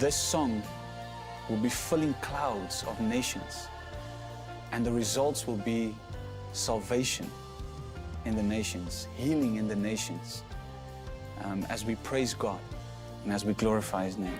this song will be filling clouds of nations, and the results will be salvation in the nations, healing in the nations, as we praise God and as we glorify His name.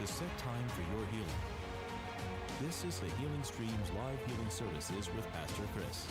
The set time for your healing. This is the Healing Stream's live healing services with Pastor Chris.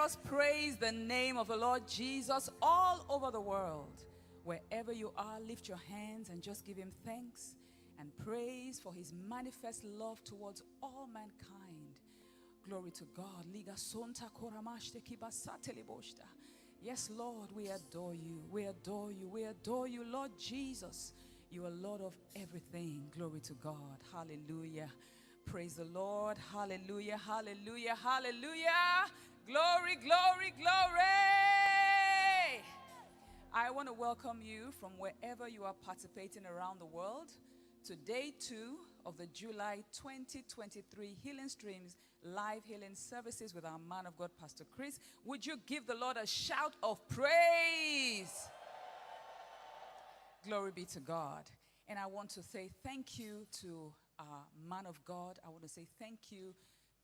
us praise the name of the Lord Jesus all over the world. Wherever you are, lift your hands and just give him thanks and praise for his manifest love towards all mankind. Glory to God. Yes, Lord, we adore you. We adore you. We adore you, Lord Jesus. You are Lord of everything. Glory to God. Hallelujah. Praise the Lord. Hallelujah. Hallelujah. Hallelujah. Glory, glory, glory. I want to welcome you from wherever you are participating around the world to day 2 of the July 2023 Healing Streams live healing services with our man of God, Pastor Chris. Would you give the Lord a shout of praise? Glory be to God. And I want to say thank you to our man of God. I want to say thank you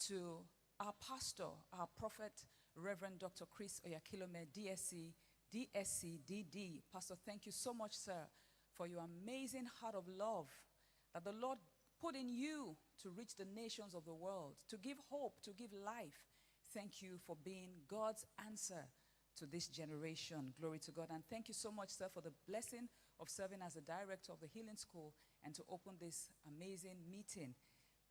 to our pastor, our prophet, Reverend Dr. Chris Oyakilome, DSC, DD. Pastor, thank you so much, sir, for your amazing heart of love that the Lord put in you to reach the nations of the world, to give hope, to give life. Thank you for being God's answer to this generation. Glory to God. And thank you so much, sir, for the blessing of serving as the director of the Healing School and to open this amazing meeting.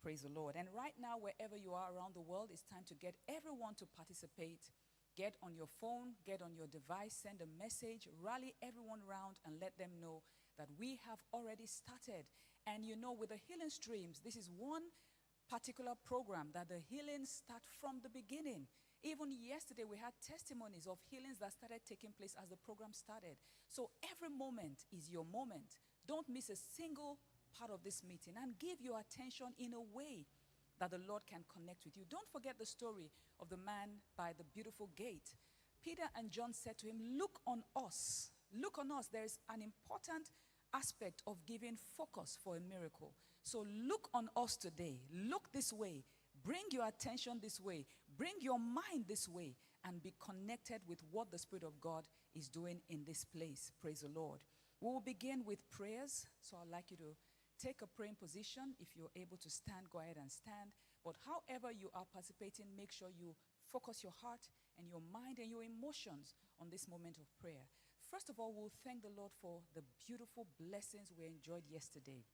Praise the Lord. And right now, wherever you are around the world, it's time to get everyone to participate. Get on your phone, get on your device, send a message, rally everyone around and let them know that we have already started. And you know, with the Healing Streams, this is one particular program that the healings start from the beginning. Even yesterday, we had testimonies of healings that started taking place as the program started. So every moment is your moment. Don't miss a single part of this meeting and give your attention in a way that the Lord can connect with you. Don't forget the story of the man by the beautiful gate. Peter and John said to him, look on us. Look on us. There is an important aspect of giving focus for a miracle. So look on us today. Look this way. Bring your attention this way. Bring your mind this way and be connected with what the Spirit of God is doing in this place. Praise the Lord. We will begin with prayers. So I'd like you to take a praying position. If you're able to stand, go ahead and stand. But however you are participating, make sure you focus your heart and your mind and your emotions on this moment of prayer. First of all, we'll thank the Lord for the beautiful blessings we enjoyed yesterday.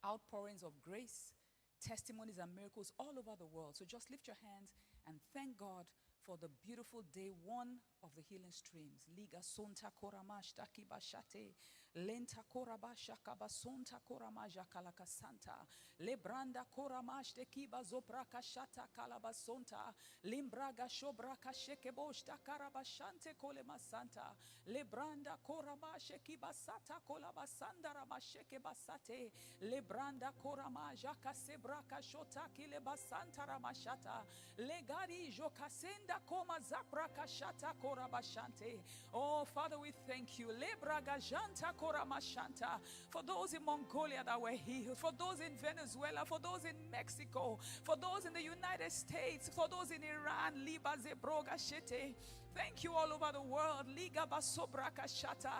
Outpourings of grace, testimonies and miracles all over the world. So just lift your hands and thank God for the beautiful day 1 of the Healing Streams. Liga sonta koramash taki bashate, lenta korabasha kabasonta koramaja kalakasanta, lebranda koramash tekiba zobraka shata kalabasonta, limbraga shobraka shekebosh takarabashante kolemasanta, lebranda koramashe kibasata kolabasanda ramasheke basate, lebranda koramaja kasebraka shota kilebasanta ramashata, legari jokasenda koma zabraka shata korabashante. Oh, Father, we thank you. Lebragajanta koramashanta. For those in Mongolia that were healed, for those in Venezuela, for those in Mexico, for those in the United States, for those in Iran, liba zebroga shete. Thank you all over the world. Liga basobraka shata.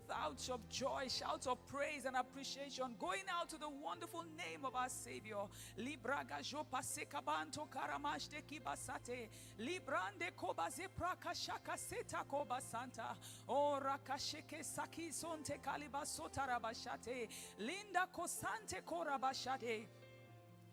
Shouts of joy, shouts of praise and appreciation going out to the wonderful name of our Savior. Libraga jopa sekabanto karamashte kibasate. Librande kobaze praka shaka seta kobasanta. O rakasheke saki sonte kalibasota rabashate. Linda kosante korabashate.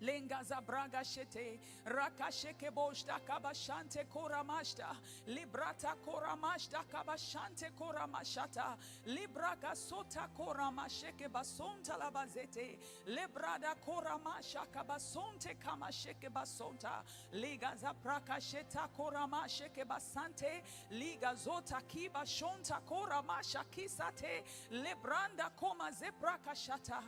Lenga zabraga shete, rakasheke boshta kabashante koramashta, librata koramashta kabashante koramashata, libraga sota koramasheke basonta labazete, lebrada koramasha kabasonte kamasheke basonta, liga zabraka sheta koramasheke basante, liga zota kiba shonta koramasha kisate, lebranda koma zebraka shata.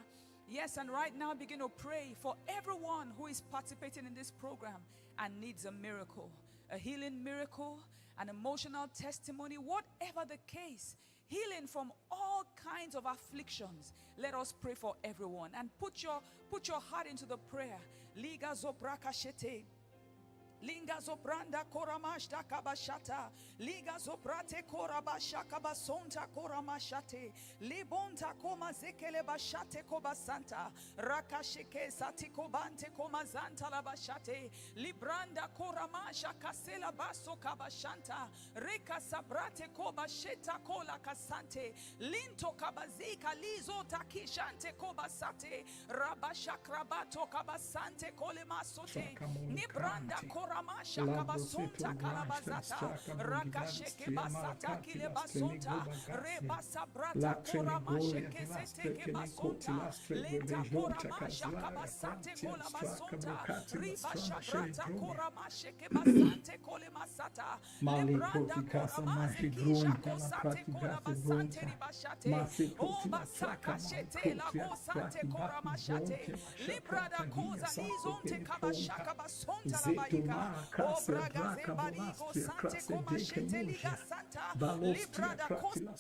Yes, and right now begin to pray for everyone who is participating in this program and needs a miracle, a healing miracle, an emotional testimony, whatever the case, healing from all kinds of afflictions. Let us pray for everyone and put your heart into the prayer. Liga zobraka shete. Linga zobranda koramashta kabashata. Liga zobrate korabasha kabasonta koramashate. Libonta koma zekele bashate kobasanta. Rakasheke satiko bante komazanta labashate. Libranda koramasha kasela baso kabashanta. Reka sabrate kobasheta kola kasante. Linto kabazika lizo takishante kobasate. Rabasha krabato kabasante kole masote. Nibranda koramasha kabasonta kalabazata. Rakasheke basata kile basonta. Rebasa brata koramashe kesete ke basonta. Leta koramasha kabasante kola basonta. Ribasha brata koramashe ke basante kole masata. Lebranda koramashe kisha kosate kola basante ribashate. O basaka shete la bosante koramashate. Librada koza lizonte kabashaka basonta la baika. O braga zembarigo sante komashete liga santa. Librada koza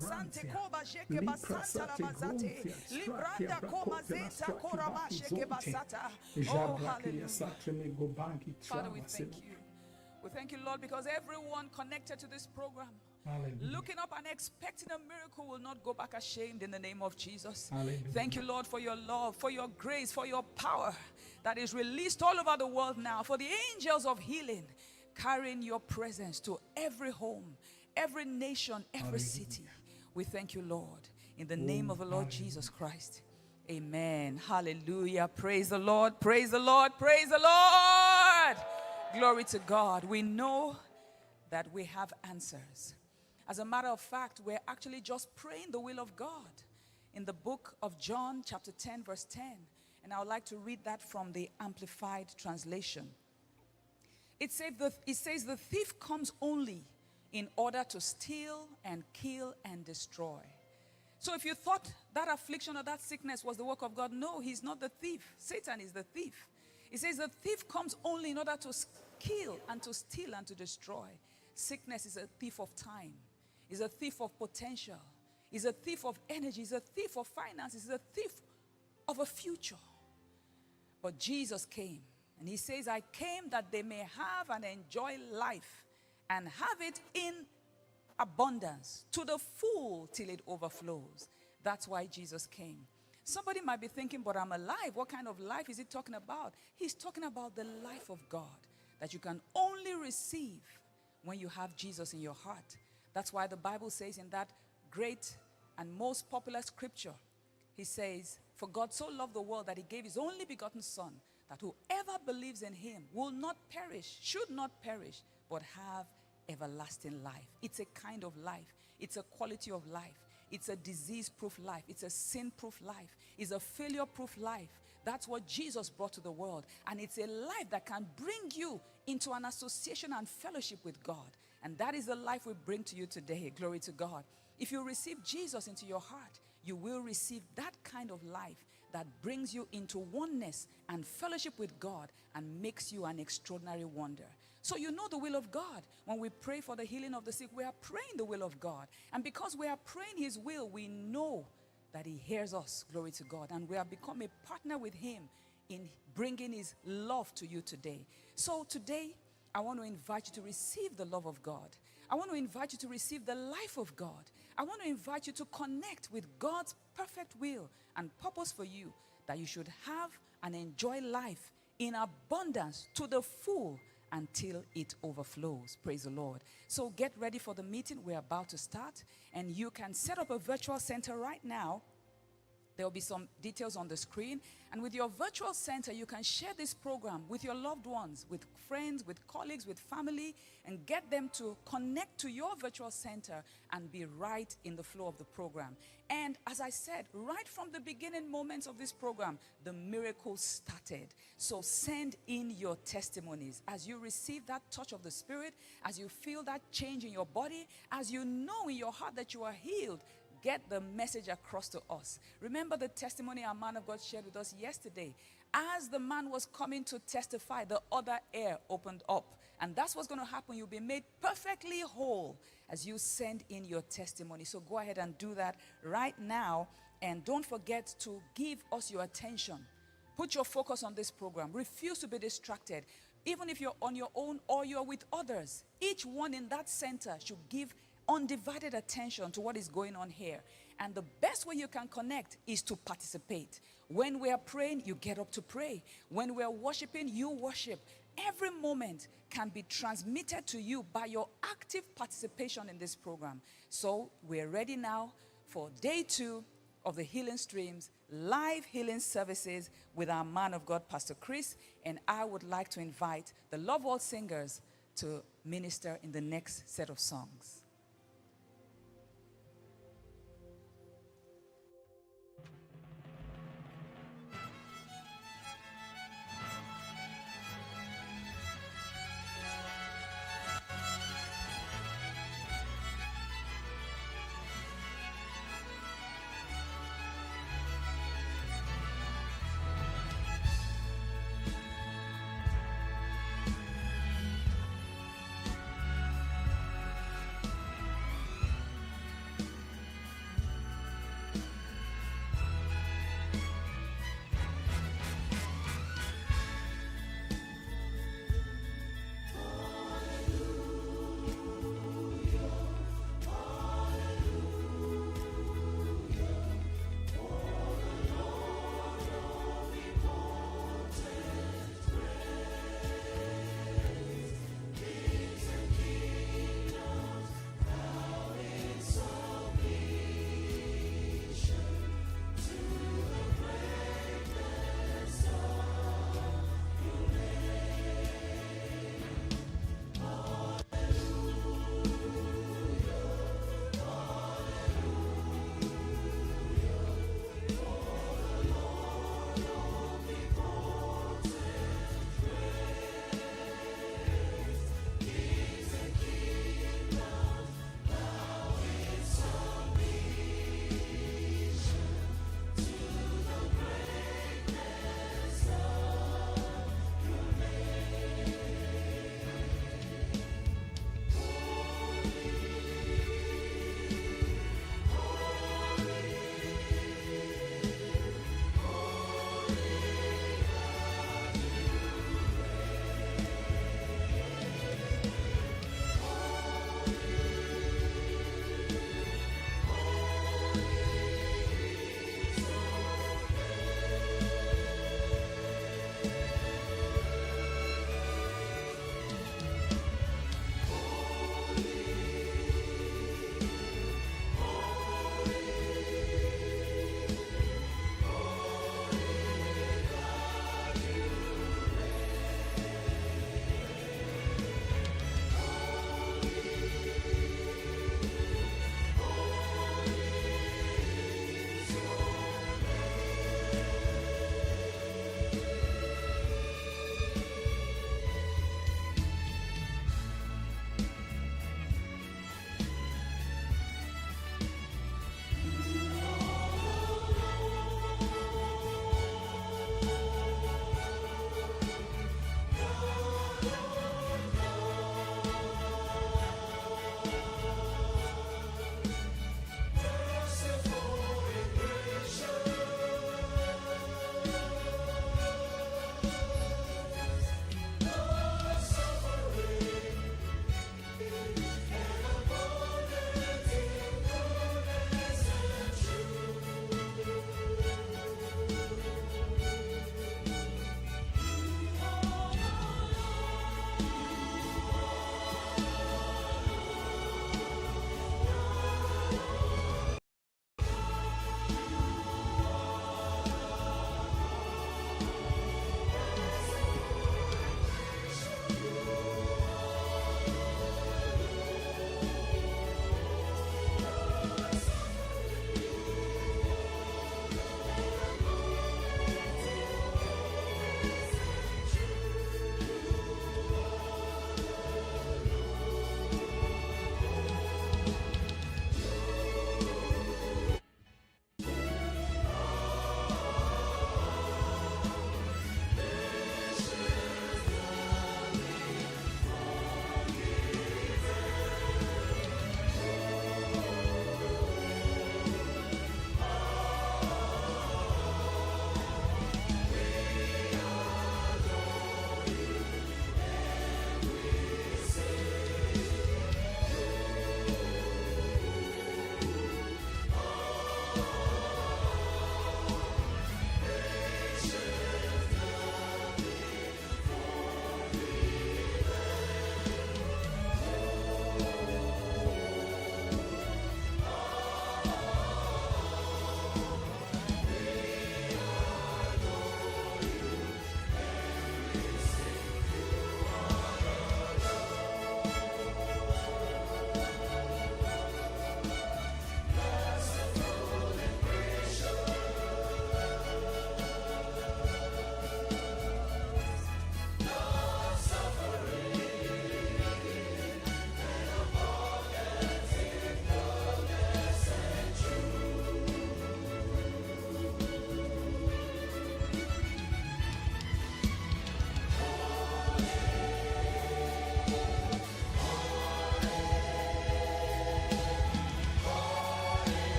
sante koba jeke basanta la bazate. Libranda koma zenta koramashe ke basata. Oh, hallelujah. Father, we thank you. We thank you, Lord, because everyone connected to this program, looking up and expecting a miracle, will not go back ashamed in the name of Jesus. Thank you, Lord, for your love, for your grace, for your power that is released all over the world now, for the angels of healing carrying your presence to every home, every nation, every city. We thank you, Lord, in the name of the Lord Jesus Christ. Amen. Hallelujah. Praise the Lord. Praise the Lord. Praise the Lord. Glory to God. We know that we have answers. As a matter of fact, we're actually just praying the will of God in the book of John chapter 10 verse 10. And I would like to read that from the Amplified Translation. It says the thief comes only in order to steal and kill and destroy. So if you thought that affliction or that sickness was the work of God, no, he's not the thief. Satan is the thief. It says the thief comes only in order to kill and to steal and to destroy. Sickness is a thief of time. Is a thief of potential. Is a thief of energy. Is a thief of finances. Is a thief of a future. But Jesus came and he says, I came that they may have and enjoy life and have it in abundance to the full till it overflows. That's why Jesus came. Somebody might be thinking, but I'm alive. What kind of life is he talking about? He's talking about the life of God that you can only receive when you have Jesus in your heart. That's why the Bible says in that great and most popular scripture, he says, for God so loved the world that he gave his only begotten Son, that whoever believes in him will not perish, should not perish, but have everlasting life. It's a kind of life. It's a quality of life. It's a disease-proof life. It's a sin-proof life. It's a failure-proof life. That's what Jesus brought to the world. And it's a life that can bring you into an association and fellowship with God. And that is the life we bring to you today. Glory to God. If you receive Jesus into your heart, you will receive that kind of life that brings you into oneness and fellowship with God and makes you an extraordinary wonder. So you know the will of God. When we pray for the healing of the sick, we are praying the will of God. And because we are praying his will, we know that he hears us. Glory to God. And we have become a partner with him in bringing his love to you today. So today, I want to invite you to receive the love of God. I want to invite you to receive the life of God. I want to invite you to connect with God's perfect will and purpose for you, that you should have and enjoy life in abundance to the full until it overflows. Praise the Lord. So get ready for the meeting. We're about to start, and you can set up a virtual center right now. There will be some details on the screen. And with your virtual center, you can share this program with your loved ones, with friends, with colleagues, with family, and get them to connect to your virtual center and be right in the flow of the program. And as I said, right from the beginning moments of this program, the miracle started. So send in your testimonies. As you receive that touch of the Spirit, as you feel that change in your body, as you know in your heart that you are healed, get the message across to us. Remember the testimony our man of God shared with us yesterday. As the man was coming to testify, the other ear opened up. And that's what's going to happen. You'll be made perfectly whole as you send in your testimony. So go ahead and do that right now. And don't forget to give us your attention. Put your focus on this program. Refuse to be distracted. Even if you're on your own or you're with others, each one in that center should give undivided attention to what is going on here. And the best way you can connect is to participate. When we are praying, you get up to pray. When we are worshiping, you worship. Every moment can be transmitted to you by your active participation in this program. So we're ready now for day 2 of the Healing Streams live healing services with our man of God, Pastor Chris. And I would like to invite the Love World Singers to minister in the next set of songs.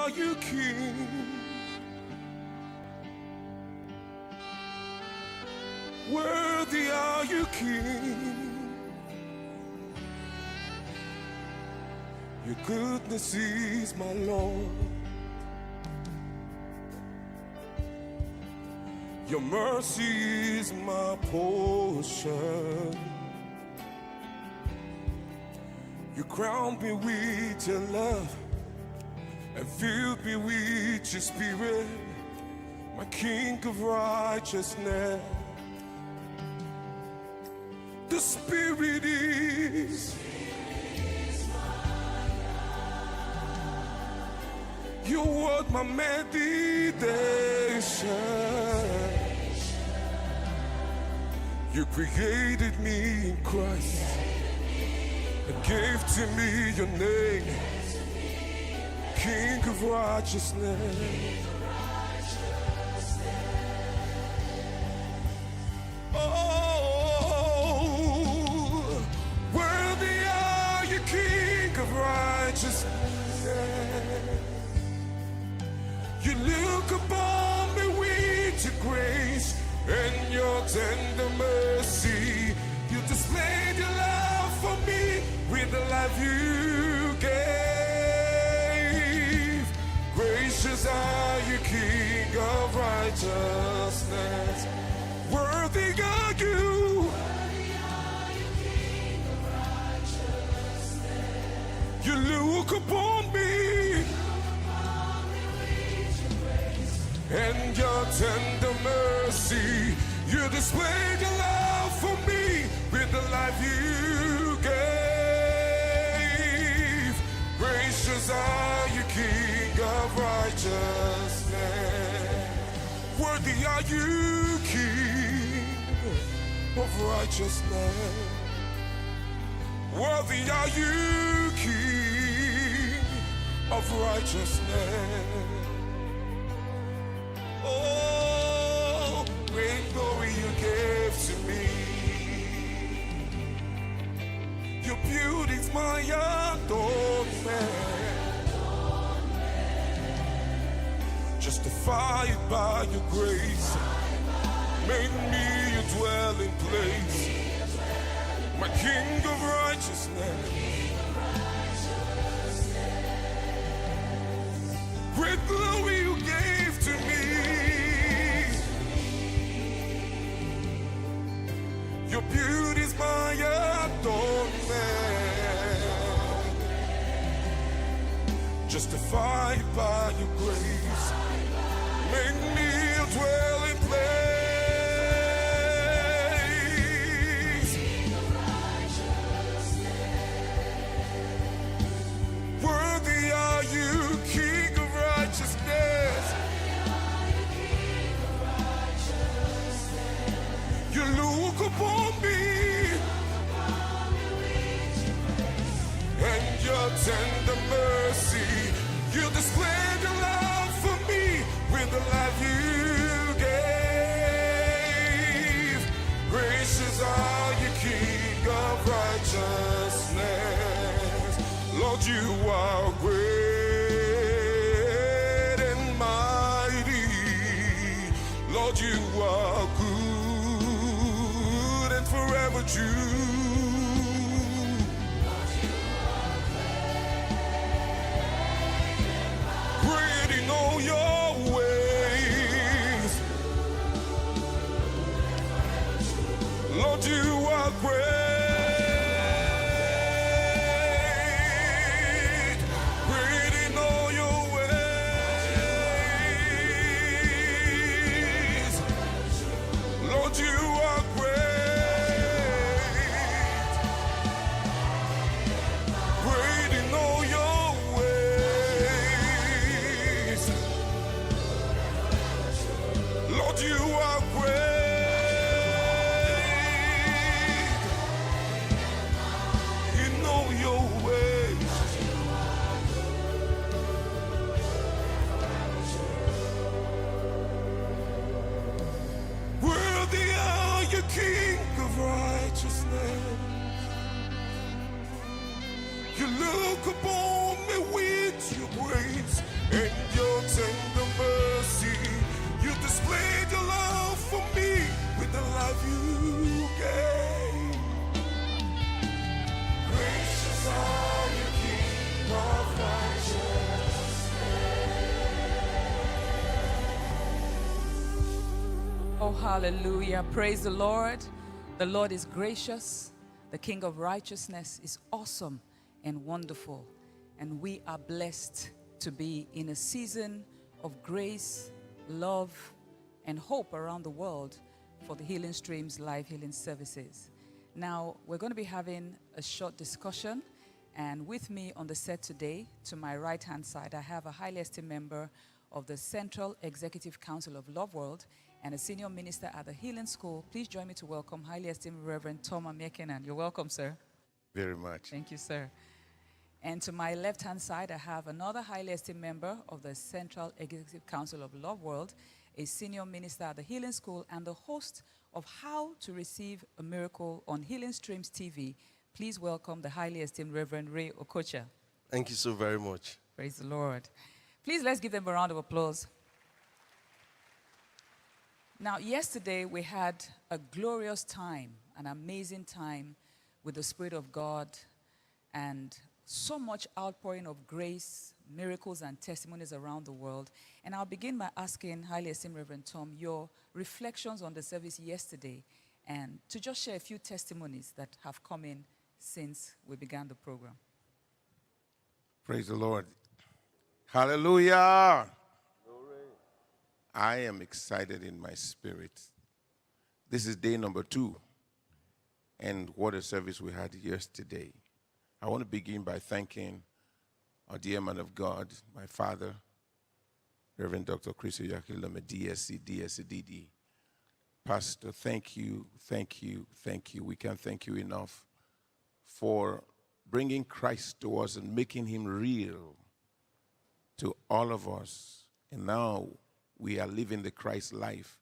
are you, King? Worthy are you, King? Your goodness is my Lord. Your mercy is my portion. You crowned me with your love and filled me with your spirit, my King of righteousness. The Spirit is your word, my meditation. You created me in Christ and gave to me your name, King of righteousness. Oh, worthy are you, King of righteousness. You look upon me with your grace and your tender mercy. You displayed your love for me with the life you gave. Gracious are you, King of righteousness. Worthy are you. You look upon me and your tender mercy. You displayed your love for me with the life you gave. Gracious are you, King of righteousness. Worthy are you, King of righteousness. Worthy are you, King of righteousness. Oh, great glory you gave to me. Your beauty's my adornment. Justified by your grace, made me a dwelling place. My King of righteousness. Great glory you gave to me. Your beauty's my adornment. Justified by your grace, make me a dwelling place. Worthy are you, King of righteousness. You look upon me and your tender mercy. You displayed your love for me with the life you gave. Gracious are you, King of righteousness. Lord, you are great and mighty. Lord, you are good and forever true. Great in all your ways. Lord, you are great. Great in all your ways. Lord, you are great. Great in all your ways. Lord, you are great. Oh, hallelujah. Praise the Lord. The Lord is gracious. The King of righteousness is awesome and wonderful. And we are blessed to be in a season of grace, love, and hope around the world for the Healing Streams live healing services. Now, we're going to be having a short discussion. And with me on the set today, to my right-hand side, I have a highly esteemed member of the Central Executive Council of Love World and a senior minister at the Healing School. Please join me to welcome highly esteemed Reverend Tom Amekenan. You're welcome, sir. Very much. Thank you, sir. And to my left-hand side, I have another highly esteemed member of the Central Executive Council of Love World, a senior minister at the Healing School, and the host of How to Receive a Miracle on Healing Streams TV. Please welcome the highly esteemed Reverend Ray Okocha. Thank you so very much. Praise the Lord. Please let's give them a round of applause. Now, yesterday we had a glorious time, an amazing time with the Spirit of God, and so much outpouring of grace, miracles, and testimonies around the world. And I'll begin by asking highly esteemed Reverend Tom your reflections on the service yesterday, and to just share a few testimonies that have come in since we began the program. Praise the Lord. Hallelujah. I am excited in my spirit. This is day number 2. And what a service we had yesterday. I want to begin by thanking our dear man of God, my father, Reverend Dr. Chris Oyakilome, DSC, DSCDD. Pastor, thank you, thank you, thank you. We can't thank you enough for bringing Christ to us and making him real to all of us. And now we are living the Christ life.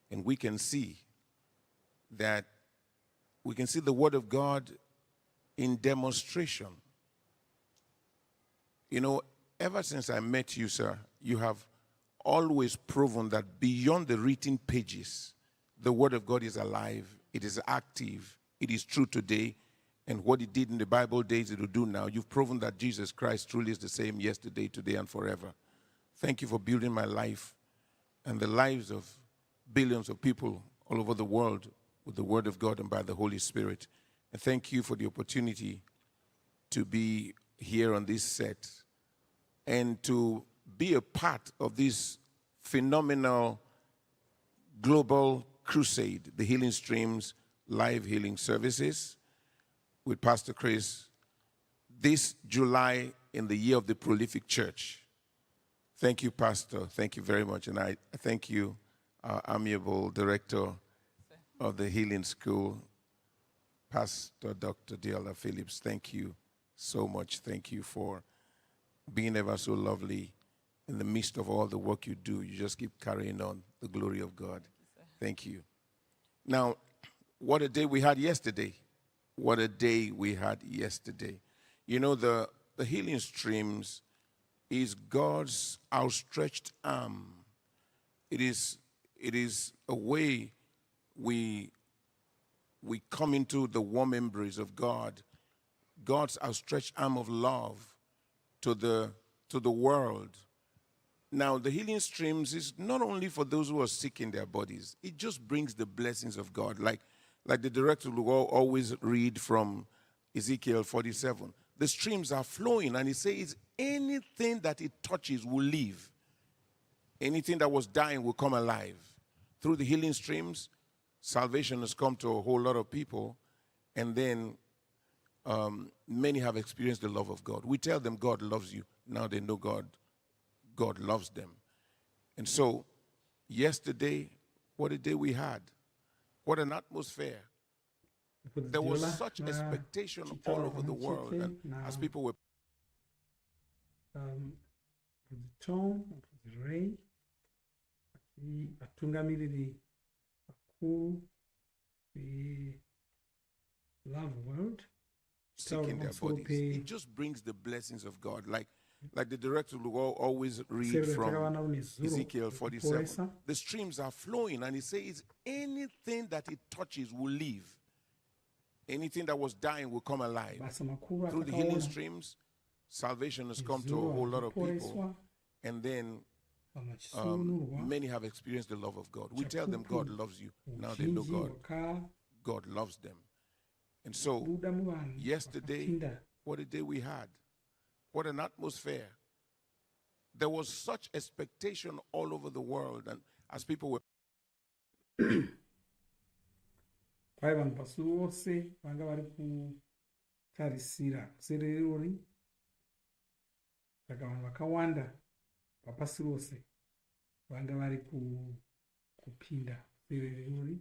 And we can see that the Word of God in demonstration. You know, ever since I met you, sir, you have always proven that beyond the written pages, the Word of God is alive, it is active, it is true today, and what it did in the Bible days, it will do now. You've proven that Jesus Christ truly is the same yesterday, today, and forever. Thank you for building my life and the lives of billions of people all over the world with the Word of God and by the Holy Spirit. And thank you for the opportunity to be here on this set and to be a part of this phenomenal global crusade, the Healing Streams live healing services with Pastor Chris this July in the year of the prolific church. Thank you, Pastor. Thank you very much. And I thank you, our amiable director of the Healing School, Pastor Dr. Diola Phillips. Thank you so much. Thank you for being ever so lovely in the midst of all the work you do. You just keep carrying on the glory of God. Thank you. Now, what a day we had yesterday. What a day we had yesterday. You know, the Healing Streams is God's outstretched arm. It is a way we come into the warm embrace of God, God's outstretched arm of love to the world. Now, the Healing Streams is not only for those who are sick in their bodies. It just brings the blessings of God. Like the director will always read from Ezekiel 47. The streams are flowing, and he says anything that it touches will live. Anything that was dying will come alive. Through the Healing Streams, salvation has come to a whole lot of people, and then many have experienced the love of God. We tell them God loves you. Now they know God loves them. And so, yesterday, what a day we had. What an atmosphere. There was such expectation all over the world. And as people were... Tom, Ray, atungamiriri bakuru the Love World. Sick in their bodies. It just brings the blessings of God. Like the director will always read from Ezekiel 47. The streams are flowing, and he says anything that it touches will live. Anything that was dying will come alive. Through the Healing Streams, salvation has come to a whole lot of people. And then pamachisunurwa many have experienced the love of God. We tell them God loves you. Now they know uzhinji God loves them. And so, hwakabuda muvanhu yesterday, vakapinda. what a day we had. What an atmosphere. There was such expectation all over the world, and as people were kwai vanhu pasi vose vanga vari kutarisira kusererori, saka vanhu vakawanda papasi rose vanga vari kupinda kusererori.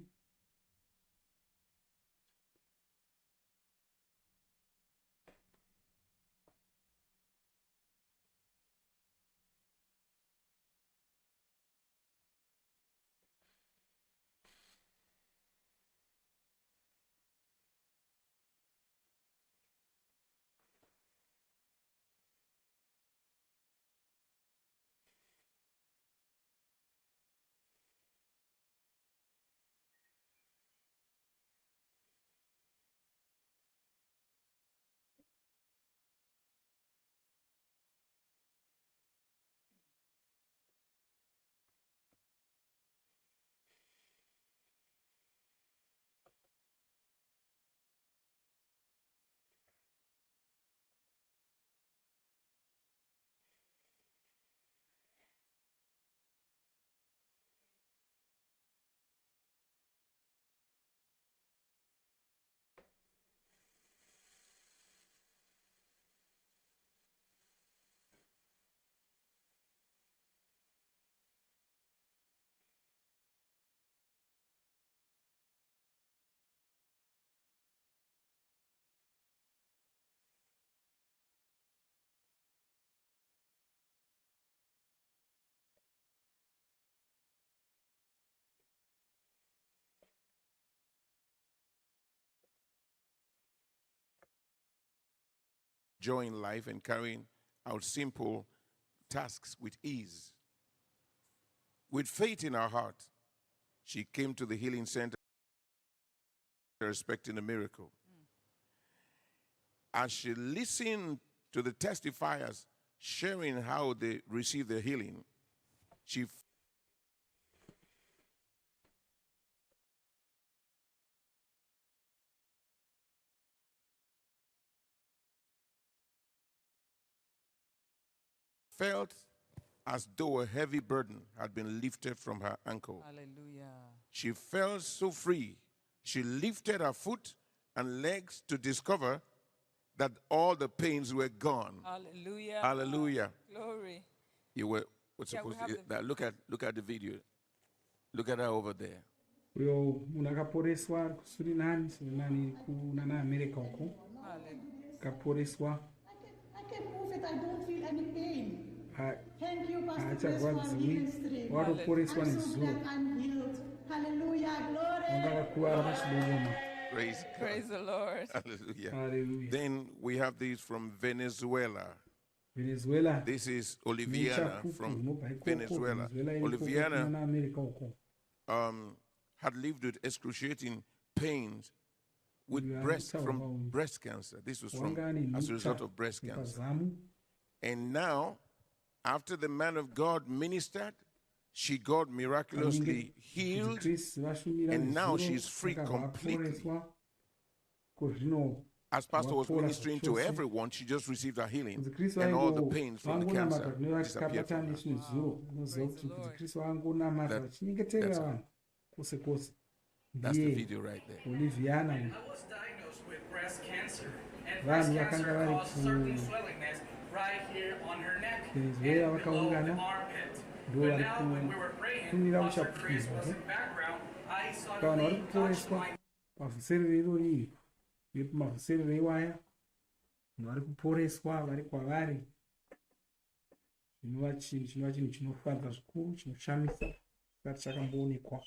enjoying life and carrying out simple tasks with ease. With faith in her heart, she came to the healing center expecting a miracle. As she listened to the testifiers sharing how they received their healing, she felt as though a heavy burden had been lifted from her ankle. Hallelujah. She felt so free. She lifted her foot and legs to discover that all the pains were gone. Hallelujah. Hallelujah. Glory. You were Yeah, we supposed have to the look at the video. Look at her over there. Uyo munhu akaporeswa ari kusurinani, surinani iri kunana America uko, Hallelujah. akaporeswa. I can move it. I don't feel any pain. Ha- Thank you, Pastor Chris, for haacharwadziwi, healing stream. watoporeswa I'm so nezuro, glad I'm healed. Hallelujah. wanga Glory. akakuwara pachidoroma. Praise God. Praise the Lord. Hallelujah. Hallelujah. Then we have these from Venezuela. Venezuela, This is Oliviana nechapupu from dzinobva ikoko. Venezuela. Venezuela iri Oliviana kunana America uko. had lived with excruciating pains with Uyu breast anotaura from paunhu. breast cancer. This was from Wanga ane as a result nhuta of breast cancer. yepazamu. And now, after the man of God ministered, she got miraculously healed, Kristu vashumira and now nezuro, she's free vakabva completely. vaporeswa. Kozvino As Pastor was wapora ministering to zvachose. everyone, she just received her healing, Kristu and all the pains from the vangonamata cancer kune disappeared vakabata from her. nezvinezuro. Unoziva Praise kuti the Lord. Kristu vangonamata That- vachinyengeterera that's- vanhu kwose kwose. That's the Ndiye video right there. Oliviana uyu. I was diagnosed with breast cancer, and Vanhu breast vakanga cancer vari caused certain swellingness right here on her neck Venezuela and below the vakaungana. armpit. Ndo But vari now, when we were praying, kutumira Pastor Chris muchapupu was izvozvo. in background. I Saka vanhu vari suddenly touched kuporeswa my pavhuserero irori nepamavhuserero iwaya. Vanhu vari kuporeswa vari kwavari. Chinova chinhu chinofadza zvikuru, chinoshamisa, chisati chakamboonekwa.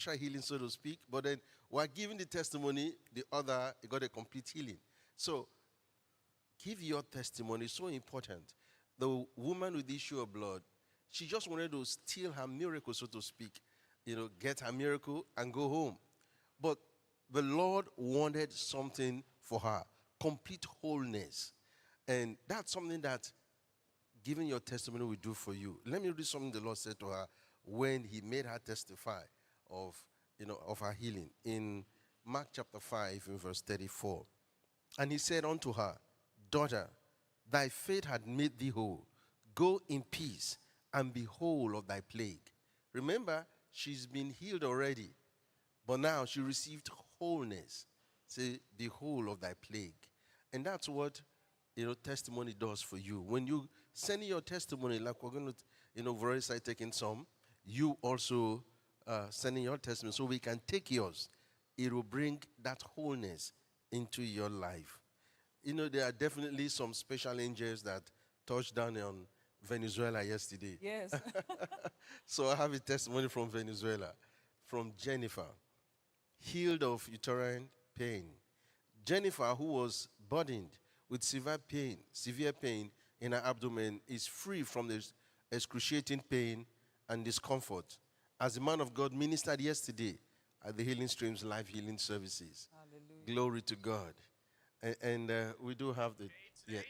partial healing, so to speak. But then while giving the testimony, the other got a complete healing. So give your testimony. So important. The woman with the issue of blood, she just wanted to steal her miracle, so to speak. Get her miracle and go home. But the Lord wanted something for her, complete wholeness. And that's something that giving your testimony will do for you. Let me read something the Lord said to her when he made her testify of her healing. In Mark chapter 5, in verse 34. And he said unto her, Daughter, thy faith had made thee whole. Go in peace and be whole of thy plague. Remember, she's been healed already, but now she received wholeness. Say, the whole of thy plague. And that's what, testimony does for you. When you send your testimony, like we're going to, very side taking some, you also sending your testimony so we can take yours. It will bring that wholeness into your life. There are definitely some special angels that touched down on Venezuela yesterday. Yes. So I have a testimony from Venezuela, from Jennifer, healed of uterine pain. Jennifer, who was burdened with severe pain in her abdomen, is free from this excruciating pain and discomfort. As the man of God ministered yesterday at the Healing Streams Live Healing Services. Hallelujah. Glory to God. And we do have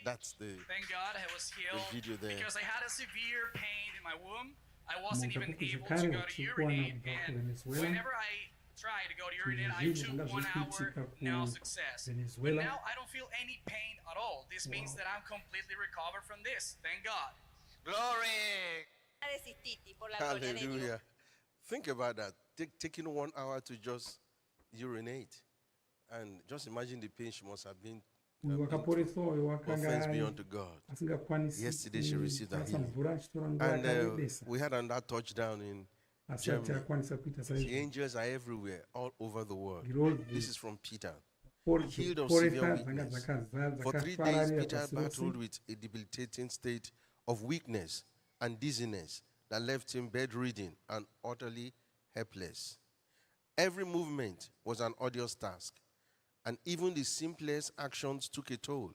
that's the Thank God I was healed video there. because I had a severe pain in my womb. I wasn't even able to go to urinate, and whenever I tried to go to urinate, I took 1 hour, no success. But now I don't feel any pain at all. This means that I'm completely recovered from this. Thank God. Glory! Hallelujah. Think about that. Taking 1 hour to just urinate. And just imagine the pain she must have been. Thanks be unto God. Yesterday she received that healing. And we had another touchdown in Germany. The angels are everywhere, all over the world. This is from Peter. Healed of severe weakness. For 3 days, Peter battled with a debilitating state of weakness and dizziness that left him bedridden and utterly helpless. Every movement was an arduous task, and even the simplest actions took a toll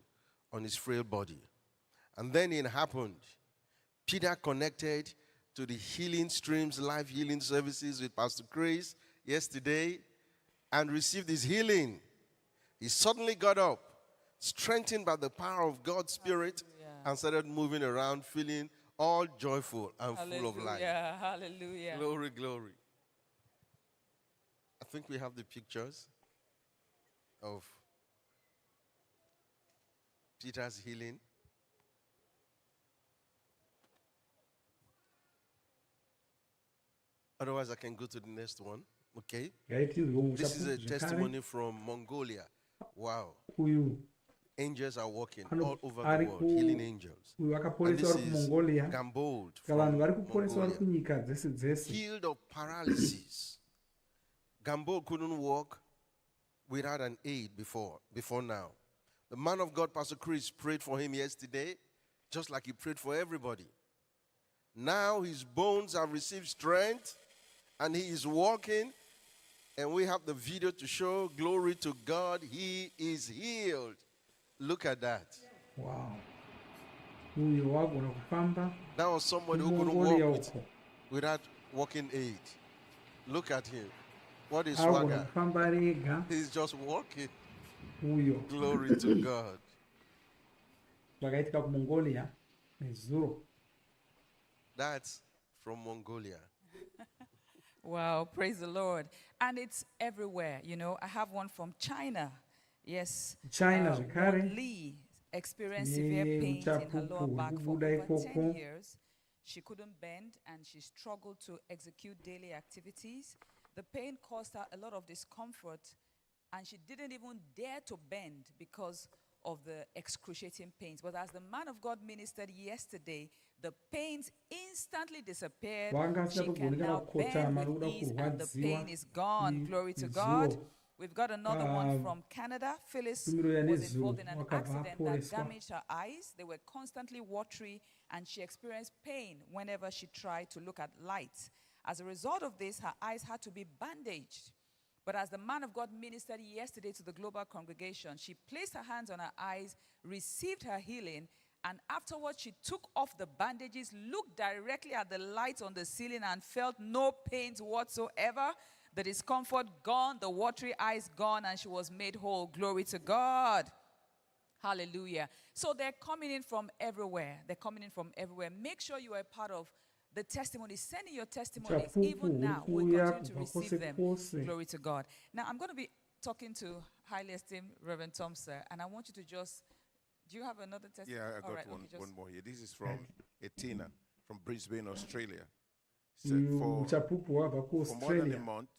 on his frail body. And then it happened. Peter connected to the Healing Streams Live Healing Services with Pastor Chris yesterday and received his healing. He suddenly got up, strengthened by the power of God's Spirit, and started moving around, feeling all joyful and full of life. Hallelujah. Glory, glory. I think we have the pictures of Peter's healing. Otherwise, I can go to the next one. Okay. This is a testimony from Mongolia. Wow. Angels are walking all over the world, healing angels. And this is Gambold from Mongolia. Healed of paralysis. Gambold couldn't walk without an aid before now. The man of God, Pastor Chris, prayed for him yesterday, just like he prayed for everybody. Now his bones have received strength, and he is walking, and we have the video to show. Glory to God, he is healed. Look at that. Wow. That was somebody who couldn't walk without walking aid. Look at him. What is swagger? He's just walking. Glory to God. That's from Mongolia. Wow, praise the Lord. And it's everywhere, I have one from China. Yes. China, Lee experienced severe pains in her lower back for over 10 years. She couldn't bend and she struggled to execute daily activities. The pain caused her a lot of discomfort, and she didn't even dare to bend because of the excruciating pains. But as the man of God ministered yesterday, the pains instantly disappeared. She can now bend with ease, and the pain is gone. Glory to God. We've got another one from Canada. Phyllis was involved in an accident that damaged her eyes. They were constantly watery, and she experienced pain whenever she tried to look at light. As a result of this, her eyes had to be bandaged. But as the man of God ministered yesterday to the global congregation, she placed her hands on her eyes, received her healing, and afterwards she took off the bandages, looked directly at the light on the ceiling, and felt no pains whatsoever. The discomfort gone, the watery eyes gone, and she was made whole. Glory to God. Hallelujah. So they're coming in from everywhere. They're coming in from everywhere. Make sure you are a part of the testimonies. Send in your testimonies. Even now, we continue to receive them. Glory to God. Now, I'm going to be talking to highly esteemed Reverend Thompson, and I want you to just, do you have another testimony? Yeah, I got one more here. This is from Etina from Brisbane, Australia. uyu uchapupu wabva For more than a kuaustralia month,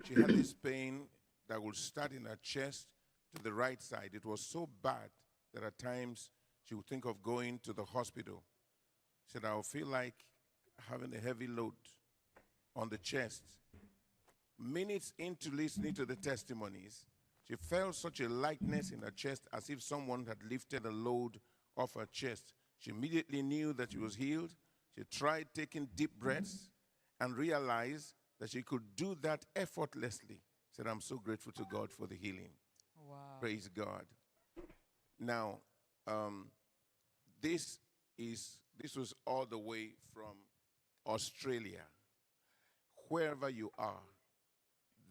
she had this pain that would start in her chest to the right side. It was so bad that at times she would think of going to the hospital. She said, I feel like having a heavy load on the chest. Minutes into listening to the testimonies, she felt such a lightness in her chest as if someone had lifted a load off her chest. She immediately knew that she was healed. She tried taking deep breaths and realized that she could do that effortlessly. Said, I'm so grateful to God for the healing. Wow. Praise God. Now, this was all the way from Australia. Wherever you are,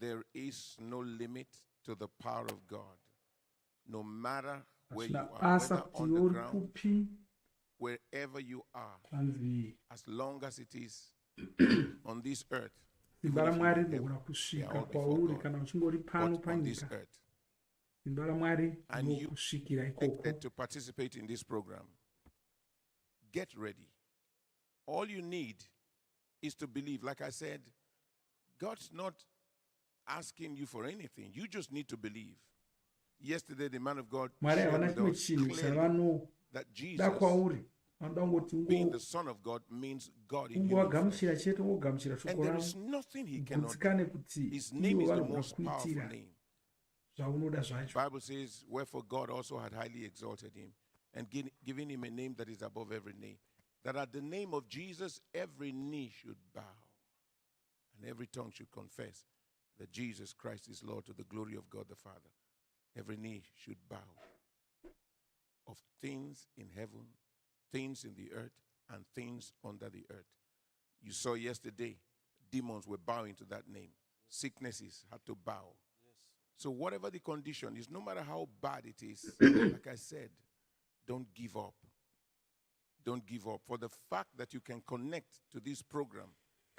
there is no limit to the power of God. No matter where you are, asa whether kuti on the uri ground, kupi wherever you are, panzi as long as it is on this earth, simba even if ramwari you rinogona they are kusvika all before kwauri God, kana uchingori pano but on this panyika earth. simba ramwari And you rinokusvikira ikoko expected to participate in this program, get ready. All you need is to believe. Like I said, God's not asking you for anything. You just need to believe. Yesterday, the man of God mwari shared havana with chimwe us chinhu clearly chavanoda that Jesus, kwauri vanoda kungoti being the Son of God, means God in human flesh. ungoagamuchira chete wogamuchira And shoko there ravo is nothing he cannot do. gutsikane kuti His name ivo is the vanogona most powerful kuitira name. zvaunoda The zvacho Bible says, wherefore God also had highly exalted him and given him a name that is above every name, that at the name of Jesus every knee should bow and every tongue should confess that Jesus Christ is Lord, to the glory of God the Father. Every knee should bow of things in heaven, things in the earth, and things under the earth. You saw yesterday, demons were bowing to that name. Sicknesses had to bow. So whatever the condition is, no matter how bad it is, like I said, don't give up. Don't give up. For the fact that you can connect to this program,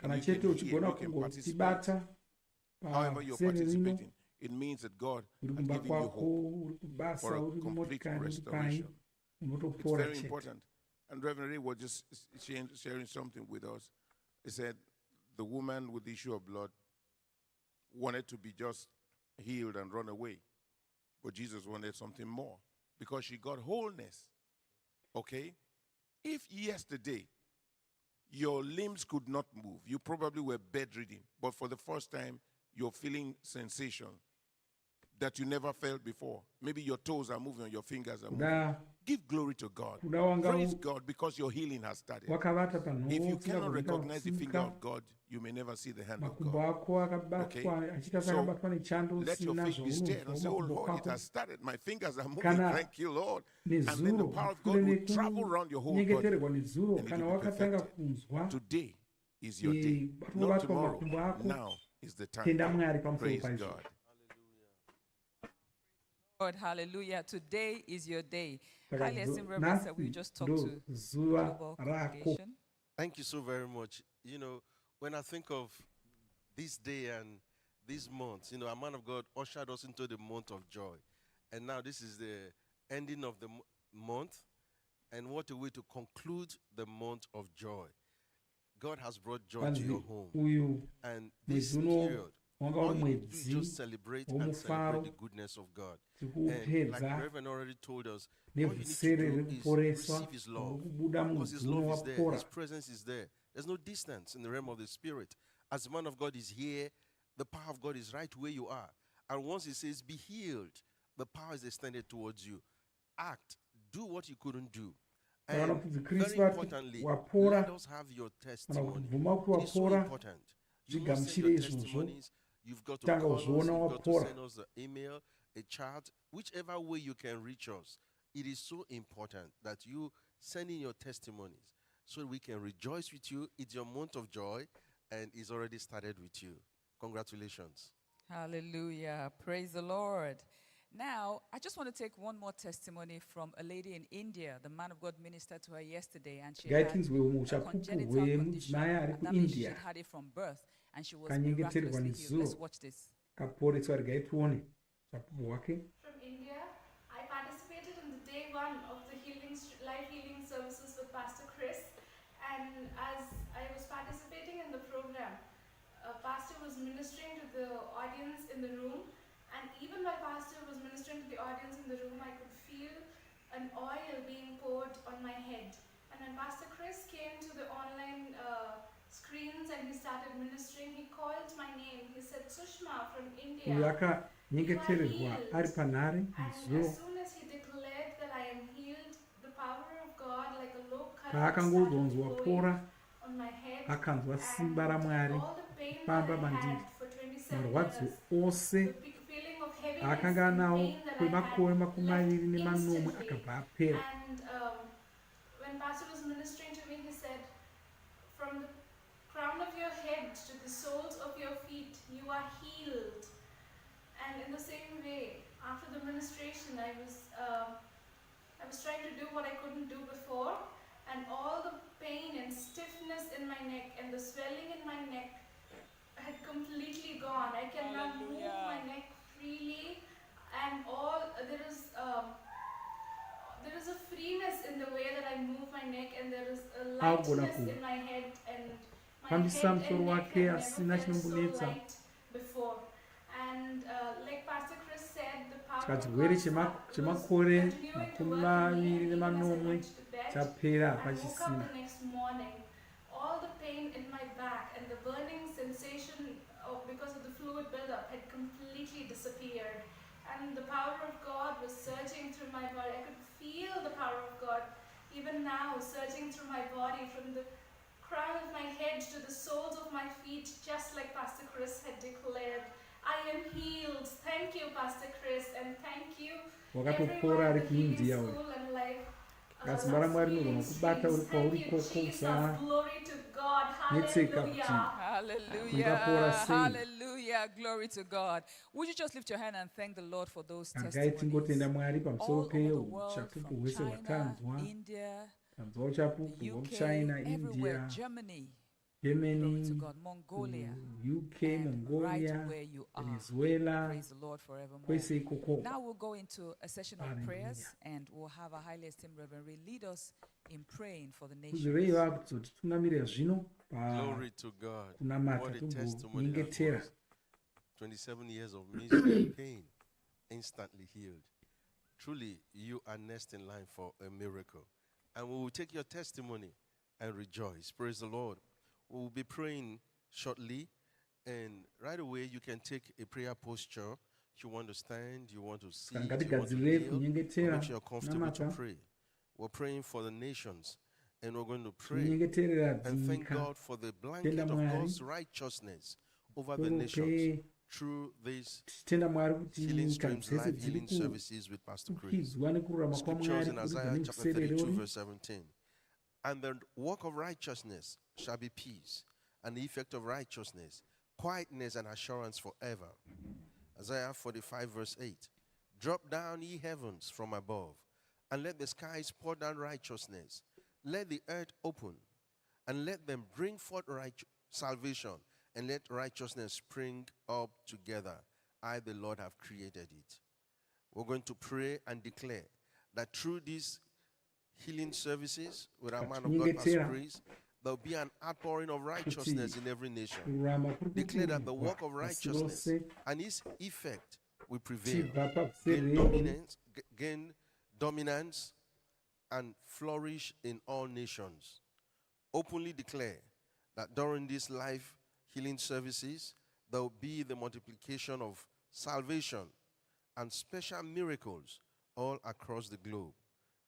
and kana you chete can hear, uchigona you can participate, kungotibata however you're pasere rino participating, it means that God uri has kumba given you kwako hope uri kubasa for a uri complete kumotikari uri pai restoration. It's unotopora very chete important. And Reverend Ray was just sharing something with us. He said the woman with the issue of blood wanted to be just healed and run away. But Jesus wanted something more because she got wholeness. Okay? If yesterday your limbs could not move, you probably were bedridden, but for the first time you're feeling sensation that you never felt before. Maybe your toes are moving or your fingers are moving. kuda Give glory to God. kuda wanga Praise God because your healing has started. wakavata If you panhoo cannot recognize the finger kusimuka of God, you may never see the hand of makumbo God. ako akabatwa achiita So, sakabatwa nechando Let your usina faith be stirred and say, oh makumbo Lord, it ako has started. My fingers are moving. Kana Thank you, Lord. And then the nezuro power of God kure will travel around your whole body. nekunyengeterwa nezuro and it kana will be wakatanga perfected. kunzwa Today is your day. Not patobatwa tomorrow. makumbo ako Now is the time. tenda mwari pamusoro Praise paizvo God. Lord, hallelujah. Today is your day. Saka Highly esteemed Reverend, sir, we nhasi just talked ndo to the zuva global rako congregation. Thank you so very much. You know, when I think of this day and this month, you know, a man of God ushered us into the month of joy. And now this is the ending of the month. And what a way to conclude the month of joy. God has brought joy to panzi your home. uyu And this mwedzi uno period, wanga all uri you do is mwedzi just celebrate and womufaro celebrate the goodness of God. And like tikupedza Reverend already told us, all you need to nevhusere do rekuporeswa is receive His love. uri kubuda Because His mudzi uno love is there, wapora His presence is there. There's no distance in the realm of the Spirit. As the man of God is here, the power of God is right where you are. And once He says, be healed, the power is extended towards you. Act, do what you couldn't do. Kana And kuti very Kristu vati importantly, wapora let us have your kana testimony. kubvuma kuti It is so wapora important. You must send zvigamuchire your izvozvo testimonies. You've got to tanga call us. kuzviona You've got to wapora. send us an email, a chat, whichever way you can reach us. It is so important that you send in your testimonies so we can rejoice with you. It's your month of joy, and it's already started with you. Congratulations. Hallelujah. Praise the Lord. Now, I just want to take one more testimony from a lady in India. The man of God ministered to her yesterday, and she had ngaitinzwe umwe a uchapupu congenital condition. hwemudzimai ari And that means she kuindia had it from birth, and she was kanyengeterwa miraculously healed. Let's nezuro watch this. kaporeswa. Regai tione uchapupu hwake. From India, I participated in the day one of the life healing services with Pastor Chris, and as I was participating in the program, Pastor was ministering to the audience in the room, and even while Pastor was ministering to the audience in the room, I could feel an oil being poured on my head. And when Pastor Chris came to the online screens and he started ministering, he called my name. He said, Sushma from India. Uyu akanyengetererwa ari panhare And nezuro. as soon as he declared that I am healed, the power of God like a low current paakangodonzwa started pora flowing on my head, akanzwa simba raMwari all the pain pamba that I mandiri. had for 27 marwadzo years, ose the feeling of heaviness akanga and anawo pain that I kwemakore had makumi left maviri nemanomwe instantly. akabva apera. And when Pastor was ministering to me, he said, from the crown of your head to the soles of your feet, you are healed. And in the same way, after the ministration, I was trying to do what I couldn't do before, and all the pain and stiffness in my neck and the swelling in my neck had completely gone. I can now move my neck freely, and there is a freeness in the way that I move my neck, and there is a lightness in my head, and my fambisa head musoro and neck wake have asina never felt so chinombonetsa. light before. And like Pastor Chris said, the power Saka of chirwere God was chemakore continuing to makumi work in maviri me even as I nemanomwe went to bed. chapera I woke pachisina. up the next morning, all the pain in my back and the burning sensation because of the fluid buildup had completely disappeared. And the power of God was surging through my body. I could feel the power of God even now surging through my body from the crown of my head to the soles of my feet, just like Pastor Chris had declared. I am healed. Thank you, Pastor Chris, and thank you wakatopora ari everyone at the Healing kuindia uyu. School and Life. Simba raMwari rinogona kubata uri kwauri ikoko usanetseka kuti Hallelujah. Hallelujah. Glory to God. Would you just lift your hand and thank the Lord for those agai testimonies? tingotenda Mwari pamusoro All over the peuchapupu world, from hwese China, hwatanzwa. India, Tanzwa uchapupu the UK, hwemuchina, everywhere, India, Germany, glory to Germany, God, Mongolia, UK, and Mongolia, right where you are. Venezuela, Praise the Lord forevermore. kwese ikoko. Now we'll go into a session of Hallelujah. prayers, and we'll have a highly esteemed Reverend lead us in praying for the kuzvirei nations. vakuzoti tunamire zvino Glory to God. pakunamata What a testimony that tombonyengetera. was. 27 years of misery and pain, instantly healed. Truly, you are next in line for a miracle. And we will take your testimony and rejoice. Praise the Lord. We will be praying shortly. And right away, you can take a prayer posture. If you want to stand, you want to sit, you want to ngatigadzirire kneel, kunyengetera make sure you're comfortable to namata pray. We're praying for the nations. And we're going to pray kunyengeterera and thank dzinyika God for the blanket of Mwari. God's righteousness over the nations through this tichitenda Mwari kuti Healing nyika Streams dzese live dziri healing services with Pastor Chris. kukwidzwa nekururama Scriptures kwaMwari in kubudikidza Isaiah chapter 32 nemusererori. verse 17. And the work of righteousness shall be peace, and the effect of righteousness, quietness and assurance forever. Isaiah 45 verse 8. Drop down, ye heavens, from above, and let the skies pour down righteousness. Let the earth open, and let them bring forth salvation, and let righteousness spring up together. I, the Lord, have created it. We're going to pray and declare that through these healing services with our man of God, Pastor Chris, there will be an outpouring of righteousness in every nation. Declare that the work of righteousness and its effect will prevail, gain dominance, and flourish in all nations. Openly declare that during these life healing services, there will be the multiplication of salvation and special miracles all across the globe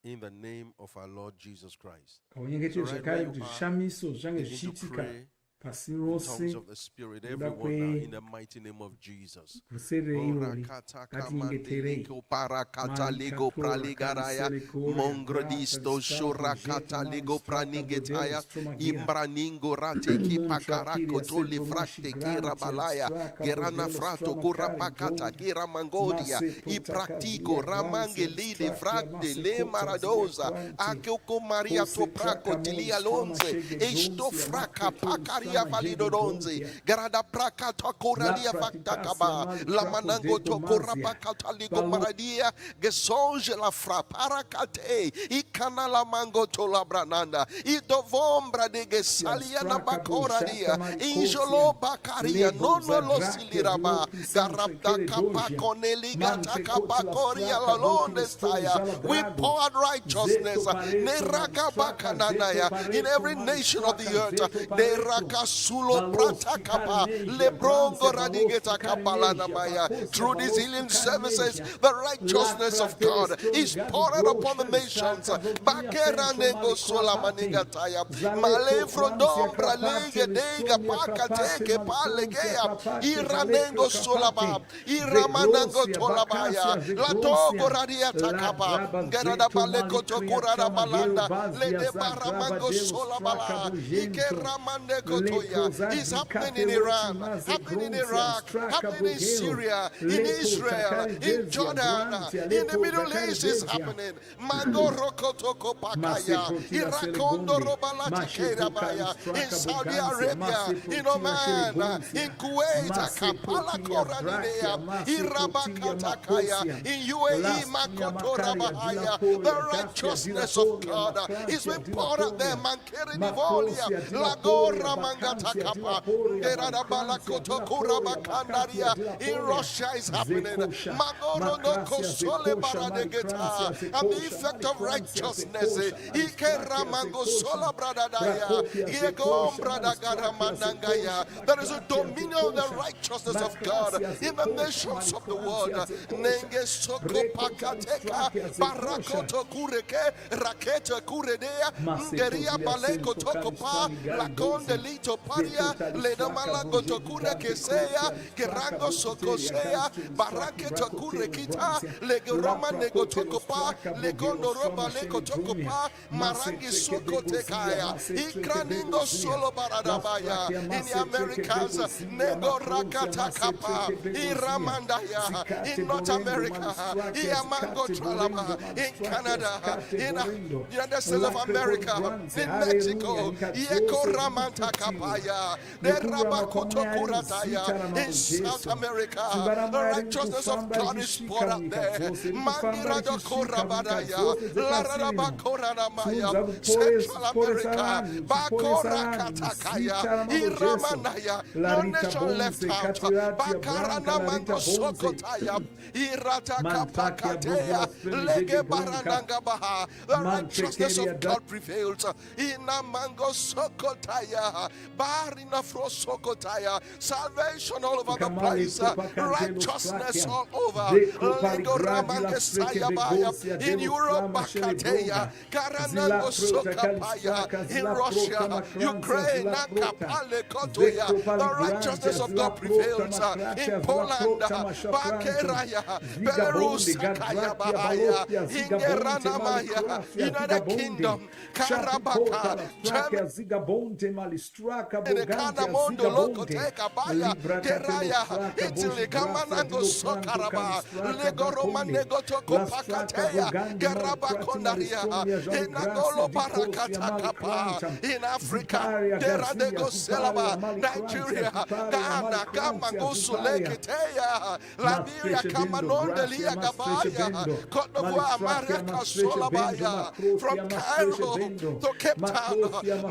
in the name of our Lord Jesus Christ. So right where you are, begin to pray pasi In tongues rose of the Spirit, kuda everyone now, in the mighty name of Jesus. kusere irori katingetere Parakata ligo praligaraya mongrodisto shurakata ligo pranigetaya imbraningo rate ki pakarako toli frakte kira balaya gerana frato kurapakata kira mangodia i praktiko ramange lide frakte le maradosa akoko maria toprako tilia lonze esto fraka pakaria validodonze garada prakata koralia faktakaba la manango tokorapakata ligo maradia gesonge la fraparakate ikana la mango tola brananda idovombra de gesalia na bakoradia injolo bakaria nono lo siliraba garabda kapakoneli gata kapakoria la londe staya we pour out righteousness neraka bakananaya in every nation of the earth neraka sulo prata kapa lebrongo radigeta kapalana maya through these healing services the righteousness of God is poured out upon the nations bakera nengo sola manigataya male frodom pralige dega pakateke palegea iranengo solaba iramanango tolabaya la togo radia takapa gerada baleko tokurada balanda lede baramango solabala ike ramande kotoya is happening in Iran, happening in Iraq, happening in Syria, in Israel, in Jordan, in the Middle East is happening. Mango rokotoko pakaya, irakondo robalati kerabaya, in Saudi Arabia, in Oman, in Kuwait, Kampala koranidea, irabakatakaya, in UAE makoto rabahaya. The righteousness of God is being poured out there. Mankere nivolia, lagora mangatakapa, gerada koto kurabakandaria. In Russia is happening. Magoro no kosole baradegeta. And the effect of righteousness. Ike ramango sola bradadaya. Yegom bradagara manangaya. There is a dominion of the righteousness of God in the nations of the world. Nenge soko pakateka. Barakoto kureke. Raketa kuredea. Ngeria baleko tokopa. Lakonde lito paria. Ledamalago tokure keseya. Gerango sokosea. Barake tokure kita. Legeroma nego tokopa. Legondo roba leko tokopa. Marangi soko tekaya. Ikraningo solo baradabaya. In the Americas. Nego rakata kapa. Iramandaya. In North America. Iamango tralaba. In Canada. In the United States of America. In Mexico. Ieko ramanta kapaya. In South America, the righteousness of God is poured out there. Mangirado Korabadaya, Laradabakoranamaya, Central America, Bakora Katakaya, Iramanaya, no nation left out. Bakarana Mango Sokotaya, Irata Kapakatea, Lege Baranangabaha. The righteousness of God prevails. Inamango Sokotaya, Barina Frosokotaya, salvation all over the place, righteousness all over. Lego Ramangestaya Baya in Europe, Bakateya, Karanango Sokapaya, in Russia, Ukraine, Nakapale Kotoya. The righteousness of God prevails in Poland, Bakeraya, Belarus, Kaya Bahaya, Ingeranamaya, United Kingdom, Karabaka, Kanamondo Loko Teka Baya, Keraya, Italy, Kamanango Sokaraba, Legoroma Negotoko Pakateya, Garabakondaria, in Angolo Barakatakapa, in Africa, Deradego Selaba, Nigeria, Ghana, Kamango Suleketeya, Liberia, Kamanondelia Gabaya, Cote d'Ivoire, Mariaka Solabaya, from Cairo to Cape Town,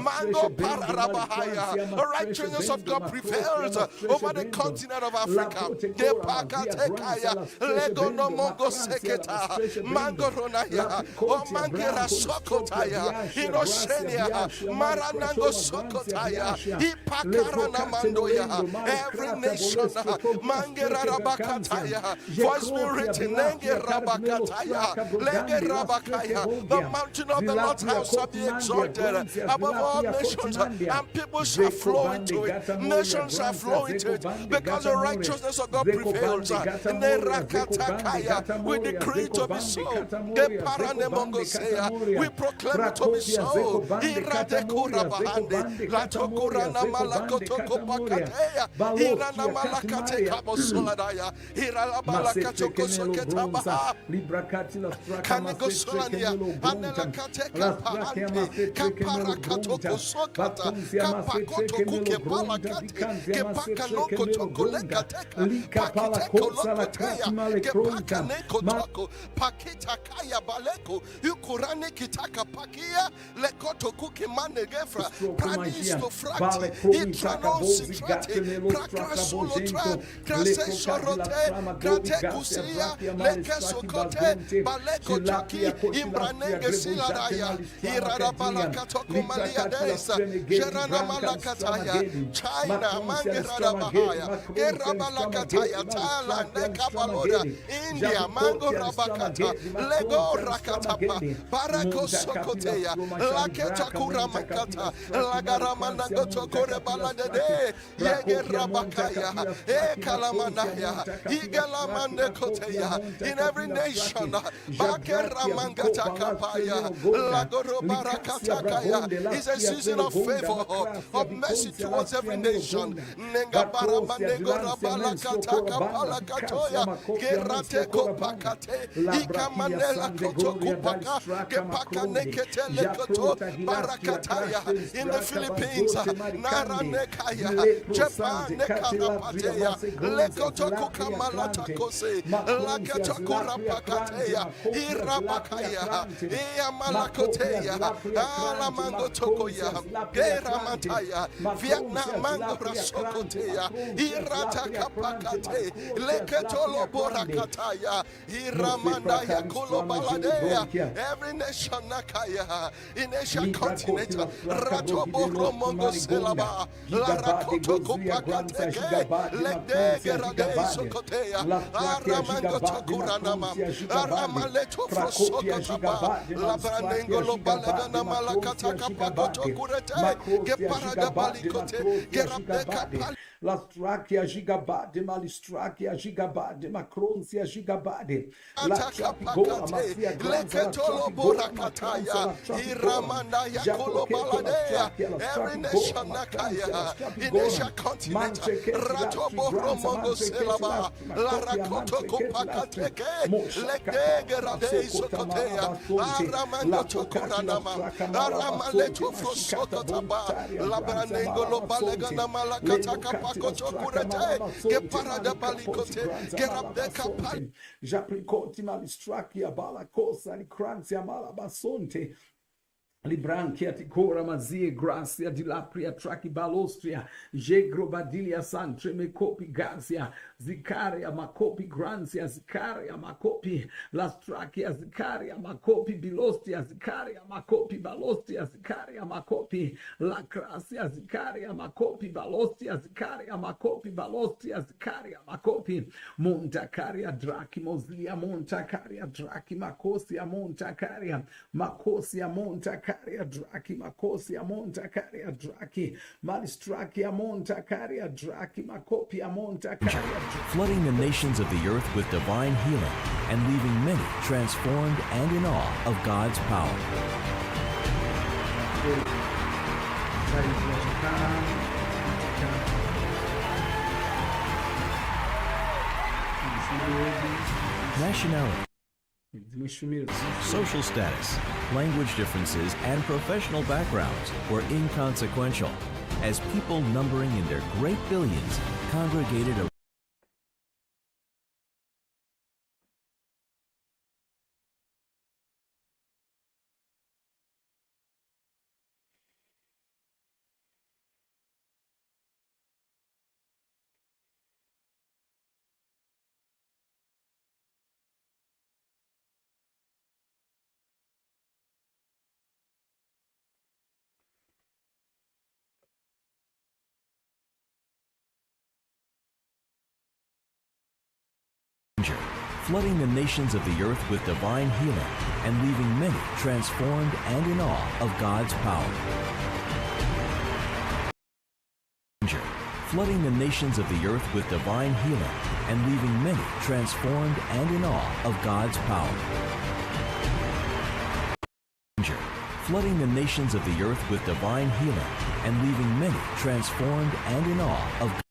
Mango Pararabahaya, the righteousness of God prevails over the continent of Africa. Depakatekaya, Legono Mongo Seketa, Mangoronaya, O Mangera Sokotaya, in Oceania, Maranango Sokotaya, Ipakarana Mandoya, every nation, Mangera Rabakataya, for it's been written, Nenge Rabakataya, Lenge Rabakaya, the mountain of the Lord's house shall be exalted above all nations, and people People shall flow into it. Nations shall flow into it. Because the righteousness of God prevails. We decree it to be so. We proclaim it to be so. Pakita kaya baleko yukurane kitaka pakia lekoto kukimane gefra pranisto frati itranon sitrate prakrasolotra krase sorote krate kusia lekeso kote baleko taki imbranenge siladaya irara balakato kumalia desa gerana malakataya China mangerara bahaya erabalakataya Thailand nekabaloda India mango rabakata lego rakatapa barako sokoteya laketa kuramakata lagaramana goto kore balade yege rabakaya kalamanaya igalamande koteya in every nation bakeramangata kapaya lagoro barakata kaya is a season of favor of mercy towards every nation nenga baramane gorabalakata kapala katoya gerate kopakate ikamanela koto kupaka kepaka neketele koto barakataya in the Philippines naranekaya Japan nekarapateya lekoto kukamalata kose laketo kurapakateya irabakaya iamalakoteya alamango tokoya geramataya Vietnam mango rasokoteya irata kapakate leketolo borakataya iramandaya kolobaladea every nation nakaya in Asia continent ratobo romongo selaba larakoto kupakateke legdegerade sokoteya aramango tokuranama aramaleto frosokotaba labranengo lobalegana malakata kapakoto kurete geparada balikote gerabeka pali Lastrakia gigabade, malistrakia gigabade, macroncia gigabade, la trapigola, masia leketolo borakataya iramanda yakolo baladea every nation nakaya in Asia continent ratobo romongo selaba la rakoto kopakateke legegerade sokoteya aramando tokoranama aramaleto frosokotaba labranengo lobalegana malakataka J'applicote malistraki a balacosa, licranzia malabasonte. Libranchia ticora mazie gracia di lapria traki balostria jegrobadilia santre me copi gazia zicaria macopi granzia zicaria macopi lastrakia zicaria macopi bilostia zicaria macopi balostia zicaria macopi lacracia zicaria macopi balostia zicaria macopi balostia zicaria macopi montacaria draki moslia montacaria draki macosia montacaria macosia montacaria draki makosi amonta karia draki malistraki amonta karia draki makopi amonta karia flooding the nations of the earth with divine healing and leaving many transformed and in awe of God's power. Nationality, social status, language differences, and professional backgrounds were inconsequential, as people numbering in their great billions congregated around flooding the nations of the earth with divine healing and leaving many transformed and in awe of God's power. flooding the nations of the earth with divine healing and leaving many transformed and in awe of God's power. Flooding the nations of the earth with divine healing and leaving many transformed and in awe of God.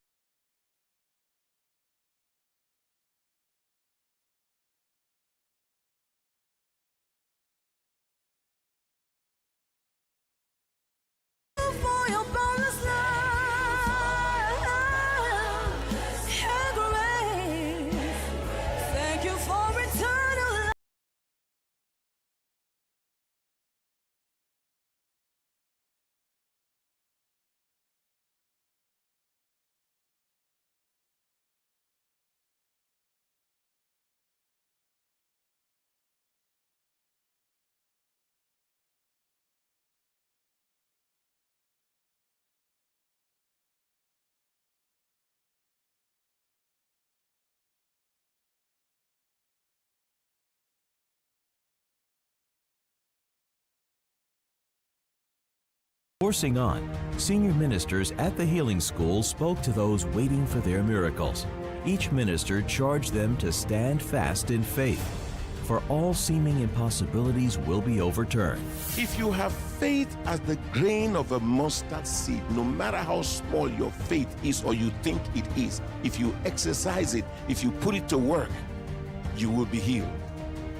Forcing on, senior ministers at the healing school spoke to those waiting for their miracles. Each minister charged them to stand fast in faith, for all seeming impossibilities will be overturned. If you have faith as the grain of a mustard seed, no matter how small your faith is or you think it is, if you exercise it, if you put it to work, you will be healed.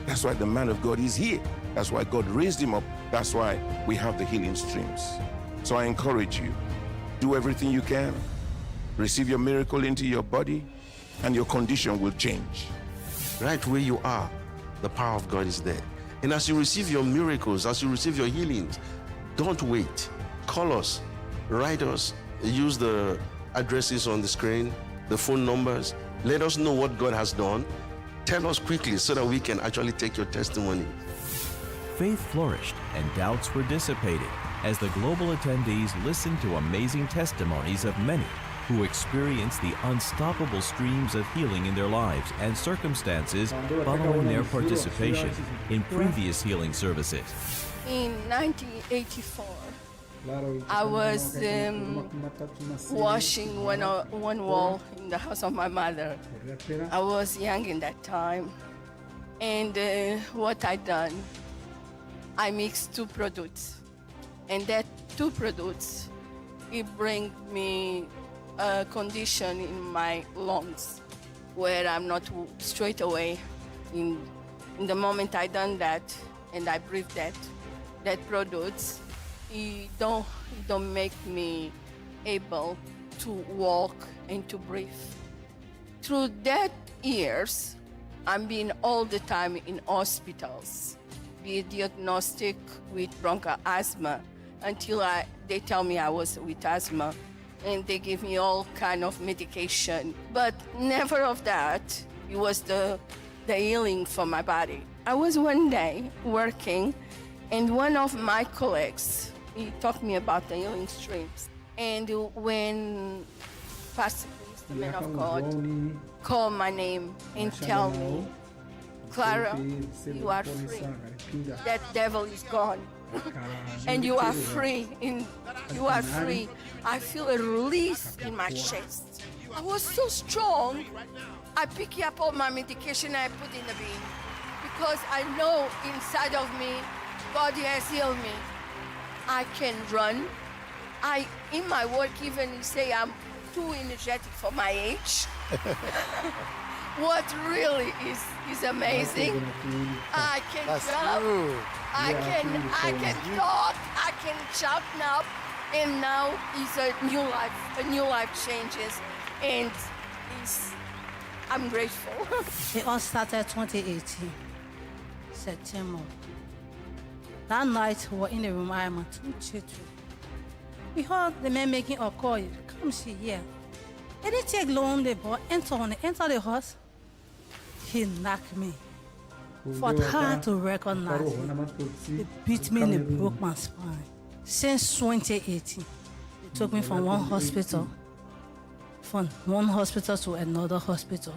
That's why the man of God is here. That's why God raised him up. That's why we have the healing streams. So I encourage you, do everything you can. Receive your miracle into your body and your condition will change. Right where you are, the power of God is there. And as you receive your miracles, as you receive your healings, don't wait. Call us, write us, use the addresses on the screen, the phone numbers. Let us know what God has done. Tell us quickly so that we can actually take your testimony. Faith flourished and doubts were dissipated as the global attendees listened to amazing testimonies of many who experienced the unstoppable streams of healing in their lives and circumstances following their participation in previous healing services. In 1984, I was washing one wall in the house of my mother. I was young in that time, and what I done, I mixed two products, and that two products, it bring me a condition in my lungs where I'm not straight away. In the moment I done that and I breathe that products, it don't make me able to walk and to breathe. Through that years, I'm been all the time in hospitals, be diagnostic with bronchial asthma until they tell me I was with asthma, and they give me all kind of medication. But never of that, it was the healing for my body. I was one day working, and one of my colleagues, he talked me about the healing streams. And when Pastor Chris, the man of God, called my name and tell me, Clara, you are free. That devil is gone. And you are free. You are free. I feel a release in my chest. I was so strong. I pick up all my medication and I put in the bin. Because I know inside of me, God has healed me. I can run. In my work even say I'm too energetic for my age. What really is amazing. I can jump. I can talk. I can shout now. And now is a new life. A new life changes. And I'm grateful. It all started 2018, September. That night, we were in the room, I am at 2 We heard the man making a call. Come see here. And they take long the boy, enter the house. He knocked me. Fought hard to recognize me. They beat me and they broke my spine. Since 2018, they took me from one hospital to another hospital.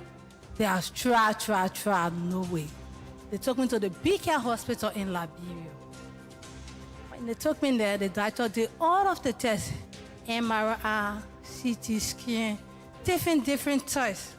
They have tried, no way. They took me to the BK hospital in Liberia. When they took me there, the doctor did all of the tests, MRI, CT scan, different tests.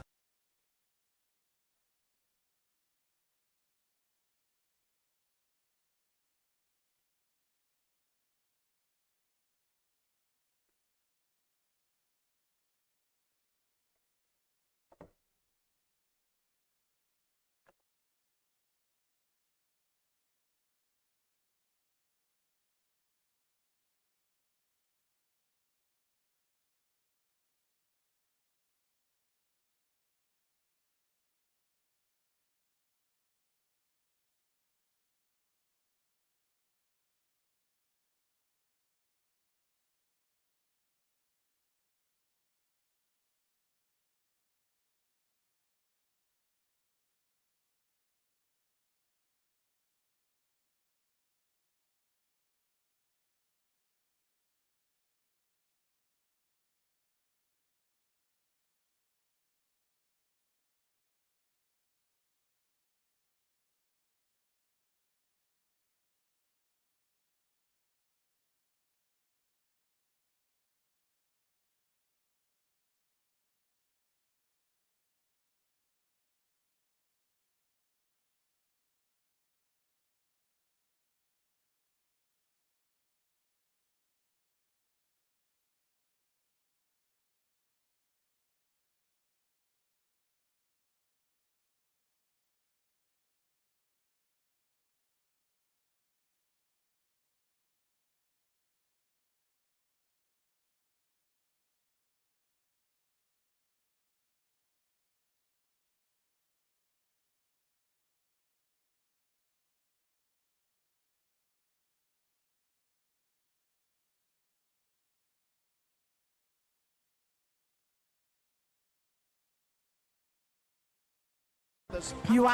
You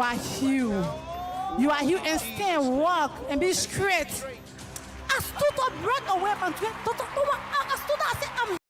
are healed. You are healed and stand, walk, and be straight. I stood up right away and I stood up, I said, I'm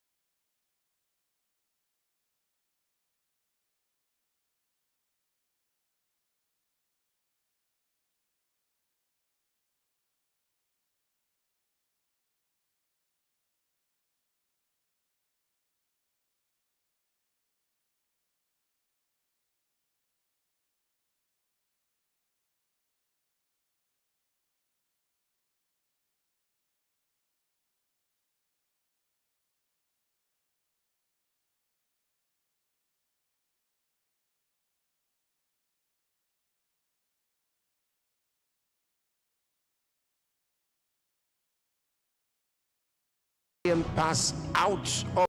and pass out of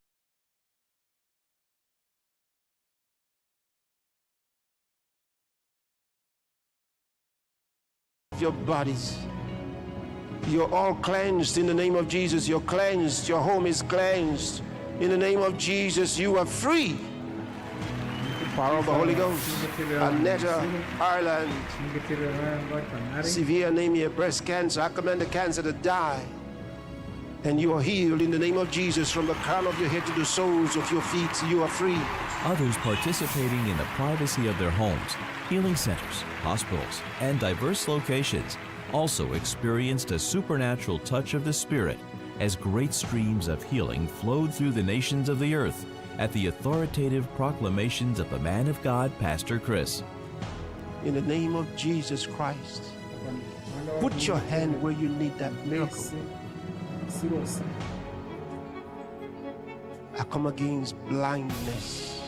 your bodies. You're all cleansed in the name of Jesus. You're cleansed. Your home is cleansed. In the name of Jesus, you are free. Power of the Holy Ghost. Annetta, Ireland. Severe anemia, breast cancer. I command the cancer to die. And you are healed in the name of Jesus from the crown of your head to the soles of your feet. You are free. Others participating in the privacy of their homes, healing centers, hospitals, and diverse locations also experienced a supernatural touch of the Spirit as great streams of healing flowed through the nations of the earth at the authoritative proclamations of the man of God, Pastor Chris. In the name of Jesus Christ, put your hand where you need that miracle. I come against blindness.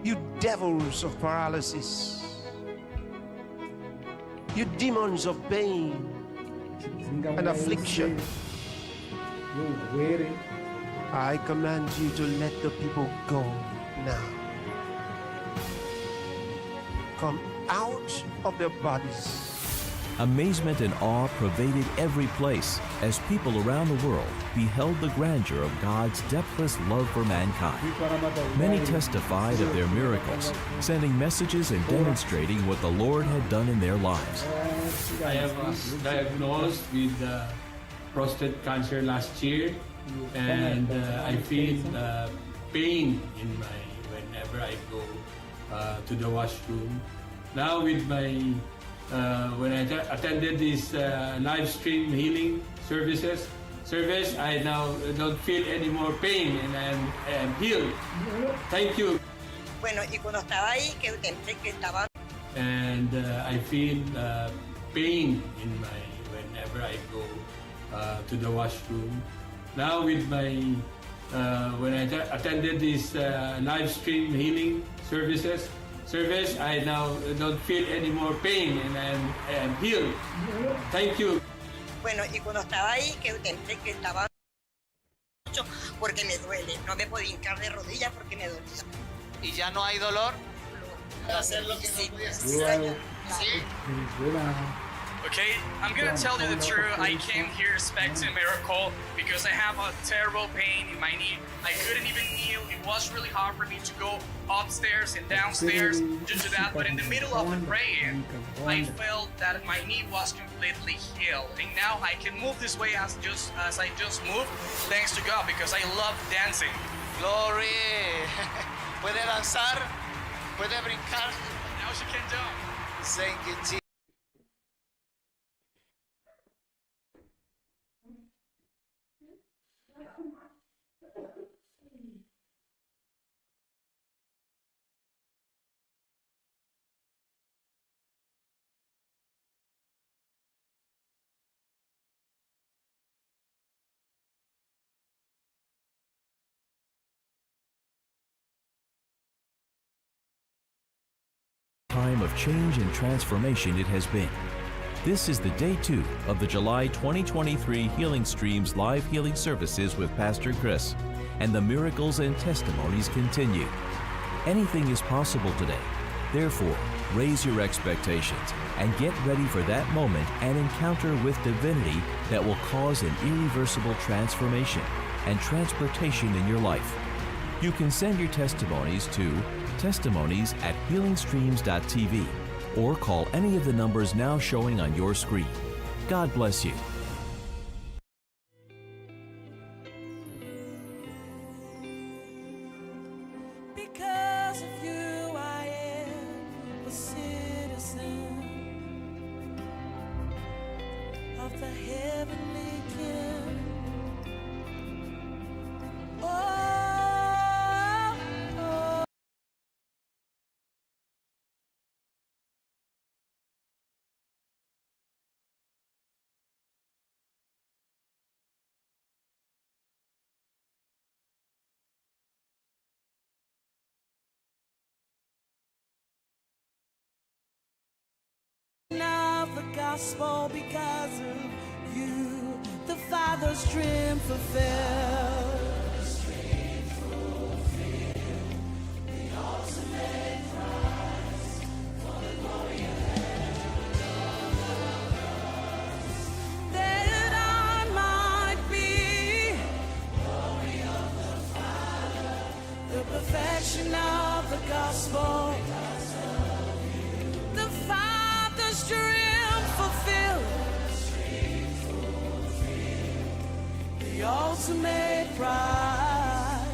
You devils of paralysis. You demons of pain and affliction. I command you to let the people go now. Come out of their bodies. Amazement and awe pervaded every place as people around the world beheld the grandeur of God's depthless love for mankind. Many testified of their miracles, sending messages and demonstrating what the Lord had done in their lives. I was diagnosed with prostate cancer last year, and I feel pain in whenever I go to the washroom. Now with my when I attended this live stream healing service, I now don't feel any more pain and I am healed. Thank you. Bueno, y cuando estaba ahí, que estaba. And I feel pain in whenever I go to the washroom. Now with my when I attended this live stream healing service, I now don't feel any more pain and I am healed. Thank you. Bueno, y cuando estaba ahí, que estaba mucho porque me duele. No me podía hincar de rodillas porque me dolía. ¿Y ya no hay dolor? Hacer lo que no podía hacer. Sí. Okay, I'm gonna tell you the truth. I came here expecting a miracle because I have a terrible pain in my knee. I couldn't even kneel. It was really hard for me to go upstairs and downstairs due to that. But in the middle of the prayer, I felt that my knee was completely healed. And now I can move this way as I just moved, thanks to God, because I love dancing. Glory. ¿Puede danzar? ¿Puede brincar? Now she can jump. Thank you, Jesus. Time of change and transformation it has been. This is the day 2 of the July 2023 Healing Streams live healing services with Pastor Chris, and the miracles and testimonies continue. Anything is possible today. Therefore, raise your expectations and get ready for that moment and encounter with divinity that will cause an irreversible transformation and transportation in your life. You can send your testimonies to testimonies@healingstreams.tv or call any of the numbers now showing on your screen. God bless you. Because of you, I am a citizen of the heavenly kingdom. Of the gospel, because of you, the Father's dream fulfilled. The ultimate prize for the glory of that I might be glory of the Father, the perfection of the gospel. The Father's dream fulfilled, the ultimate prize.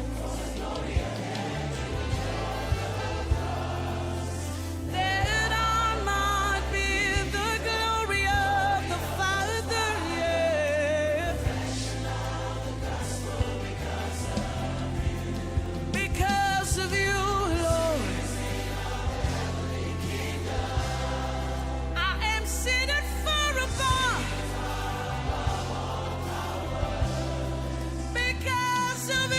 That I might be the glory of the Father, yeah. Because of you, Lord. Seated far above, because of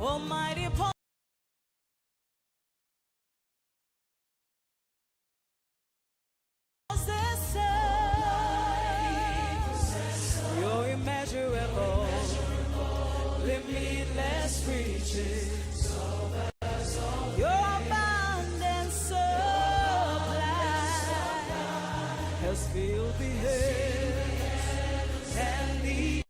Almighty possessor, you're immeasurable, limitless riches, your abundant supply has filled the heavens and the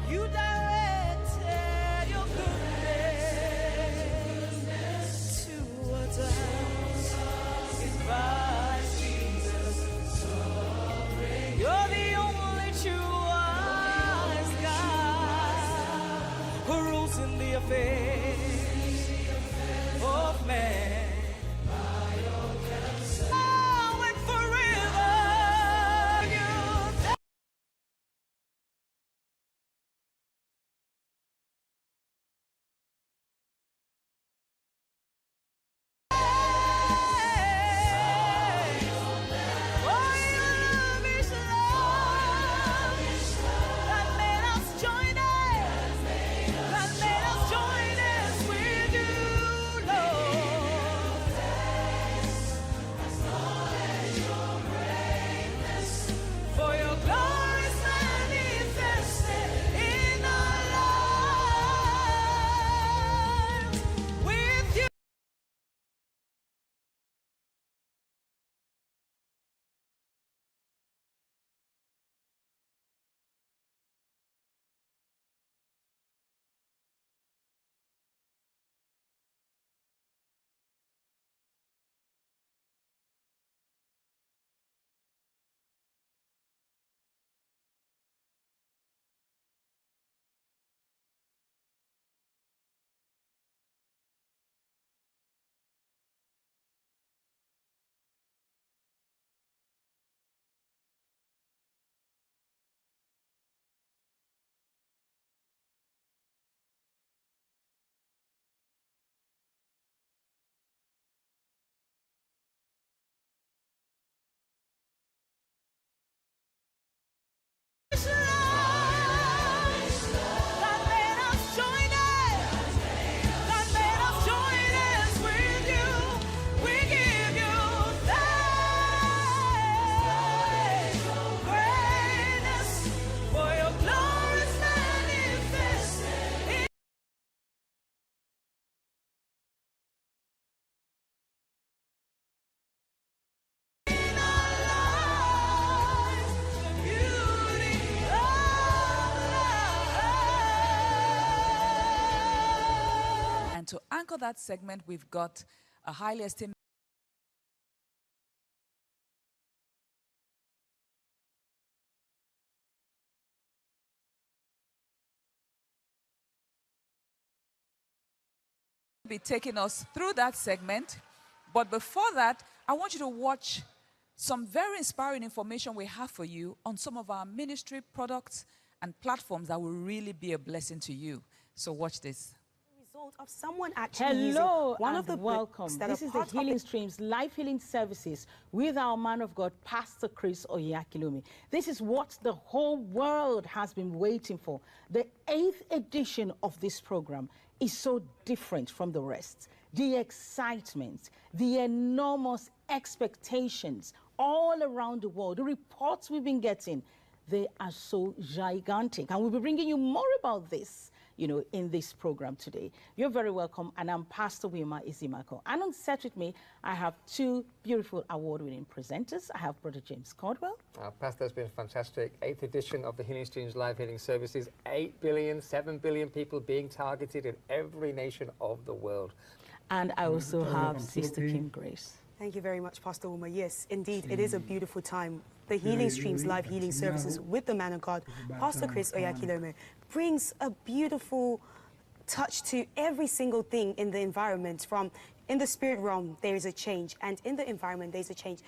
you directed your goodness towards us in Christ Jesus. You're the only true wise God who rules in the affairs of man. Now and forever, you for your glory is manifested in our lives. With you. And to anchor that segment, we've got a highly esteemed be taking us through that segment. But before that, I want you to watch some very inspiring information we have for you on some of our ministry products and platforms that will really be a blessing to you. So watch this. Result of someone actually using one of the welcome. that This are is the part of Healing Streams Life Healing Services with our man of God, Pastor Chris Oyakhilome. This is what the whole world has been waiting for. The 8th edition of this program is so different from the rest. The excitement, the enormous expectations all around the world, the reports we've been getting, they are so gigantic. And we'll be bringing you more about this, in this program today. You're very welcome, and I'm Pastor Wilma Izimako. And on set with me, I have two beautiful award-winning presenters. I have Brother James Caldwell. Pastor, has been fantastic. 8th edition of the Healing Streams Live Healing Services. 8 billion, 7 billion people being targeted in every nation of the world. And I also have Sister Kim Grace. Thank you very much, Pastor Uma. Yes, indeed, it is a beautiful time. The Healing Streams live healing services with the man of God, Pastor Chris Oyakilome, brings a beautiful touch to every single thing in the environment. From in the spirit realm, there is a change, and in the environment, there's a change.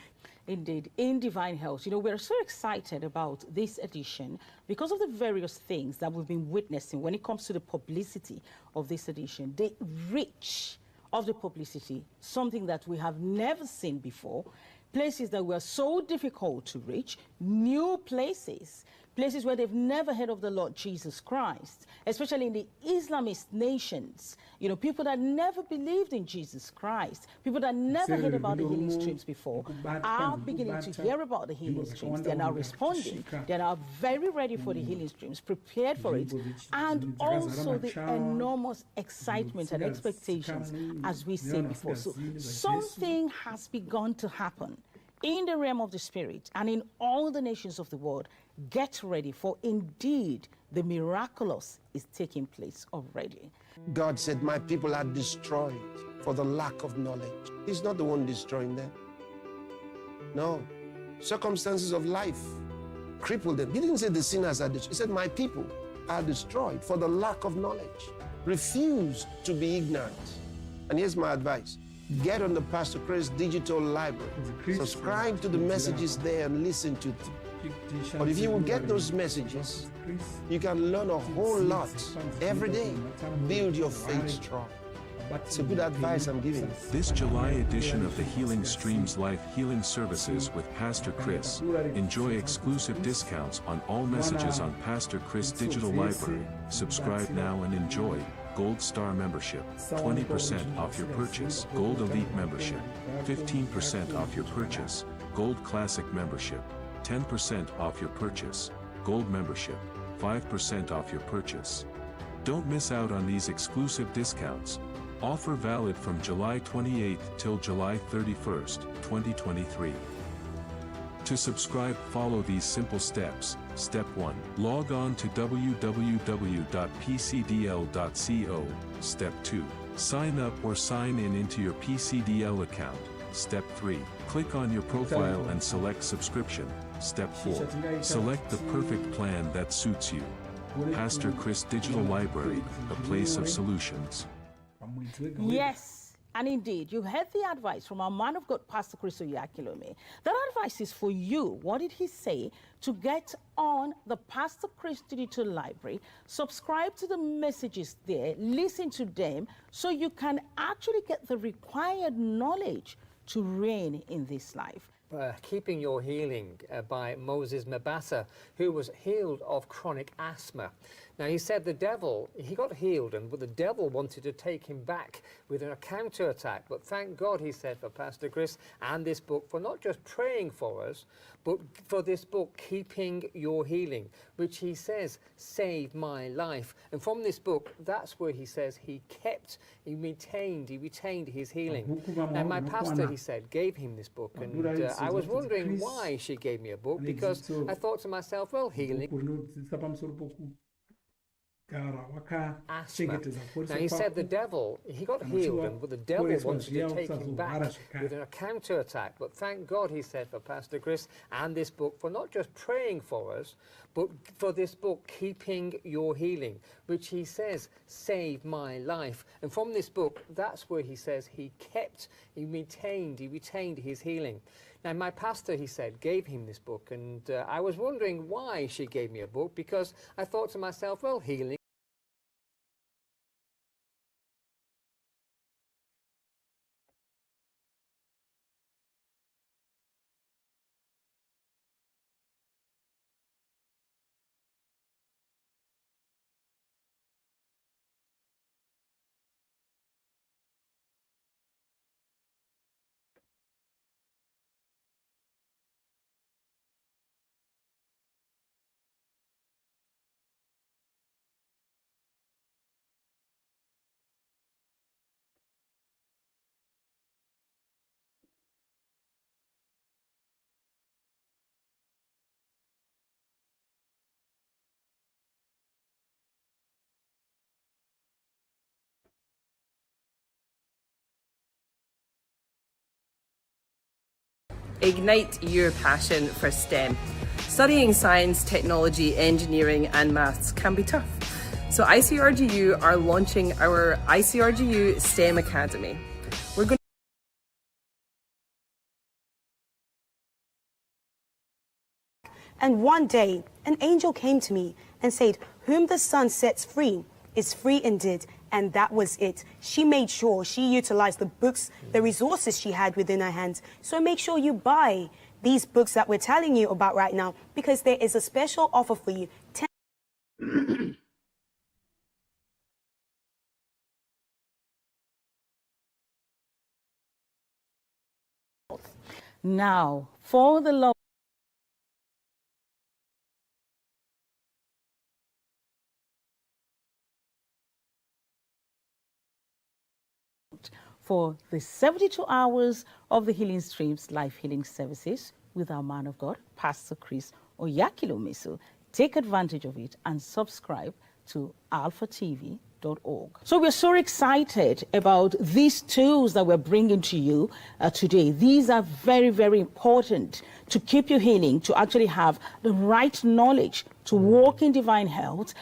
Indeed, in Divine Health, we're so excited about this edition because of the various things that we've been witnessing when it comes to the publicity of this edition. The reach of the publicity, something that we have never seen before, places that were so difficult to reach, new places, places where they've never heard of the Lord Jesus Christ, especially in the Islamist nations, people that never believed in Jesus Christ, people that never heard about the healing streams before, are beginning to hear about the healing streams. They're now responding. They're now very ready for the healing streams, prepared for it, and also the enormous excitement and expectations, as we said before. So something has begun to happen in the realm of the Spirit and in all the nations of the world. Get ready, for indeed the miraculous is taking place already. God said, my people are destroyed for the lack of knowledge. He's not the one destroying them. No. Circumstances of life crippled them. He didn't say the sinners are destroyed. He said, my people are destroyed for the lack of knowledge. Refuse to be ignorant. And here's my advice. Get on the Pastor Chris digital library. Subscribe to the messages there and listen to them. But if you will get those messages, you can learn a whole lot every day. Build your faith strong. It's a good advice I'm giving you. This July edition of the Healing Streams Life Healing Services with Pastor Chris. Enjoy exclusive discounts on all messages on Pastor Chris Digital Library. Subscribe now and enjoy Gold Star membership, 20% off your purchase. Gold Elite membership, 15% off your purchase. Gold Classic membership, 10% off your purchase. Gold membership, 5% off your purchase. Don't miss out on these exclusive discounts. Offer valid from July 28th till July 31st, 2023. To subscribe, follow these simple steps. Step 1. Log on to www.pcdl.co. Step 2. Sign up or sign in into your PCDL account. Step 3. Click on your profile and select subscription. Step 4. Select the perfect plan that suits you. Pastor Chris Digital Library, a place of solutions. Yes, and indeed, you heard the advice from our man of God, Pastor Chris Oyakilome. That advice is for you. What did he say? To get on the Pastor Chris Digital Library, subscribe to the messages there, listen to them, so you can actually get the required knowledge to reign in this life. Keeping Your Healing by Moses Mabasa, who was healed of chronic asthma. Now, he said the devil, he got healed, but the devil wanted to take him back with a counterattack. But thank God, he said, for Pastor Chris and this book, for not just praying for us, but for this book, Keeping Your Healing, which he says saved my life. And from this book, that's where he says he retained his healing. And my pastor, he said, gave him this book. And I was wondering why she gave me a book, because I thought to myself, well, healing. Asthma. Now, he said the devil, he got healed, but the devil wanted to take him back with a counterattack. But thank God, he said, for Pastor Chris and this book, for not just praying for us, but for this book, Keeping Your Healing, which he says saved my life. And from this book, that's where he says he retained his healing. Now, my pastor, he said, gave him this book, and I was wondering why she gave me a book, because I thought to myself, well, healing. Ignite your passion for STEM. Studying science, technology, engineering, and maths can be tough. So ICRGU are launching our ICRGU STEM Academy. We're going And one day, an angel came to me and said, "Whom the Son sets free is free indeed." And that was it. She made sure she utilized the books, the resources she had within her hands. So make sure you buy these books that we're telling you about right now, because there is a special offer for you. Now, for the love for the 72 hours of the Healing Streams Life Healing Services with our man of God, Pastor Chris Oyakhilome. Take advantage of it and subscribe to alphatv.org. So we're so excited about these tools that we're bringing to you today. These are very, very important to keep you healing, to actually have the right knowledge, to walk in divine health.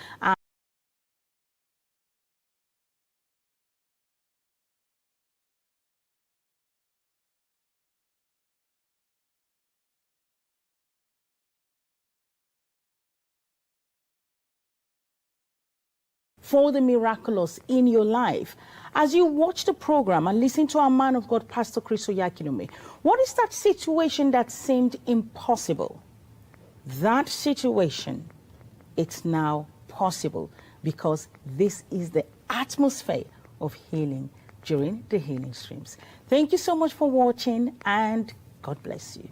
For the miraculous in your life. As you watch the program and listen to our man of God, Pastor Chris Oyakhilome, what is that situation that seemed impossible? That situation, it's now possible, because this is the atmosphere of healing during the Healing Streams. Thank you so much for watching, and God bless you.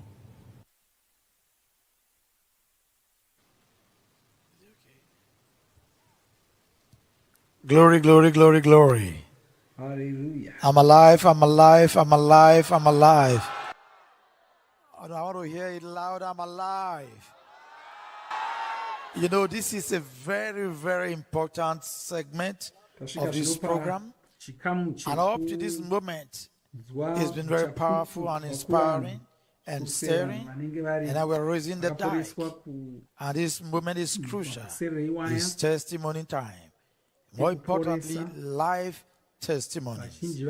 Glory, glory, glory, glory. Hallelujah. I'm alive, I'm alive, I'm alive, I'm alive. I want to hear it loud, I'm alive. You know, this is a very, very important segment of this program. And up to this moment, it's been very powerful and inspiring and stirring. And now we're raising the dike. And this moment is crucial. It's testimony time. More importantly, live testimonies.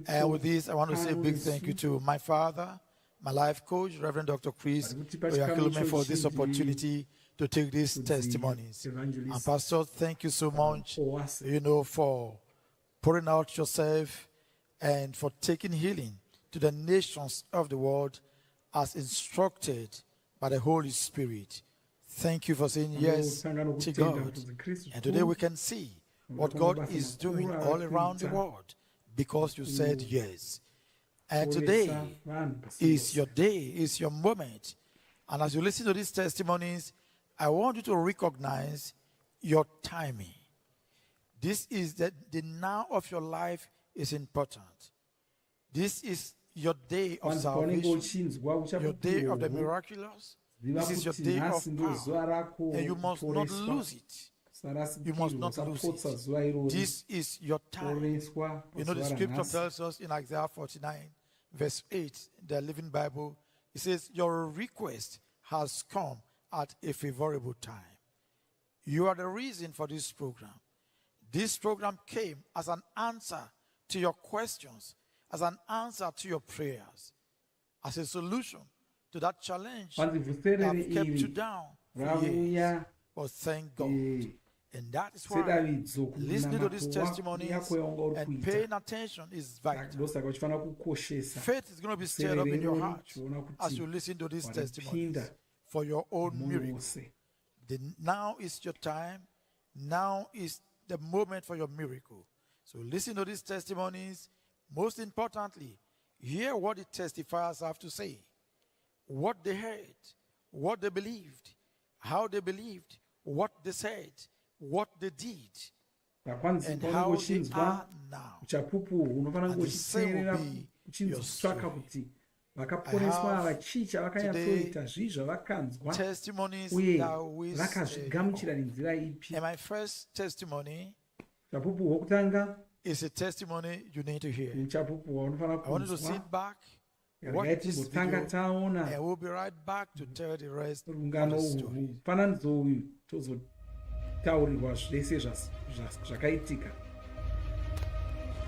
And with this, I want to say a big thank you to my father, my life coach, Reverend Dr. Chris Oyakhilome, for this opportunity to take these testimonies. And Pastor, thank you so much, for pouring out yourself and for taking healing to the nations of the world as instructed by the Holy Spirit. Thank you for saying yes to God. And today we can see what God is doing all around the world because you said yes. And today is your day, is your moment. And as you listen to these testimonies, I want you to recognize your timing. This is the now of your life is important. This is your day of salvation, your day of the miraculous. This is your day of power, and you must not lose it. You must not lose it. This is your time. You know, the scripture tells us in Isaiah 49, verse 8, the Living Bible, it says, your request has come at a favorable time. You are the reason for this program. This program came as an answer to your questions, as an answer to your prayers, as a solution to that challenge that have kept you down for years. But thank God. And that is why listening to these testimonies and paying attention is vital. Faith is going to be stirred up in your heart as you listen to these testimonies for your own miracle. Now is your time. Now is the moment for your miracle. So listen to these testimonies. Most importantly, hear what the testifiers have to say. What they heard, what they believed, how they believed, what they said, what they did, and how they are now. And the same will be your story. Testimonies that we and my first testimony is a testimony you need to hear. I want you to sit back Watch this video, and we'll be right back to tell the rest of the story.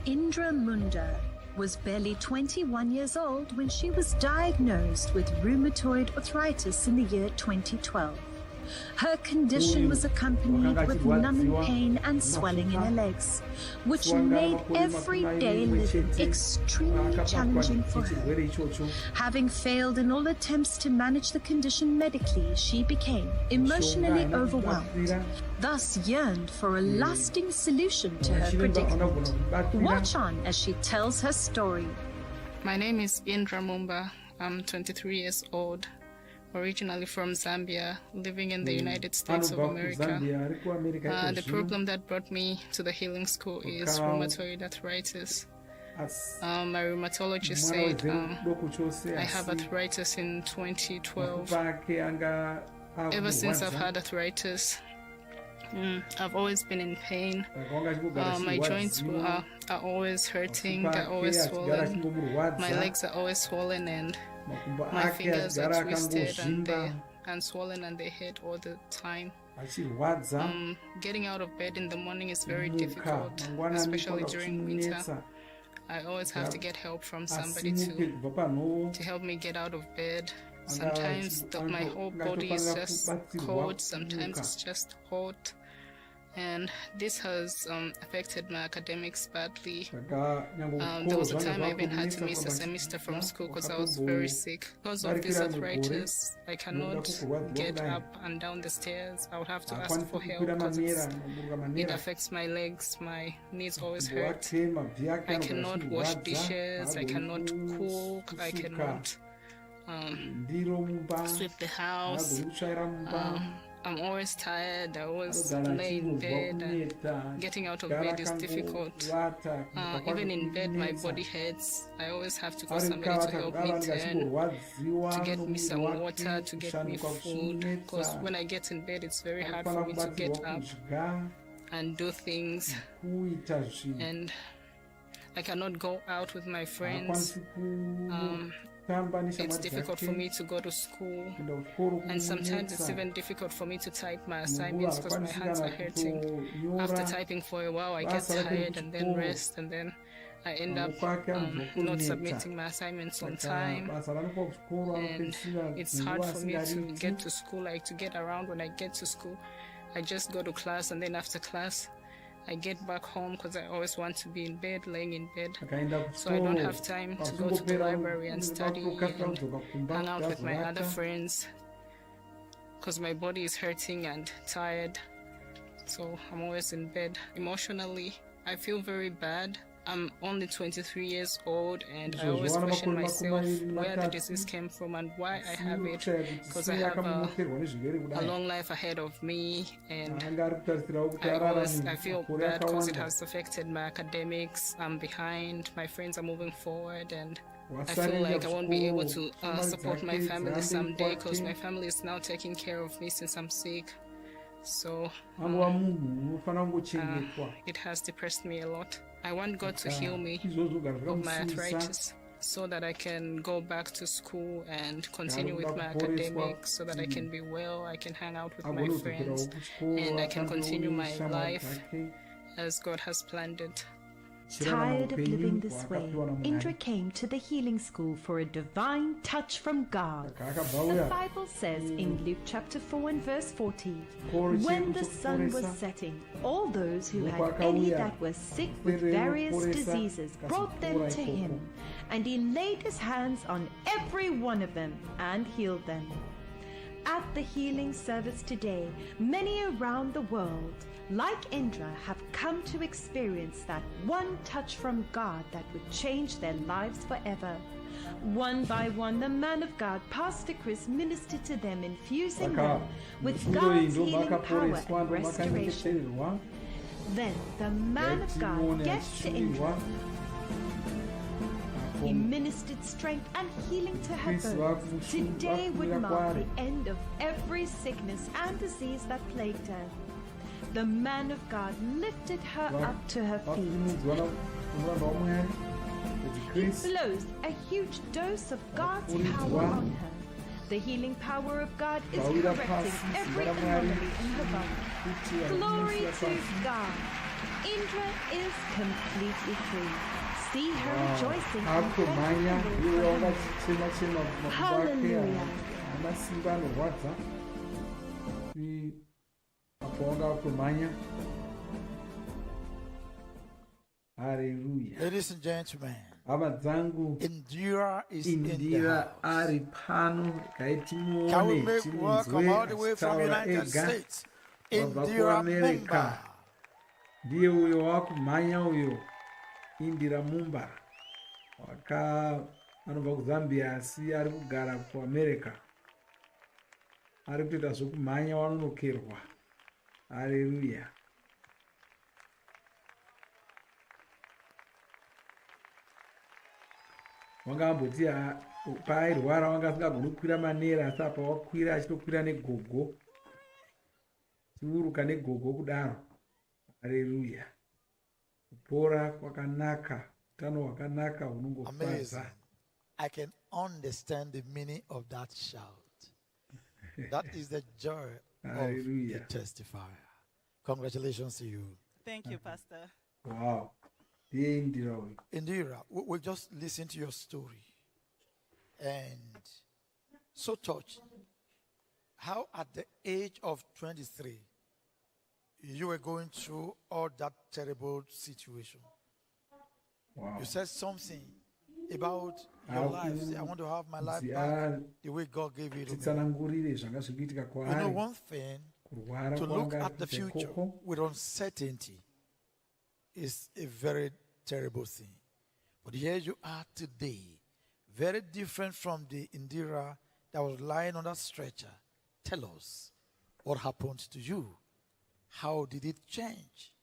Indra Munda was barely 21 years old when she was diagnosed with rheumatoid arthritis in the year 2012. Her condition was accompanied with numbing pain and swelling in her legs, which made everyday living extremely challenging for her. Having failed in all attempts to manage the condition medically, she became emotionally overwhelmed, thus yearned for a lasting solution to her predicament. Watch on as she tells her story. My name is Indra Mumba. I'm 23 years old. Originally from Zambia, living in the United States of America. The problem that brought me to the healing school is rheumatoid arthritis. My rheumatologist said I have arthritis in 2012. Ever since I've had arthritis, I've always been in pain. My joints are always hurting, they're always swollen. My legs are always swollen and my fingers are twisted and swollen and they hurt all the time. Getting out of bed in the morning is very difficult, especially during winter. I always have to get help from somebody to help me get out of bed. Sometimes my whole body is just cold, sometimes it's just hot. And this has affected my academics badly. There was a time I even had to miss a semester from school because I was very sick. Because of this arthritis, I cannot get up and down the stairs. I would have to ask for help because it affects my legs. My knees always hurt. I cannot wash dishes. I cannot cook. I cannot sweep the house. I'm always tired. I always lay in bed, and getting out of bed is difficult. Even in bed, my body hurts. I always have to call somebody to help me turn, to get me some water, to get me food. Because when I get in bed, it's very hard for me to get up and do things. And I cannot go out with my friends. It's difficult for me to go to school, and sometimes it's even difficult for me to type my assignments because my hands are hurting. After typing for a while, I get tired and then rest, and then I end up not submitting my assignments on time. And it's hard for me to get to school, like to get around. When I get to school, I just go to class, and then after class I get back home because I always want to be in bed, laying in bed. So I don't have time to go to the library and study and hang out with my other friends because my body is hurting and tired. So I'm always in bed. Emotionally, I feel very bad. I'm only 23 years old, and I always question myself where the disease came from and why I have it, because I have a long life ahead of me, and I feel bad because it has affected my academics. I'm behind, my friends are moving forward, and I feel like I won't be able to support my family someday because my family is now taking care of me since I'm sick. So it has depressed me a lot. I want God to heal me of my arthritis so that I can go back to school and continue with my academics, so that I can be well, I can hang out with my friends, and I can continue my life as God has planned it. Tired of living this way, Indra came to the healing school for a divine touch from God. The Bible says in Luke chapter 4 and verse 40, when the sun was setting, all those who had any that were sick with various diseases brought them to him, and he laid his hands on every one of them and healed them. At the healing service today, many around the world, like Indra, have come to experience that one touch from God that would change their lives forever. One by one, the man of God, Pastor Chris, ministered to them, infusing them with God's healing power and restoration. Then the man of God gets to Indra. He ministered strength and healing to her bones. Today would mark the end of every sickness and disease that plagued her. The man of God lifted her up to her feet. He blows a huge dose of God's power on her. The healing power of God is correcting every anomaly in her body. Glory to God. Indra is completely free. See her rejoicing and thanking the Lord. Hallelujah. Hallelujah. Ladies and gentlemen, Indira is in the ari pano kaiti Can we make welcome all the way from United States? Indira Mumba. Ndiye uyo wakumhanya uyo Indira Mumba anobva kuZambia asi ari kugara kuAmerica. Ari kutoita zvokumhanya wanonokerwa. Haleluya. Wanga amboti paairwara wanga asingagoni kukwira manera asi apa wakwira achitokwira negogo. Chiuruka negogo kudaro. Haleluya. Kupora kwakanaka, utano hwakanaka hunongofadza. I can understand the meaning of that shout. That is the joy of the testifier. Congratulations to you. Thank you, Pastor. Wow. Indira, we just listened to your story and so touched how at the age of 23 you were going through all that terrible situation. Wow. You said something about your life. Say, I want to have my life back the way God gave it to me. You know one thing, to look at the future with uncertainty is a very terrible thing. But here you are today, very different from the Indira that was lying on that stretcher. Tell us what happened to you. How did it change?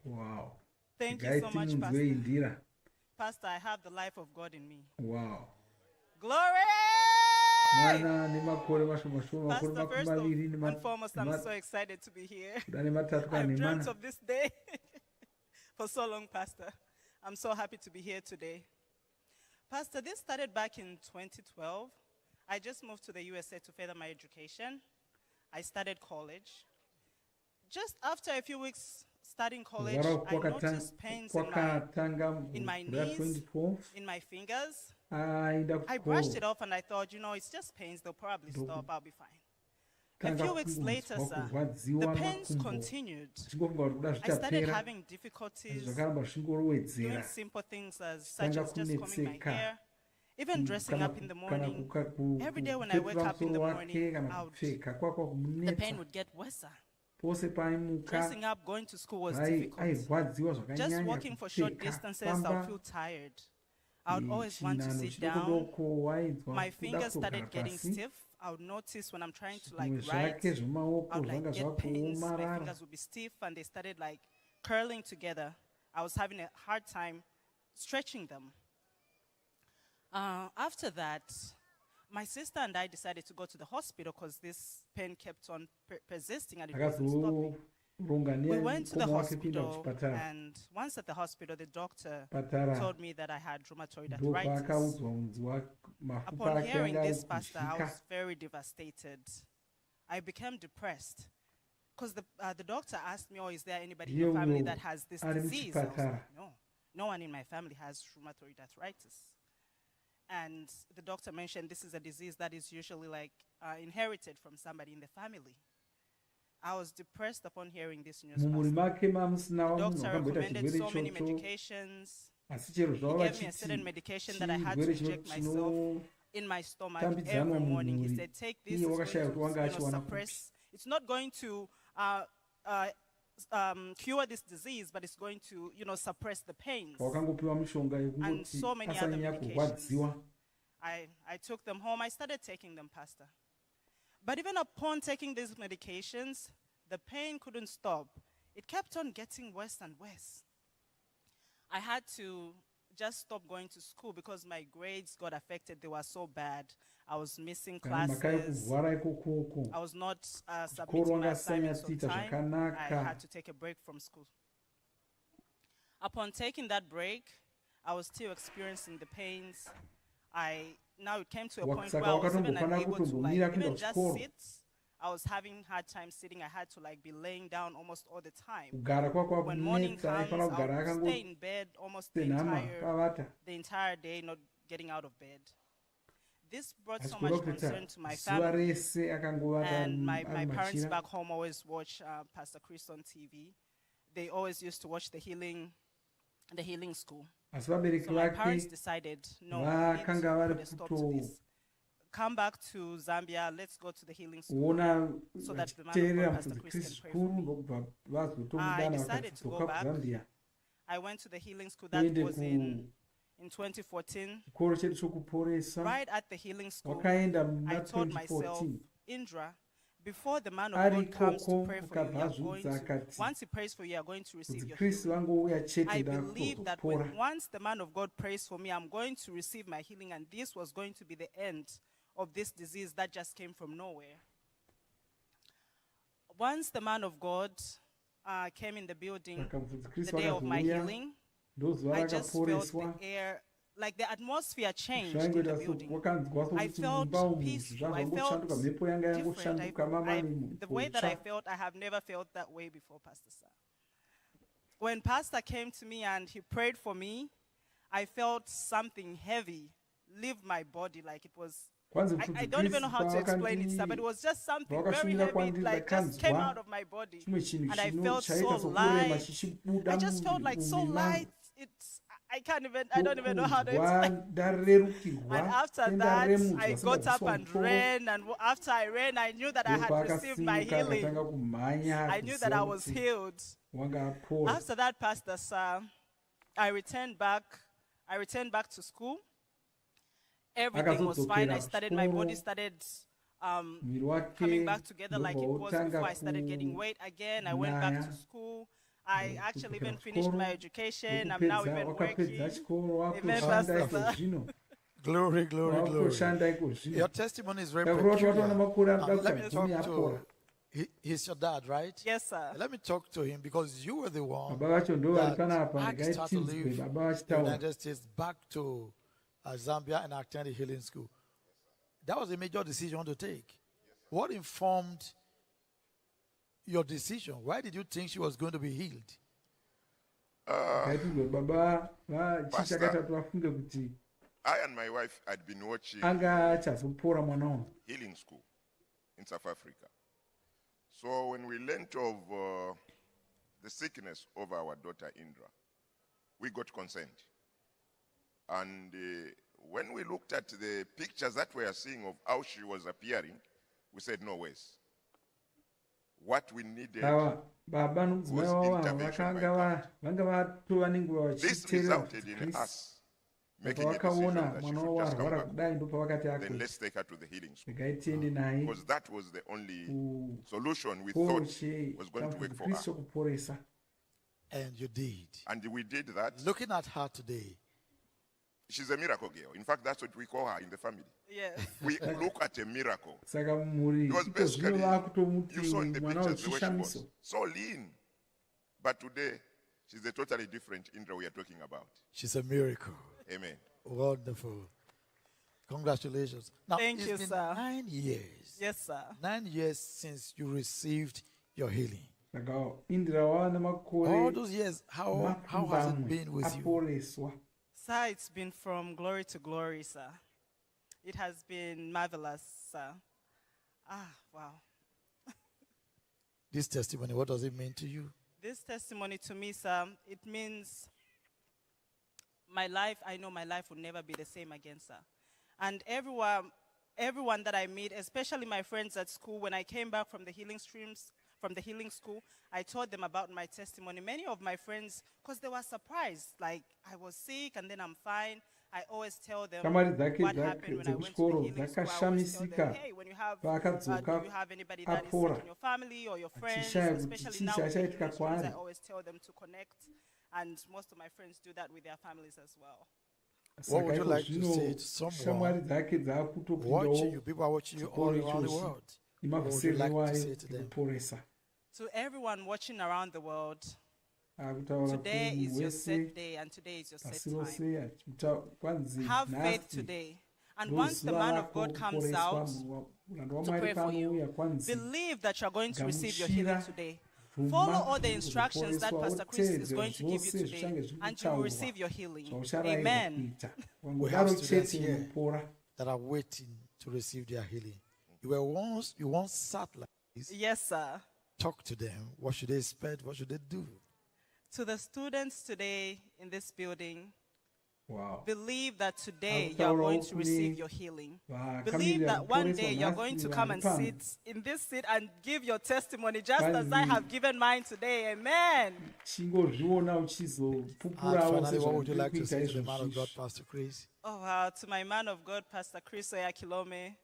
Wow. Thank you so much, Pastor. Pastor, I have the life of God in me. Wow. Glory! Pastor, first and foremost, I'm so excited to be here. I've dreamt of this day for so long, Pastor. I'm so happy to be here today. Pastor, this started back in 2012. I just moved to the USA to further my education. I started college. Just after a few weeks starting college, I noticed pains in my knees, in my fingers. I brushed it off and I thought, you know, it's just pains. They'll probably stop. I'll be fine. A few weeks later, sir, the pains continued. I started having difficulties doing simple things such as just combing my hair, even dressing up in the morning. Every day when I wake up in the morning, the pain would get worse. Dressing up, going to school was difficult. Just walking for short distances, I would feel tired. I would always want to sit down. My fingers started getting stiff. I would notice when I'm trying to write, I would get pains. My fingers would be stiff and they started curling together. I was having a hard time stretching them. After that, my sister and I decided to go to the hospital because this pain kept on persisting and it wasn't stopping. We went to the hospital, and once at the hospital, the doctor told me that I had rheumatoid arthritis. Upon hearing this, Pastor, I was very devastated. I became depressed because the doctor asked me, is there anybody in your family that has this disease? I was like, no one in my family has rheumatoid arthritis. And the doctor mentioned this is a disease that is usually inherited from somebody in the family. I was depressed upon hearing this news. The doctor recommended so many medications. He gave me a certain medication that I had to inject myself in my stomach every morning. He said, take this, it's going to suppress. It's not going to cure this disease, but it's going to, suppress the pains. And so many other medications. I took them home. I started taking them, Pastor. But even upon taking these medications, the pain couldn't stop. It kept on getting worse and worse. I had to just stop going to school because my grades got affected. They were so bad. I was missing classes. I was not submitting my assignments on time. I had to take a break from school. Upon taking that break, I was still experiencing the pains. Now it came to a point where I was even unable to like even just sit. I was having hard time sitting. I had to like be laying down almost all the time. When morning comes, I'll stay in bed almost the entire day, not getting out of bed. This brought so much concern to my family. And my parents back home always watch Pastor Chris on TV. They always used to watch the healing school. So my parents decided, no, we need to put a stop to this. Come back to Zambia, let's go to the healing school so that the man of God, Pastor Chris, can pray for me. I decided to go back. I went to the healing school. That was in 2014. Right at the healing school, I told myself, Indra, before the man of God comes to pray for you, you are going to, once he prays for you, you are going to receive your healing. I believe that once the man of God prays for me, I'm going to receive my healing, and this was going to be the end of this disease that just came from nowhere. Once the man of God came in the building, the day of my healing, I just felt the air, like the atmosphere changed in the building. I felt peaceful. I felt different. The way that I felt, I have never felt that way before, Pastor Sir. When Pastor came to me and he prayed for me, I felt something heavy leave my body, like it was, I don't even know how to explain it, sir, but it was just something very heavy, like just came out of my body. And I felt so light. I just felt like so light. I don't even know how to explain. And after that, I got up and ran. And after I ran, I knew that I had received my healing. I knew that I was healed. After that, Pastor Sir, I returned back to school. Everything was fine. My body started coming back together like it was before I started getting weight again. I went back to school. I actually even finished my education. I'm now even working. Amen, Pastor Sir. Glory, glory, glory. Your testimony is very peculiar. Let me talk to, he's your dad, right? Yes, sir. Let me talk to him because you were the one that asked her to leave the United States back to Zambia and attend the healing school. That was a major decision to take. What informed your decision? Why did you think she was going to be healed? Pastor, I and my wife had been watching healing school in South Africa. So when we learned of the sickness of our daughter Indra, we got concerned. And when we looked at the pictures that we are seeing of how she was appearing, we said, no ways. What we needed was intervention by God. This resulted in us making a decision that she should just come back. Then let's take her to the healing school. Because that was the only solution we thought was going to work for her. And you did. And we did that. Looking at her today, she's a miracle girl. In fact, that's what we call her in the family. Yes. We look at a miracle. Because basically, you saw in the pictures the way she was. So lean. But today, she's a totally different Indra we are talking about. She's a miracle. Amen. Wonderful. Congratulations. Now, Thank you, been sir. 9 years. Yes, sir. 9 years since you received your healing. All those years, how has it been with you? Sir, it's been from glory to glory, sir. It has been marvelous, sir. Wow. This testimony, what does it mean to you? This testimony to me, sir, it means my life, I know my life will never be the same again, sir. And everyone that I meet, especially my friends at school, when I came back from the healing school, I told them about my testimony. Many of my friends, because they were surprised, like I was sick and then I'm fine. I always tell them what happened when I went to the healing school. I always tell them, hey, when you have, do you have anybody that is sick in your family or your friends, especially now with the healing schools, I always tell them to connect. And most of my friends do that with their families as well. What would you like to say to someone watching you? People are watching you all around the world. What would you like to say to them? To everyone watching around the world, Today is your set day, and today is your set time. Have faith today. And once the man of God comes out to pray for you, believe that you're going to receive your healing today. Follow all the instructions that Pastor Chris is going to give you today, and you will receive your healing. Amen. We have students here that are waiting to receive their healing. You once sat like this. Yes, sir. Talk to them. What should they expect? What should they do? To the students today in this building, wow. Believe that today you're going to receive your healing. Believe that one day you're going to come and sit in this seat and give your testimony just as I have given mine today. Amen. And finally, what would you like to say to the man of God, Pastor Chris? Oh, wow. To my man of God, Pastor Chris Oyakilome,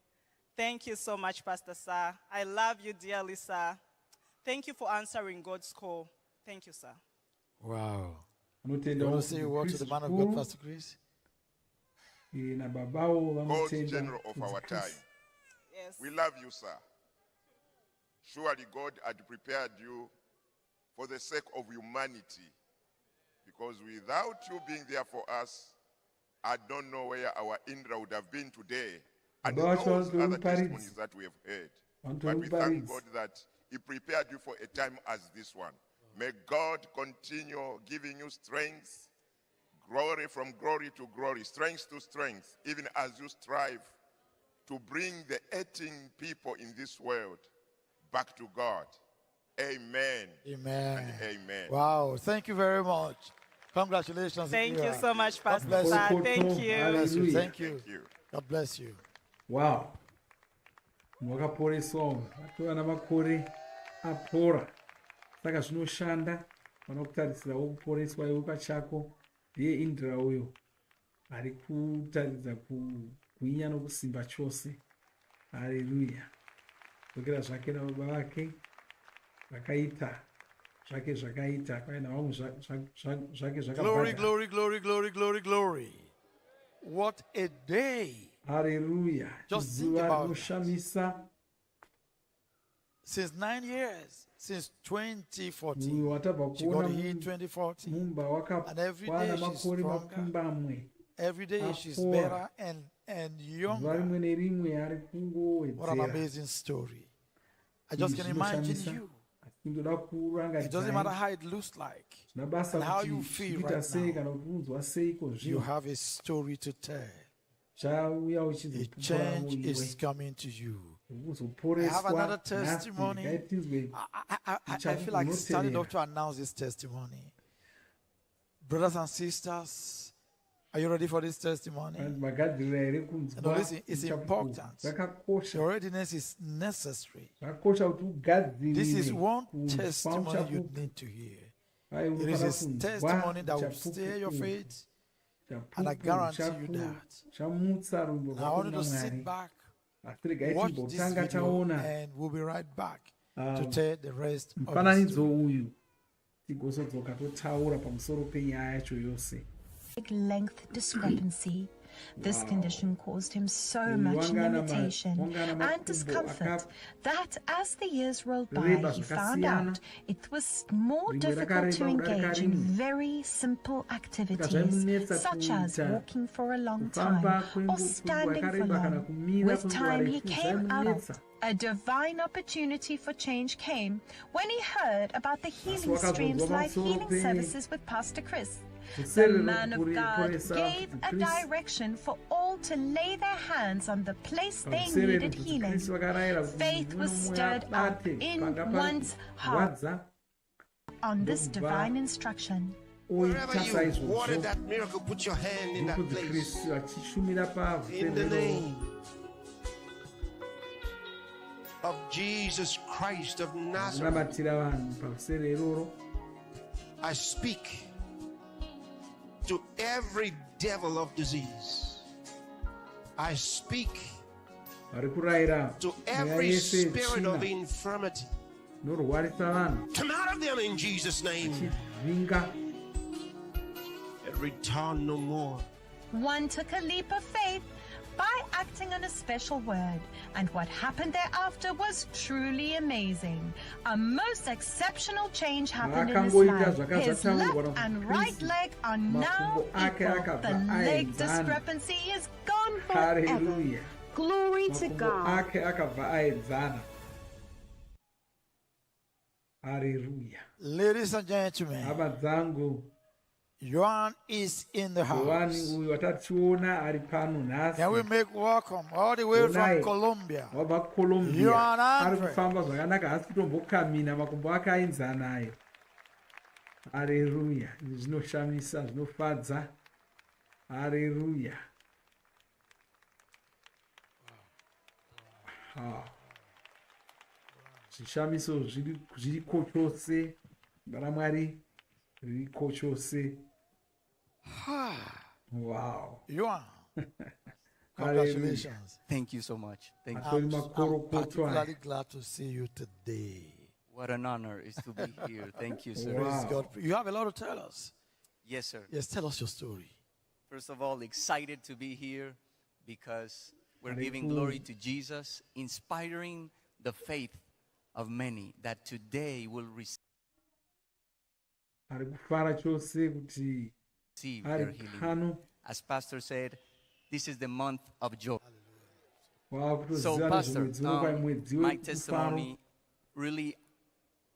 thank you so much, Pastor Sir. I love you dearly, sir. Thank you for answering God's call. Thank you, sir. Wow. You want to say a word to the man of God, Pastor Chris? God, general of our time. Yes. We love you, sir. Surely God had prepared you for the sake of humanity. Because without you being there for us, I don't know where our Indra would have been today. And those other testimonies that we have heard. But we thank God that He prepared you for a time as this one. May God continue giving you strength, glory from glory to glory, strength to strength, even as you strive to bring the 18 people in this world back to God. Amen. Amen. And amen. Wow. Thank you very much. Congratulations. Thank you so much, Pastor. Thank you. Thank you. Thank you. God bless you. Wow. Mwakaporeswa vatova makore apora saka zvinoshanda vanokutarisirawo kuporeswa iwe pachako ndiye Indra uyo ari kutaridza kugwinya nokusimba chose. Haleluya. Zvokera zvake nababa vake zvakaita zvake zvakaita kwaina vamwe zvake Glory, glory, glory, glory, glory, glory. What a day. Hallelujah. Just think about it. Since 9 years, since 2014, she got healed in 2014, and every day she's stronger. Every day she's better and younger. What an amazing story. I just can imagine you. It doesn't matter how it looks like and how you feel right now. You have a story to tell. A change is coming to you. I have another testimony. I feel like it's started off to announce this testimony. Brothers and sisters, are you ready for this testimony? No, listen, it's important. Your readiness is necessary. This is one testimony you need to hear. It is a testimony that will stir your faith, and I guarantee you that. Now, I want you to sit back, watch this video, and we'll be right back to tell the rest of the story. Length discrepancy. This condition caused him so much limitation and discomfort that as the years rolled by, he found out it was more difficult to engage in very simple activities, such as walking for a long time or standing for long. With time, he came out. A divine opportunity for change came when he heard about the Healing Streams Life Healing Services with Pastor Chris. The man of God gave a direction for all to lay their hands on the place they needed healing. Faith was stirred up in one's heart on this divine instruction. Wherever you wanted that miracle, put your hand in that place. In the name of Jesus Christ of Nazareth, I speak to every devil of disease. I speak to every spirit of infirmity. Come out of them in Jesus' name and return no more. One took a leap of faith by acting on a special word, and what happened thereafter was truly amazing. A most exceptional change happened in his life. His left and right leg are now equal. The leg discrepancy is gone forever. Hallelujah. Glory to God. Hallelujah. Ladies and gentlemen, Yuan is in the house. Can we make welcome all the way from Colombia? Yuan Andre. Hallelujah. Zvinoshamisa, zvinofadza. Hallelujah. Zvishamiso zviriko chose. Baramwari zviriko chose. Wow. Yuan. Congratulations. Thank you so much. Thank you. I'm particularly glad to see you today. What an honor is to be here. Thank you, sir. Praise God. You have a lot to tell us. Yes, sir. Yes, tell us your story. First of all, excited to be here because we're giving glory to Jesus, inspiring the faith of many that today will receive their healing. As Pastor said, this is the month of joy. So, Pastor, my testimony really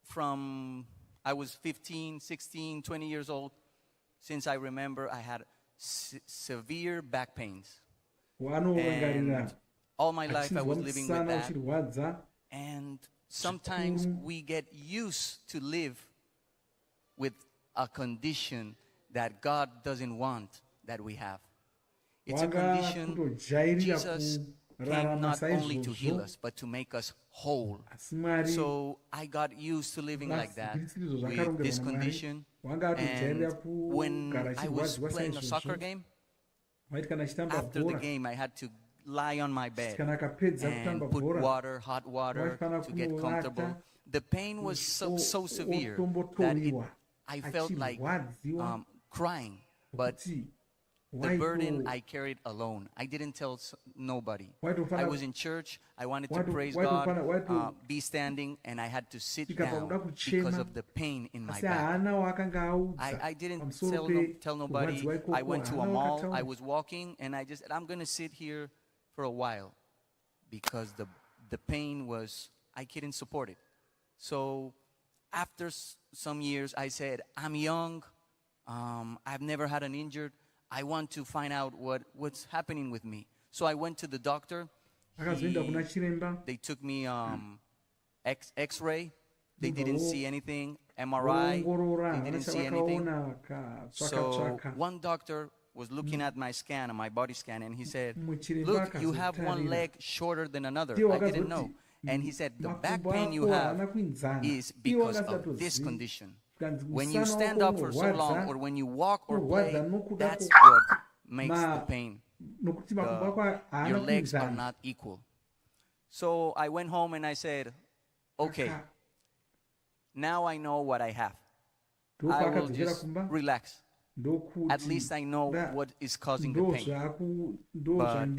from I was 15, 16, 20 years old. Since I remember, I had severe back pains. And all my life I was living with that. And sometimes we get used to live with a condition that God doesn't want that we have. It's a condition Jesus came not only to heal us, but to make us whole. So I got used to living like that with this condition. And when I was playing a soccer game, after the game I had to lie on my bed and put water, hot water, to get comfortable. The pain was so severe that I felt like crying, but the burden I carried alone. I didn't tell nobody. I was in church. I wanted to praise God, be standing, and I had to sit down because of the pain in my back. I didn't tell nobody. I went to a mall. I was walking, and I just said, I'm going to sit here for a while because the pain was, I couldn't support it. So after some years, I said, I'm young. I've never had an injured. I want to find out what's happening with me. So I went to the doctor. They took me X-ray. They didn't see anything. MRI. They didn't see anything. So one doctor was looking at my scan, my body scan, and he said, look, you have one leg shorter than another. I didn't know. And he said, the back pain you have is because of this condition. When you stand up for so long, or when you walk or play, that's what makes the pain. Your legs are not equal. So I went home and I said, okay, now I know what I have. I will just relax. At least I know what is causing the pain. But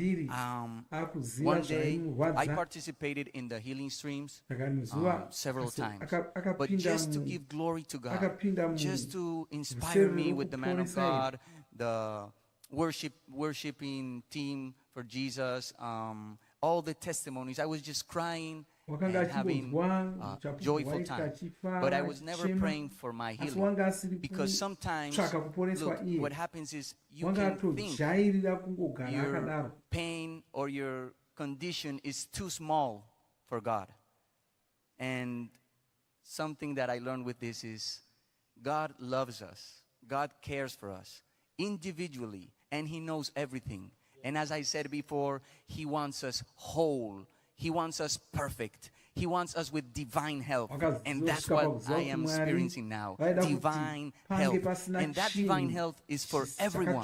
one day, I participated in the healing streams several times. But just to give glory to God, just to inspire me with the man of God, the worshiping team for Jesus, all the testimonies, I was just crying and having joyful time. But I was never praying for my healing, because sometimes, look, what happens is you can think your pain or your condition is too small for God. And something that I learned with this is God loves us. God cares for us individually, and He knows everything. And as I said before, He wants us whole. He wants us perfect. He wants us with divine health. And that's what I am experiencing now. Divine health. And that divine health is for everyone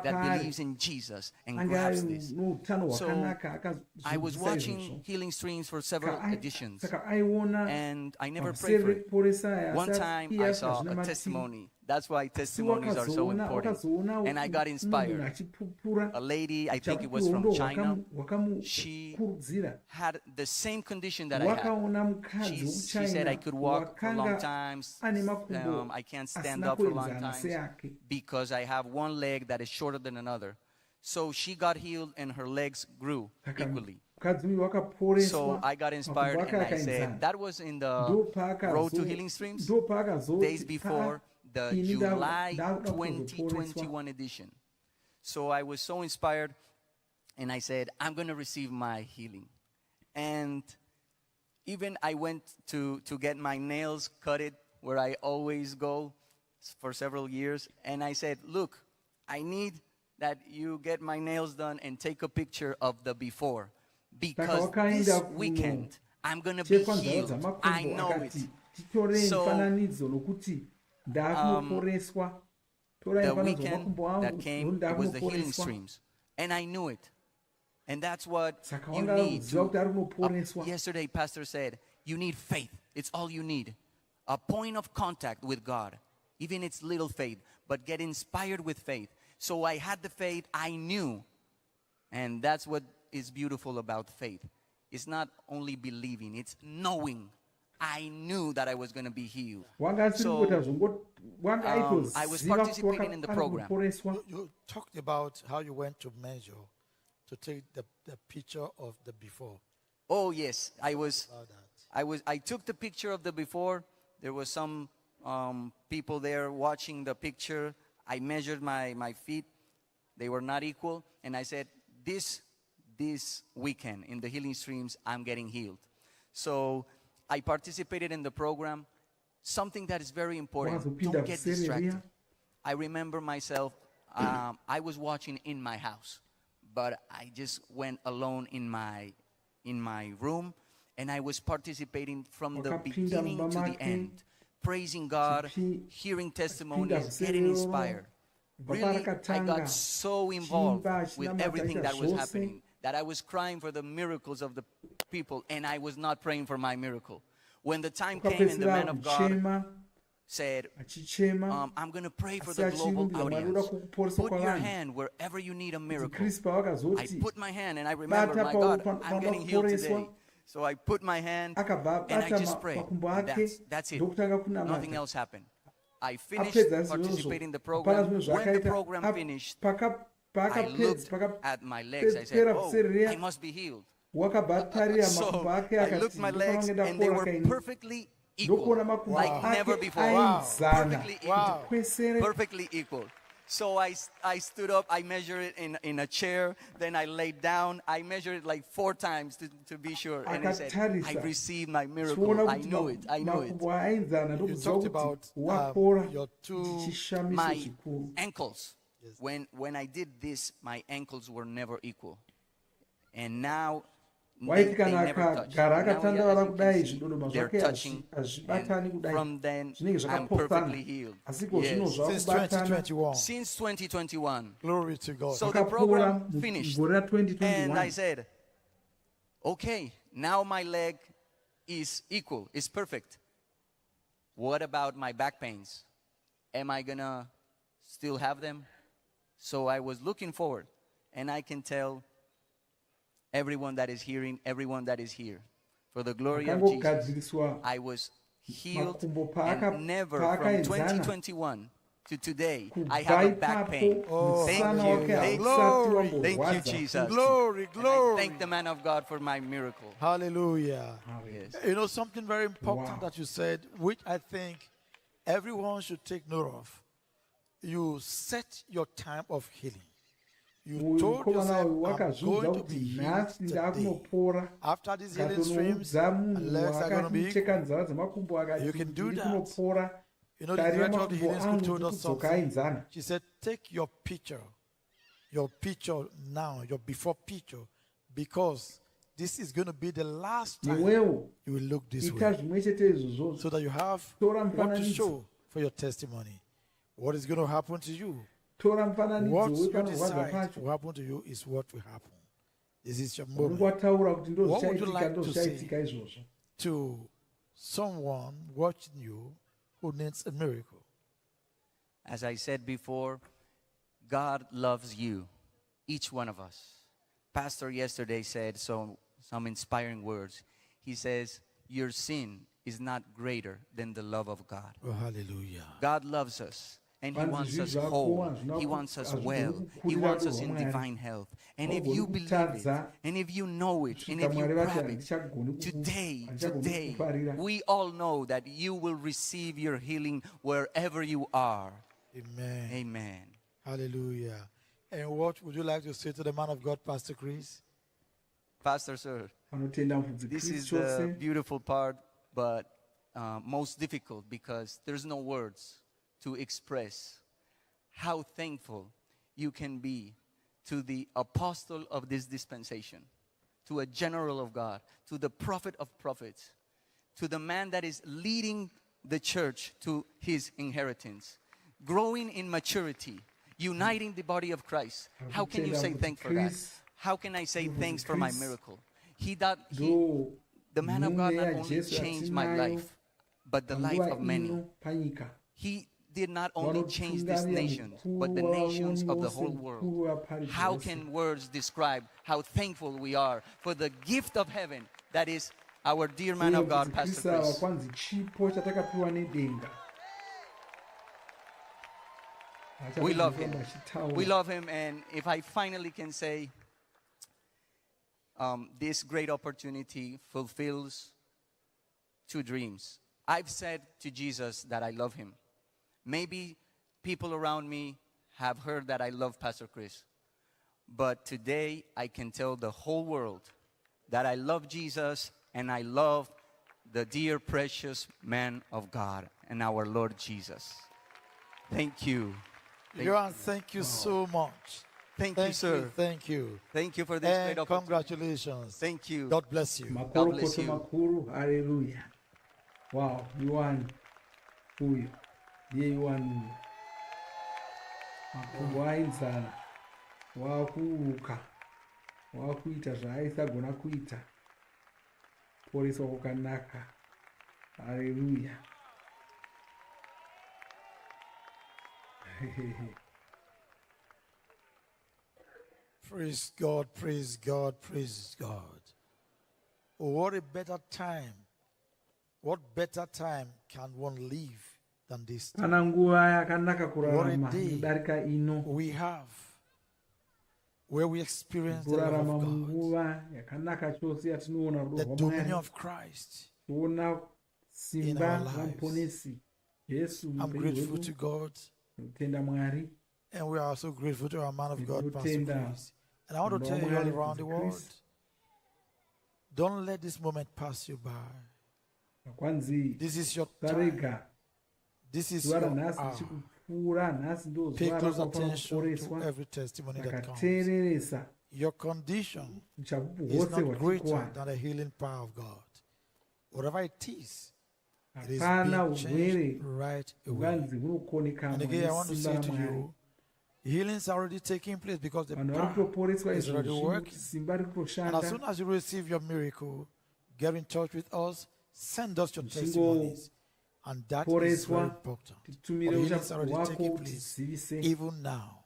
that believes in Jesus and grabs this. So I was watching healing streams for several editions, and I never prayed for it. One time I saw a testimony That's why testimonies are so important. And I got inspired. A lady, I think it was from China, she had the same condition that I had. She said I could walk for long times. I can't stand up for long times because I have one leg that is shorter than another. So she got healed and her legs grew equally. So I got inspired and I said, that was in the Road to Healing Streams, days before the July 2021 edition. So I was so inspired and I said, I'm going to receive my healing. And even I went to get my nails cutted where I always go for several years. And I said, look, I need that you get my nails done and take a picture of the before. Because this weekend, I'm going to be healed. I know it. So, the weekend that came, it was the healing streams. And I knew it. And that's what you need to. Yesterday, Pastor said, you need faith. It's all you need. A point of contact with God. Even it's little faith. But get inspired with faith. So I had the faith. I knew. And that's what is beautiful about faith. It's not only believing, it's knowing. I knew that I was going to be healed. So I was participating in the program. You talked about how you went to measure to take the picture of the before. Oh yes, I took the picture of the before. There was some people there watching the picture. I measured my feet. They were not equal. And I said, this weekend in the healing streams, I'm getting healed. So I participated in the program. Something that is very important, don't get distracted. I remember myself, I was watching in my house, but I just went alone in my room, and I was participating from the beginning to the end, praising God, hearing testimonies, getting inspired. Really, I got so involved with everything that was happening that I was crying for the miracles of the people, and I was not praying for my miracle. When the time came and the man of God said, I'm going to pray for the global audience. Put your hand wherever you need a miracle. I put my hand, and I remember, my God, I'm getting healed today. So I put my hand, and I just prayed. That's it. Nothing else happened. I finished participating in the program. When the program finished, I looked at my legs. I said, oh, I must be healed. So I looked at my legs, and they were perfectly equal, like never before. Wow. Perfectly equal. Perfectly equal. So I stood up, I measured it in a chair, then I laid down. I measured it like 4 times to be sure. And I said, I received my miracle. I knew it. I knew it. You talked about your my ankles. Yes. When I did this, my ankles were never equal. And now they never touch. Now, they're touching. And from then, I'm perfectly healed. Yes. Since 2021. Since 2021. Glory to God. So the program finished. And I said, okay, now my leg is equal, is perfect. What about my back pains? Am I going to still have them? So I was looking forward. And I can tell everyone that is hearing, everyone that is here, for the glory of Jesus, I was healed, and never from 2021 to today, I have a back pain. Oh, thank you. Glory. Thank you, Jesus. Glory, glory. And I thank the man of God for my miracle. Hallelujah. Yes. You know, something very important that you said, which I think everyone should take note of. You set your time of healing. You told yourself, I'm going to be healed today. After these healing streams, and legs are going to be equal. You can do that. You know, the director of the healing school told us something. She said, take your picture now, your before picture, because this is going to be the last time you will look this way. So that you have what to show for your testimony. What is going to happen to you? What you decide will happen to you is what will happen. This is your moment. What would you like to say to someone watching you who needs a miracle? As I said before, God loves you, each one of us. Pastor yesterday said some inspiring words. He says, your sin is not greater than the love of God. Oh, hallelujah. God loves us. And He wants us whole. He wants us well. He wants us in divine health. And if you believe it, and if you know it, and if you grab it, today, we all know that you will receive your healing wherever you are. Amen. Amen. Hallelujah. And what would you like to say to the man of God, Pastor Chris? Pastor, sir, this is the beautiful part, but most difficult, because there's no words to express how thankful you can be to the apostle of this dispensation, to a general of God, to the prophet of prophets, to the man that is leading the church to his inheritance, growing in maturity, uniting the body of Christ. How can you say thanks for that? How can I say thanks for my miracle? The man of God not only changed my life, but the life of many. He did not only change this nation, but the nations of the whole world. How can words describe how thankful we are for the gift of heaven that is our dear man of God, Pastor Chris? We love him. We love him, and if I finally can say, this great opportunity fulfills two dreams. I've said to Jesus that I love him. Maybe people around me have heard that I love Pastor Chris. But today I can tell the whole world that I love Jesus and I love the dear precious man of God and our Lord Jesus. Thank you. Johan, thank you so much. Thank you, sir. Thank you. Thank you for this great opportunity. Congratulations. Thank you. God bless you. God bless you. Hallelujah. Wow, Johan huyo. Ye Johan huyo. Makubwa inzana. Wakuuka. Wakuita zvaisagona kuita. Poresa kukanaka. Hallelujah. Praise God, praise God, praise God. What a better time. What better time can one live than this time? What a day we have where we experience the love of God, the dominion of Christ in our lives. I'm grateful to God, and we are also grateful to our man of God, Pastor Chris. And I want to tell you all around the world, don't let this moment pass you by. This is your time. This is your hour. Pay close attention to every testimony that comes. Your condition is not greater than the healing power of God. Whatever it is being changed right away. And again, I want to say to you, healings are already taking place because the power is already working. And as soon as you receive your miracle, get in touch with us, send us your testimonies. And that is very important. Healings are already taking place, even now.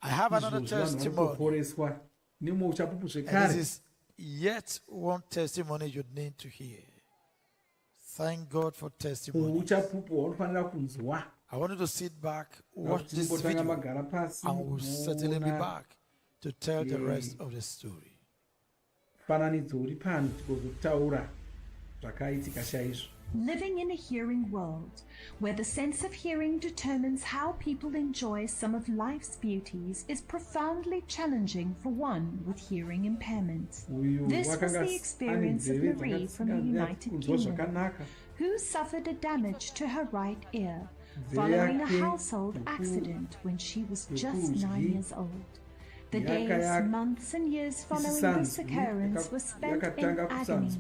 I have another testimony. And this is yet one testimony you need to hear. Thank God for testimonies. I want you to sit back, watch this video, and we'll certainly be back to tell the rest of the story. Living in a hearing world, where the sense of hearing determines how people enjoy some of life's beauties, is profoundly challenging for one with hearing impairment. This was the experience of Marie from the United Kingdom, who suffered a damage to her right ear following a household accident when she was just 9 years old. The days, months, and years following this occurrence were spent in agony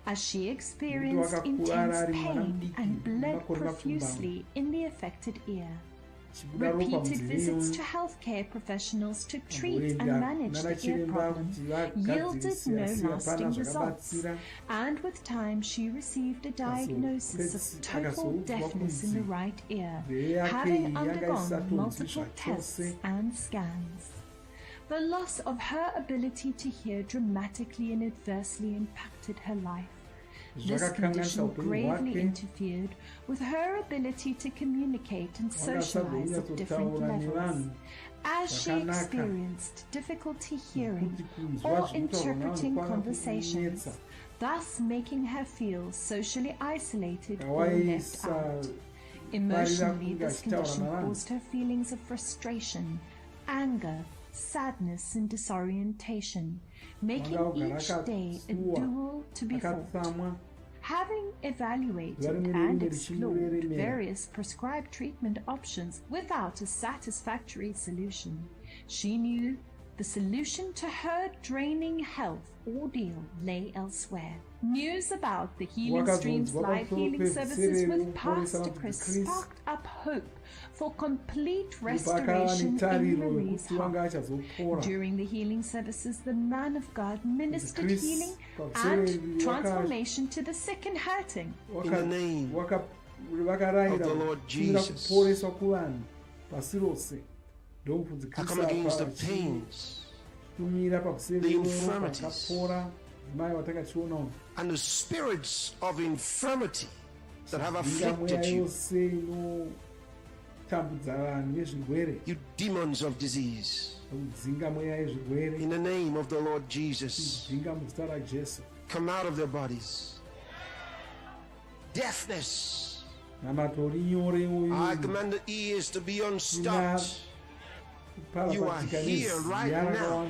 as she experienced intense pain and bled profusely in the affected ear. Repeated visits to healthcare professionals to treat and manage the ear problem yielded no lasting results, and with time she received a diagnosis of total deafness in the right ear, having undergone multiple tests and scans. The loss of her ability to hear dramatically and adversely impacted her life. This condition gravely interfered with her ability to communicate and socialize at different levels, as she experienced difficulty hearing or interpreting conversations, thus making her feel socially isolated or left out. Emotionally, this condition caused her feelings of frustration, anger, sadness and disorientation, making each day a duel to be fought. Having evaluated and explored various prescribed treatment options without a satisfactory solution, she knew the solution to her draining health ordeal lay elsewhere. News about the Healing Streams live healing services with Pastor Chris sparked up hope for complete restoration in Marie's heart. During the healing services, the man of God ministered healing and transformation to the sick and hurting. In the name of the Lord Jesus, I come against the pains, the infirmities, and the spirits of infirmity that have afflicted you. You demons of disease, in the name of the Lord Jesus, come out of their bodies. Deafness, I command the ears to be unstopped. You are here right now.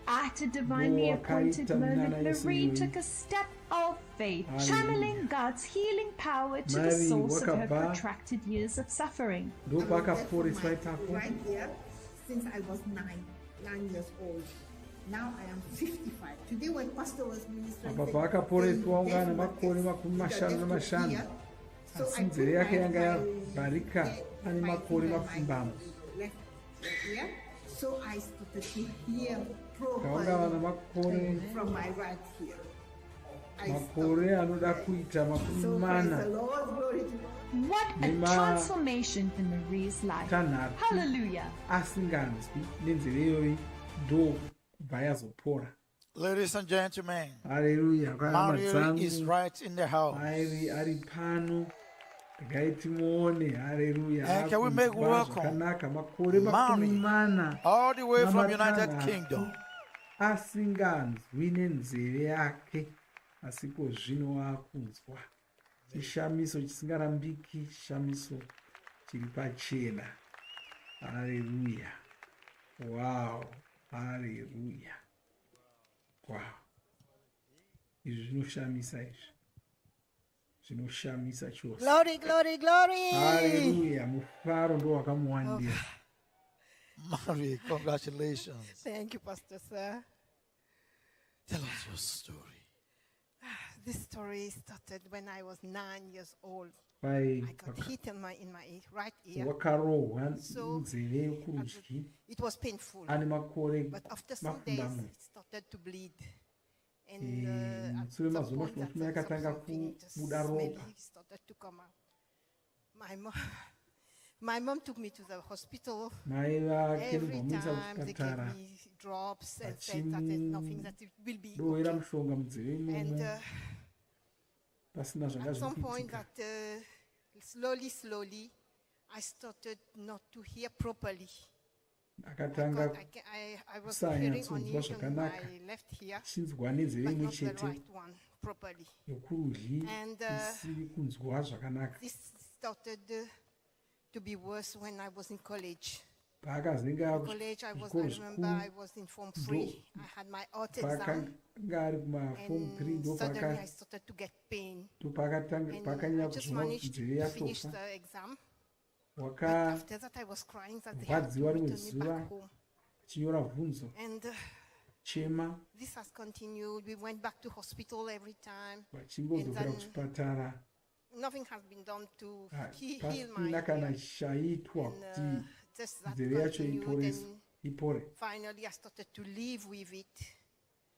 At a divinely appointed moment, Marie took a step of faith, channeling God's healing power to the source of her protracted years of suffering. Right here since I was 9 years old. Now I am 55. Today when Pastor was ministering, so I so I started to hear properly from my right ear. What a transformation in Marie's life. Hallelujah. Ladies and gentlemen, Hallelujah. Marie is right in the house. And can we make welcome Mary all the way from United Kingdom? Asinganzwi nenzeve yake asipo zvino wakunzwa chishamiso chisingarambiki, chishamiso chiri pachena. Haleluya. Wow. Haleluya. Wow. Izvi zvinoshamisa izvi. Zvinoshamisa chose. Glory, glory, glory. Hallelujah. Mufaro ndo wakamuwandira. Mary, congratulations. Thank you, Pastor Sir. Tell us your story. This story started when I was 9 years old. I got hit in my right ear. So it was painful. But after some days, it started to bleed. And at some point, something just smelly started to come out. My mom took me to the hospital. Every time they gave me drops and said that there's nothing, that it will be okay. And at some point that slowly, I started not to hear properly. I was hearing only on my left ear, but not the right one properly. And this started to be worse when I was in college. In college, I remember I was in Form 3. I had my art exam. And suddenly I started to get pain. And I just managed to finish the exam. But after that, I was crying that they had to return me back home. And this has continued. We went back to hospital every time. And then nothing has been done to heal pasina kana my chaitwa and, kuti just that nzeve yacho continued, ipore. finally I started to live with it.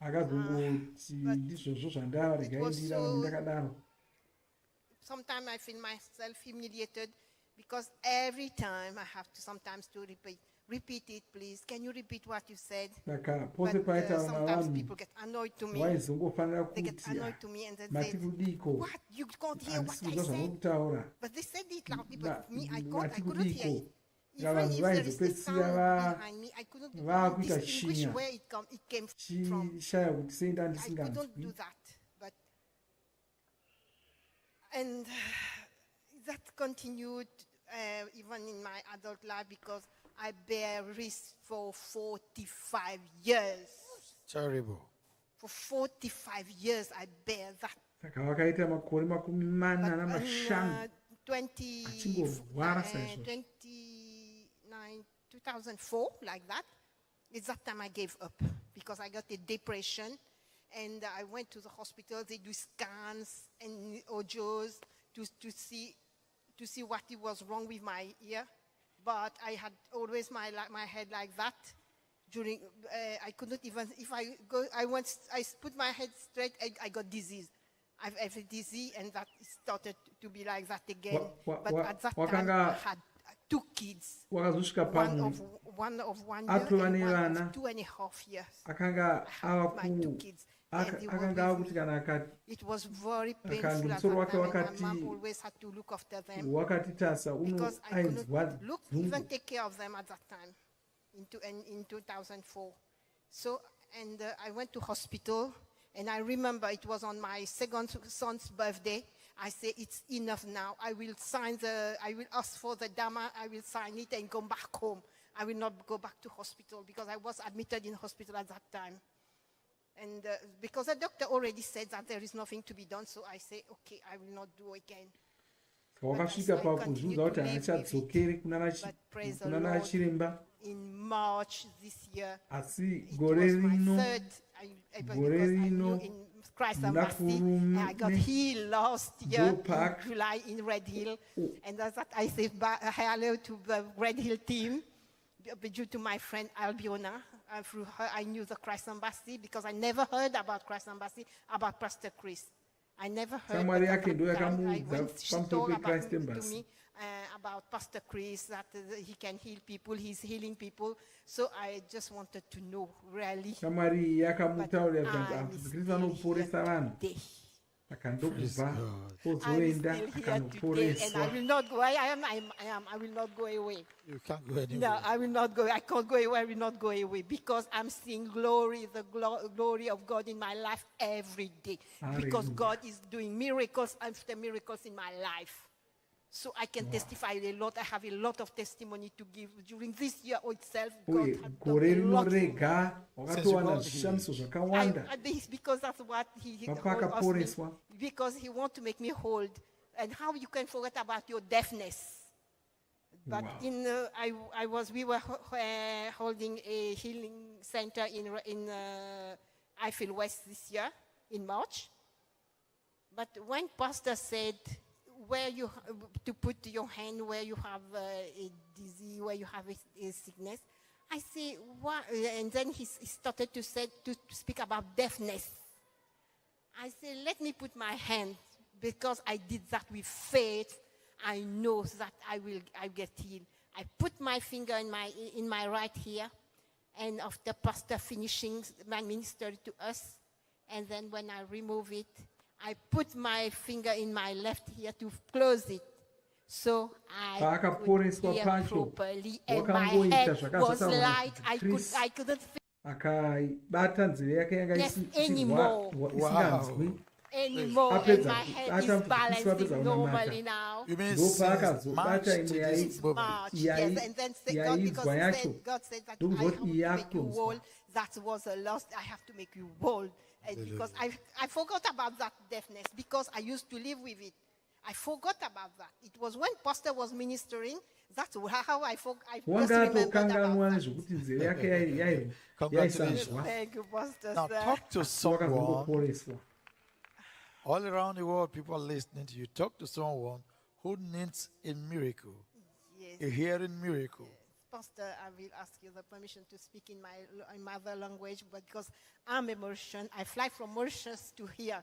Akazongoti ndizvozvo zvandarega ndirarama ndakadaro. Sometimes I feel myself humiliated because every time I have to sometimes to repeat it, please. Can you repeat what you said? But sometimes people get annoyed to me. They get annoyed to me and they say, "What? You can't hear what I said?" But they said it loudly, but me, I couldn't hear it. Even if there is a sound behind me, I couldn't distinguish where it came from. I couldn't do that. But and that continued even in my adult life because I bear risk for 45 years. Terrible. For 45 years, I bear that. But in 2004, like that, it's that time I gave up because I got a depression and I went to the hospital. They do scans and audios to see what was wrong with my ear. But I had always my head like that. During I couldn't even if I put my head straight. I got disease. I have a disease, and that started to be like that again. But at that time, I had 2 kids. One of 1 year and one of 2.5 years. I had my 2 kids. It was very painful at that time, and my mom always had to look after them because I couldn't even take care of them at that time in 2004. So, and I went to hospital, and I remember it was on my second son's birthday. I said, "It's enough now. I will ask for the DAMA, I will sign it and go back home. I will not go back to hospital," because I was admitted in hospital at that time. And because the doctor already said that there is nothing to be done, so I say, "Okay, I will not do again." In March this year, it was my third. Because I knew in Christ Embassy, I got healed last year in July in Red Hill, and that's that I say hello to the Red Hill team due to my friend Albiona. Through her, I knew the Christ Embassy because I never heard about Christ Embassy, about Pastor Chris. I never heard. She told about to me about Pastor Chris, that he can heal people, he's healing people. So I just wanted to know, really. But I'm still here today. I'm still here today, and I will not go. I am. I will not go away. You can't go anywhere. No, I will not go. I can't go away. I will not go away because I'm seeing glory, the glory of God in my life every day. Because God is doing miracles after miracles in my life. So I can testify a lot. I have a lot of testimony to give during this year itself. God has done a lot. Because that's what he asked me. Because he wants to make me hold. And how you can forget about your deafness? But we were holding a healing center in Eiffel West this year in March. But when Pastor said, where you to put your hand where you have a disease, where you have a sickness, I say, what? And then he started to speak about deafness. I say, let me put my hand, because I did that with faith. I know that I get healed. I put my finger in my right ear, and after Pastor finishing my ministry to us, and then when I remove it, I put my finger in my left ear to close it. So I could hear properly, and my head was light. I couldn't feel anymore. Anymore, and my head is balancing normally now. You mean since March to this March, yes. And then God said that I have to make you whole. That was a loss. I have to make you whole. Because I forgot about that deafness, because I used to live with it. I forgot about that. It was when Pastor was ministering, that's how I just remembered about that. Congratulations. Thank you, Pastor. Now talk to someone All around the world, people are listening to you. Talk to someone who needs a miracle, a hearing miracle. Pastor, I will ask you the permission to speak in my mother language, but because I'm a Mauritian, I fly from Mauritius to here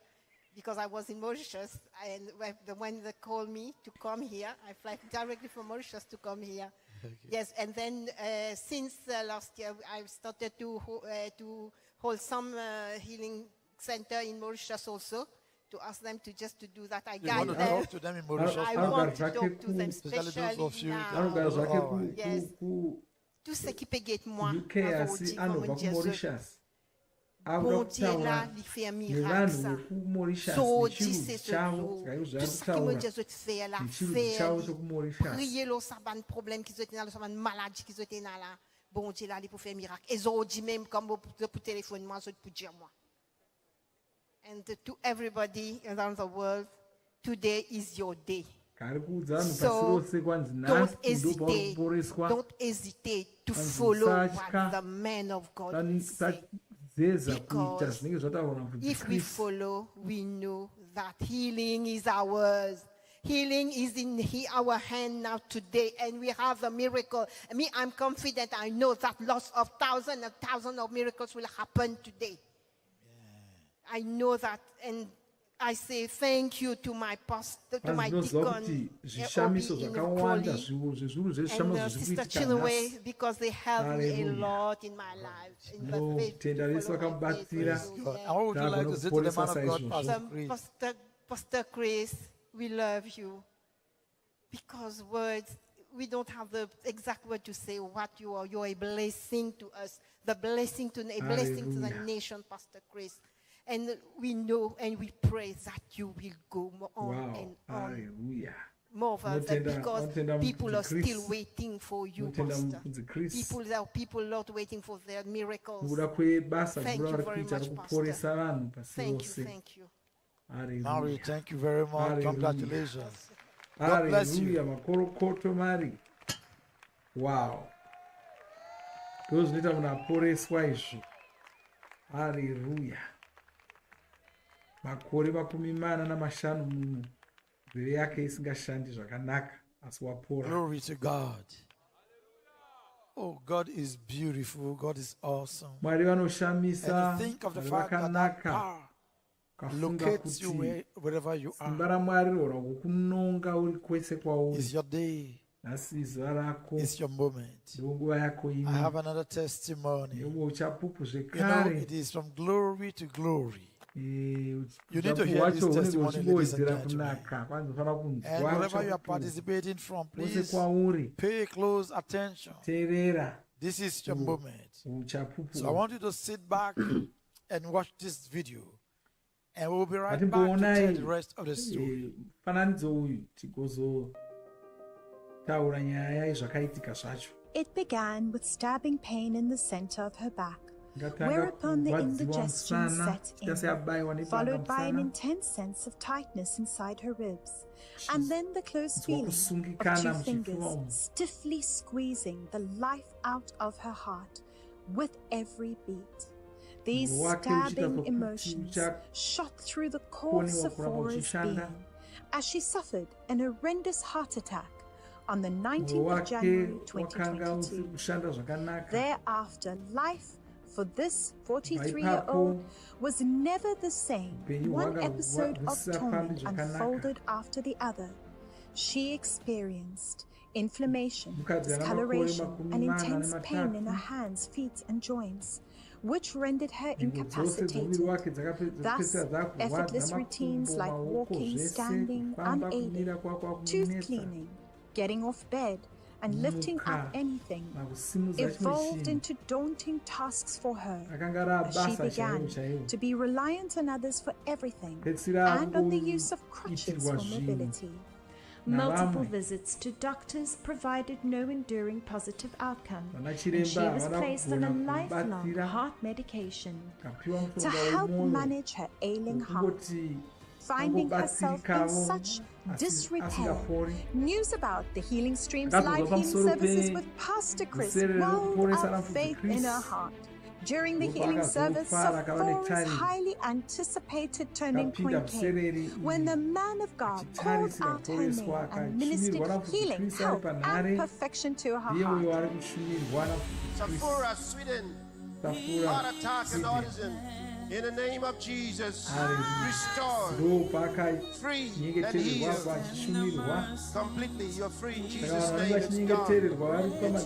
because I was in Mauritius, and when they called me to come here, I fly directly from Mauritius to come here. Okay. Yes, and then since last year, I've started to hold some healing center in Mauritius also, to ask them to do that. I guide them. Talk to them in Mauritius. I want to talk to them, especially now. Yes. Tout ce qui peut être moi, bon Dieu là, il fait un miracle. So, dit c'est ce jour. Tout ce que mon Dieu fait là, prier le sabbat problème qui étaient là, le sabbat maladie qui étaient là. Bon Dieu là, il peut faire un miracle. Et so dit même comme pour téléphoner moi, pour dire moi. And to everybody around the world, today is your day. So don't hesitate to follow what the man of God says. Because if we follow, we know that healing is ours. Healing is in our hand now today, and we have a miracle. I'm confident. I know that lots of thousands and thousands of miracles will happen today. I know that, and I say thank you to my pastor, to my deacon, and Sister Chinwe, because they helped me a lot in my life. How would you like to say to the man of God, Pastor Chris, we love you, because words, we don't have the exact word to say what you are. You're a blessing to us, a blessing to the nation, Pastor Chris. And we know and we pray that you will go on and on. Hallelujah. More further, because people are still waiting for you, Pastor. People not waiting for their miracles. Thank you very much, Pastor. Thank you. Mary, thank you very much. Hallelujah. Congratulations. God bless you. Wow. Hallelujah. Makore makumi mana na mashanu muno mbere yake isingashandi zvakanaka asi wapora. Glory to God. Oh, God is beautiful. God is awesome. Mwari vanoshamisa. And think of the fact that power locates you wherever you are. Simba raMwari rora kukunonga uri kwese kwauri. It's your day. It's your moment. I have another testimony. You know, it is from glory to glory. You need to hear this testimony, ladies and gentlemen. And wherever you are participating from, please pay close attention. This is your moment. So I want you to sit back and watch this video. And we'll be right back to tell the rest of the story. It began with stabbing pain in the center of her back, whereupon the indigestion set in, followed by an intense sense of tightness inside her ribs, and then the close feeling of 2 fingers stiffly squeezing the life out of her heart with every beat. These stabbing emotions shot through the core of Sephora's being as she suffered an horrendous heart attack on the 19th of January 2022. Thereafter, life for this 43-year-old was never the same. One episode of torment unfolded after the other. She experienced inflammation, discoloration, and intense pain in her hands, feet, and joints, which rendered her incapacitated. Thus, effortless routines like walking, standing, unaided, tooth cleaning, getting off bed, and lifting up anything evolved into daunting tasks for her as she began to be reliant on others for everything and on the use of crutches for mobility. Multiple visits to doctors provided no enduring positive outcome, and she was placed on a lifelong heart medication to help manage her ailing heart. Finding herself in such disrepair, news about the Healing Streams live healing services with Pastor Chris welled up faith in her heart. During the healing service, Sephora's highly anticipated turning point came when the man of God called out her name and ministered healing, health, and perfection to her heart. Sephora, Sweden, heart attack and autism. In the name of Jesus, restore, free and healed. Completely, you're free in Jesus' name. It's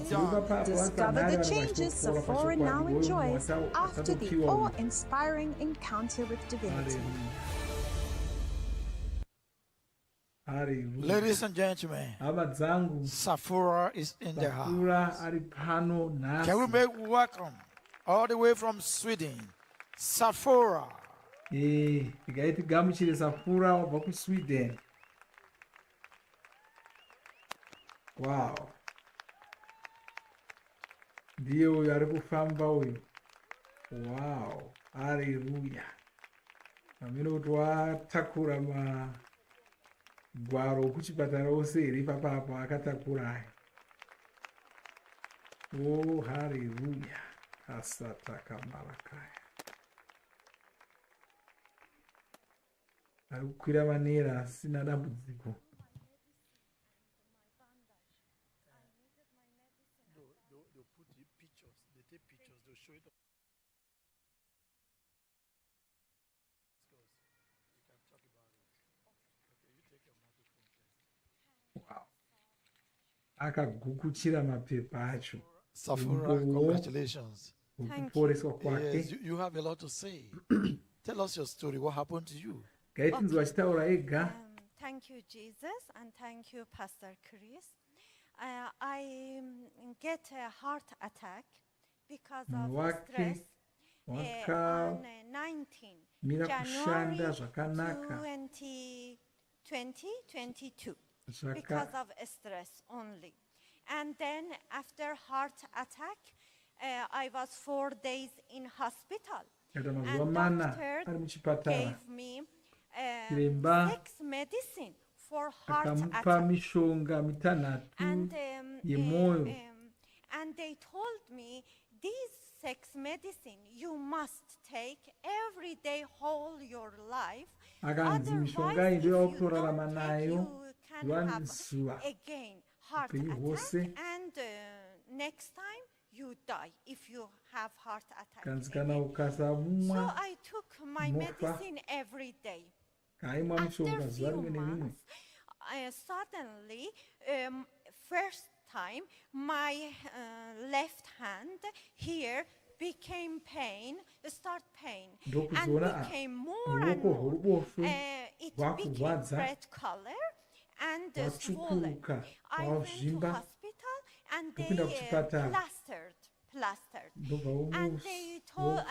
done. Discover the changes Sephora now enjoys after the awe-inspiring encounter with divinity. Ladies and gentlemen, Sephora is in the house. Can we make welcome all the way from Sweden? Sephora. Gamuchire Sephora wabva kuSweden. Wow. Ndiye uyu ari kufamba uyu. Wow. Hallelujah. Amene kuti watakura magwaro okuchipatara ose iri papapa akatakura. Oh, hallelujah. Asataka malakaya. Ari kukwira manera asina dambudziko. Wow. Akagukuchira mapepa acho. Sephora, congratulations. Thank you. Yes, you have a lot to say. Tell us your story. What happened to you? Thank you, Jesus, and thank you, Pastor Chris. I get a heart attack because of stress on 19 January 2022 because of stress only. And then after heart attack, I was 4 days in hospital. And doctor gave me 6 medicine for heart attack. And they told me these 6 medicine you must take every day whole your life. Otherwise, if you don't take, you can have again heart attack, and next time you die if you have heart attack. So I took my medicine every day. After a few months, suddenly, first time, my left hand here became pain, and became more and more. It became red color and swollen. I went to hospital and they plastered. And they told,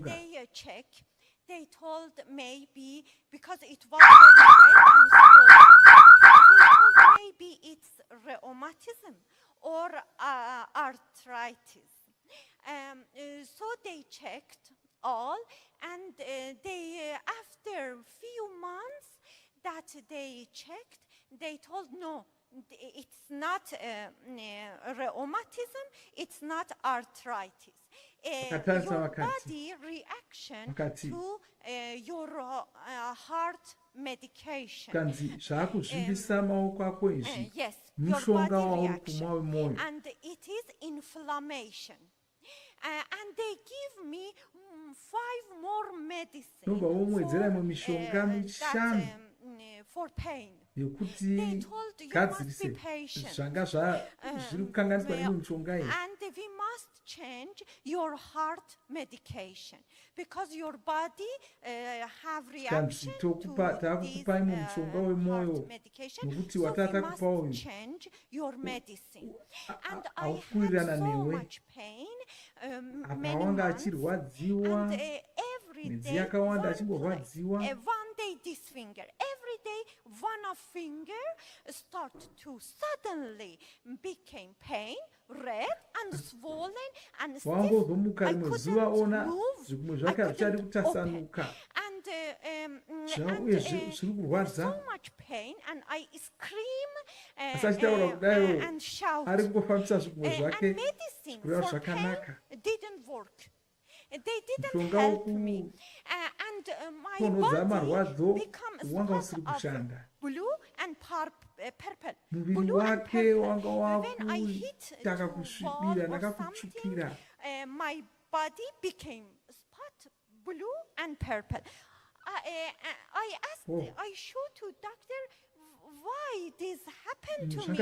they checked. They told maybe because it was very red and swollen, they told maybe it's rheumatism or arthritis. So they checked all, and they after few months that they checked, they told no, it's not rheumatism, it's not arthritis. Your body reaction to your heart medication. Yes, your body reaction. And it is inflammation. And they give me 5 more medicine for pain. They told you must be patient. And we must change your heart medication because your body have reaction to this heart medication. So we must change your medicine. And I had so much pain many months. And every day, one day this finger, every day one of finger start to suddenly became pain, red and swollen and stiff. I couldn't move, I couldn't open. And so much pain, and I scream and shout. And medicine for pain didn't work. They didn't help me. And my body becomes hot of blue and purple. Blue and purple. When I hit the wall or something, my body became spot blue and purple. I showed to doctor why this happened to me. I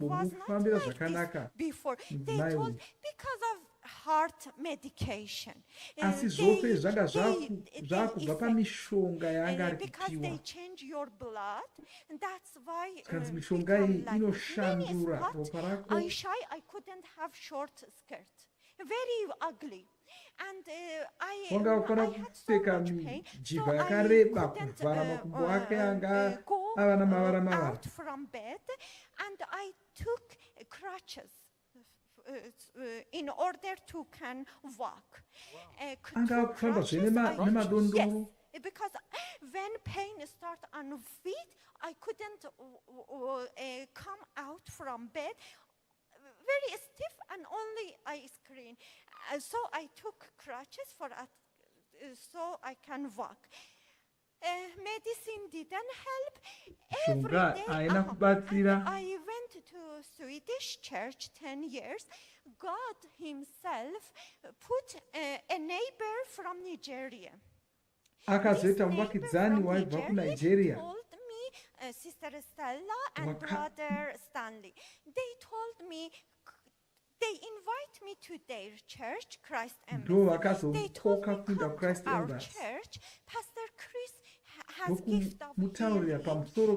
was not like this before. They told because of heart medication. Asi zvope zvanga zvakubva pamishonga yanga ari Because they kupiwa. change your blood, and that's why Kanzi mishonga iyi inoshandura ropa rako. I couldn't have short skirt. Very ugly. And Wanga I ukona had so kupfeka much pain, so mijibva I yakareba couldn't kuvhara makumbo ake anga go ava namavara mavara. out from bed, and I took crutches in order to can walk. Anga kufamba zvene nemadondoro. Yes, because when pain start on feet, I couldn't come out from bed. Very stiff, and only I scream. So I took crutches for so I can walk. Medicine didn't help. Every day, I went to Swedish church 10 years. God himself put a neighbor from Nigeria. Akazoita muvakidzani waibva kuNigeria. Sister Stella and Brother Stanley. They told me, they invite me to their church, Christ Embassy. They told me, come to our church. Pastor Chris has gift of healing.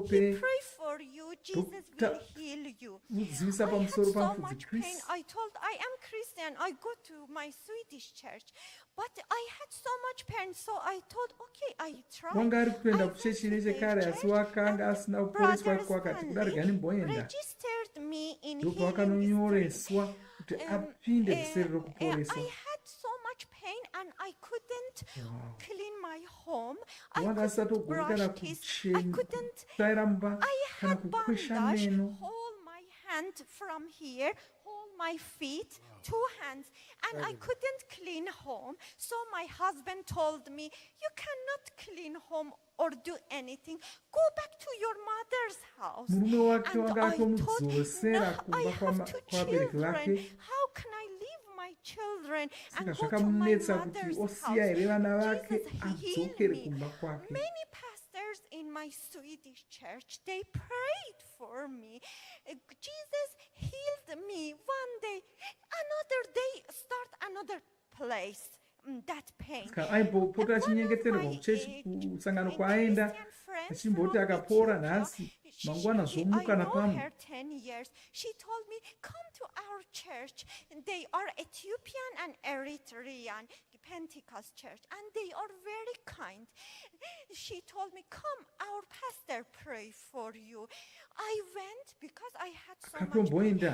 He pray for you. Jesus will heal you. I had so much pain. I told, I am Christian. I go to my Swedish church. But I had so much pain, so I thought, okay, I tried. Wanga ari kuenda kuchechi nechekare asi wakanga asina kuporeswa kwakati kudarika nimboenda. Registered me in Ndipo wakanonyoreswa kuti apinde kuseri rokuporesa. I had so much pain and I couldn't clean my home. Wanga asatogona I couldn't. I had bandage hold my hand from here, hold my feet, 2 hands, and I couldn't clean home. So my husband told me, you cannot clean home or do anything. Go back to your mother's house. And I thought, no, I have 2 children. How can I leave my children and go to my mother's house? Jesus healed me. Many pastors in my Swedish church, they prayed for me. Jesus healed me one day. Another day, start another place. That pain. Aimbopota achinyengeterwa kuchechi kusangano kwaenda achimboti akapora nhasi mangwana zvomuka napamwe. Her 10 years. She told me, come to our church. They are Ethiopian and Eritrean Pentecost church, and they are very kind. She told me, come, our pastor pray for you. I went because I had so much pain. 5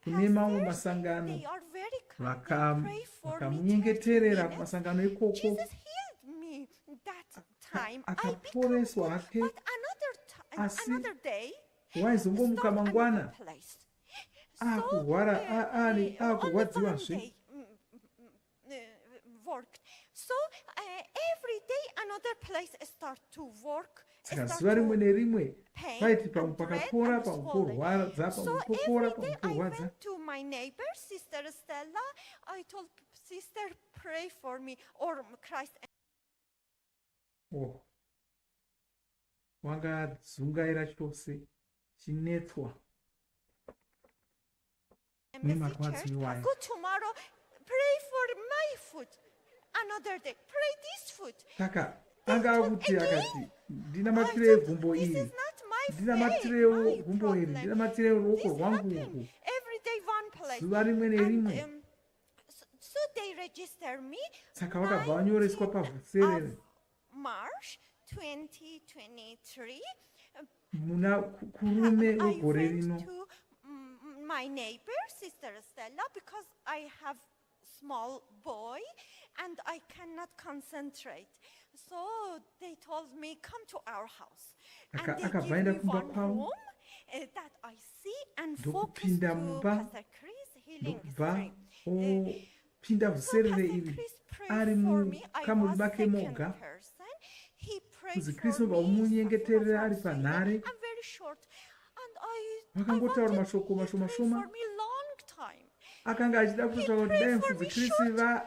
pastors, they are very kind. They pray for me. Jesus healed me that time. I became good, but another day, waizomuka mangwana place. akurwadziwazve. Worked. So every day another place start to work. Saka zuva rimwe nerimwe paiti pamwe pakapora pamwe porwadza pamwe popora pamwe porwadza. I went to my neighbor, Sister Stella. I told sister, pray for me, or Christ. Oh, wanga dzungaira chose chinetswa nemarwadziwayo. Go tomorrow, pray for my foot. Another day, pray this foot. Saka anga akuti akati ndinamatire gumbo iri, ndinamatirewo gumbo iri, ndinamatire ruoko rwangu uku. Every day one place. Zuva rimwe nerimwe. So they register me. Saka vakabva vanyoreswa pavhuserere. March 2023. Muna kurume wegore rino. I went to my neighbor, Sister Stella, because I have small boy, and I cannot concentrate. So they told me, come to our house. And they give me one room that I see and focus to Pastor Chris healing stream. Pinda vuserere iri ari mu kamuri make moga Kristo bamunyengeterera ari panare vakangotaura mashoko mashoma akanga achida kutaura kuti dai mfudzi Kristo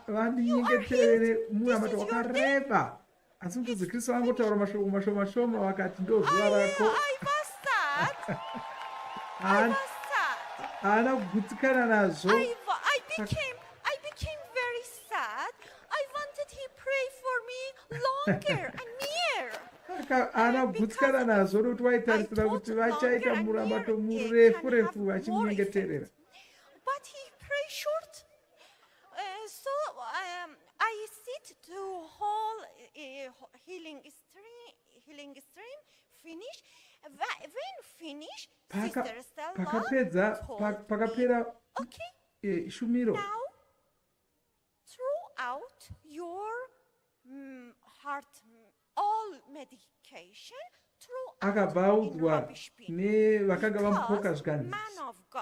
vandinyengeterere muramata wakareba asi mfudzi Kristo vangotaura mashoko mashoma vakati ndo zuva rako haana kugutsikana nazvo. I became very sad. I wanted he pray for me longer and near. Haana kugutsikana nazvo nokuti waitarisira kuti vachaita muramato murefu vachimunyengeterera. But he pray short. So I sit to whole healing stream finish. When finish, Sister Stella pakapera shumiro. Now, throughout your heart, all medication, akabaudzwa nevakanga vamupoka zvikanzi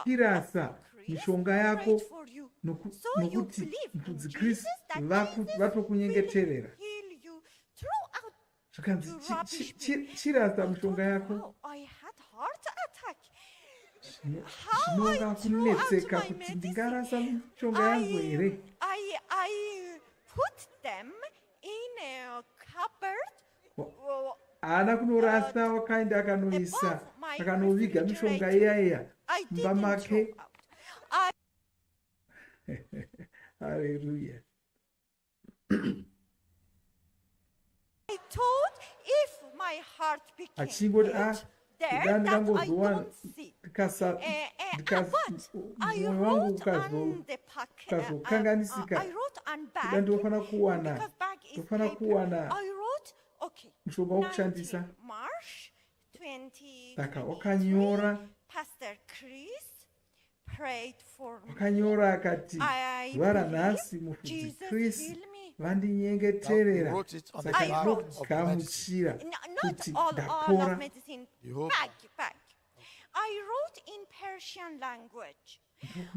pirasa mishonga yako nokuti mfudzi Kristu vatokunyengeterera. Zvikanzi chirasa mishonga yako. Zvinonga kunetseka kuti ndingarasa mishonga yangu here. I put them in a cupboard. Haana kunorasa, wakaenda akanoisa akanoviga mishonga iyaiya mumba make. Hallelujah. I thought if my heart became achingoti there that I don't see. But I wrote on the packet. I wrote on bag because bag is paper. I wrote, okay, 19 March 2020, Pastor Chris prayed for me. Wakanyora akati vara nhasi mufudzi Kristu vandinyengeterera saka ndogamuchira kuti ndapora. I wrote in Persian language.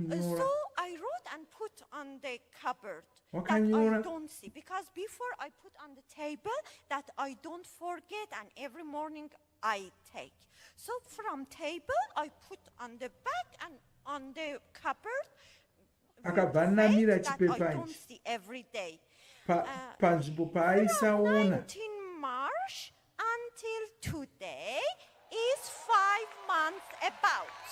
So I wrote and put on the cupboard that I don't see, because before I put on the table that I don't forget, and every morning I take. So from table I put on the back and on the cupboard akabvanamira that chipepa I don't see every day. Panzvimbo paaisaona. 19 March until today is 5 months about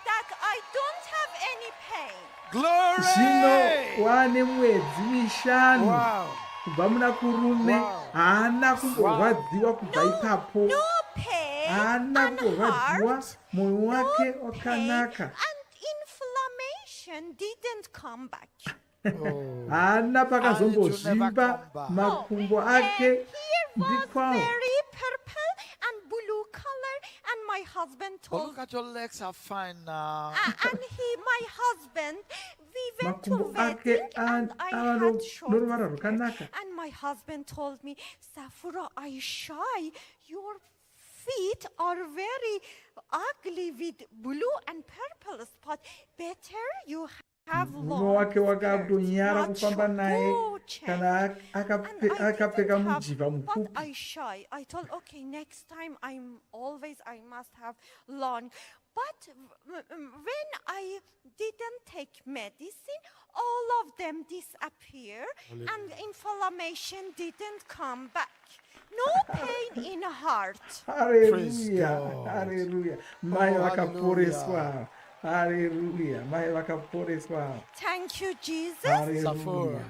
that I don't have any pain. Glory! Zvino wane mwedzi mishanu kubva muna kurume haana kumborwadziwa kubva ipapo. Haana kumborwadziwa, mwoyo wake wakanaka. And inflammation didn't come back. Haana pakazombozvimba, makumbo ake ndikwawo. Very purple and blue color, and my husband told me. Look at your legs are fine now. And my husband, we went to wedding and I had short hair. And my husband told me, Safura, I shy. Your feet are very ugly with blue and purple spot. Better you have long wake wakatonyara kufamba naye kana akapfeka mujivha mupfupi. I shy. I told, okay, next time I must have long. But when I didn't take medicine, all of them disappear and inflammation didn't come back. No pain in heart. Hallelujah. Hallelujah. Mai vakaporeswa. Hallelujah. Mai vakaporeswa. Thank you, Jesus. Safura,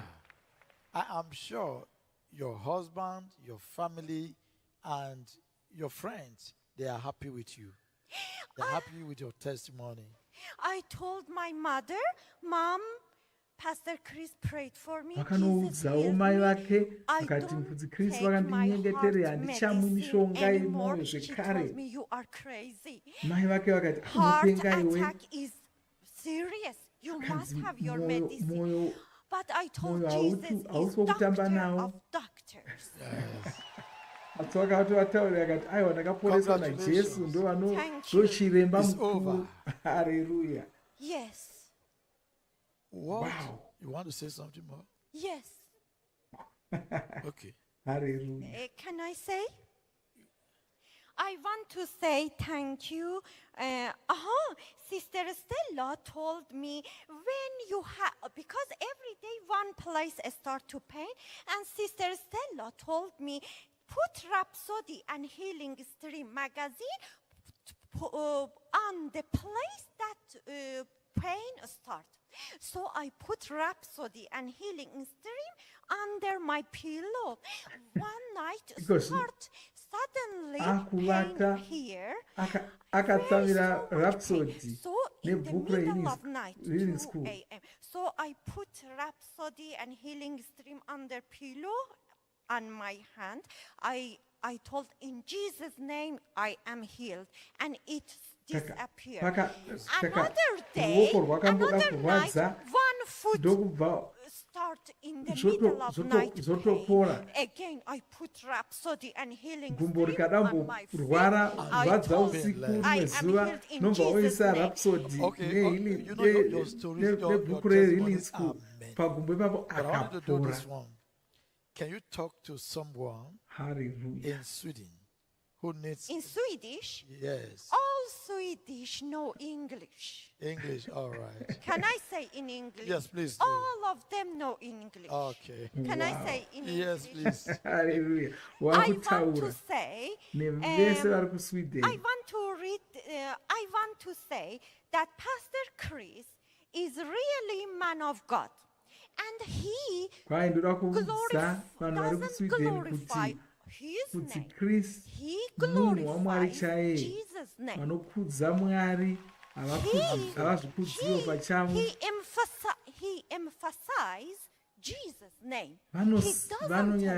I am sure your husband, your family, and your friends, they are happy with you. They're happy with your testimony. I told my mother, Mom, Pastor Chris prayed for me. Vakanoudzawo mai vake vakati mfudzi Kristu vakandinyengeterera handichamwi mishonga yemwoyo zvekare. You are crazy. Mai vake vakati heart attack is serious. You must have your medicine. But I told mwoyo Jesus is hausi wokutamba doctor nawo. of doctors. Atsoka akataurira akati aiwa ndakaporeswa najesu ndo chiremba mukuru. Hallelujah. Yes. What? Wow. You want to say something more? Yes. Okay. Hallelujah. Can I say? I want to say thank you. Sister Stella told me when you have, because every day one place start to pain, and Sister Stella told me, put Rhapsody and Healing Stream magazine on the place that pain start. So I put Rhapsody and Healing Stream under my pillow. One night start suddenly pain here. Akatsamira Rhapsody. So in the middle of night, 2 a.m. So I put Rhapsody and Healing Stream under pillow on my hand. I told, in Jesus' name, I am healed. And it disappeared. Another day, another night, one foot start in the middle of night pain. Again, I put Rhapsody and Healing Stream on my feet. I told, I am healed in Jesus' name. Okay, you know your story, your testimony. But I want to do this one. Can you talk to someone in Sweden who needs... In Swedish? Yes. All Swedish know English. English, all right. Can I say in English? Yes, please do. All of them know English. Okay. Can I say in English? Yes, please. Hallelujah. I want to say, I want to say that Pastor Chris is really man of God. And he doesn't glorify his name. He glorifies Jesus' name. He emphasizes Jesus' name. He doesn't say,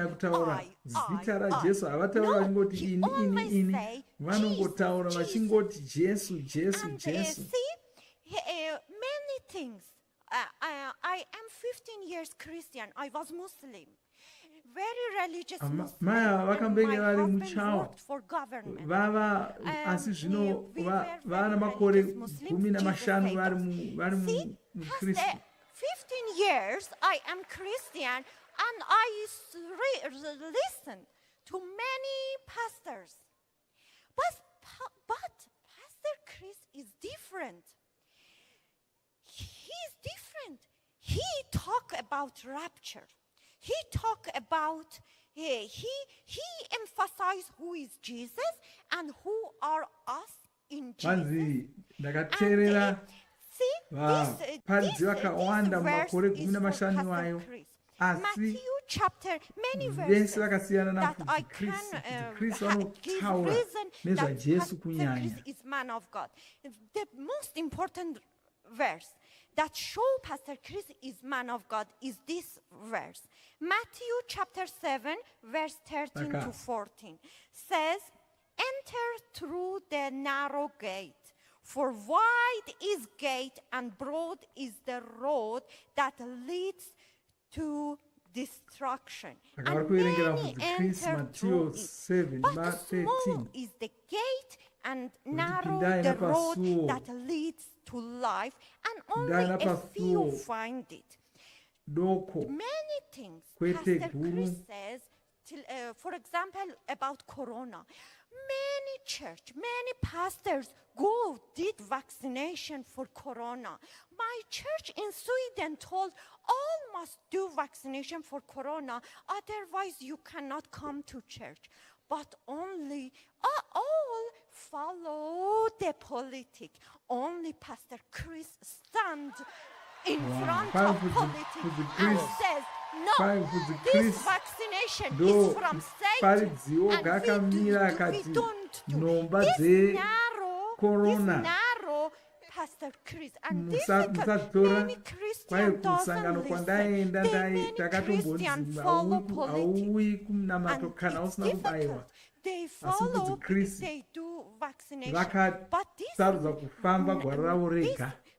many things. I am 15 years Christian. I was Muslim. Very religious Muslim. My husband worked for government. We were very religious Muslims. See, 15 years I am Christian, and I listen to many pastors. But Pastor Chris is different. He's different. He talk about rapture. He talk about, he emphasize who is Jesus and who are us in Jesus. See, this verse is for Pastor Chris. Matthew chapter, many verses that I can give reason that Pastor Chris is man of God. The most important verse that show Pastor Chris is man of God is this verse. Matthew chapter 7, verse 13 to 14 says, enter through the narrow gate, for wide is gate and broad is the road that leads to destruction. And many enter through it. But small is the gate and narrow the road that leads to life, and only a few find it. Many things Pastor Chris says, for example, about Corona. Many church, many pastors did vaccination for Corona. My church in Sweden told all must do vaccination for Corona, otherwise you cannot come to church. But only all follow the politic. Only Pastor Chris stand in front of politics and says, no, this vaccination is from Satan, and we don't do. This narrow Pastor Chris, and this many Christians doesn't listen. Many Christians follow politics, and it's difficult. They follow because they do vaccination. But this Pastor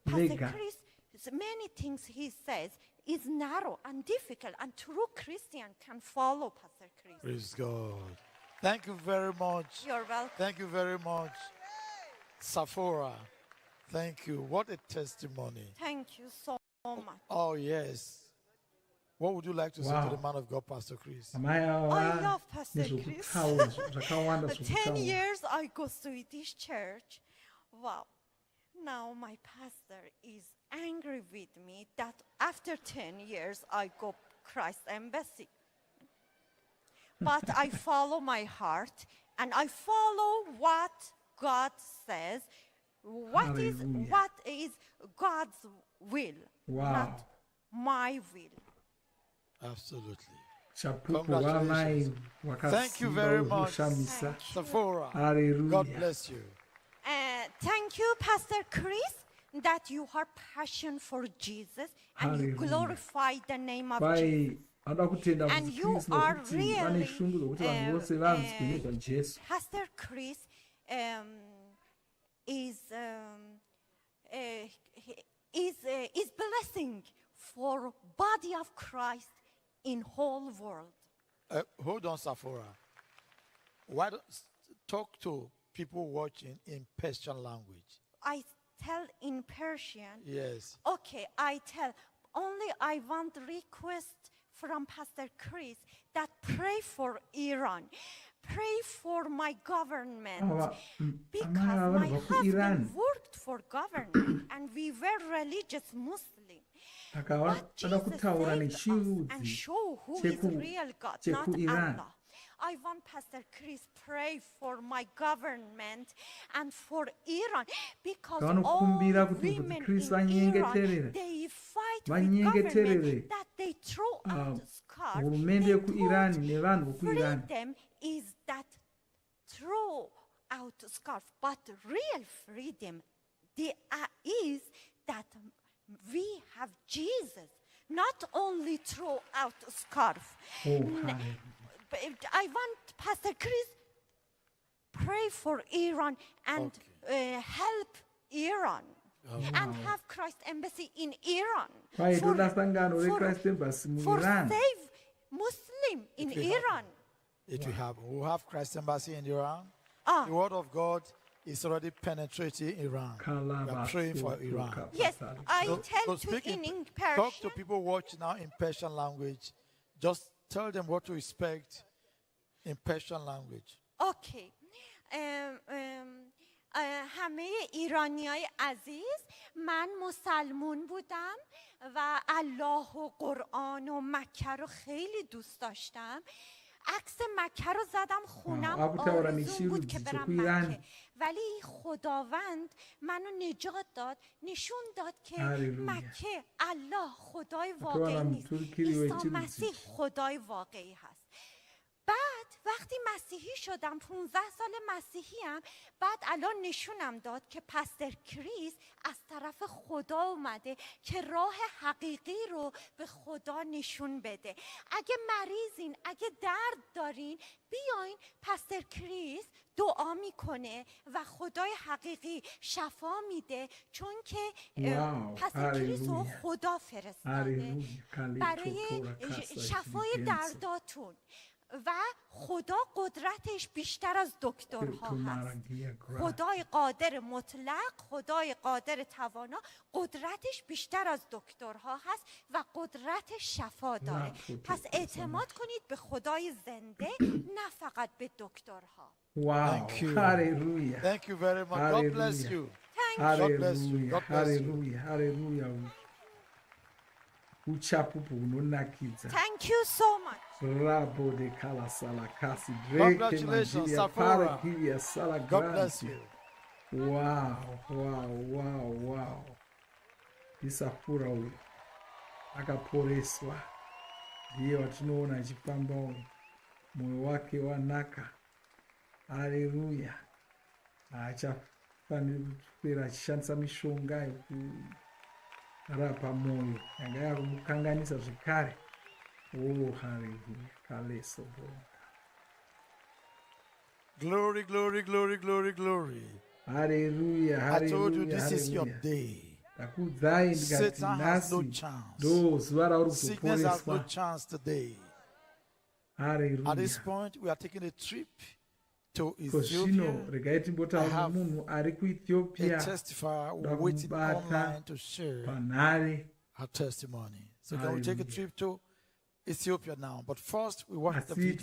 Chris, many things he says is narrow and difficult, and true Christian can follow Pastor Chris. Praise God. Thank you very much. You're welcome. Thank you very much. Sephora, thank you. What a testimony. Thank you so much. Oh, yes. What would you like to say to the man of God, Pastor Chris? I love Pastor Chris. 10 years I go to this church. Wow. Now my pastor is angry with me that after 10 years I go Christ Embassy. But I follow my heart and I follow what God says. What is God's will, not my will. Absolutely. Congratulations. Thank you very much, Sephora. God bless you. Thank you, Pastor Chris, that you are passionate for Jesus and you glorify the name of Jesus. And you are really, Pastor Chris is blessing for body of Christ in whole world. Hold on, Sephora. Why don't talk to people watching in Persian language? I tell in Persian. Yes. Okay, I tell. Only I want request from Pastor Chris that pray for Iran. Pray for my government. Because my husband worked for government and we were religious Muslim. But Jesus saved us and show who is real God, not Allah. I want Pastor Chris pray for my government and for Iran because all women in Iran, they fight with government that they throw out the scarf. Freedom is that throw out the scarf, but real freedom is that we have Jesus, not only throw out the scarf. I want Pastor Chris pray for Iran and help Iran and have Christ Embassy in Iran for save Muslim in Iran. We have Christ Embassy in Iran. The word of God is already penetrating Iran. We are praying for Iran. Yes, I tell you in Persian. Talk to people watching now in Persian language. Just tell them what to expect in Persian language. Okay. همه ایرانیای عزیز، من مسلمون بودم و الله و قرآن و مکه رو خیلی دوست داشتم. عکس مکه رو زدم خونم، آرزو بود که برم مکه، ولی خداوند منو نجات داد، نشون داد که مکه الله خدای واقعی نیست، عیسی مسیح خدای واقعی هست. بعد وقتی مسیحی شدم 15 سال مسیحیم، بعد الان نشونم داد که پستر کریس از طرف خدا اومده که راه حقیقی رو به خدا نشون بده. اگه مریضین، اگه درد دارین، بیاین پستر کریس دعا میکنه و خدای حقیقی شفا میده، چون که پستر کریس رو خدا فرستاده برای شفای درداتون. و خدا قدرتش بیشتر از دکترها هست. خدای قادر مطلق، خدای قادر توانا، قدرتش بیشتر از دکترها هست و قدرت شفا داره. پس اعتماد کنید به خدای زنده، نه فقط به دکترها. Wow. Hallelujah. Thank you very much. God bless you. Thank you. God bless you. God bless you. Hallelujah. Thank you so much. Congratulations, Sephora. God bless you. Wow. Isafura huyu akaporeswa, ndiye watinoona achifamba moyo wake wanaka. Haleluya. Achafanira kupera achishandisa mishonga yekurapa moyo yanga yakumukanganisa zvekare. Hallelujah. Kaleso bonga. Glory, glory, glory, glory, glory. Hallelujah. I told you this is your day. Satan has no chance. Sickness has no chance today. At this point, we are taking a trip to Ethiopia. I have a testifier waiting online to share her testimony. So can we take a trip to Ethiopia now? But first, we watch the video.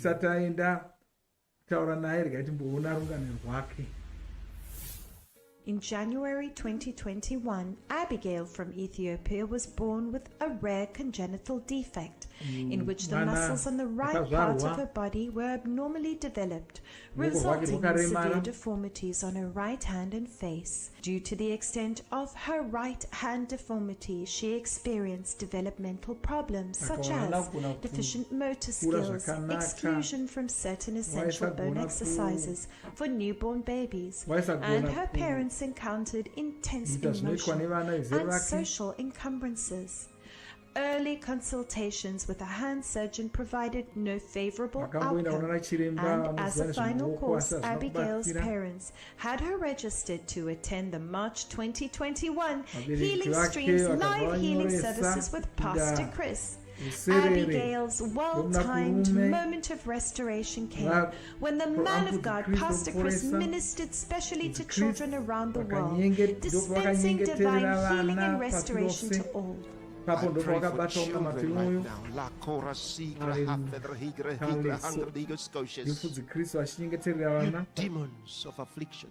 In January 2021, Abigail from Ethiopia was born with a rare congenital defect in which the muscles on the right part of her body were abnormally developed, resulting in severe deformities on her right hand and face. Due to the extent of her right hand deformity, she experienced developmental problems such as deficient motor skills, exclusion from certain essential bone exercises for newborn babies, and her parents encountered intense emotional and social encumbrances. Early consultations with a hand surgeon provided no favorable outcome, and as a final course, Abigail's parents had her registered to attend the March 2021 Healing Streams live healing services with Pastor Chris. Abigail's well-timed moment of restoration came when the man of God, Pastor Chris, ministered specially to children around the world, dispensing divine healing and restoration to all. I pray for children right now. You demons of affliction,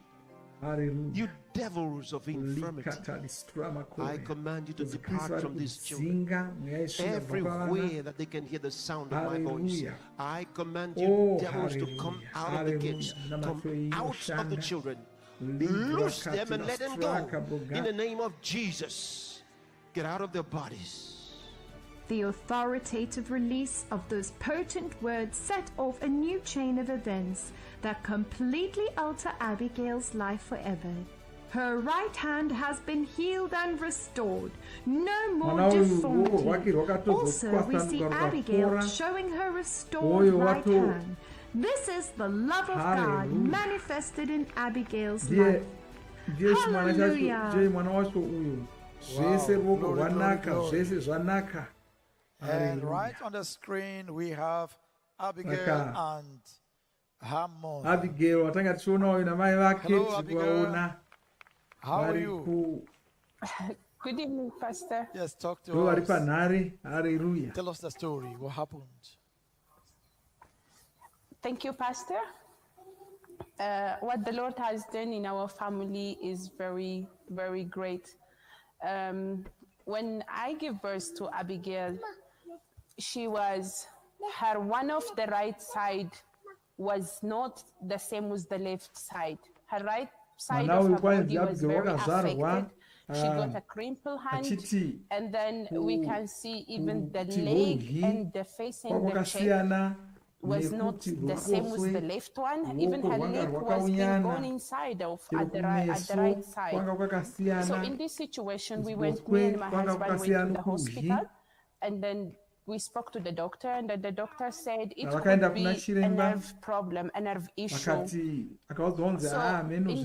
you devils of infirmity, I command you to depart from these children. Everywhere that they can hear the sound of my voice, I command you devils to come out of the gates, come out of the children, loose them and let them go in the name of Jesus. Get out of their bodies. The authoritative release of those potent words set off a new chain of events that completely alter Abigail's life forever. Her right hand has been healed and restored. No more deformity. Also, we see Abigail showing her restored right hand. This is the love of God manifested in Abigail's life. Hallelujah. And right on the screen we have Abigail and her mom. Abigail, hello Abigail. How are you? Good evening, Pastor. Yes, talk to us. Tell us the story. What happened? Thank you, Pastor. What the Lord has done in our family is very, very great. When I gave birth to Abigail, her one of the right side was not the same as the left side. Her right side of her body was very affected. She got a crumpled hand, and then we can see even the leg and the face and the shape was not the same as the left one. Even her leg was being gone inside of at the right side. So in this situation, me and my husband went to the hospital, and then we spoke to the doctor, and the doctor said it could be a nerve problem, a nerve issue. So in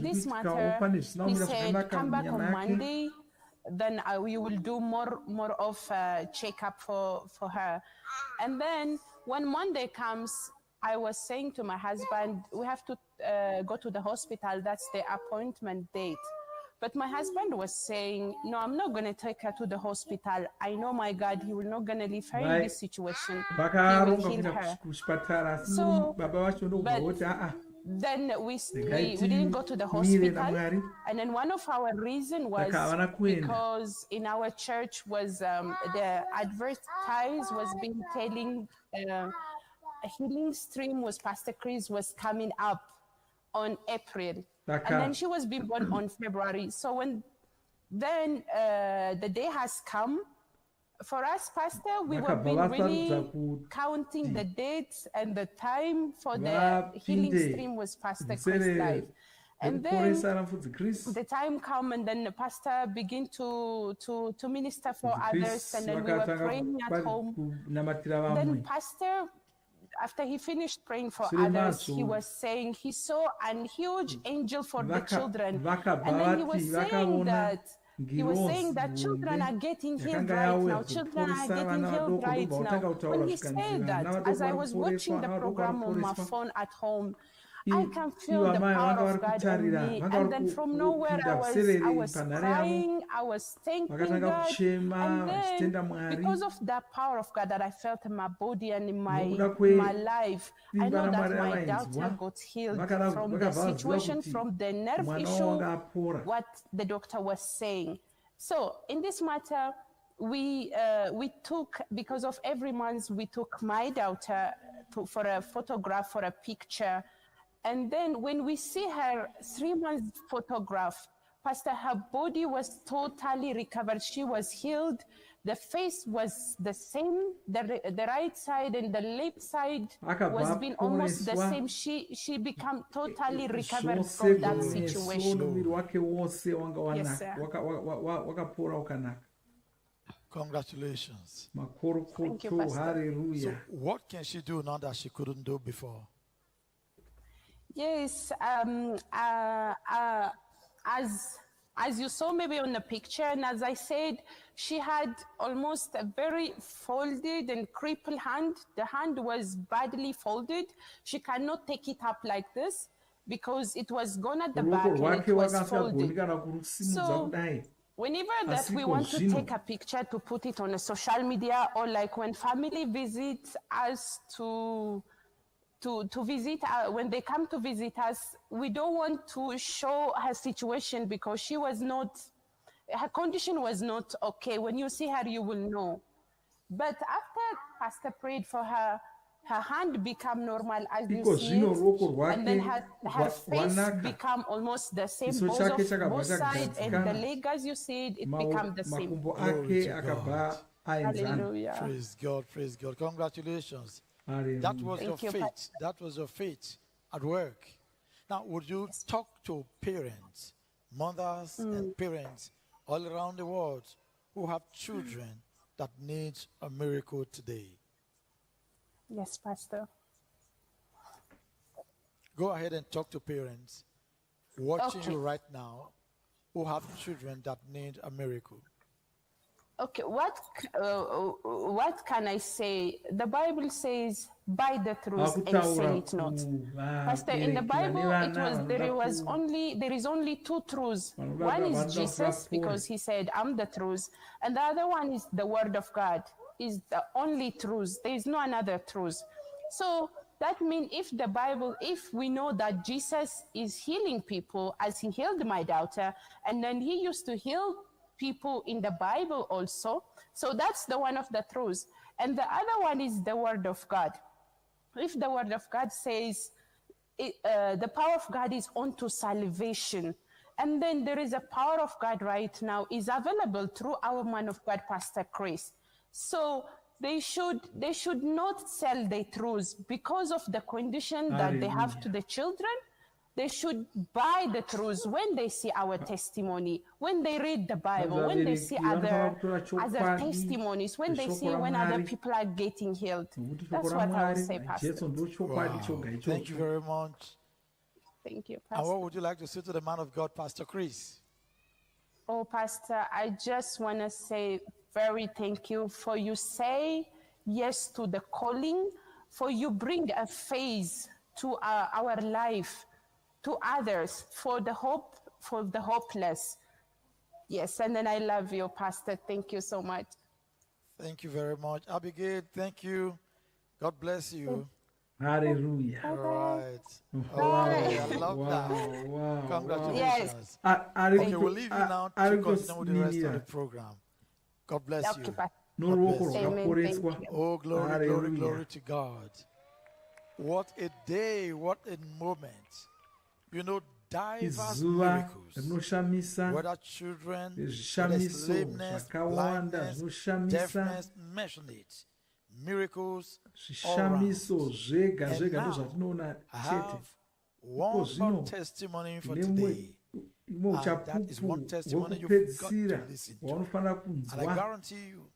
this matter, he said, come back on Monday, then we will do more of a checkup for her. And then when Monday comes, I was saying to my husband, we have to go to the hospital. That's the appointment date. But my husband was saying, no, I'm not going to take her to the hospital. I know my God, he will not going to leave her in this situation. He will heal her. So, but then we didn't go to the hospital. And then one of our reasons was because in our church was the advertise was being telling a healing stream was Pastor Chris was coming up on April. And then she was being born on February. So when then the day has come, for us, Pastor, we were been really counting the dates and the time for the healing stream was Pastor Chris life. And then the time come, and then the pastor begin to minister for others, and then we were praying at home. Then pastor, after he finished praying for others, he was saying he saw a huge angel for the children. And then he was saying that He was saying that children are getting healed right now. Children are getting healed right now. When he said that, as I was watching the program on my phone at home, I can feel the power of God on me. And then from nowhere, I was crying, I was thanking God. And then, because of that power of God that I felt in my body and in my life, I know that my daughter got healed from the situation, from the nerve issue, what the doctor was saying. So in this matter, we took, because of every month, we took my daughter for a photograph, for a picture. And then when we see her 3 months photograph, Pastor, her body was totally recovered. She was healed. The face was the same. The right side and the left side was being almost the same. She became totally recovered from that situation. Yes, sir. Congratulations. Thank you, Pastor. So what can she do now that she couldn't do before? Yes, as you saw maybe on the picture, and as I said, she had almost a very folded and crippled hand. The hand was badly folded. She cannot take it up like this because it was gone at the back and it was folded. So whenever that we want to take a picture to put it on a social media, or like when family visits us to visit, when they come to visit us, we don't want to show her situation because she was not, her condition was not okay. When you see her, you will know. But after Pastor prayed for her, her hand became normal as you see it, and then her face became almost the same, both sides, and the leg, as you see it, it became the same. Glory to God. Hallelujah. Praise God, praise God. Congratulations. That was your faith. That was your faith at work. Now, would you talk to parents, mothers and parents all around the world who have children that need a miracle today? Yes, Pastor. Go ahead and talk to parents watching you right now who have children that need a miracle. Okay, what can I say? The Bible says, "Buy the truth and sell it not." Pastor, in the Bible, there is only two truths. One is Jesus, because he said, "I'm the truth," and the other one is the Word of God. Is the only truth. There is no another truth. So that means if we know that Jesus is healing people as he healed my daughter, and then he used to heal people in the Bible also. So that's the one of the truths. And the other one is the Word of God. If the Word of God says the power of God is unto salvation, and then there is a power of God right now is available through our man of God, Pastor Chris. So they should not sell their truths because of the condition that they have to the children. They should buy the truth when they see our testimony, when they read the Bible, when they see other testimonies, when they see when other people are getting healed. That's what I would say, Pastor. Wow. Thank you very much. Thank you, Pastor. And what would you like to say to the man of God, Pastor Chris? Oh, Pastor, I just want to say very thank you for you say yes to the calling, for you bring a phase to our life, to others, for the hope, for the hopeless. Yes, and then I love you, Pastor. Thank you so much. Thank you very much. Abigail, thank you. God bless you. Hallelujah. All right. Okay, I love that. Wow. Congratulations. Yes. Okay, we'll leave you now to continue with the rest of the program. God bless you. God bless you. Oh, glory, glory, glory to God. What a day, what a moment. You know, diverse miracles, whether children, whether lameness, blindness, deafness, mention it. Miracles all around. And now, I have one more testimony for today. And that is one testimony you've got to listen to. And I guarantee you,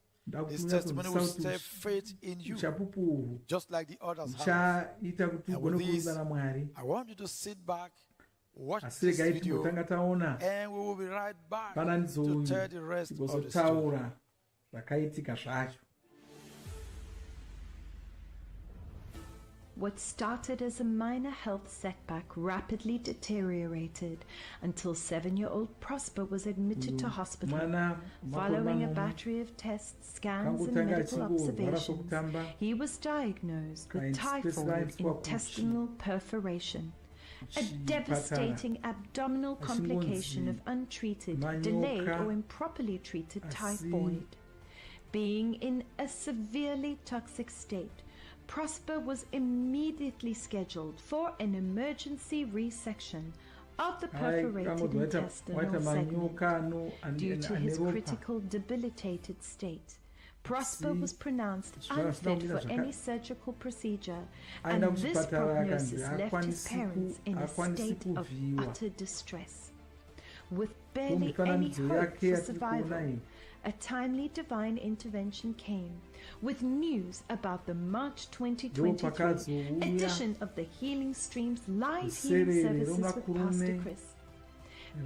this testimony will stir faith in you, just like the others have. And with this, I want you to sit back watch asi this regai video timbotanga taona and we will be right back fananidzo to uyu tell the rest of the story. tigozotaura zvakaitika zvacho. What started as a minor health setback rapidly deteriorated until 7-year-old Prosper was admitted to hospital. Following a battery of tests, scans, and medical observations, he was diagnosed with typhoid intestinal perforation, a devastating abdominal complication of untreated, delayed, or improperly treated typhoid. Being in a severely toxic state, Prosper was immediately scheduled for an emergency resection of the perforated intestinal segment. Due to his critical debilitated state, Prosper was pronounced unfit for any surgical procedure, and this prognosis left his parents in a state of utter distress. With barely any hope for survival, a timely divine intervention came with news about the March 2023 edition of the Healing Streams live healing services with Pastor Chris.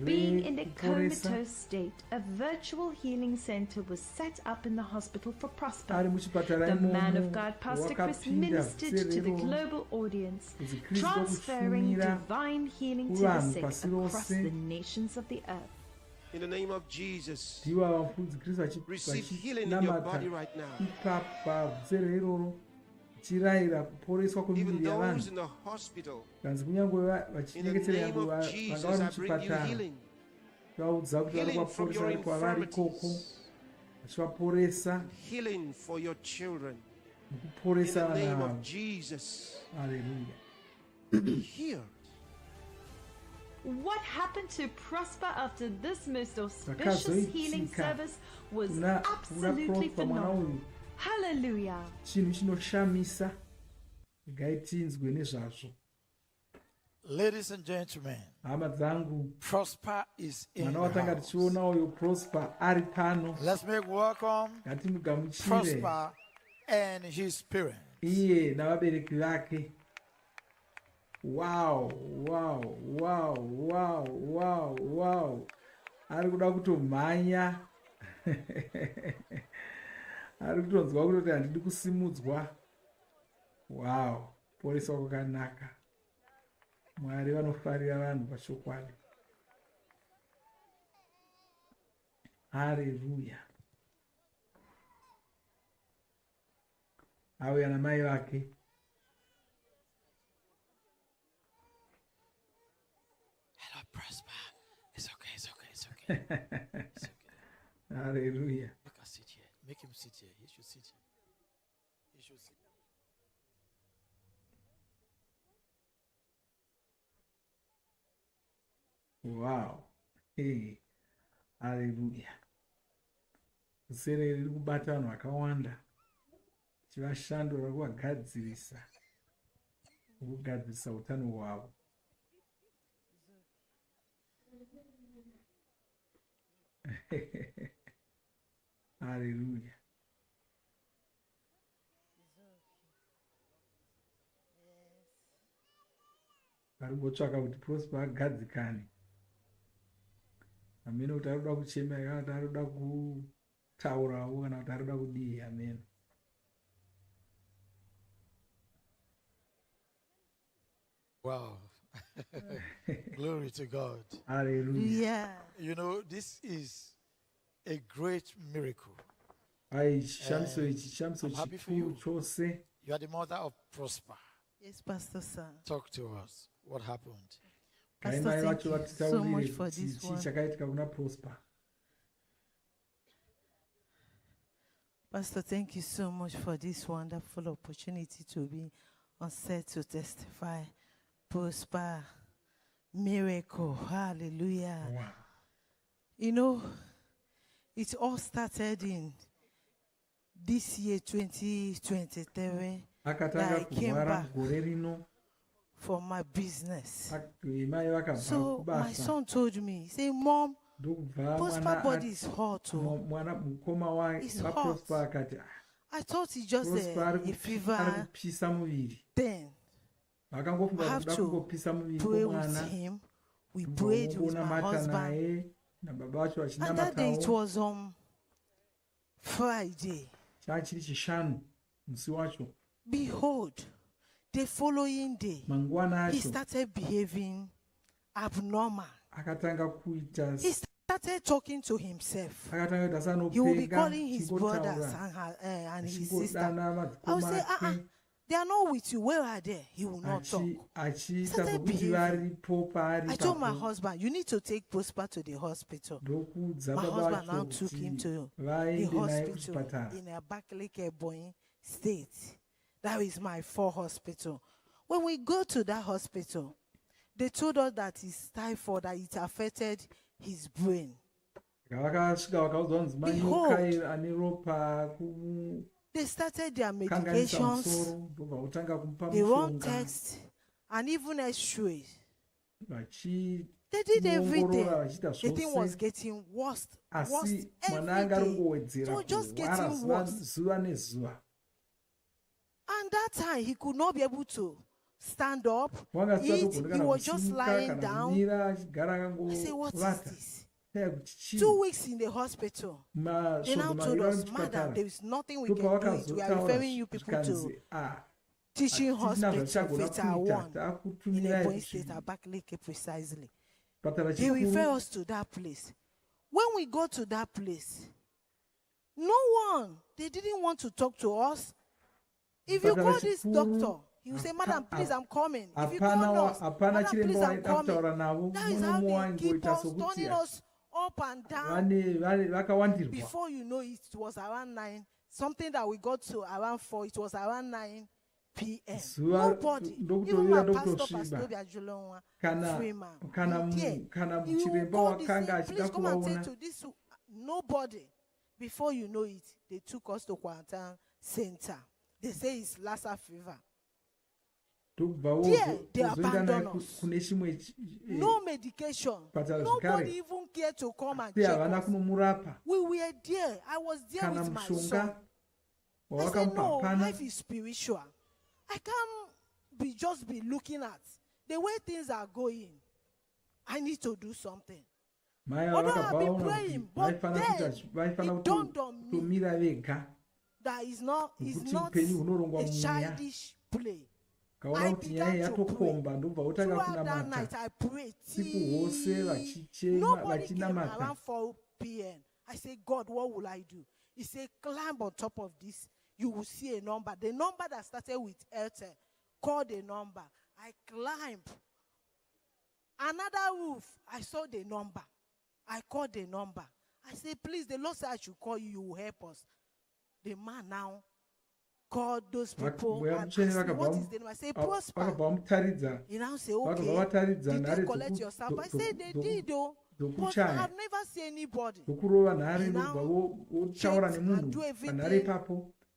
Being in a comatose state, a virtual healing center was set up in the hospital for Prosper. The man of God, Pastor Chris, ministered to the global audience, transferring divine healing to the sick across the nations of the earth. In the name of Jesus, receive healing in your body right now. Even those in the hospital, in the name of Jesus, I bring you healing. Healing from your infirmities. Healing for your children. In the name of Jesus. Be healed. What happened to Prosper after this most auspicious healing service was absolutely phenomenal. Hallelujah. Ladies and gentlemen, Prosper is in the house. Let's make welcome Prosper and his parents. Wow, wow, wow, wow, wow, wow. Ari kuda kutomhanya. Ari kutonzwa kuti handidi kusimudzwa. Wow, poresa kwakanaka. Mwari vanofarira vanhu pachokwadi. Hallelujah. Auya namai vake. Prosper. It's okay, it's okay, it's okay. It's okay. Hallelujah. Make us sit here. Make him sit here. He should sit here. He should sit. Wow. Hey. Hallelujah. Zere riri kubata vanhu vakawanda. Chivashandura kuvagadzirisa. Kugadzirisa utano hwavo. Hallelujah. Varikutsvaka kuti Prosper agadzikane. Ameno kuti arikuda kuchemera kana kuti arikuda kutaurawo kana kuti arikuda kudii. Amen. Wow. Glory to God. Hallelujah. Yeah. You know, this is a great miracle. I'm happy for you. You are the mother of Prosper. Yes, Pastor Sir. Talk to us. What happened? Pastor, thank you so much for this one. Pastor, thank you so much for this wonderful opportunity to be on set to testify. Prosper, miracle, hallelujah. Wow. You know, it all started in this year, 2023, that I came back for my business. So my son told me, he said, Mom, Prosper body is hot. It's hot. I thought it's just a fever. Then I have to pray with him We prayed with my husband. And that day it was on Friday. Behold, the following day, he started behaving abnormal. He started talking to himself. He will be calling his brothers and his sister. I will say, they are not with you. Where are they? He will not talk. He started behaving. I told my husband, you need to take Prosper to the hospital. My husband now took him to the hospital in a Abakaliki Ebonyi state. That is my 4 hospital. When we go to that hospital, they told us that it's typhoid, that it affected his brain. Behold, they started their medications, the wrong text, and even X-ray. They did everything. The thing was getting worse every day. It was just getting worse. And that time, he could not be able to stand up, eat. He was just lying down. I said, what is this? 2 weeks in the hospital. They now told us, madam, there is nothing we can do. We are referring you people to teaching hospital, Veta 1, in Ebonyi State, Abakaliki precisely. They refer us to that place. When we go to that place, no one, they didn't want to talk to us. If you call this doctor, he will say, madam, please, I'm coming. If you call us, madam, please, I'm coming. That is how they keep us, turning us up and down. Before you know it, it was around 9. Something that we got to around 4, it was around 9 p.m. Nobody, even my pastor, Freeman, he will call this thing, please come and take to this. Nobody. Before you know it, they took us to quarantine center. They say it's Lassa fever. There, they abandoned us. No medication. Nobody even cared to come and check us. We were there. I was there with my son. I said, no, life is spiritual. I can't just be looking at the way things are going. I need to do something. Although I've been praying, but then it dawned on me that is not a childish play. I began to pray. Throughout that night, I prayed. Nobody came around 4 p.m. I said, God, what will I do? He said, climb on top of this. You will see a number. The number that started with Airtel, call the number. I climbed. Another roof, I saw the number. I called the number. I said, please, the Lord said I should call you. You will help us. The man now called those people and asked me, what is the name? I said, Prosper. He now said, okay, did they collect your sample? I said, they did, though. But I have never seen anybody. He now checked and do everything.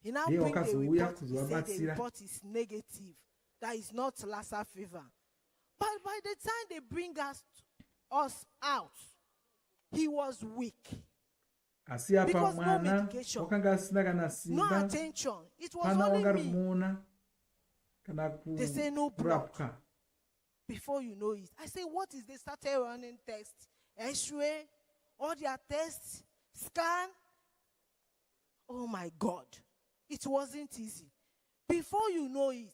He now brings the report. He said the report is negative. That is not Lassa fever. But by the time they bring us out, he was weak. Because no medication, no attention. It was only me. They say no blood. Before you know it, I say, what is they started running tests, X-ray, all their tests, scan. Oh my God, it wasn't easy. Before you know it,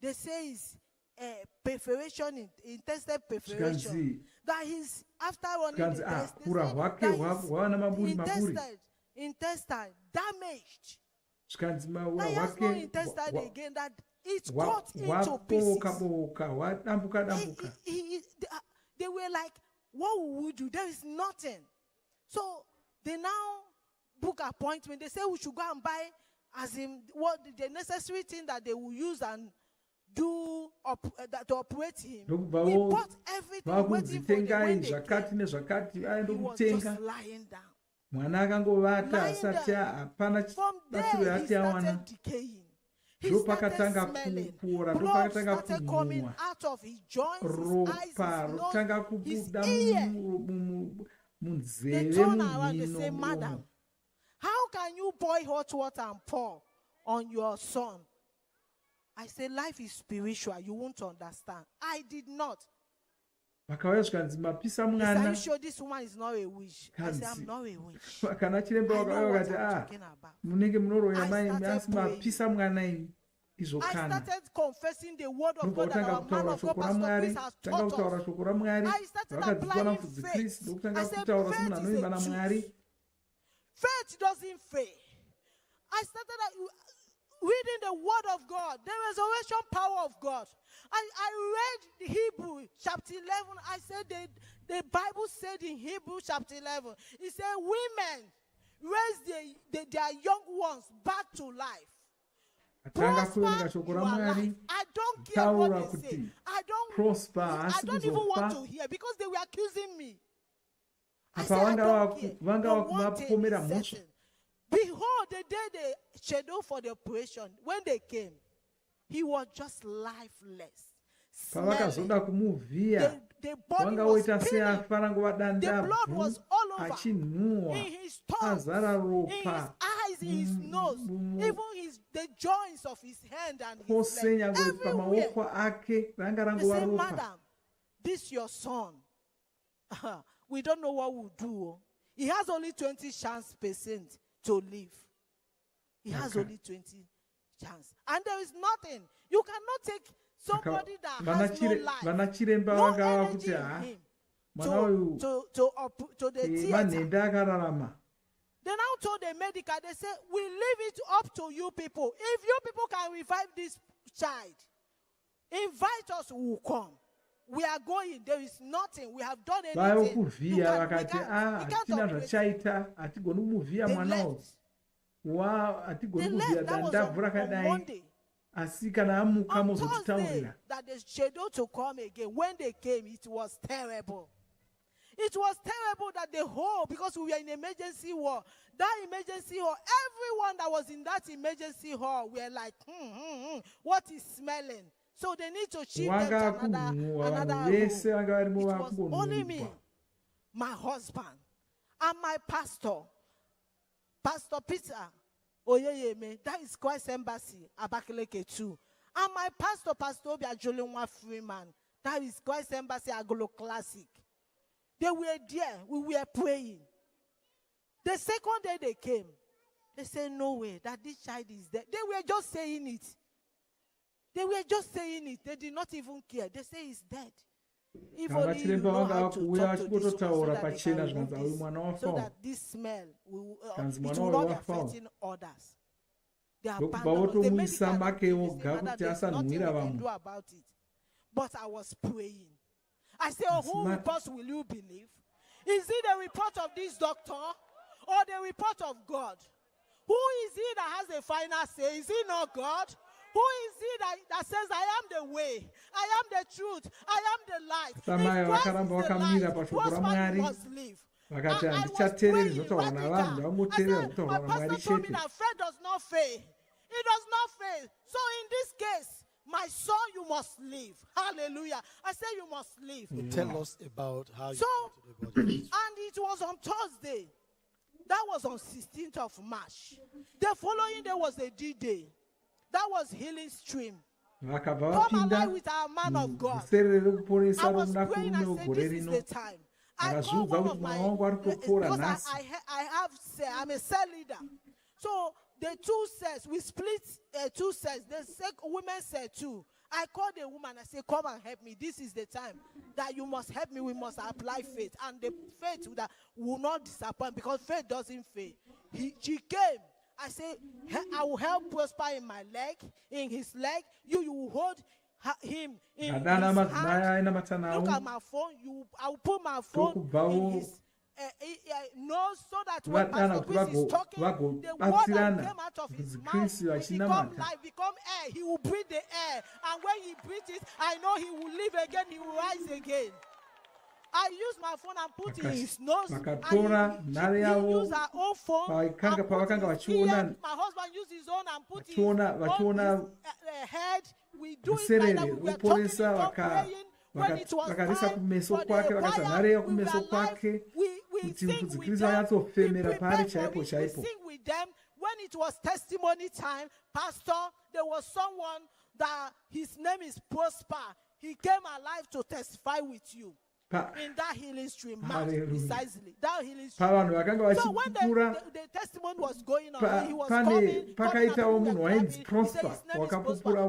they say it's perforation, intestinal perforation. That is after running the test, intestine damaged. Now he has no intestine again, that it's cut into pieces. They were like, what will we do? There is nothing. So they now book appointment. They say we should go and buy as in what the necessary thing that they will use and do to operate him. He bought everything waiting for them. When they came, he was just lying down. Lying down. From there, he started decaying. He started smelling. Blood started coming out of his joints, his eyes, his nose, his ear. They turn around and say, madam, how can you boil hot water and pour on your son? I say, life is spiritual. You won't understand. I did not. vakauya zvikanzi mapisa He said, mwana are you sure this woman is not a witch? I said, I'm not a witch. kana chiremba I know vakauya what vakati I'm talking about. munenge munoroya I mai started asi mapisa mwana imi I izokana started confessing the word of nobva God that utanga our man kutaura of God, shoko Pastor ramwari Chris, has tanga taught kutaura us. shoko ramwari I started vakadzidzwa applying mufudzi faith. kristu I ndokutanga said, kutaura semunhu faith is anoimba a namwari truth. Faith doesn't fail. I started reading the word of God, the resurrection power of God. I read Hebrew chapter 11. I said the Bible said in Hebrew chapter 11, it said women raise their young ones back to life. Prosper your life. I don't care what they say. I don't even want to hear because they were accusing me. I said, I don't care. But one thing is certain. Behold, the day they scheduled for the operation, when they came, he was just lifeless. pavakazoda kumuvhiya wanga woita seafara nguva danda achinhuhwa azara ropa kwose nyangwe pamaoko ake ranga rangova ropa. This your son. We don't know what we'll do. He has only 20% to live. He has only 20 chance. And there is nothing. You cannot take somebody that has no life, no energy in him to the theater. They now told the medical, they said, we leave it up to you people. If you people can revive this child, invite us, we will come. We are going. There is nothing. We have done anything. We left. That was on Monday. On Thursday, that they scheduled to come again. When they came, it was terrible. It was terrible that the whole, because we were in emergency hall, that emergency hall, everyone that was in that emergency hall were like, what is smelling? So they need to shift them to another room. It was only me, my husband, and my pastor, Pastor Peter Oyeyeme, that is Christ Embassy, Abakaleke 2. And my pastor, Pastor Obia Jolenwa Freeman, that is Christ Embassy, Agolo Classic. They were there. We were praying. The second day they came, they said, no way, that this child is dead. They were just saying it. They were just saying it. They did not even care. They say he's dead. If only you know how to talk to this one so that this smell will, it will not be affecting others. They abandoned us. The medical there's nothing we can do about it. But I was praying. I said, who report will you believe? Is it the report of this doctor or the report of God? Who is he that has the final say? Is he not God? Who is he that says, I am the way, I am the truth, I am the life? If Christ is the life, prosper you must live. I was praying radical. My pastor told me that faith does not fail. It does not fail. So in this case, my son, you must live. Hallelujah. I say you must live. Tell us about how you got to the body. And it was on Thursday. That was on 16th of March. The following day was a D-Day. That was healing stream. Come alive with our man of God. I was praying, I said, this is the time. I called one of my, because I'm a cell leader. So the two sets, we split two sets. The women said two. I called the woman, I said, come and help me. This is the time that you must help me. We must apply faith. And the faith that will not disappoint because faith doesn't fail. She came. I said, I will help Prosper in my leg, in his leg. You will hold him in his hand. Look at my phone. I will put my phone in his nose so that when Pastor Chris is talking, the word that came out of his mouth will become life, become air. He will breathe the air. And when he breathes it, I know he will live again. He will rise again. I use my phone and put it in his nose. And he used her own phone and put it in his ear. My husband used his own and put it on his head. We do it like that. We were talking, we were praying. When it was time for the choir, we were alive. We sing with them. We prepare for it. We sing with them. When it was testimony time, Pastor, there was someone that his name is Prosper. He came alive to testify with you. in that healing stream, precisely that healing stream. So when the testimony was going on, he was coming and he said his name is Prosper.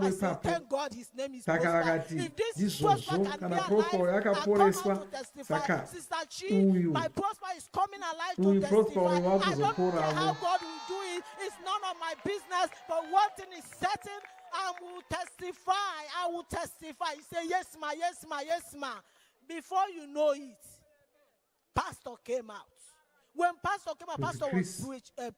I said, thank God his name is Prosper. If this Prosper can be alive and come out to testify, Sister Chi, my Prosper is coming alive to testify. I don't care how God will do it. It's none of my business, but one thing is certain, I will testify. I will testify. He said, yes, ma, yes, ma, yes, ma. Before you know it, Pastor came out. When Pastor came out, Pastor was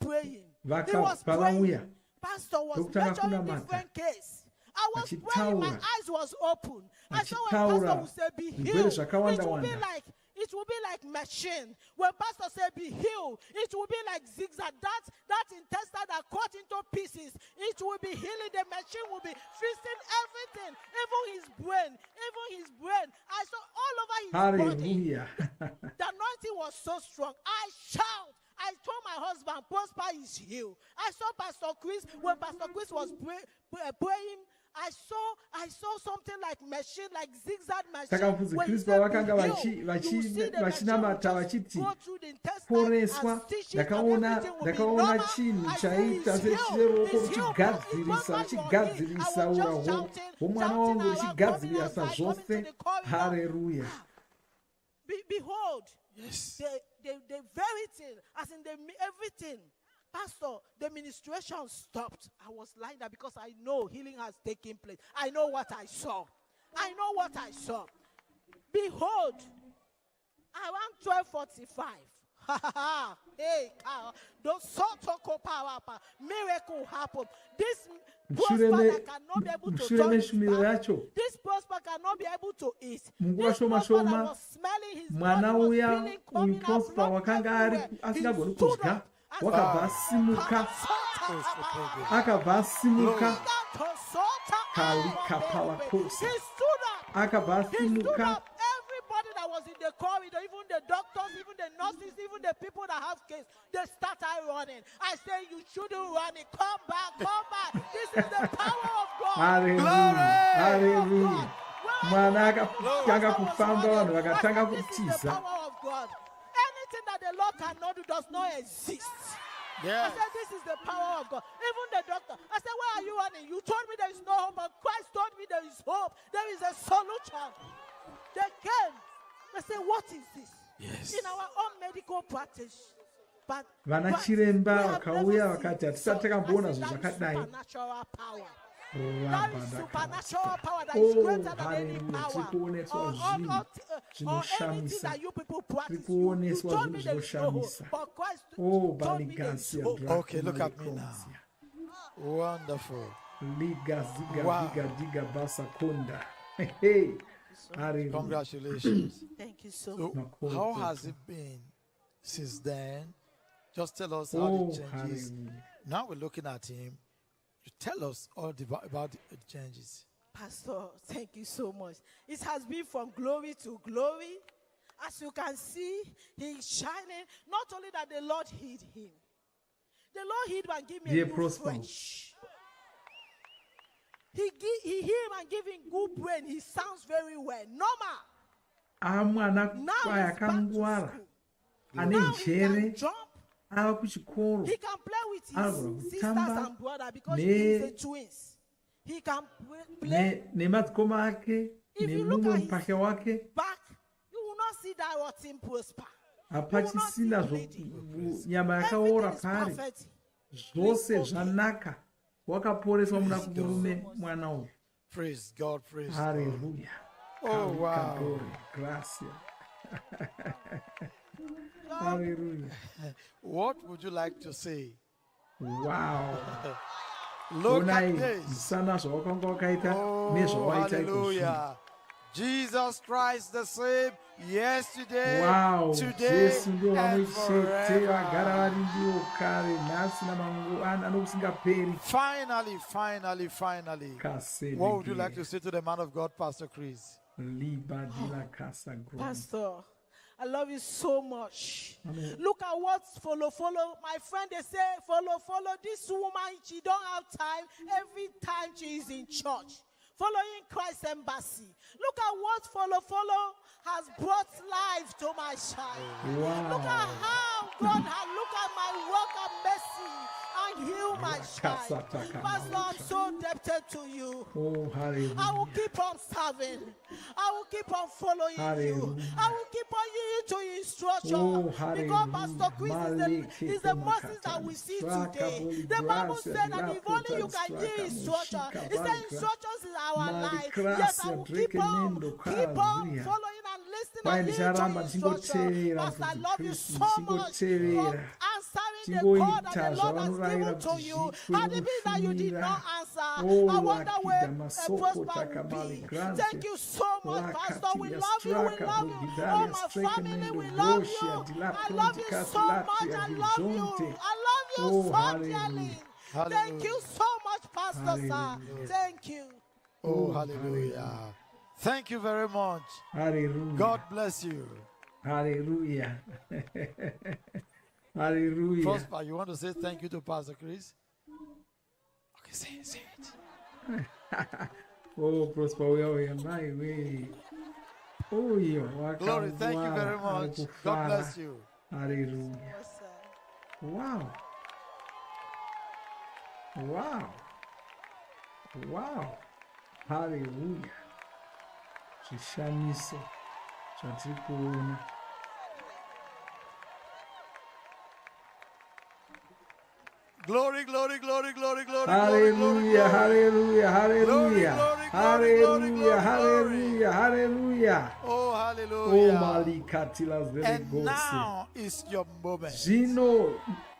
praying. He was praying. Pastor was measuring different case. I was praying, my eyes was open. I saw when Pastor would say, be healed. It will be like machine. When Pastor said be healed, it will be like zigzag. That intestine that cut into pieces, it will be healing. The machine will be fixing everything, even his brain. I saw all over his body. The anointing was so strong. I shout. I told my husband, Prosper is healed. I saw Pastor Chris, when Pastor Chris was praying, I saw something like machine, like zigzag machine. When you see the machine go through the intestine and stitch it and everything will be normal. I say he's healed. I was just shouting around coming to the corridor. Behold, yes. The very thing, as in everything. Pastor, the ministration stopped. I was like that because I know healing has taken place. I know what I saw. Behold, around 12:45. Hey, those sort of power, miracle happened. This Prosper cannot be able to turn his back. This Prosper cannot be able to eat. This Prosper that was smelling his body was feeling coming out blood everywhere. He stood up. Akavasimuka everybody that was in the corridor, even the doctors, even the nurses, even the people that have case, they started running. I say you shouldn't run it. Come back. This is the power of God. Hallelujah. Anything that the Lord cannot do does not exist. Yes. I said, this is the power of God. Even the doctor, I said, why are you running? You told me there is no hope, but Christ told me there is hope. There is a solution. They came. They said, what is this? Yes. In our own medical practice. But vanachiremba vakauya vakati hatisataka kuona zvinhu zvakadai. That is supernatural power that is greater than any power or anything that you people practice. You told me there is no hope, but Christ told me there is hope. Okay, look at me now. Wonderful. Wow. Hey. Congratulations. Thank you so much. How has it been since then? Just tell us how the changes. Now we're looking at him. Tell us all about the changes. Pastor, thank you so much. It has been from glory to glory. As you can see, he's shining. Not only that the Lord hid him. The Lord hid him and gave me a new fresh. He healed him and gave him good brain. He sounds very well. Normal. Now he's back to school. Now he can jump. He can play with his sisters and brother because he is a twins. He can play. If you look at his back, you will not see that rotten Prosper. Hapachisina nyama yakaora pari zvose zvanaka wakaporeswa muna kumurume mwana uyu. Praise God, praise God. Hallelujah. Oh wow. Gracias. Hallelujah. What would you like to say? Wow. Look at this. Oh, hallelujah. Jesus Christ the same yesterday, wow. Today, and forever. Finally. What would you like to say to the man of God, Pastor Chris? Pastor, I love you so much. Amen. Look at what follow. My friend, they say follow. This woman, she don't have time. Every time she is in church. following Christ Embassy. Look at what follow has brought life to my child. Wow. Look at how God has looked at my work and mercy and healed my child. Pastor, I'm so indebted to you. Oh, hallelujah. I will keep on serving. I will keep on following you. I will keep on yielding to your instruction. Oh, because Pastor Chris is the Moses that we see today. The Bible said that if only you can yield instruction, it said instructions is our life. Yes, I will keep on following and listening and listening to instruction. Pastor, I love you so much for answering the call that the Lord has given to you. Had it been that you did not answer, I wonder where Prosper will be. Thank you so much, Pastor. We love you. We love you. Oh, my family, we love you. I love you so much. I love you. I love you so dearly. Thank you so much, Pastor, sir. Thank you. Oh, hallelujah. Thank you very much. Hallelujah. God bless you. Hallelujah. Hallelujah. Prosper, you want to say thank you to Pastor Chris? Okay, say it. Oh, Prosper, we are my way. Oh, glory, thank you very much. God bless you. Hallelujah. Wow. Wow. Wow. Hallelujah. Chishamiso. Chatikuna. Glory, glory, glory, glory, glory. Hallelujah, hallelujah, hallelujah. Hallelujah, hallelujah, hallelujah. Oh, hallelujah. Oh, Malikatilas and now is your moment.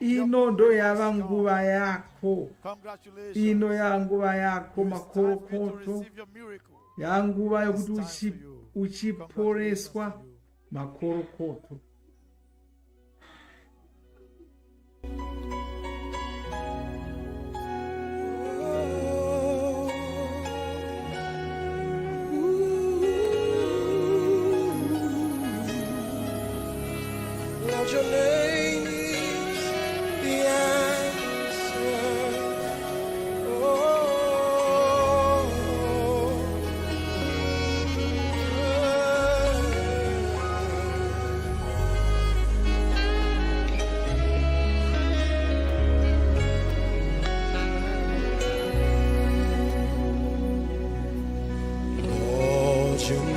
Ino ndo yava nguva yako. Congratulations. Ino ya nguva yako makorokoto. Ya nguva yokuti uchiporeswa makorokoto. Lord, your name is the answer. Lord, your name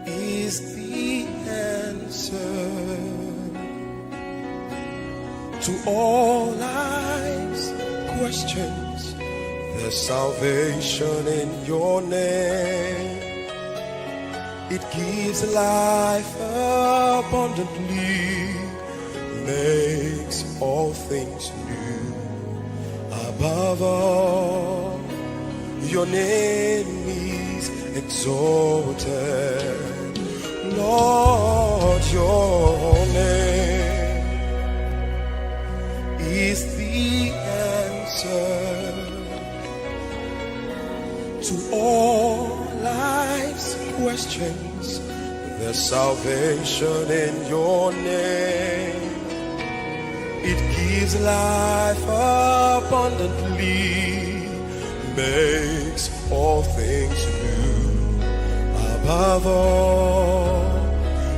is the answer to all life's questions. There's salvation in your name. It gives life abundantly, makes all things new. Above all, your name is exalted. Lord, your name is the answer to all life's questions. There's salvation in your name. It gives life abundantly, makes all things new. Above all,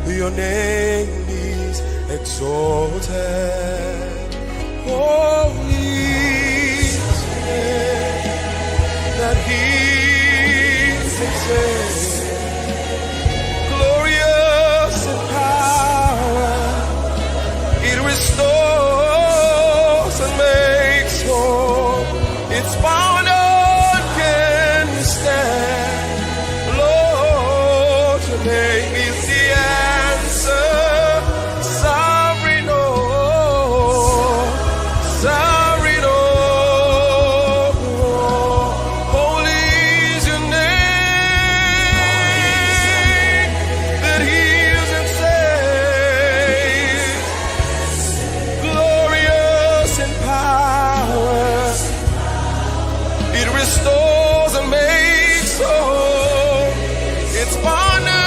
your name is exalted. Holy is the name that heals and saves. Glorious in power, it restores and makes whole. Its power none can stand. Lord, your name is the answer. Sovereign, oh, sovereign, oh, holy is your name that heals and saves. Glorious in power, it restores and makes whole. It's honor.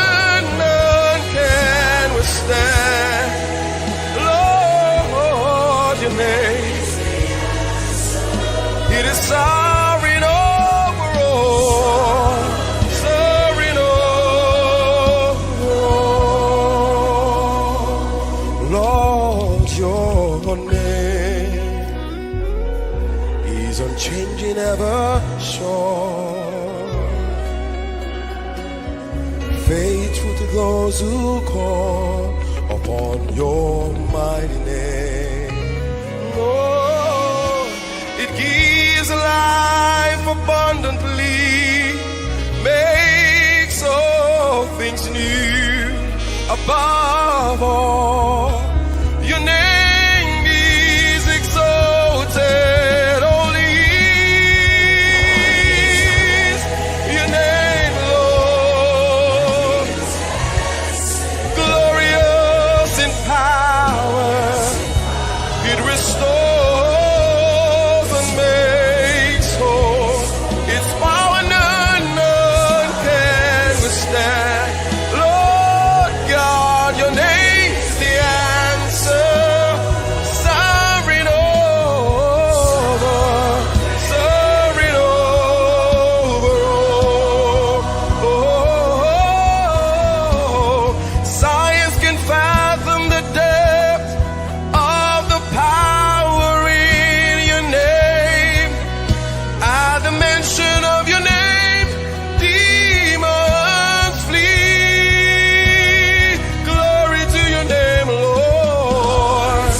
shore. Faithful to those who call upon your mighty name. Lord, it gives life abundantly, makes all things new. Above all, your name is exalted. Holy is your name, Lord. Glorious in power, it restores and makes whole. Its power none can withstand. Lord God, your name is the answer. Sovereign over all. Science can fathom the depth of the power in your name. At the mention of your name, demons flee. Glory to your name, Lord.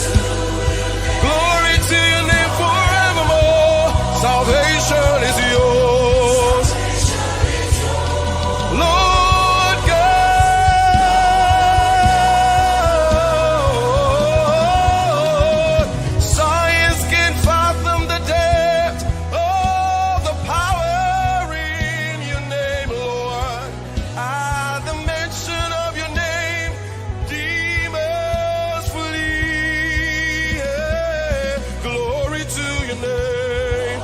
Glory to your name forevermore. Salvation is yours, Lord God. Science can fathom the depth of the power in your name, Lord. At the mention of your name, demons flee. Glory to your name.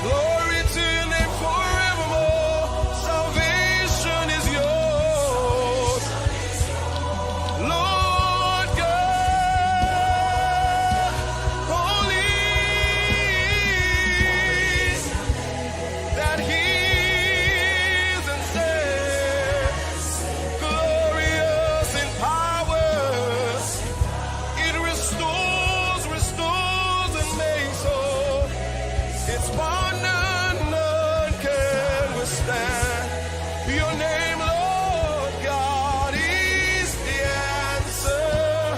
Glory to your name forevermore. Salvation is yours, Lord God. Holy that heals and saves. Glorious in power, it restores and makes whole. Its power none can withstand. Your name, Lord God, is the answer.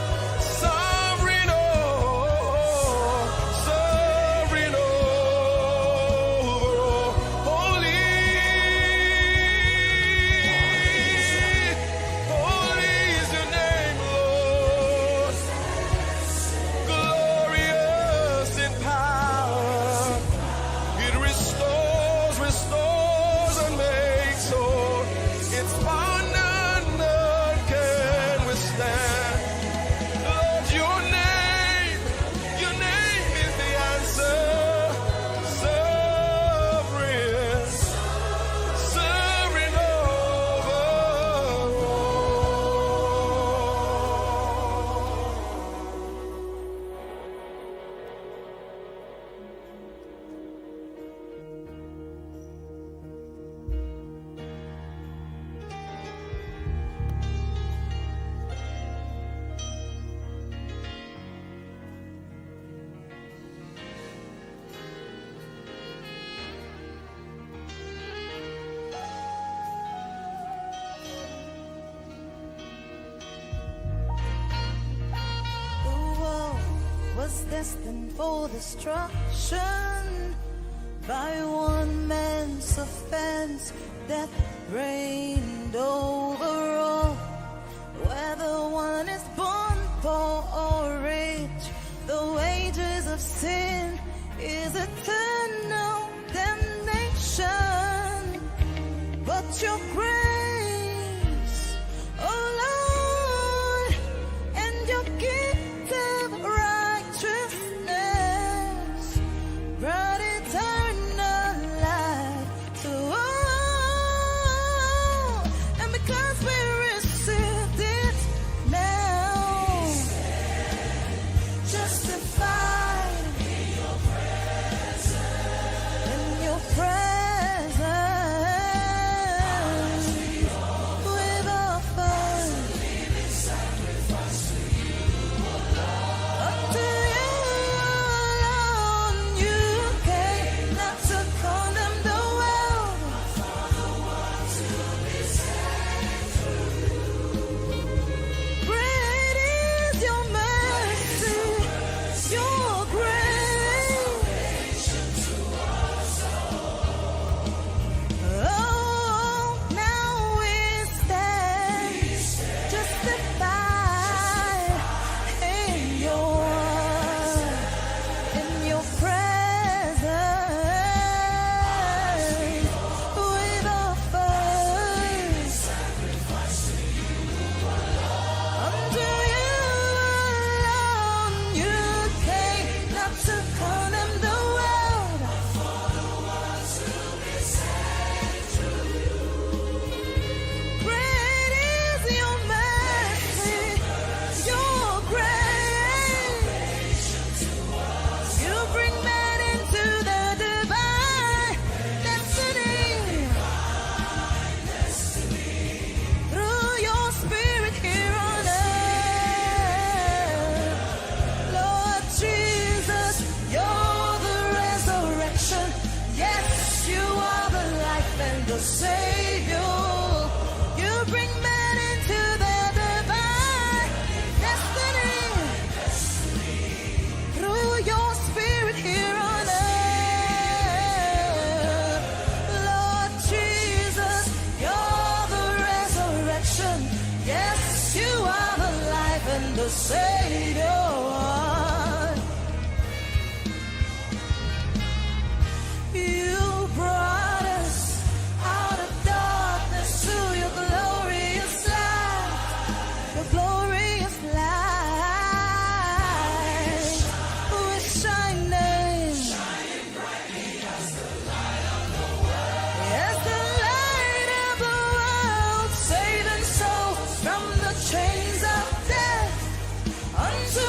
Sovereign over all. Holy is your name, Lord. Glorious in power, it restores and makes whole. Its power none can withstand. Lord, your name is the answer. Sovereign over The world was destined for destruction. By one man's offense, death reigned over all. Whether one is born poor or rich, the wages of sin is eternal damnation. But your grace, oh Lord, and your gift of righteousness brought eternal life to all. And because we received it now, justified in your presence. Savior. You bring men into their divine destiny through your Spirit here on earth. Lord Jesus, you're the resurrection. Yes, you are the life and the Savior. You brought us out of darkness to your glorious light, your glorious light. We're shining brightly as the light of the world, as the light of the world, saving souls from the chains of death unto a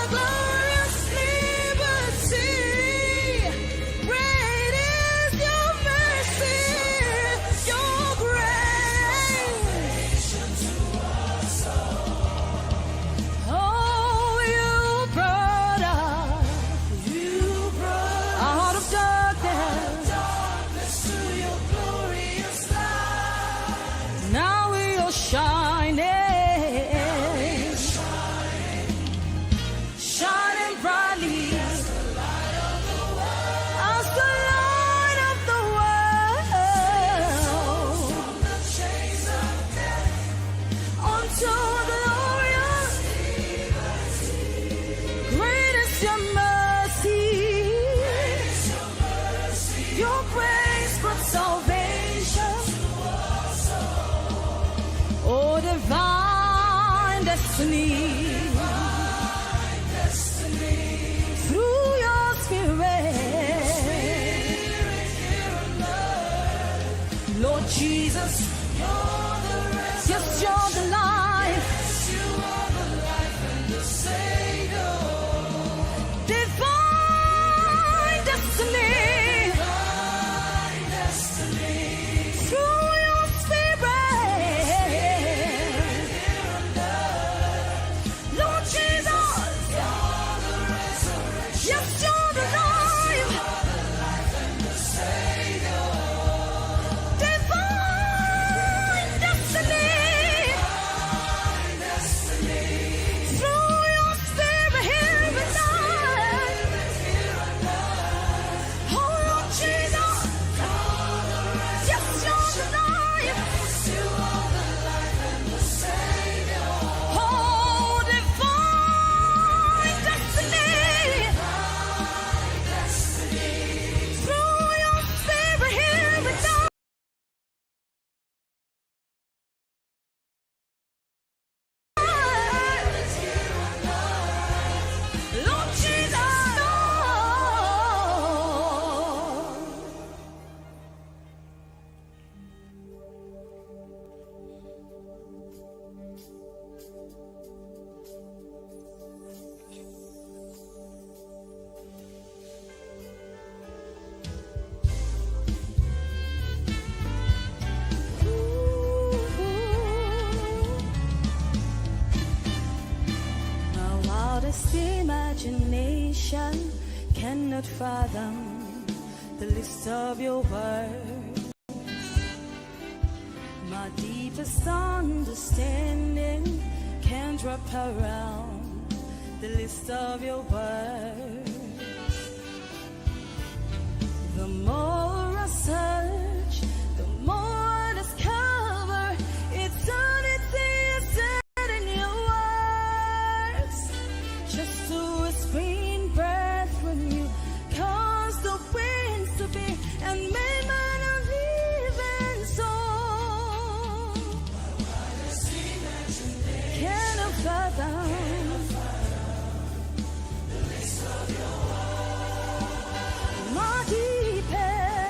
glorious liberty. Great is your mercy, your grace. Oh, you brought us out of darkness to your glorious light. Now we are shining brightly as the light of the world, from the chains of death unto glorious liberty. Great is your mercy, your grace brought salvation. Oh, divine destiny. Through your Spirit, Lord Jesus, yes, you're the life. You are the life and the Savior. Divine destiny, through your Spirit, Lord Jesus, yes, you're the life and the Savior. Divine destiny, through your Spirit here and oh, Lord Jesus, yes, you're the life. You are the life and the Savior. Oh, divine destiny, through your Spirit here and Lord Jesus. My wildest imagination cannot fathom the list of your words. My deepest understanding can't wrap around the list of your words. The more I search, the more I discover eternity is set in your words. Just to screen breath from you, cause the winds to be and made man a living soul. Cannot fathom the list of your words. My deepest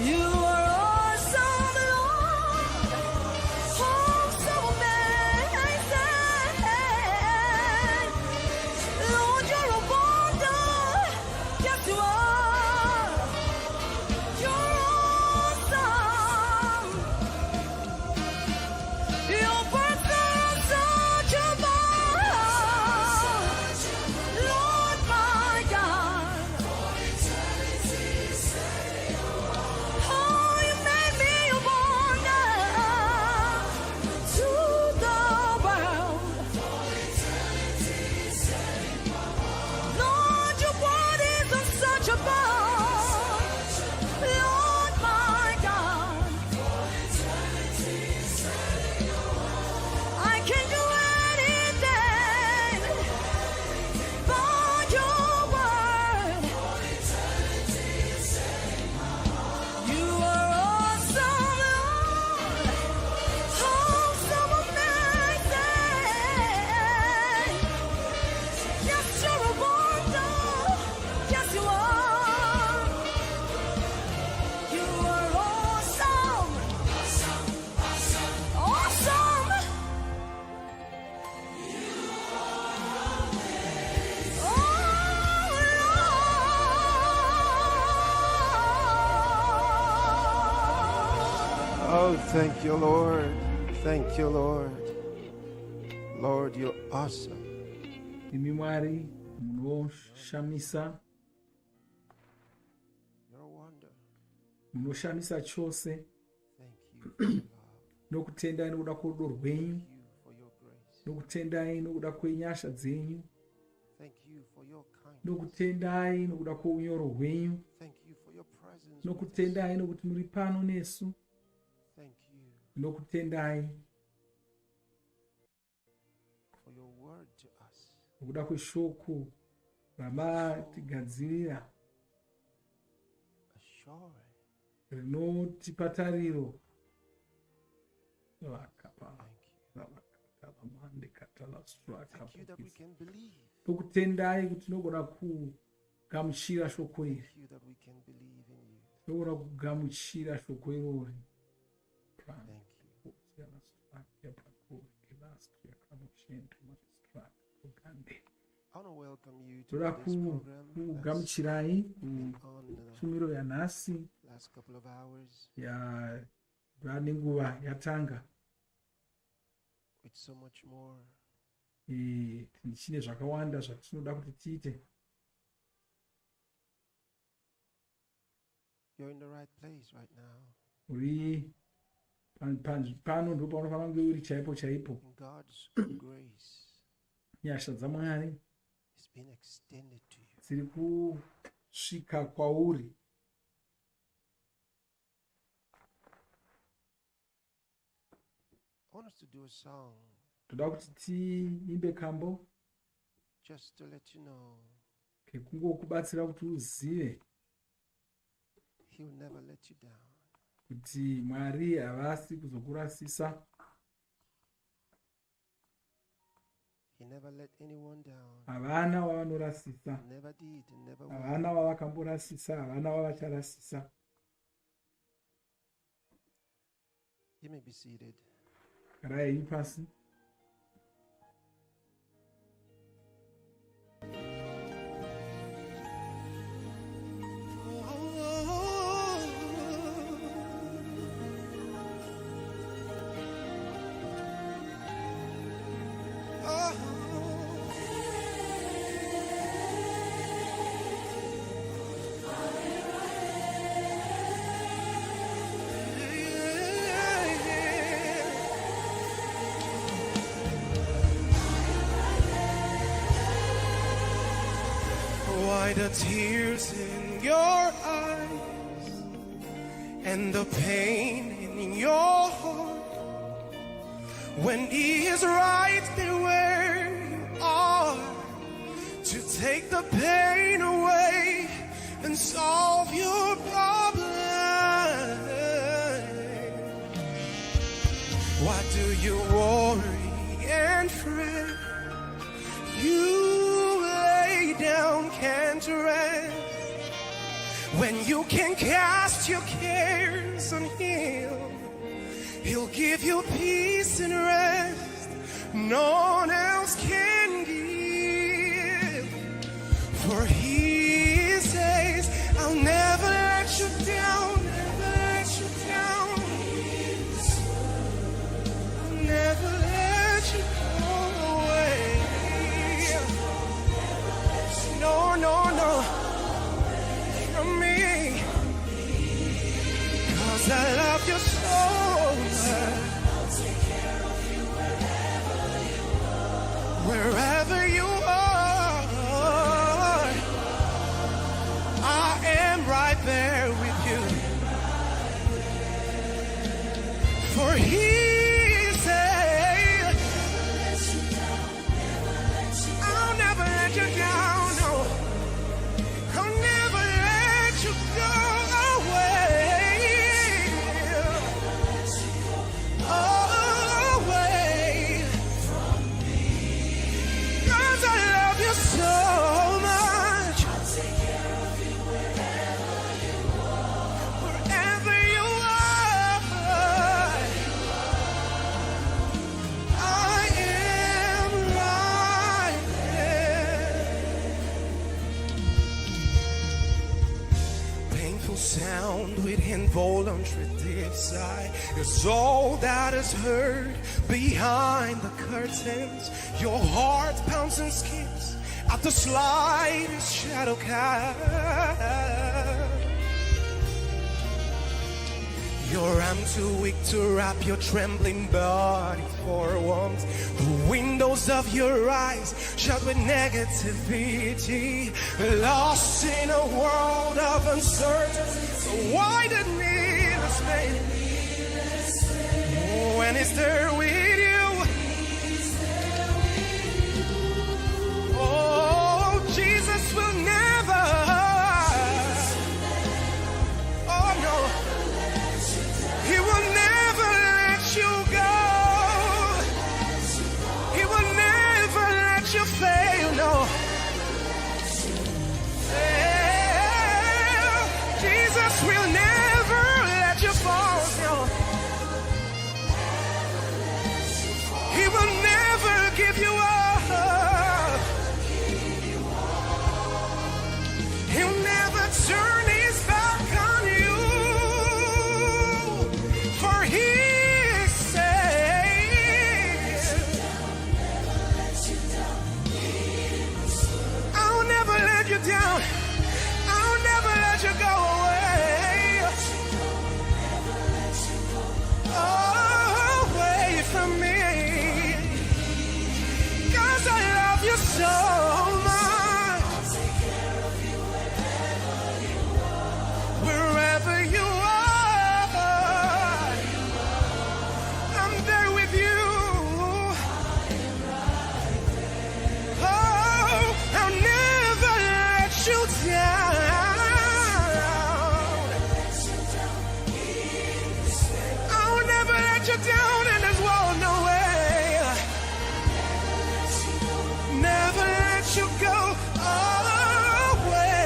You are awesome, Lord. Oh, so amazing. Lord, you're a wonder. Yes, you are. You're awesome. Your words are unsearchable. Lord, my God. Oh, you made me a wonder to the world. Lord, your word is unsearchable. Lord, my God. I can do anything by your word. You are awesome, Lord. Oh, so amazing. Yes, you're a wonder. Yes, you are. You are awesome. Awesome. Oh, thank you, Lord. Thank you, Lord. Lord, you're awesome. imi Mwari munoshamisa, You're a wonder. munoshamisa chose. Thank you for your love. Nokutendai nokuda kworudo rwenyu, Thank you for your grace. nokutendai nokuda kwenyasha dzenyu, Thank you for your kindness. nokutendai nokuda kwounyoro hwenyu, Thank you for your presence. with us. nokutendai nokuti muri pano nesu, Thank you nokutendai for your word to us. nokuda kweshoko ramatigadzirira Assuring. rinotipa tariro. Thank you that we can believe. Nokutendai kuti tinogona kugamuchira shoko iri, Thank you that we can believe in you. tinogona kugamuchira shoko irori. Thank you. I want to welcome you to Toda this program. kugamuchirai On kushumiro yanhasi last couple of hours yava nenguva yatanga. with so much more. Tichine zvakawanda zvatinoda kuti tiite. You're in the right place right now. Uri pano ndipo paunofanira kunge uri chaipo chaipo. And God's grace Nyasha dzaMwari is being extended to you. dziri kusvika kwauri. I want us to do a song Toda kuti tiimbe kambo just to let you know kekungokubatsira kuti uzive He'll never let you down. kuti Mwari havasi kuzokurasisa. He never let anyone down. Havana wavanorasisa, Never did and never will. havana wavakamborasisa, havana wavacharasisa. You may be seated. Garai henyu pasi. Why the tears in your eyes and the pain in your heart when He is right there where you are to take the pain away and solve your problem? Why do you worry and fret? You lay down, can't rest When you can cast your cares on Him, He'll give you peace and rest no one else can give. For He says, I'll never let you down, never let you down. I'll never let you go away. No, no, no. From me. 'Cause I love you so much. Wherever you are, I am right there with you. For He said, I'll never let you down, no. I'll never let you go away. Away. 'Cause I love you so much. Wherever you are, I am right there. Painful sound with involuntary deep sigh is all that is heard behind the curtains. Your heart pounds and skips at the slightest shadow cast. Your arm too weak to wrap your trembling body for warmth. The windows of your eyes shut with negativity, lost in a world of uncertainty. So why the needless pain when He's there with you? Oh, Jesus will never, oh no, He will never let you go. He will never let you fail, no. Jesus will never let you fall, no. He will never give you up. He'll never turn His back on you. For He says, I'll never let you down. I'll never let you go away. Away from me. 'Cause I love you so much. Wherever you are, I'm there with you. Oh, I'll never let you down. I'll never let you down in this world, no way. Never let you go away.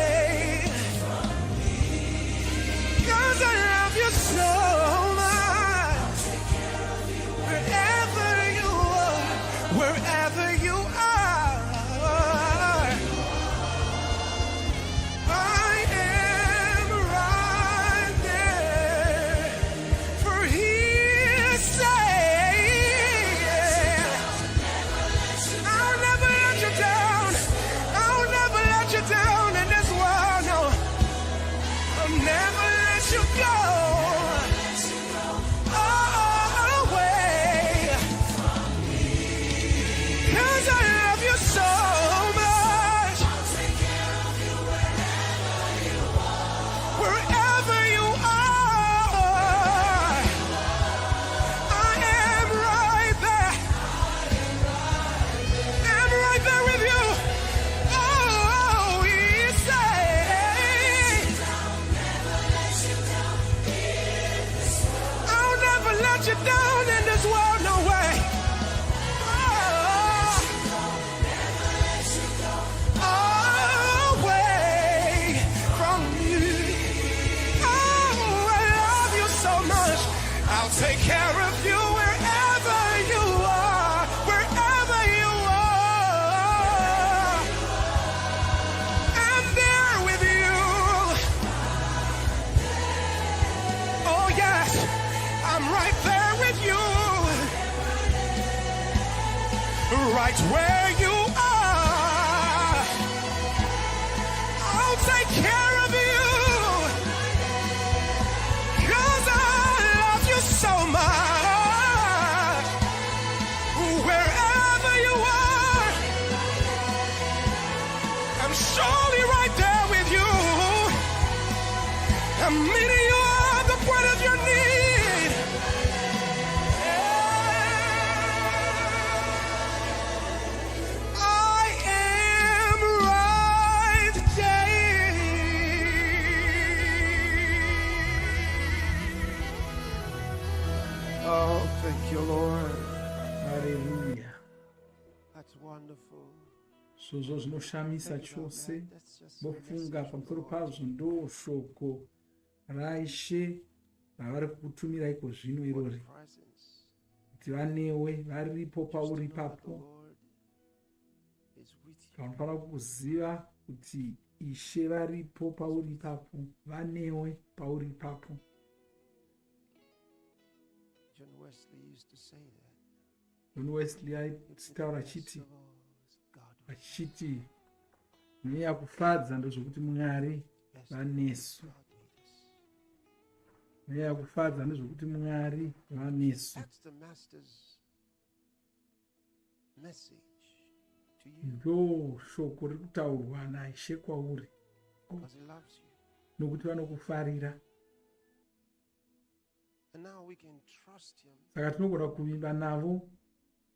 'Cause I love you so much. Wherever you are, wherever you are, I am right there. For He says, I'll never let you down. I'll never let you down in this world, no. I'll never let you go away. 'Cause I love you so much. Wherever you are, I am right there. I'm right there with you. Oh, He says, I'll never let you down in this world, no way. Away from you. I'll take care of you wherever you are, wherever you are. I'm there with you. Oh yes, I'm right there with you. Right where you are. I'll take care of you. 'Cause I love you so much. Wherever you are, I'm surely right there with you. I'm meeting you at the point of your need. I am right there. Oh, thank you, Lord. Haleluya. That's wonderful. Zozvo zvinoshamisa chose bofunga pamusoro pazvo ndo shoko raishe ravari kutumira iko zvino irori kuti vanewe varipo pauri papo. Vanofanira kuziva kuti Ishe varipo pauri papo, vanewe pauri papo. John Wesley used to say that. John Wesley aitaura achiti nyaya kufadza ndozvokuti Mwari vanesu. Nyaya kufadza ndozvokuti Mwari vanesu. That's the master's message to you. Ndo shoko riri kutaurwa naIshe kwauri. Because he loves you. Nokuti vanokufarira. And now we can trust him. Saka tinogona kuvimba navo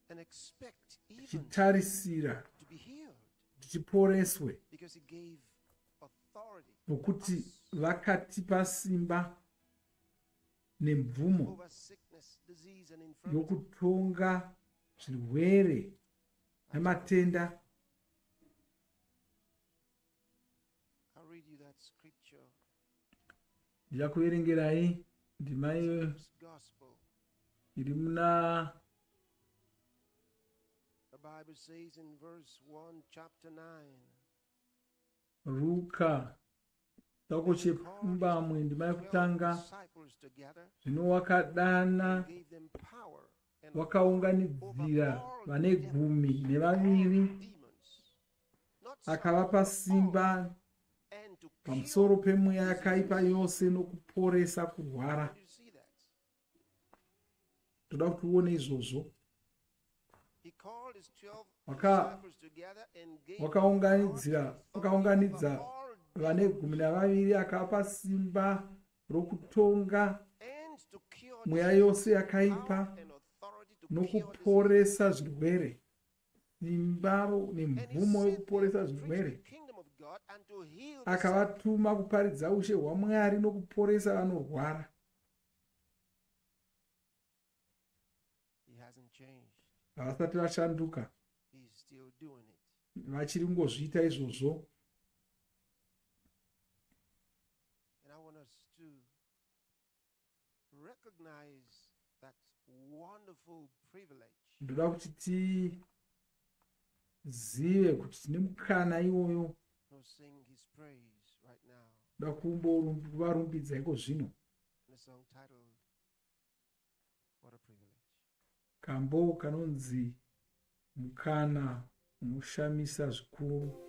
And expect even tichitarisira to be healed. tichiporeswe. Because he gave authority Nokuti vakatipa simba nemvumo over sickness, disease and infirmity. yokutonga zvirwere nematenda. I'll read you that scripture. Ndichakuverengerai ndima iyo Gospel. iri muna The Bible says in verse 1, chapter 9. Luka chitsauko chepfumbamwe ndima yekutanga. Zvino wakadana wakaunganidzira vane 12 akavapa simba pamusoro pemweya yakaipa yose nokuporesa kurwara. Toda kuti uone izvozvo. Wakaunganidza vane 12 akavapa simba rokutonga mweya yose yakaipa nokuporesa zvirwere. Simba nemvumo yokuporesa zvirwere. Akavatuma kuparidza ushe hwaMwari nokuporesa vanorwara. Havasati vashanduka. Vachiri kungozviita izvozvo. Ndoda kuti tizive kuti tine mukana iwoyo. Ndoda kumbovarumbidza iko zvino. Kambo kanonzi mukana unoshamisa zvikuru.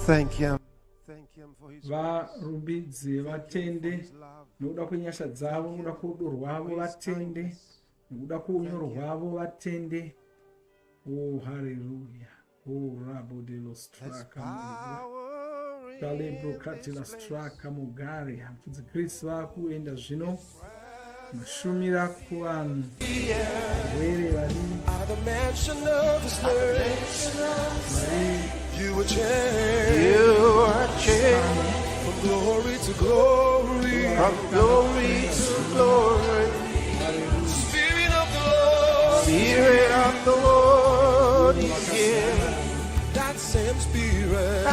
Thank him. Thank him for his varumbidze vatende nokuda kwenyasha dzavo, nokuda kworudo rwavo vatende, nokuda kwounyoro hwavo vatende. Oh, haleluya. Oh, Rabo de los Traca Calebro Catila Straca Mugari Mfudzi Kristu akuenda zvino mashumira kuvanhu vere vari You are changed from glory to glory, from glory to glory. Spirit of the Lord is here. That same Spirit,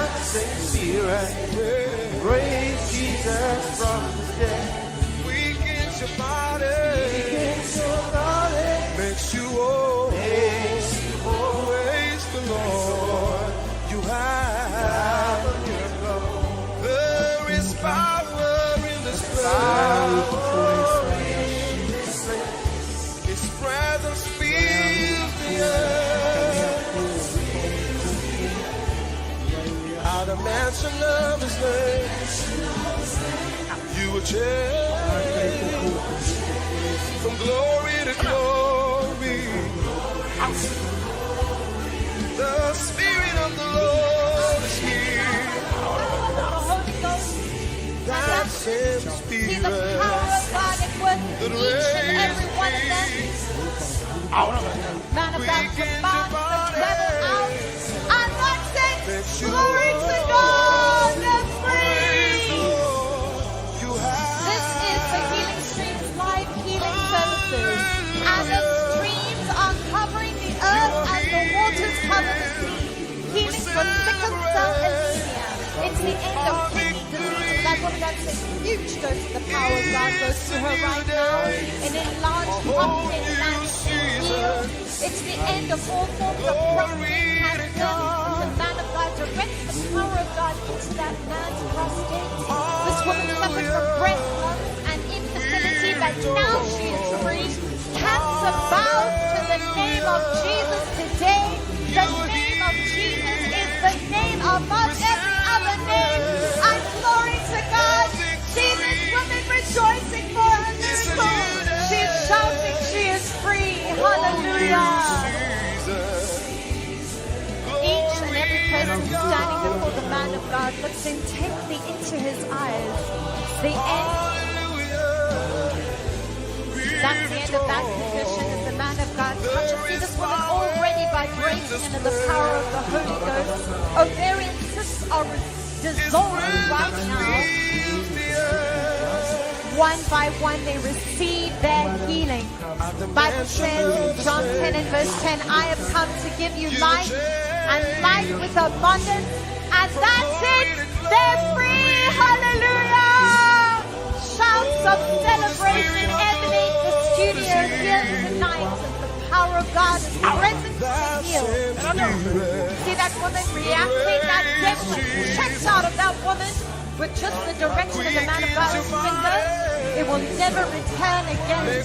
raise Jesus from the dead. Weakens your body, makes you whole. Praise the Lord. You have a miracle. There is power in this place. His presence fills the earth. Out of mansion of His name, you will change from glory to glory. The Spirit of the Lord is here. That same Spirit that raised Man of God, command the devil out. And that's it. Glory to God. They're free. This is the Healing Streams live healing services. And the streams are covering the earth as the waters cover the sea. Healing for sickle cell anemia. It's the end of kidney disease. That woman that's a huge dose of the power of God goes to her right now. An enlarged pumpkin land healed. It's the end of all forms of prostate cancer. The man of God directs the power of God into that man's prostate. This woman suffered from breast lumps and infertility, but now she is free. Cancer bows to the name of Jesus today. The name of Jesus is the name above every other name. And glory to God. See this woman rejoicing for her miracle. She's shouting she is free. Hallelujah. Each and every person standing before the man of God looks intently into his eyes. The end. That's the end of that condition as the man of God touches. See this woman already vibrating under the power of the Holy Ghost. Ovarian cysts are dissolving right now. One by one they receive their healing. The Bible says in John 10 and verse 10, I have come to give you life and life with abundance. And that's it. They're free. Hallelujah. Shouts of celebration emanate the studio here tonight. And the power of God is present to heal. See that woman reacting? That devil checked out of that woman with just the direction of the man of God's finger. It will never return again.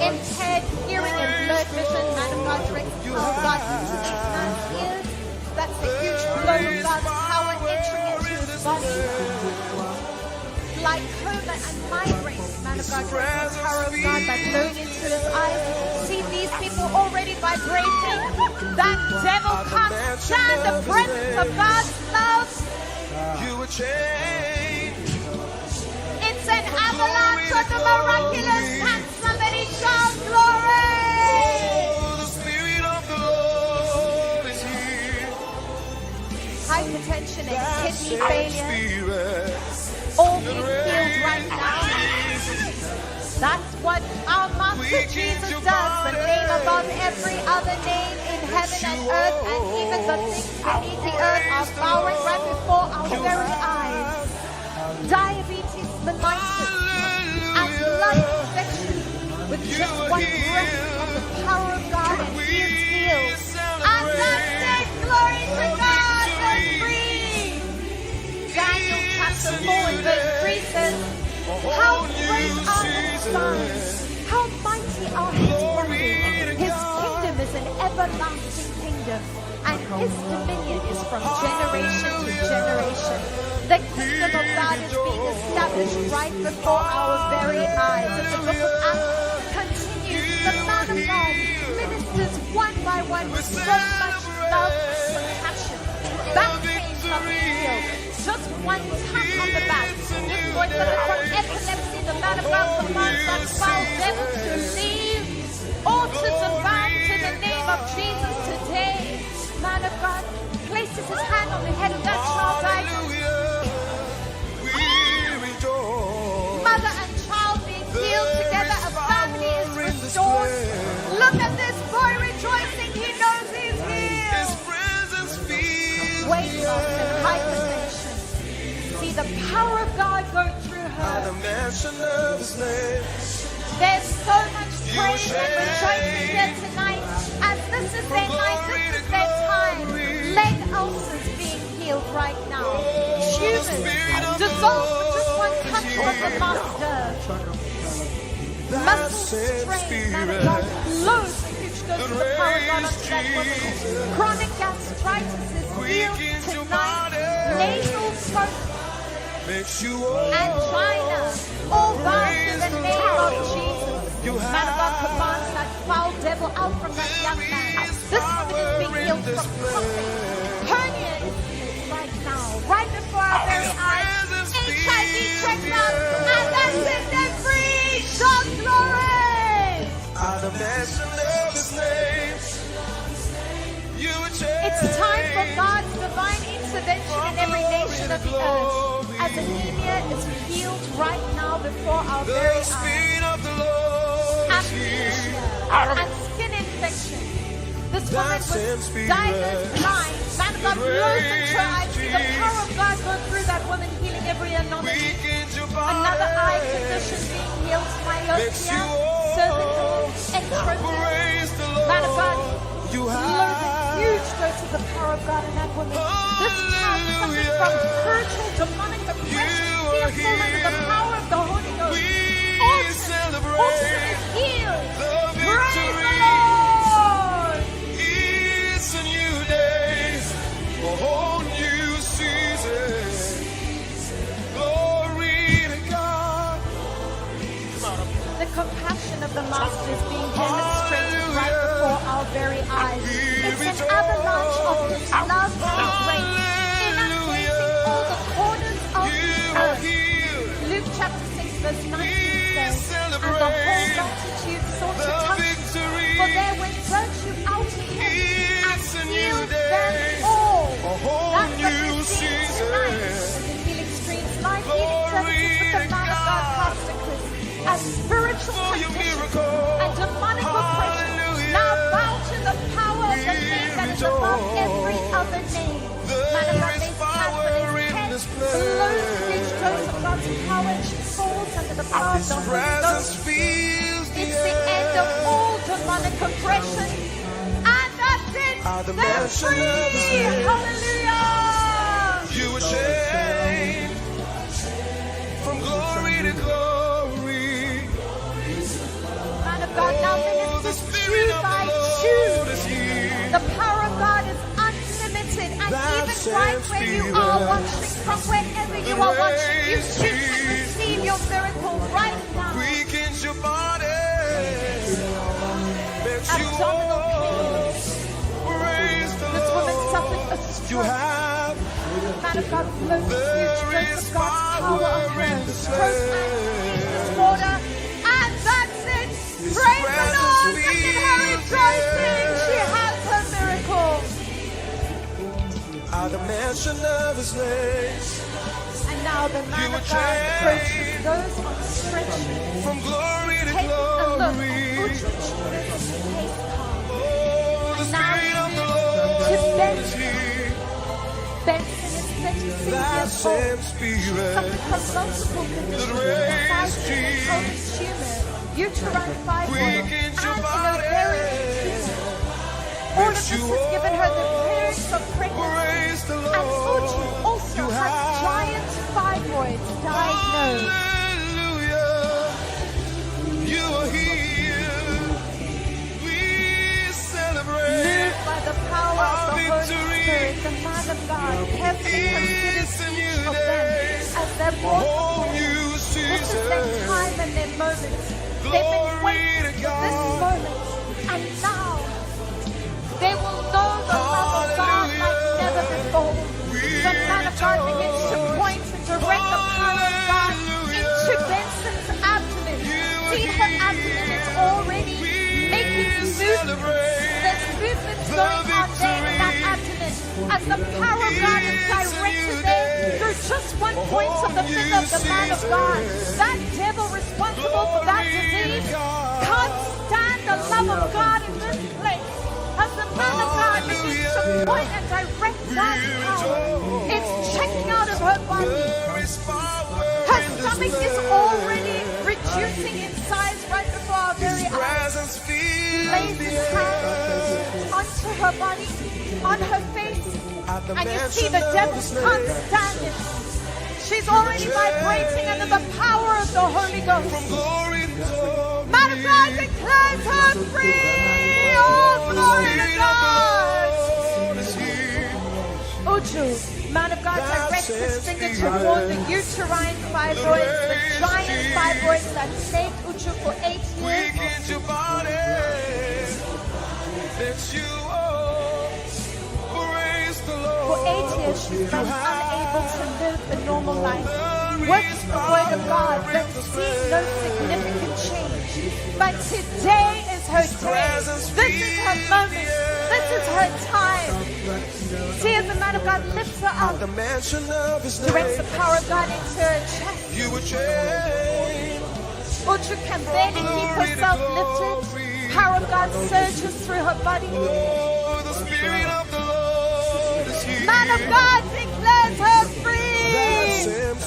Impaired hearing and blurred vision, man of God directs the power of God into this man's ears. That's the huge flow of God's power entering into his body. Glaucoma and migraines, man of God directs the power of God by blowing into his eyes. See these people already vibrating. That devil can't stand the presence of God's love. You were changed. It's an avalanche of the miraculous. Can somebody shout glory? The Spirit of the Lord is here. Hypertension and kidney failure. All being healed right now. That's what our Master Jesus does. The name above every other name in heaven and earth, and even the things beneath the earth are bowing right before our very eyes. Diabetes mellitus and blood infection with just one breath of the power of God, and he is healed. And that's it. Glory to God. They're free. Daniel chapter 4 and verse 3 says, how great are his signs, how mighty are his wonders. His kingdom is an everlasting kingdom, and his dominion is from generation to generation. The kingdom of God is being established right before our very eyes. As the book of Acts continues, the man of God ministers one by one with so much love, the power of God go through her. There's so much praise and rejoicing here tonight. As this is their night, this is their time. Leg ulcers being healed right now. Tumors dissolved with just one touch of the master. Muscle strain, man of God, loads which goes to the power of God unto that woman. Chronic gastritis is healed tonight. Nasal throat, angina, all bound in the name of Jesus. Man of God commands that foul devil out from that young man. This woman is being healed from something. Hernia is healed right now, right before our very eyes. HIV checked out, and that's it, they're free. Shout glory! It's time for God's divine intervention in every nation of the earth. As anemia is healed right now before our very eyes. Amnesia and skin infection. This woman was diagnosed blind. Man of God blows into her eyes. See the power of God go through that woman, healing every anomaly. Another eye condition being healed. Myopia, cervical, ectropic. Man of God, huge dose of the power of God in that woman. This child is suffering from spiritual, demonic oppression. Fear fall under the power of the Holy Ghost. Autism is healed. Praise the Lord. It's a new day, a whole new season. Glory to God. The compassion of the Master is being demonstrated right before our very eyes. It's an avalanche of His love and grace, inundating all the corners of the earth. Luke chapter 6 verse 19 says, and the whole multitude sought to touch Him, for there went virtue out of Him and healed them all. That's what we're seeing tonight. The healing streams, live healing services with the man of God, Pastor Chris, as spiritual conditions and demonic oppression now bow to the power of the name that is above every other name. Man of God lays hands on his head, blows huge dose of God's power, and she falls under the power of the Holy Ghost. It's the end of all demonic oppression, and that's it. They're free. Hallelujah. You were changed from glory to glory. Man of God, now ministers shoe by shoe. The power of God is unlimited, and even right where you are watching, from wherever you are watching, you can receive your miracle right now. Weakens your body, abdominal pain. This woman suffered a stroke. Man of God flows huge dose of God's power on her. Stroke and water, and that's it. Praise the Lord. Look at her rejoicing. She has her miracle. At the mention of His name. And now the man of God approaches those on stretchers, from glory to taking glory. a look at and now to Benson. Benson is 36 years old. She suffered from multiple conditions, pelvic tumor, uterine fibroid, and an ovarian tumor. All of this has given her the appearance of pregnancy, and Sochi also has giant fibroids diagnosed. You are here. We celebrate. Moved by the power of the Holy Spirit, the man of God carefully considers each of them as they're brought before Him. This is their time and their moment. They've been waiting for this moment, and now they will know the love of God like never before. The man of God begins to point and direct the power of God into Benson's abdomen. See, her abdomen is already making movements. There's movements going on there in that abdomen. As the power of God is directed there through just one point of the finger of the man of God. That devil responsible for that disease can't stand the love of God in this place. As the man of God begins to point and direct God's power, it's checking out of her body. presence fills Place the his air. hands onto her body, on her face, At the and you see mention the of devil his can't name, stand it. She's already vibrating under the power of the Holy Ghost. from glory to glory, Man of God declares her free. Oh, glory to God. Uju, man of God directs his finger toward the uterine fibroids, the giant fibroids that plagued Uju for 8 years. weaken your body, that you praise the Lord. For 8 years, she's been unable to live a normal life. Works the word of God, but seeing no significant change. But today is her day. This is her moment. This is her time. See, as the man of God lifts her up, The mention of his directs the name, power of God into her chest. you would change. Uju can barely keep herself lifted. Power of God surges through her body. Oh, the Spirit of the Lord is here. Man of God declares her free.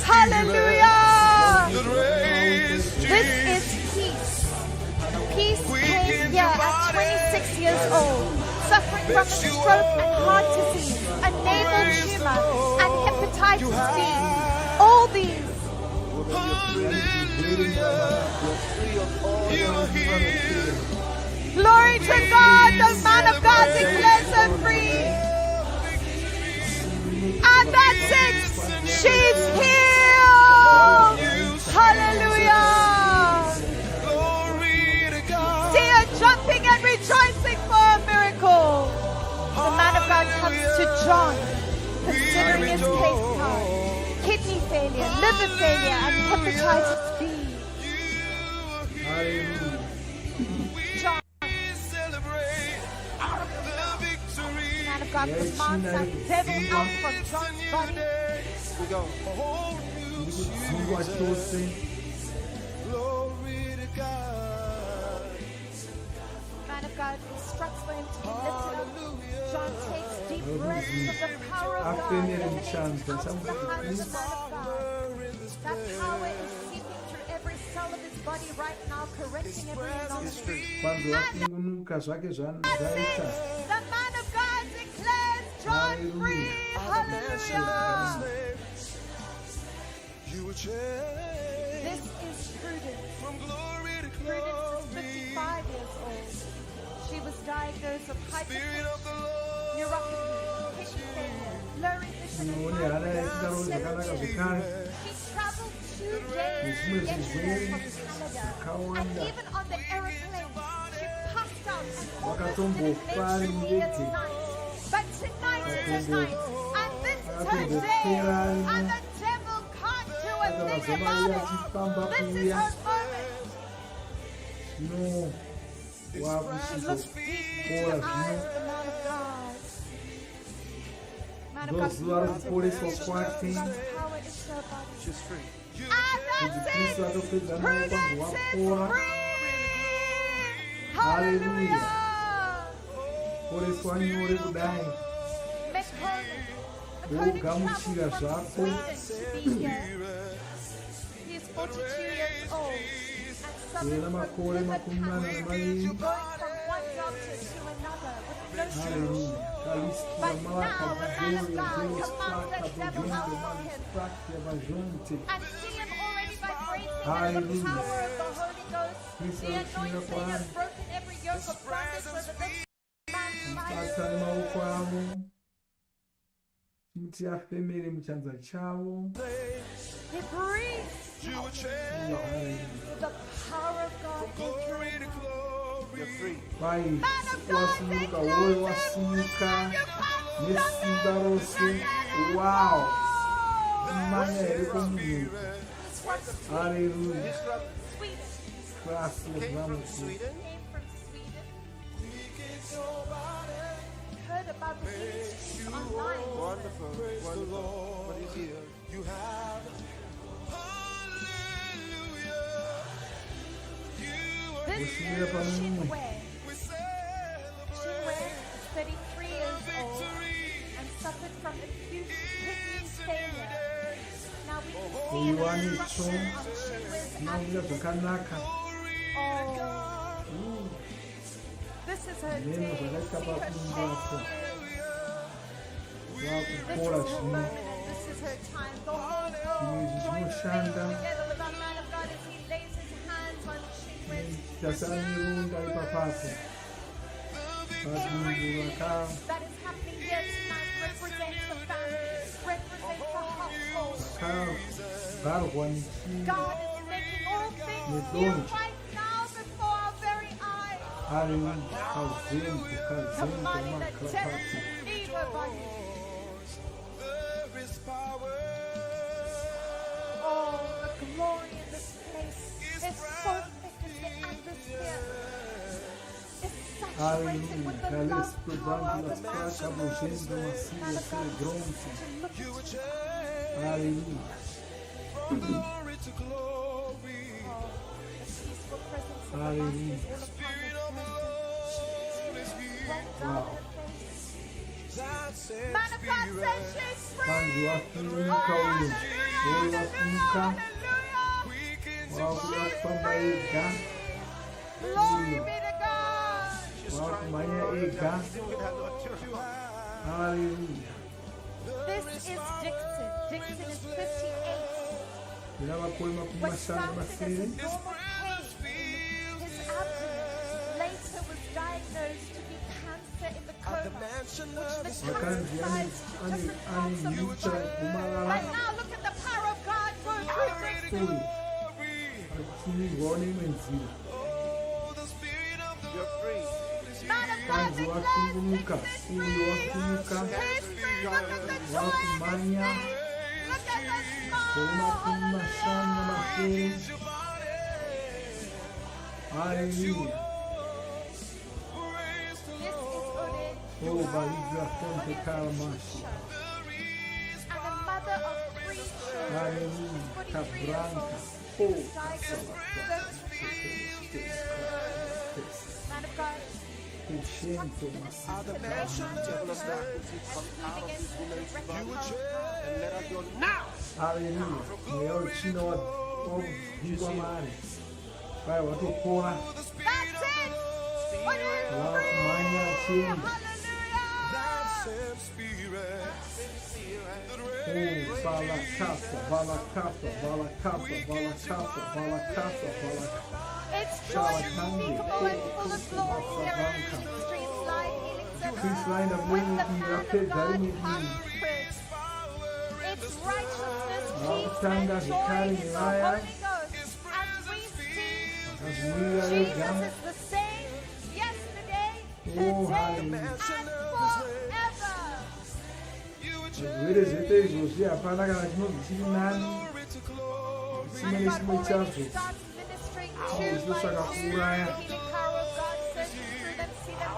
Hallelujah. This is peace. Peace came here at 26 years old, suffering from a stroke and heart disease, a navel tumor, and hepatitis B. All these. Glory to God, the man of God declares her free. And that's it. She's healed. Hallelujah. See her jumping and rejoicing for a miracle. The man of God comes to John, considering his case card. Kidney failure, liver failure, and hepatitis B. John. Man of God commands that devil out from John's body. We go. Glory to God. Man of God instructs for him to be lifted up. John takes deep breaths of the power of God. Out of the hands of the man of God. That power is seeping through every cell of his body right now, correcting every anomaly. The man of God declares John free. Hallelujah. This is Prudence. Prudence is 55 years old. She was diagnosed with hypertension, neuropathy, kidney failure, blurry vision, and she traveled 2 days yesterday from Canada, and even on the aeroplane, she passed out and almost didn't make it here tonight. But tonight is her night, and this is her day, and the devil can't do a thing about it. This is her moment. No. Wow, Look deep into the eyes of the man of God. Man of God, God's power is her body. She's free. And that's it. Prudence is free. Hallelujah. Sweden to be here. He is 42 years old and suffers from liver cancer, going from one doctor to another with no solution. But now the man of God commands that devil out of him. And see him already vibrating in the power of the Holy Ghost. The anointing has broken every yoke of bondage over this man's life. Mutiafemere muchanza chavo. He breathes. The power of God is free. Pai, wasimuka, wowe wasimuka, nesimba rose. Wow. Imanya eriko munhu. Hallelujah. Classic, vamos. Heard about the ministry online. Wonderful, wonderful. What is here? You have. This is Shinwe. Shinwe is 33 years old and suffered from acute kidney failure. Now we can see the instruction on Shinwe's abdomen. Oh, This is her day. Neno See her zvakaita shaking. This is her zvakukora moment and this is her time. The whole world joins faith together with our man of God as he lays his hands on children. tasanirunda ipapapo Everything that is happening here tonight represents the family, represents the household. vakagarwa God is making all things new right now before our very eyes. Commanding the devil to leave her body. Oh, the glory in this place is so thick in the atmosphere. It's saturated with the love power of the man of God. Hallelujah. From glory to glory. The peaceful presence of Hallelujah. the Spirit of the Lord is here. Wow. Man of God says she's free. Hallelujah. Glory be to God. Hallelujah. This is Dixon. Dixon is 58. What started as a normal pain in his abdomen later was diagnosed to be cancer in the colon, which metastasized to different parts of his body. But now look at the power of God go through this. Man of God declares Dixon is free. He's free. Look at the joy in his face. Look at the smile. Hallelujah. Hallelujah. This is Odin. And the mother of 3 children. 43 years old. She was diagnosed with cervical cancer. Man of God. Hallelujah. Leo chino wapigwa mali. Pai watopora. That's it. What is Wakumanya chini. Oh, balakasa, balakasa, balakasa, balakasa, balakasa, balakasa. It's joy unspeakable and full of glory. There are streets line healing services with the man of God, Pastor Chris. It's righteousness, peace, and joy in the Holy Ghost. As we see, Jesus is the same yesterday, today, and forever. Zviri zvete izvozvi hapana kana chinonzi chiri nani. Chimwe nechimwe chazvo chinosaka kuuraya.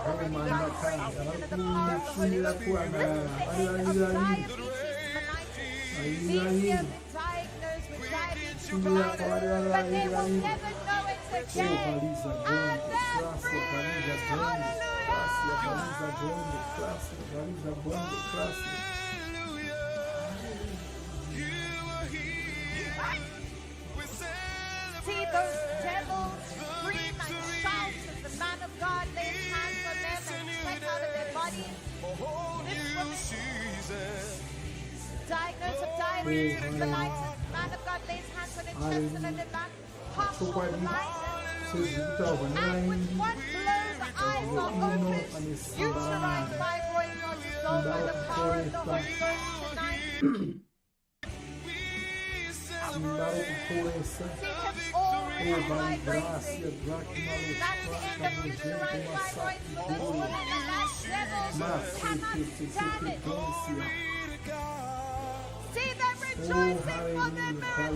Ave mandakanda varikushumira kuangarara vari varirariri. Varirariri. Shumira kwavari varirariri. Valiza bonde, klasi, valiza bonde, klasi, valiza bonde, klasi, valiza bonde, klasi. See those devils scream and shout as the man of God lays hands on them and sweat out of their bodies. This woman, diagnosed of diabetes, mellitus, man of God lays hands on her chest and on her back, partial blindness, and with one blow the eyes are opened. Uterine fibroids are dissolved by the power of the Holy Ghost tonight. See him all vibrating. That's the end of uterine fibroids moving forward, and that devil cannot stand it. See them rejoicing for their miracle.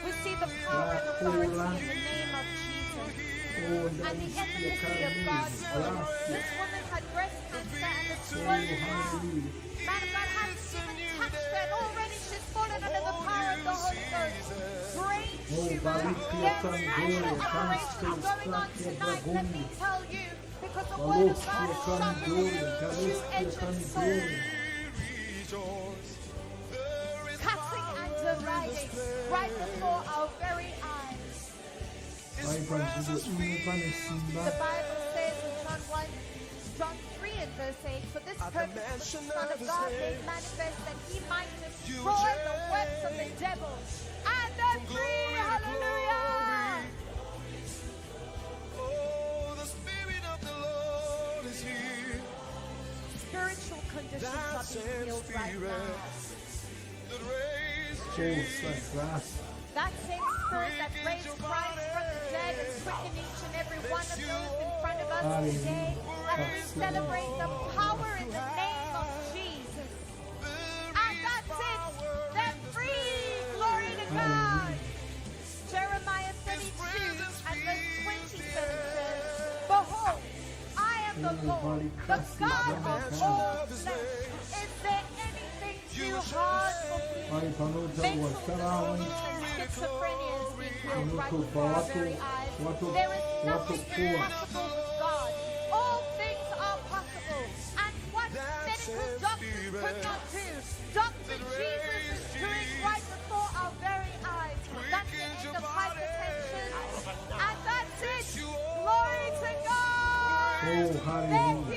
We see the power and authority in the name of Jesus. And the efficacy of God's word. This woman had breast cancer and the swollen arm. Man of God hasn't even touched her, and already she's fallen under the power of the Holy Ghost. Brain tumor. There is actual operations going on tonight, let me tell you. Because the word of God is sharper than two-edged sword. Cutting and right before our very eyes. The Bible says in John 3 and verse 8, for this purpose the Son of God made manifest that he might destroy the works of the devil. And they're free, hallelujah! Oh, the Spirit of the Lord is here. Spiritual conditions are being healed right now. That same spirit that raised Christ from the dead is quickening each and every one of those in front of us today as we celebrate the power in the name of Jesus. And that's it. They're free. Glory to God. Jeremiah 32 and verse 27 says, behold, I am the Lord, the God of all flesh. Is there anything too hard for me? Mental illness and schizophrenia is being healed right before our very eyes. There is nothing impossible with God. All things are possible. And what medical doctors could not do, Dr. Jesus is doing right before our very eyes. That's the end of hypertension. And that's it. Glory to God. Thank you.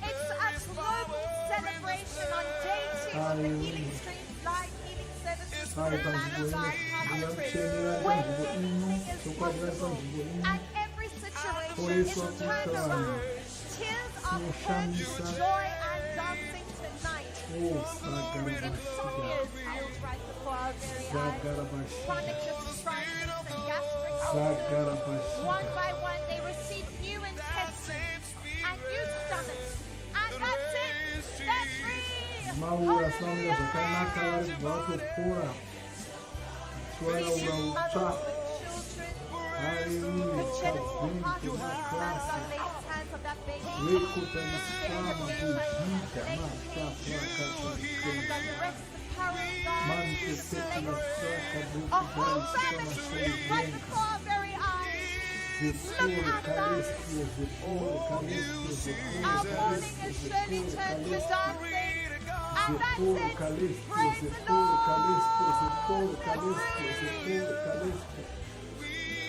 It's a global celebration on day 2 of the Healing Streams Live Healing Services for the Man of God Conference, where healing is possible and every situation is turned around. Tears are turned to joy and dancing tonight. Schizophrenia is healed right before our very eyes. Chronic gastritis and gastric ulcers, one by one they receive new intestines and new stomachs. And that's it. That's free. Hallelujah. Preaching mothers with children. Congenital heart transplant, lay hands on that baby. That rests the power of God to slay a whole family right before our very eyes. Look at that. Our mourning is surely turned to dancing. And that's it. Praise the Lord.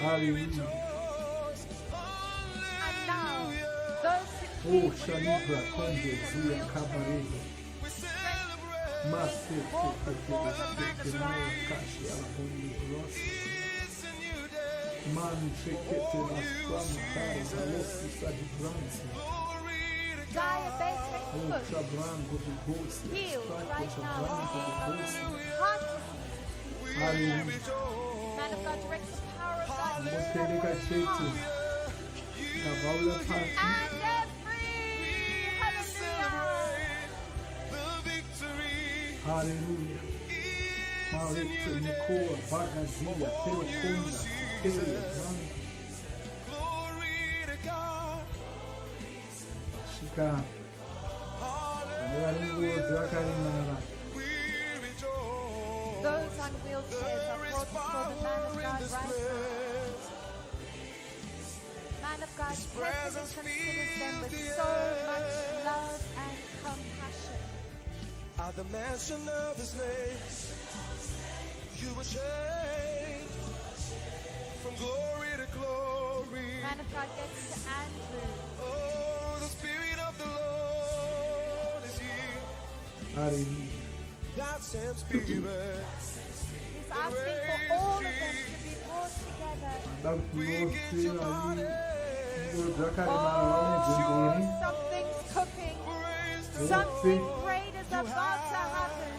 Hallelujah. And now, those who Oh, Shanibra, Konde, Zia, Cabaret. Master, Kashi, Alaboni, Rossi. Man, Shekete, Nasquam, Paris, Alossi, Sadi, Bransi. diabetic Oh, foot Shabran, Gobi, healed right now. Heart Hallelujah. Man of God, direct the power of God. And they're free. Hallelujah. Hallelujah. Maritza, Nicola, Bagazia, Teokonda, Teokonda. Shika. Those on wheelchairs are brought before the man of God right now. Man of God presses and considers them with so much love and compassion. At the mention of his name, you were changed from glory to glory. Man of God gets to Andrew. Oh, the Spirit of the Lord is here. Hallelujah. That same Spirit. He's asking for all of them to be brought together. Something's cooking. Something great is about to happen.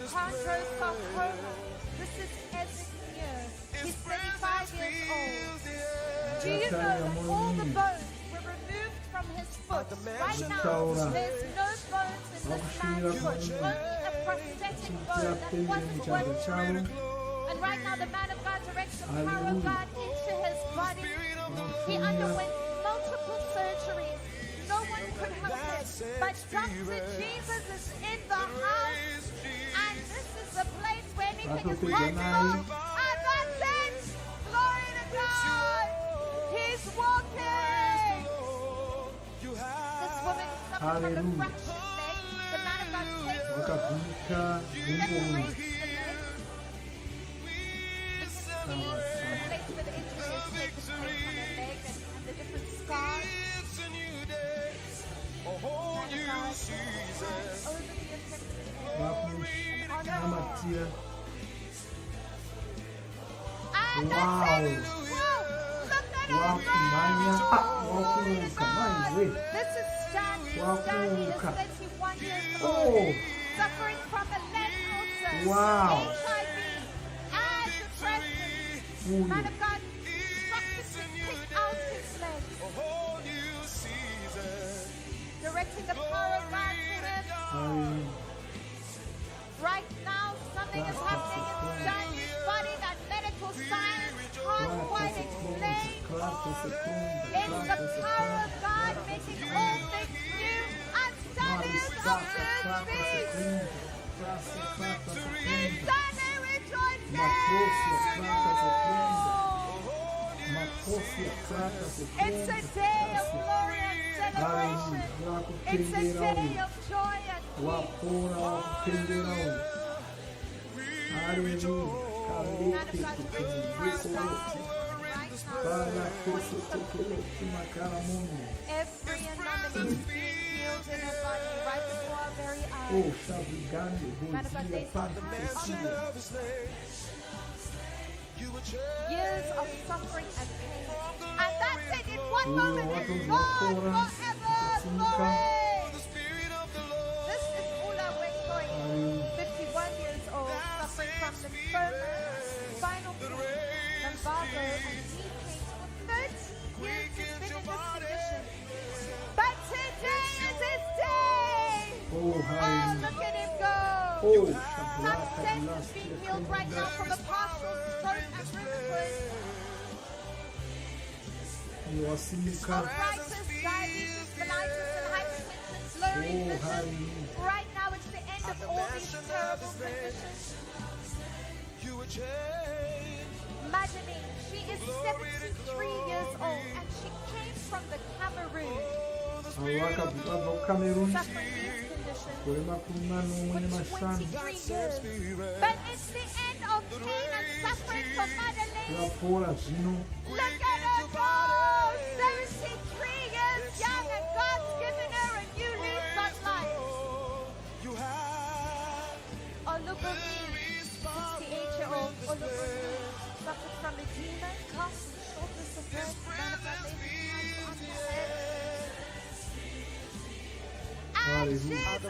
Chondrosarcoma. This is Ezekiel. He's 35 years old. Do you know that all the bones were removed from his foot? Right now, there's no bones in this man's foot. Only a prosthetic bone that wasn't working. And right now, the man of God directs the power of God into his body. He underwent multiple surgeries. No one could help him. But Dr. Jesus is in the house. And this is the place where anything is possible. And that's it. Glory to God. He's walking. This woman suffered from a fractured leg. The vakavhunika gungoni. Vakunamatira. Wow. Wakumanya. Wakuruka. Manje. Wakuruka. Oh. Suffering from a leg ulcer, Wow. HIV, and depression. Man of God, instructed to pick out his legs. Directing the power of God to him. Right now, something is happening inside his body that medical science can't quite explain. It's the power of God making all things new. And Sunday is up to his feet. Sunday rejoicing. It's a day of glory and celebration. It's a day of joy and every anomaly is being healed in her body right before our very eyes. Years of suffering and pain. And that's it in one moment. God forever glory. This is Ula Wekoi, 51 years old, suffering from lymphoma, spinal cord, lumbago, and knee pain. For 30 years he's been in this condition. But today is his day. Oh, look at him go. Some sense is being healed right now from the partial stroke and rheumatoid. Arthritis, diabetes, mellitus, and hypertension, slurring vision. Right now it's the end of all these terrible conditions. Madeleine, she is 73 years old and she came from the Cameroon. Suffering these conditions for 23 years. But it's the end of pain and suffering for Madeleine. Look at her go! 73 years young and God's given her a new lease on life. Olubumi, 68-year-old Olubumi, suffered from edema, cough, and shortness of breath, manifestation on the head. And she's up!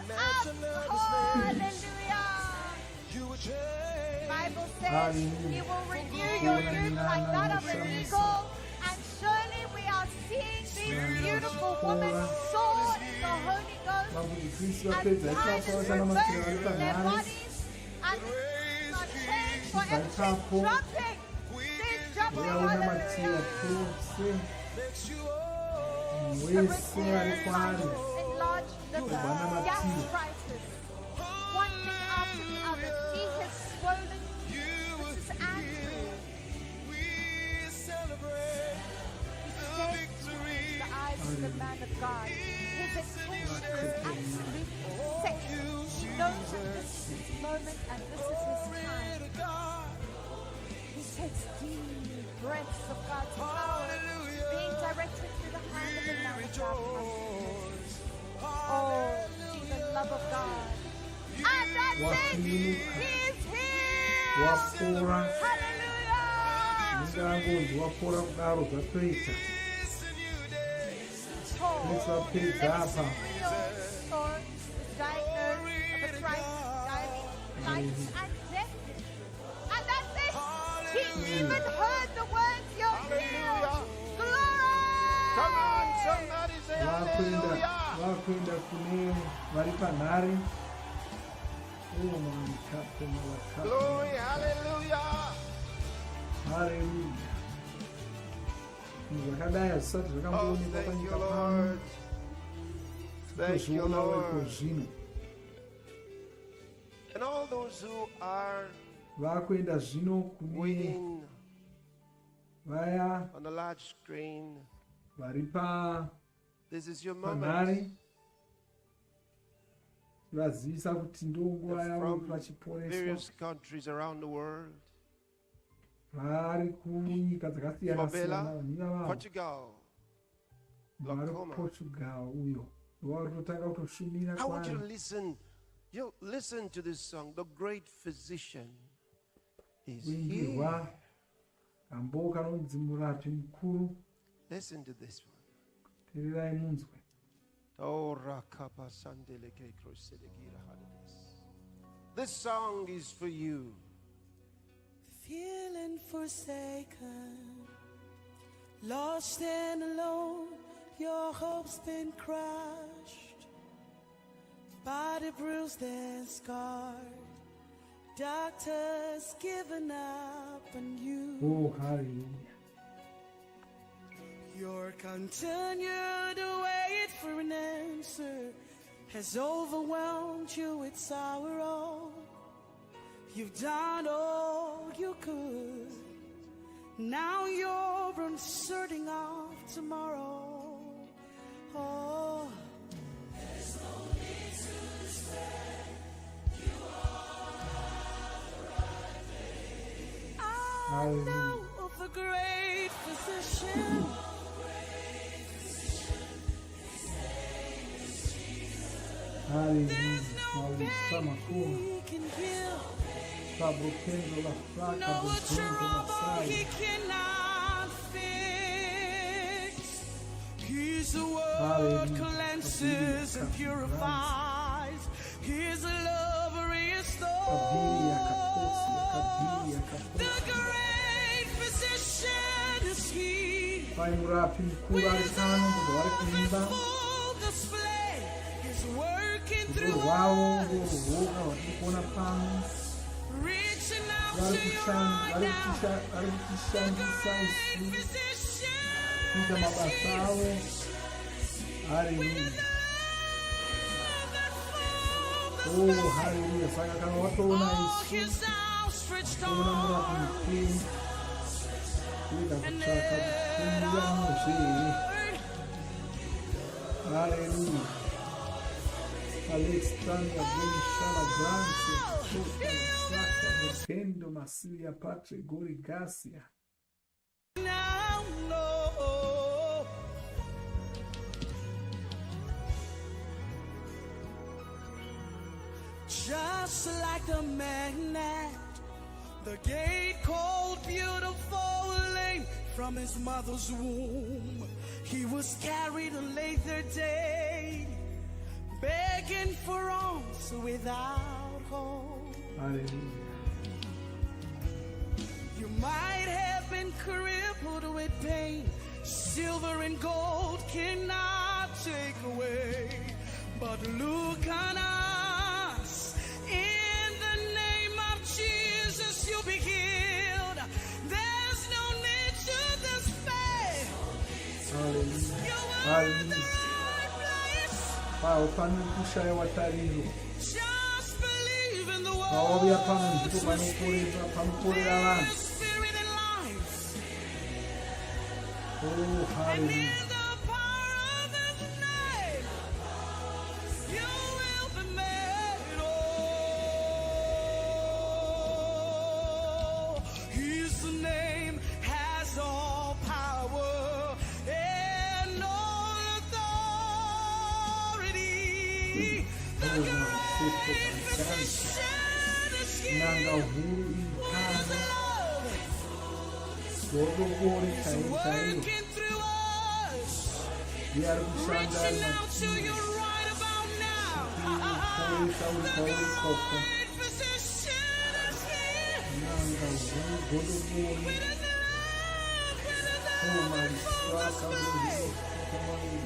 Hallelujah! Bible says He will renew your youth like that of an eagle. And surely we are seeing this beautiful woman soar in the Holy Ghost as time is reversed in their bodies and the seasons are changed forever. She's jumping! She's jumping! Hallelujah! Enlarged liver, gastritis, one thing after the other. She has swollen. This is Andrew. The eyes of the man of God. His attention is absolutely set. He knows that this is his moment and this is his time. He takes deep breaths of God's power, being directed through the hand of the man of God. Oh, see the love of God. And that's it. He is here. Hallelujah. Diagnosed of arthritis, diabetes, and death. And that's it. He even heard the words, "You're healed." Glory! Come on, somebody say hallelujah. Glory, hallelujah. Hallelujah. Oh, thank you, Lord. Thank you, Lord. And all those who are waiting on the large screen, this is your moment. vazivisa kuti ndonguva yavo vachiporeswa various countries around the world. vari kunyika dzakasiyana-siyana vanhiva vavo Portugal, vari kuportugal uyo wauri kutotanga kutoshumira I want you to kwaari. listen. You listen to this song. The great physician is here. kuimbirwa kambo kanonzi murapi mukuru. Listen to this one. Tererai munzwe. This song is for you. Feeling forsaken, lost and alone, your hope's been crushed, body bruised and scarred, doctors given up on you. Oh, hallelujah. Your continued wait for an answer has overwhelmed you with sorrow. You've done all you could. Now you're uncertain of tomorrow. Oh, there's no need to despair. You are the right way. I know of the great physician. There's no pain he can heal. No trouble he cannot fix. He's the word cleanses and purifies. His love restores. The great physician is he. With a full display, he's working through us. Reaching out to you right now. The great physician is Hallelujah. Oh, hallelujah. Saka kana watoona Yesu. Kuona murapini. Kuda kuchaka kumbia mozhe. Hallelujah. Alexandra Shona Grant. Kendo Masilia Patre Gori Garcia. now, no. Just like the magnet, the gate called beautiful lane from his mother's womb. He was carried a later day, begging for alms without hope. Hallelujah. You might have been crippled with pain. Silver and gold cannot take away. But look on us. In the name of Jesus, you'll be healed. There's no need to despair. Hallelujah. You are in the right place. Just believe in the word. There's spirit and life. Oh, And hallelujah. in the power of his name, you will be made whole. His name has all power and all authority. The great physician is here. With love, He's working through us, reaching out to you right about now. The great physician is here. With his love and full display.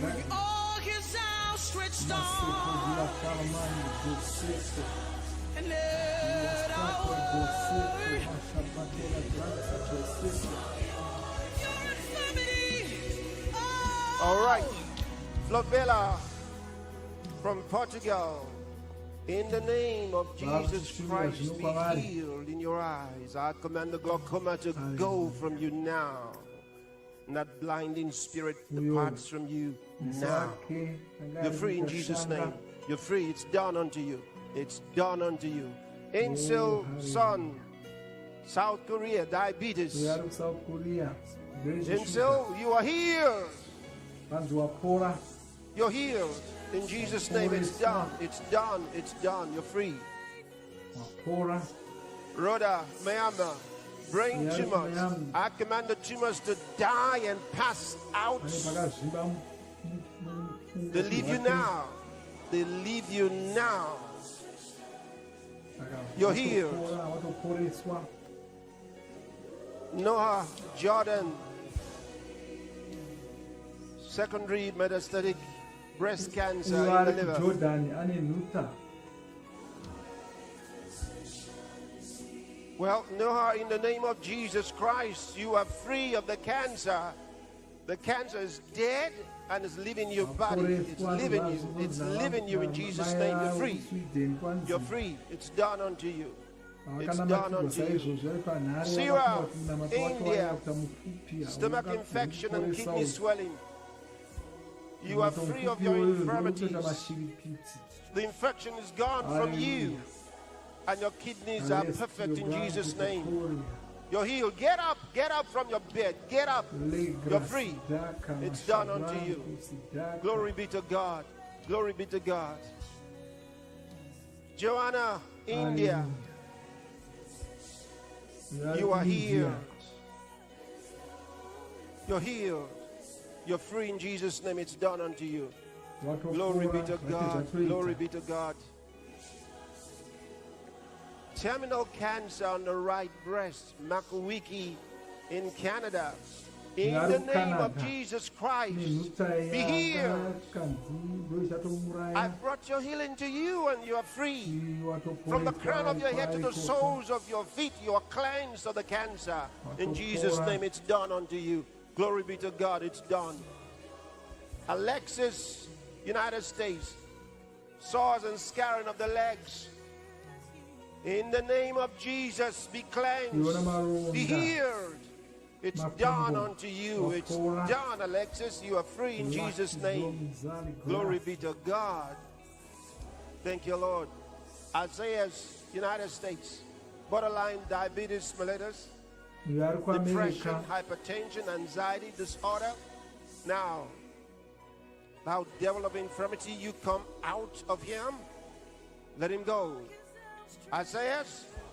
With all his outstretched arms. And let our word, your infirmity. All right. Flavella from Portugal. In the name of Jesus Christ, be healed in your eyes. I command the glaucoma to go from you now. And that blinding spirit departs from you now. You're free in Jesus' name. You're free. It's done unto you. It's done unto you. Angel Son, South Korea, diabetes. South Korea. Angel, you are healed. You're healed. In Jesus' name, it's done. It's done. It's done. You're free. Rhoda, Mayama, brain tumors. I command the tumors to die and pass out. They leave you now. They leave you now. You're healed. Noah, Jordan, secondary metastatic breast cancer in the liver. Well, Noah, in the name of Jesus Christ, you are free of the cancer. The cancer is dead and is leaving your body. It's leaving you. It's leaving you in Jesus' name. You're free. You're free. It's done unto you. It's done unto you. Syria, India, stomach infection and kidney swelling. You are free of your infirmities. The infection is gone from you. And your kidneys are perfect in Jesus' name. You're healed. Get up from your bed. Get up. You're free. It's done unto you. Glory be to God. Glory be to God. Joanna, India, you are healed. You're healed. You're free in Jesus' name. It's done unto you. Glory be to God. Glory be to God. Terminal cancer on the right breast, Makawiki in Canada. In the name of Jesus Christ, be healed. I brought your healing to you and you are free. From the crown of your head to the soles of your feet, you are cleansed of the cancer. In Jesus' name, it's done unto you. Glory be to God, it's done. Alexis, United States, sores and scarring of the legs. In the name of Jesus, be cleansed, be healed. It's done unto you. It's done, Alexis. You are free in Jesus' name. Glory be to God. Thank you, Lord. Isaiah's United States, borderline diabetes mellitus, depression, hypertension, anxiety disorder. Now, thou devil of infirmity, you come out of him. Let him go. Isaiah,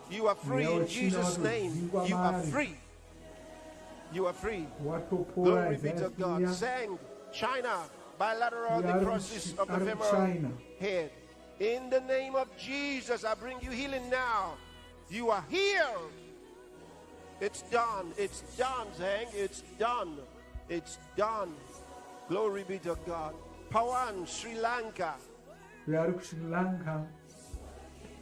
you are free in Jesus' name. You are free. You are free. Glory be to God. Sang, China, bilateral necrosis of the femoral head. In the name of Jesus, I bring you healing now. You are healed. It's done. It's done, Zhang. It's done. It's done. Glory be to God. Pawan, Sri Lanka.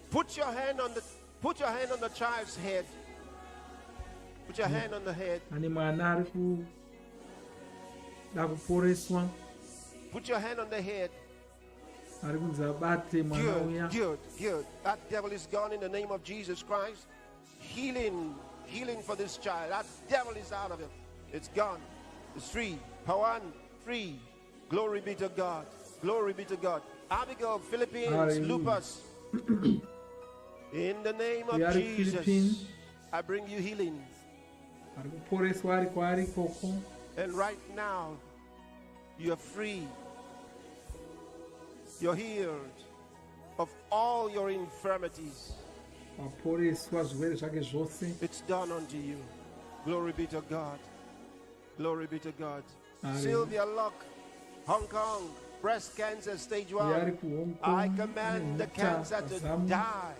Put your hand on the child's head. Put your hand on the head. Put your hand on the head. Good. That devil is gone in the name of Jesus Christ. Healing for this child. That devil is out of him. It's gone. It's free. Pawan, free. Glory be to God. Glory be to God. Abigail, Philippines, lupus. In the name of Jesus, I bring you healing. And right now, you're free. You're healed of all your infirmities. It's done unto you. Glory be to God. Glory be to God. Sylvia Locke, Hong Kong, breast cancer stage 1. I command the cancer to die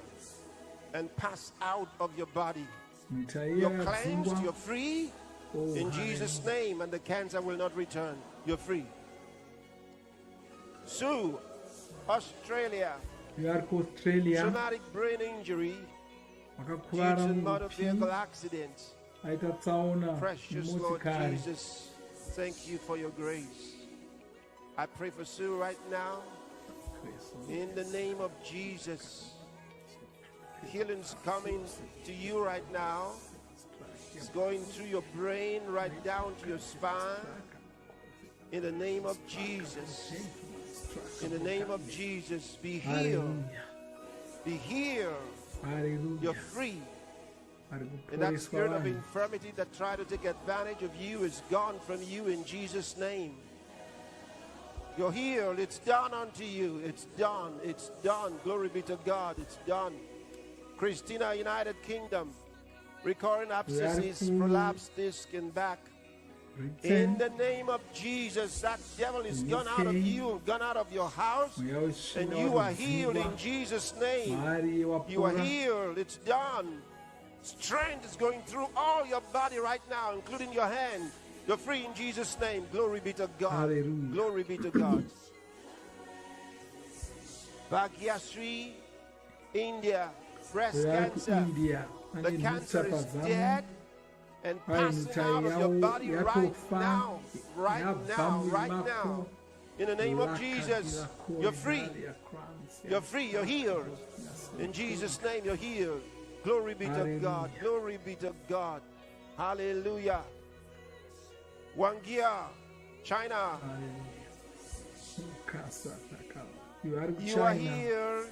and pass out of your body. You're cleansed, you're free in Jesus' name, and the cancer will not return. You're free. Sue, Australia, traumatic brain injury due to motor vehicle accident. Precious Lord Jesus, thank you for your grace. I pray for Sue right now. In the name of Jesus, healing's coming to you right now. It's going through your brain right down to your spine. In the name of Jesus, In the name of Jesus, be healed. Be healed. You're free. And that spirit of infirmity that tried to take advantage of you is gone from you in Jesus' name. You're healed. It's done unto you. It's done. It's done. Glory be to God. It's done. Christina, United Kingdom. Recurring abscesses, prolapsed disc and back. In the name of Jesus, that devil is gone out of you, gone out of your house, and you are healed in Jesus' name. You are healed. It's done. Strength is going through all your body right now, including your hand. You're free in Jesus' name. Glory be to God. Hallelujah. Glory be to God. Bhagyasri, India, breast cancer. The cancer is dead and passing out of your body right now. Right now. Right now. In the name of Jesus, you're free. You're free. You're healed. In Jesus' name, you're healed. Glory be to God. Glory be to God. Hallelujah. Wangia, China. You are healed.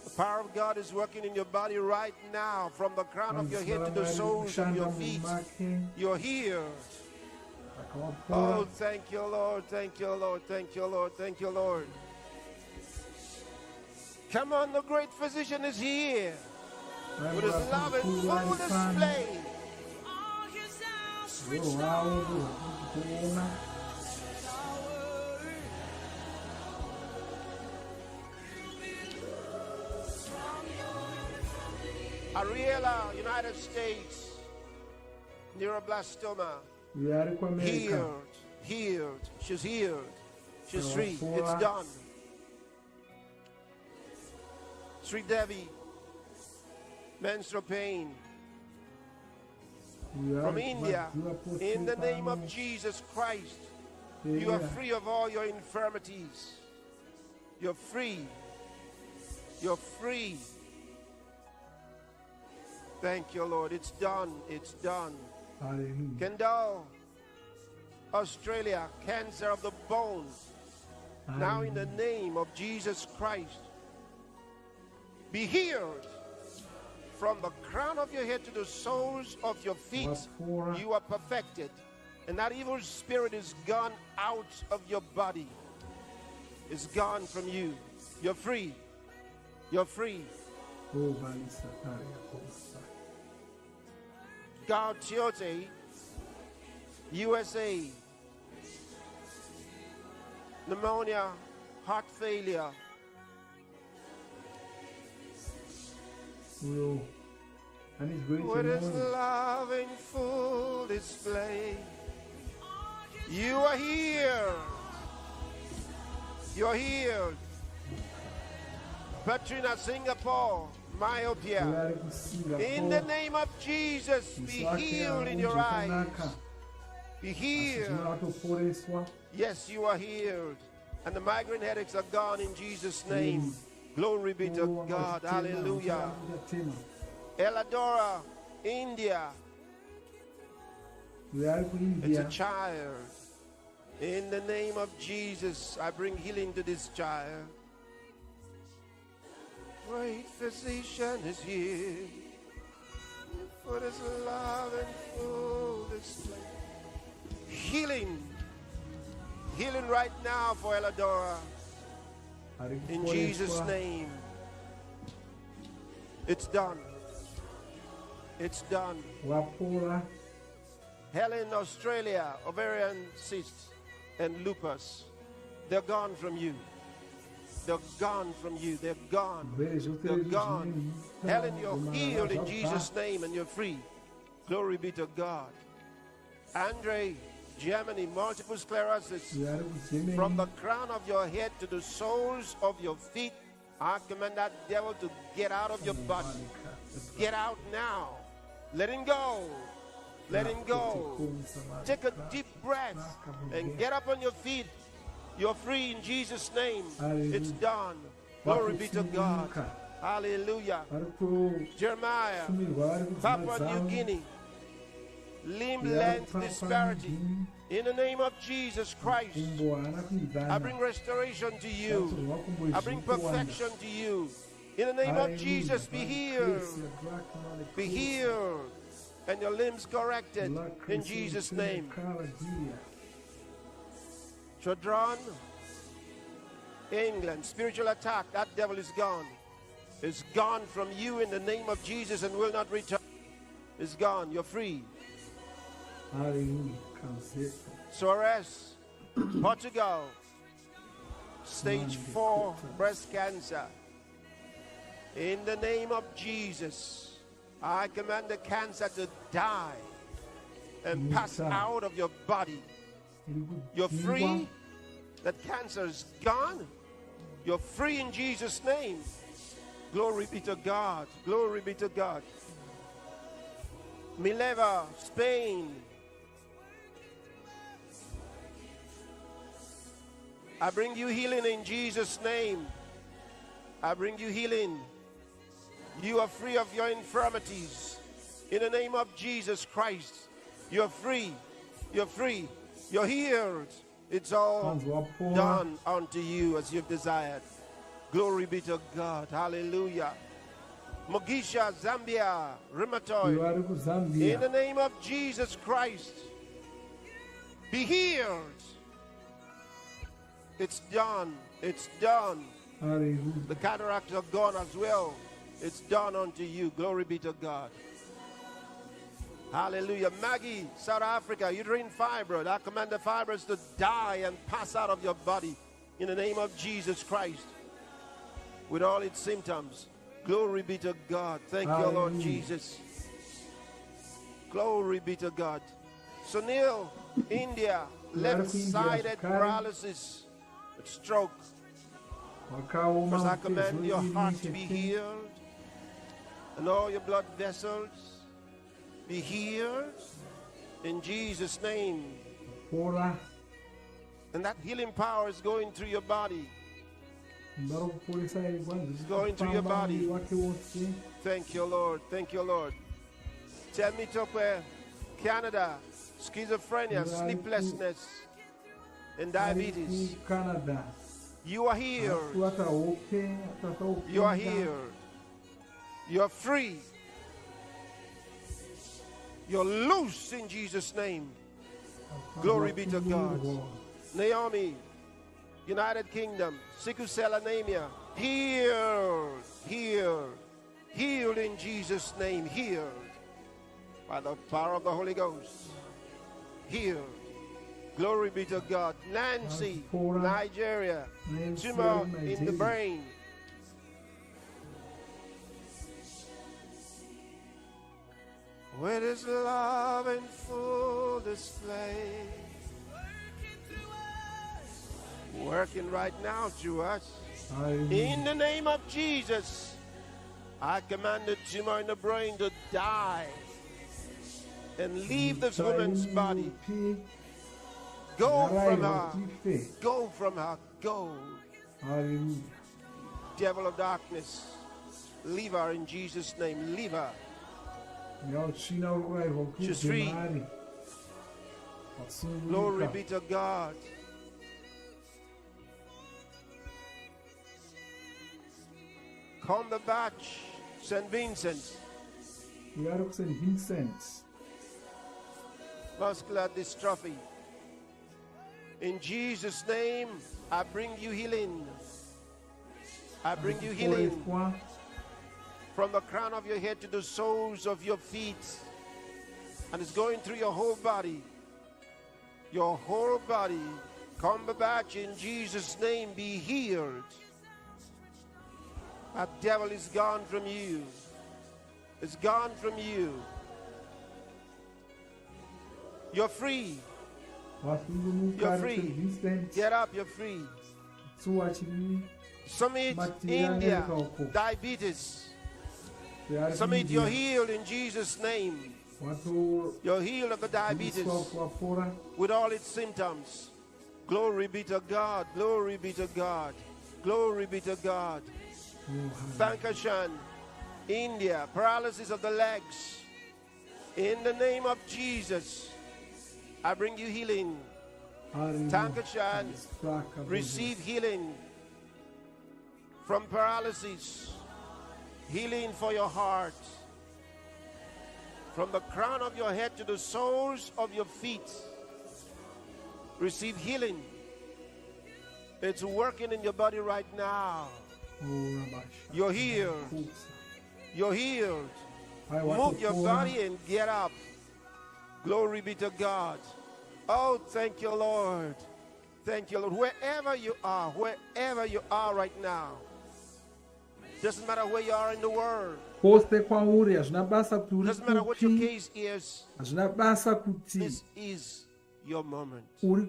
The power of God is working in your body right now, from the crown of your head to the soles of your feet. You're healed. Oh, thank you, Lord. Thank you, Lord. Thank you, Lord. Thank you, Lord. Come on, the great physician is here with his love in full display. Ariela, United States, neuroblastoma, healed, healed. She's healed. She's free. It's done. Sri Devi, menstrual pain, from India, in the name of Jesus Christ, you are free of all your infirmities. You're free. You're free. Thank you, Lord. It's done. It's done. Hallelujah. Kendall, Australia, cancer of the bone. Hallelujah. Now in the name of Jesus Christ, be healed from the crown of your head to the soles of your feet. You are perfected. And that evil spirit is gone out of your body. It's gone from you. You're free. You're free. Gautiote, USA. Pneumonia, heart failure. With his love in full display, you are here. You're healed. Patrina, Singapore, myopia. In the name of Jesus, be healed in your eyes. Be healed. Yes, you are healed. And the migraine headaches are gone in Jesus' name. Glory be to God. Hallelujah. Eladora, India. It's a child. In the name of Jesus, I bring healing to this child. Great physician is here. For his love and full display. Healing. Healing right now for Eladora. In Jesus' name. It's done. It's done. Helen, Australia, ovarian cysts and lupus. They're gone from you. They're gone from you. They're gone. They're gone. Helen, you're healed in Jesus' name and you're free. Glory be to God. Andre, Germany, multiple sclerosis. From the crown of your head to the soles of your feet, I command that devil to get out of your body. Get out now. Let him go. Let him go. Take a deep breath and get up on your feet. You're free in Jesus' name. It's done. Glory be to God. Hallelujah. Jeremiah, Papua New Guinea, limb length disparity. In the name of Jesus Christ, I bring restoration to you. I bring perfection to you. In the name of Jesus, be healed. Be healed. And your limbs corrected. In Jesus' name. Children, England, spiritual attack, that devil is gone. It's gone from you in the name of Jesus and will not return. It's gone. You're free. Suarez, Portugal, stage 4 breast cancer. In the name of Jesus, I command the cancer to die and pass out of your body. You're free. That cancer is gone. You're free in Jesus' name. Glory be to God. Glory be to God. Mileva, Spain. I bring you healing in Jesus' name. I bring you healing. You are free of your infirmities. In the name of Jesus Christ, you're free. You're free. You're healed. It's all done unto you as you've desired. Glory be to God. Hallelujah. Mogisha, Zambia, rheumatoid. In the name of Jesus Christ, be healed. It's done. It's done. The cataracts are gone as well. It's done unto you. Glory be to God. Hallelujah. Maggie, South Africa, uterine fibroid. I command the fibroids to die and pass out of your body in the name of Jesus Christ with all its symptoms. Glory be to God. Thank you, Lord Jesus. Glory be to God. Sunil, India, left-sided paralysis with stroke. First, I command your heart to be healed and all your blood vessels be healed in Jesus' name. And that healing power is going through your body. It's going through your body. Thank you, Lord. Thank you, Lord. Tell me, Tokwe, Canada, schizophrenia, sleeplessness, and diabetes. You are healed. You are healed. You are free. You're loose in Jesus' name. Glory be to God. Naomi, United Kingdom, sickle cell anemia, healed, healed, healed in Jesus' name, healed by the power of the Holy Ghost. Healed. Glory be to God. Nancy, Nigeria, tumor in the brain. With His love in full display, working right now to us. In the name of Jesus, I command the tumor in the brain to die and leave this woman's body. Go from her. Go from her. Go. Devil of darkness, leave her in Jesus' name. Leave her. She's free. Glory be to God. Cumberbatch, St. Vincent. Muscular dystrophy. In Jesus' name, I bring you healing. I bring you healing. From the crown of your head to the soles of your feet. And it's going through your whole body. Your whole body. Cumberbatch, in Jesus' name, be healed. That devil is gone from you. It's gone from you. You're free. You're free. Get up, you're free. Summit, India, diabetes. Summit, you're healed in Jesus' name. You're healed of the diabetes with all its symptoms. Glory be to God. Glory be to God. Glory be to God. Bankashan, India, paralysis of the legs. In the name of Jesus, I bring you healing. Tankachan, receive healing from paralysis, healing for your heart, from the crown of your head to the soles of your feet. Receive healing. It's working in your body right now. You're healed. You're healed. Move your body and get up. Glory be to God. Oh, thank you, Lord. Thank you, Lord. Wherever you are right now, doesn't matter where you are in the world. Doesn't matter what your case is. This is your moment. This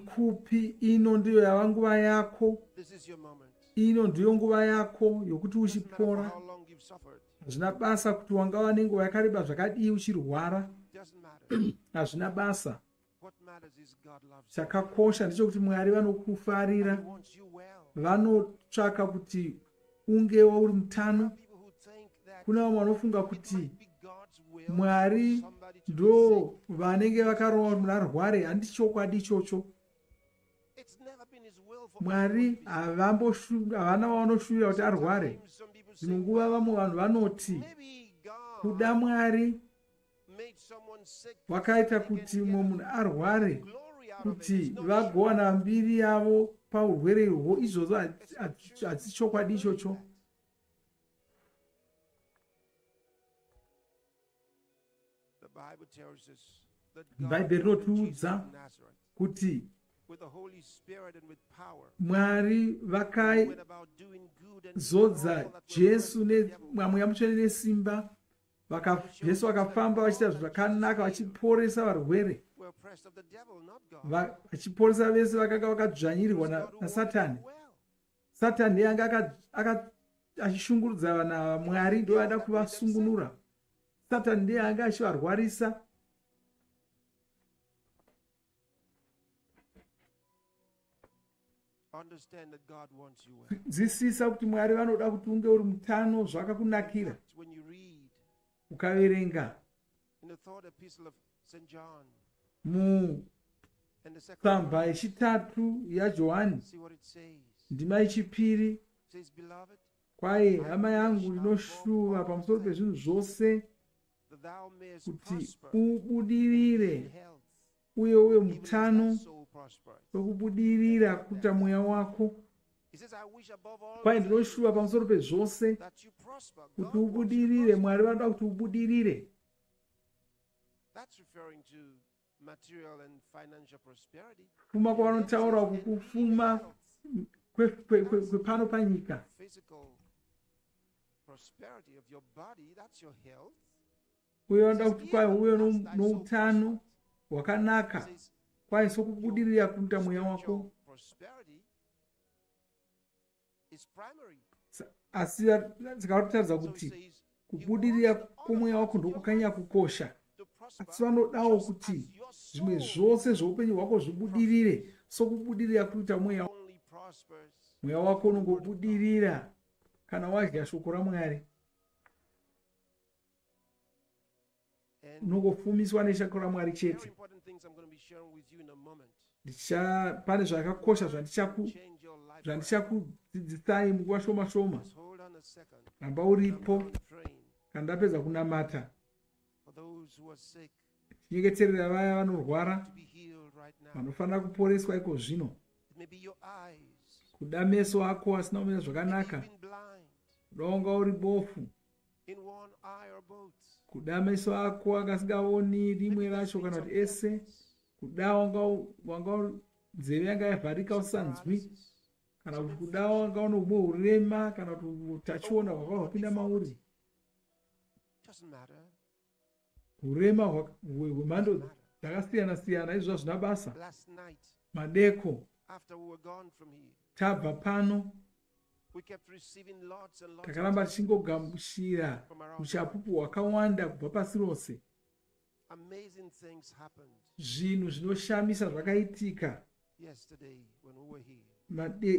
is your moment. Ino ndiyo nguva yako yokuti uchipora. How long you've suffered. Hazvina basa kuti wanga wane nguva yakareba zvakadii uchirwara. Hazvina basa. Chakakosha ndechekuti Mwari vanokufarira. Vanotsvaka kuti ungewo uri mutano. Kuna vamwe vanofunga kuti Mwari ndo vanenge vakaronga kuti munhu arware. Handisi chokwadi ichocho. Mwari havana vanoshuvira kuti arware. Zvimwe nguva vamwe vanhu vanoti kuda Mwari wakaita kuti mumwe munhu arware kuti vagowana mbiri yavo paurwere ihwo. Izvozvo hadzisi chokwadi ichocho. Bhaibheri rinotiudza kuti Mwari vakazodza Jesu nemweya mutsvene nesimba. Jesu vakafamba vachiita zvakanaka vachiporesa varwere. Vachiporesa vese vakanga vakadzvanyirirwa naSatani. Satani ndiye anga achishungurudza vanhu ava. Mwari ndiye ada kuvasungunura. Satani ndiye anga achivarwarisa. Nzwisisa kuti Mwari vanoda kuti unge uri mutano zvakakunakira. Ukaverenga mutsamba yechitatu yaJohani ndima yechipiri, kwaye hama yangu ndinoshuva pamusoro pezvinhu zvose kuti ubudirire uye uve mutano sokubudirira kuita mweya wako. Kwaye ndinoshuva pamusoro pezvose kuti ubudirire. Mwari vanoda kuti ubudirire. Kufuma kwavanotaura uku kufuma kwepano panyika. Uye vanoda kuti kwaye uve noutano hwakanaka, kwaye sokubudirira kuita mweya wako. Asi tikataridza kuti kubudirira kwomweya wako ndokukanya kukosha. Asi vanodawo kuti zvimwe zvose zveupenyu hwako zvibudirire sokubudirira kuita mweya wako. Mweya wako unongobudirira kana wadya shoko raMwari. Unongofumiswa neshoko raMwari chete. Pane zvakakosha zvandichakudzidzisai munguva shoma shoma. Ramba uripo kana ndapedza kunamata. Chinyengeterera vaya vanorwara vanofanira kuporeswa iko zvino. Kuda meso ako asina kumira zvakanaka. Kuda wanga uri bofu. Kuda meso ako akasingaoni rimwe racho kana kuti ese. Kuda wanga nzeve yanga yavharika usanzwi. Kana kuti kuda wanga uno umwe urema kana kuti utachiona hwaka hwapinda mauri. Urema hwemhando dzakasiyana siyana izvo zvina basa. Madeko tabva pano takaramba tichingogamuchira uchapupu hwakawanda kubva pasi rose. Zvinhu zvinoshamisa zvakaitika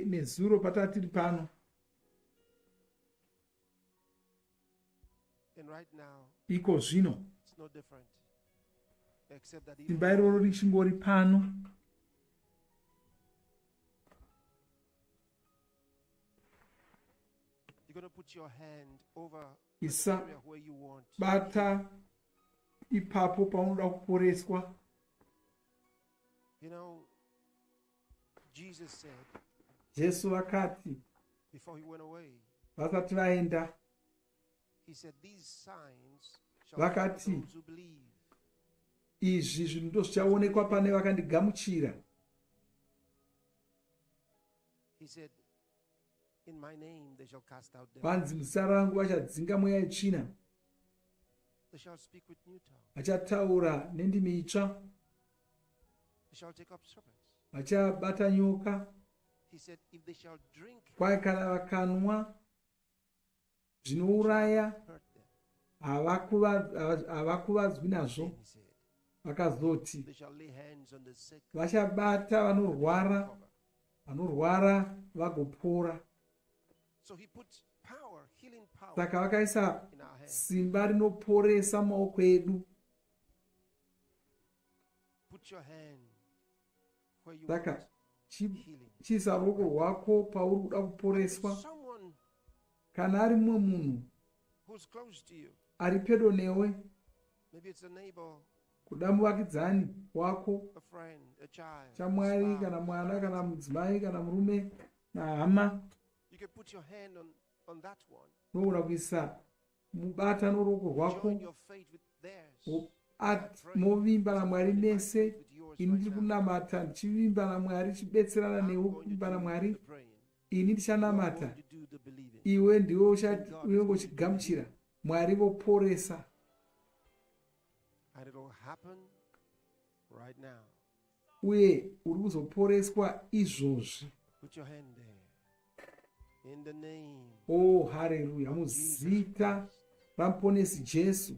nezuro patata tiri pano. Iko zvino simba iroro richingori pano. Isa bata ipapo paunoda kuporeswa. Jesu vakati vasati vaenda, vakati izvi zvinhu ndo zvichaonekwa pane vakandigamuchira. Vanzi muzita rangu vachadzinga mweya yetsvina, vachataura nendimi itsva, vachabata nyoka. Kwai kana vakanwa zvinouraya havakuvadzwi nazvo. Vakazoti vachabata vanorwara vagopora. Saka vakaisa simba rinoporesa maoko edu. Saka chisa ruoko rwako pauri kuda kuporeswa. Kana ari mumwe munhu ari pedo newe, kuda muvakidzani wako, chamwari kana mwana kana mudzimai kana murume nahama, unogona kuisa mubata noruoko rwako movimba naMwari mese. Ini ndiri kunamata ndichivimba naMwari, chibetserana newe kuvimba naMwari. Ini ndichanamata, iwe ndiwe uchigamuchira. Mwari voporesa. Uye uri kuzoporeswa izvozvi. Oh, haleluya! Muzita ramuponesi Jesu,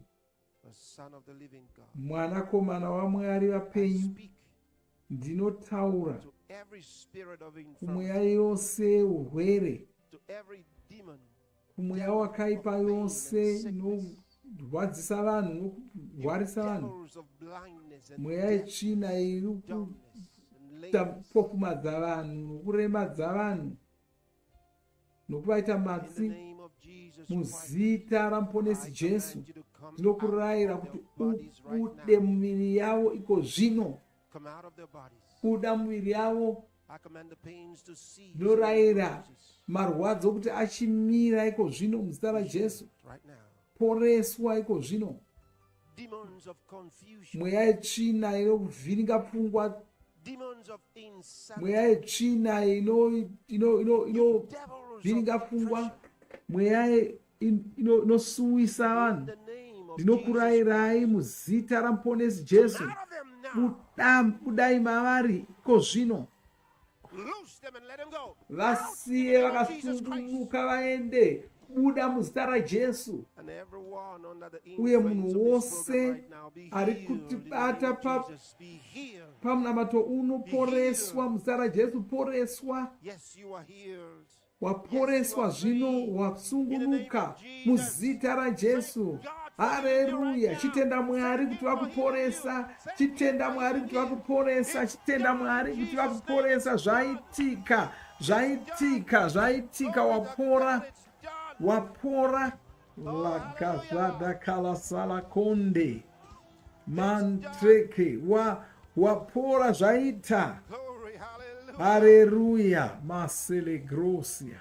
mwanakomana waMwari vapenyu, ndinotaura kumweya yose urwere, kumweya wakaipa yose inorwadzisa vanhu nokurwarisa vanhu, mweya yetsvina iri kupofumadza vanhu nokuremadza vanhu nokuvaita matsi. Muzita ramuponesi Jesu ndinokurayira kuti ude muviri yavo iko zvino. Uda muviri yavo. Ndinorayira marwadzo kuti achimira iko zvino muzita raJesu. Poreswa iko zvino. Mweya yetsvina inokuvhiringa pfungwa, mweya yetsvina inovhiringa pfungwa, mweya inosuwisa vanhu, ndinokurayirai muzita ramuponesi Jesu, budai mavari iko zvino. Vasiye vakasundunuka vaende. Buda muzita raJesu. Uye munhu wose ari kutibata pamunamato unoporeswa muzita raJesu. Poreswa. Waporeswa zvino, wasungunuka muzita raJesu. Haleluya! Chitenda Mwari kuti vakuporesa, chitenda Mwari kuti vakuporesa, chitenda Mwari kuti vakuporesa. Zvaitika, zvaitika, zvaitika. Wapora lakazada kalasala konde mantreke wapora zvaita. Haleluya! Masele grosia.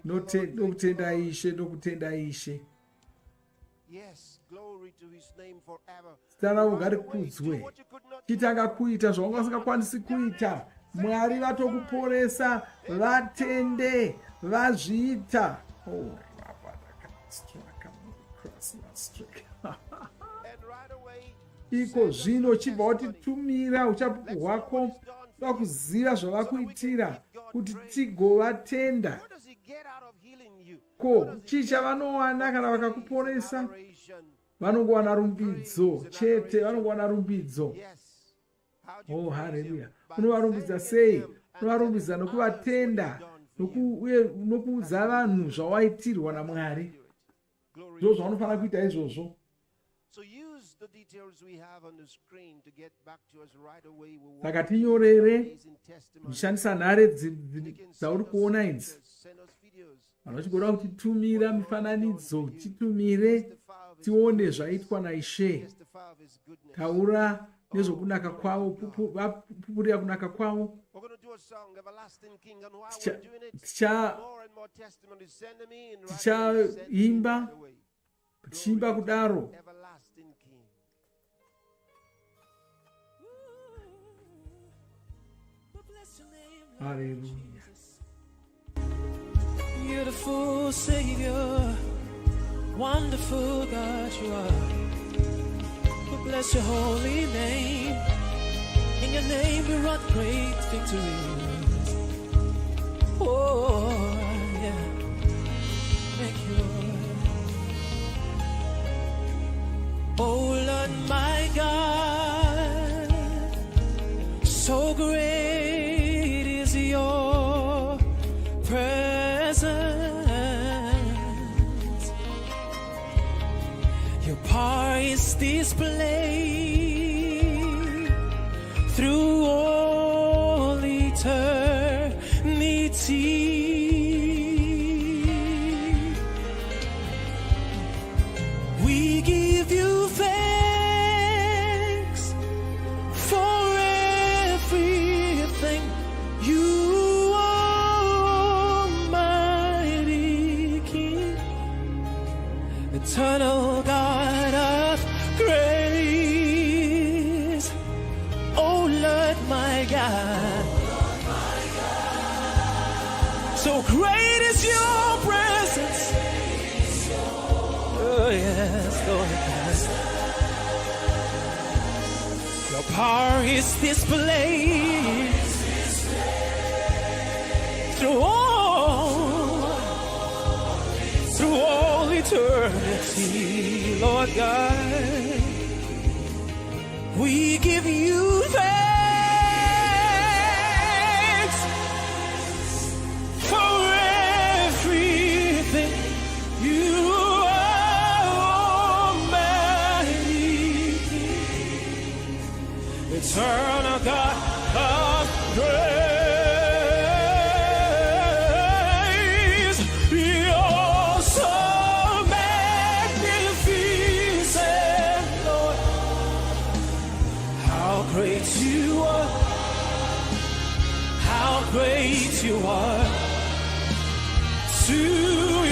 Nokutenda Ishe, nokutenda Ishe. Zita ravo ngarikudzwe. Chitanga kuita zvawanga usingakwanisi kuita. Mwari vatokuporesa, vatende, vazviita. Oh, iko zvino chibva watitumira uchapupu hwako vakuziva zvavakuitira kuti tigovatenda. Ko, chii chavanowana kana vakakuporesa? Vanongowana rumbidzo chete, vanongowana rumbidzo. Oh, haleluya! Unovarumbidza sei? Unovarumbidza nokuvatenda, nokuudza vanhu zvawaitirwa naMwari. Ndizvo zvaunofanira kuita izvozvo. So use the details we have on the screen to get back to us right away. Saka tinyorere kushandisa nhare dzauri kuona idzi. Vanhu vachigoda kutitumira mifananidzo, titumire tione zvaitwa naIshe. Taura nezvokunaka kwavo, pupurira kunaka kwavo. Tichaimba kudaro. Hallelujah. Beautiful Savior, wonderful God you are. We bless your holy name. In your name we wrought great victories. Oh, yeah. Thank you, Lord. Oh, Lord, my God, so great is your presence. Your power is displayed through all eternity. We give you thanks for everything. You are Almighty King, eternal God of grace. Oh Lord my God, so great is your presence. Oh yes, Lord. Your power is displayed through all eternity, Lord God. We give you thanks for everything. You are Almighty, eternal God of grace. You're so magnificent, Lord. How great you are. How great you are. To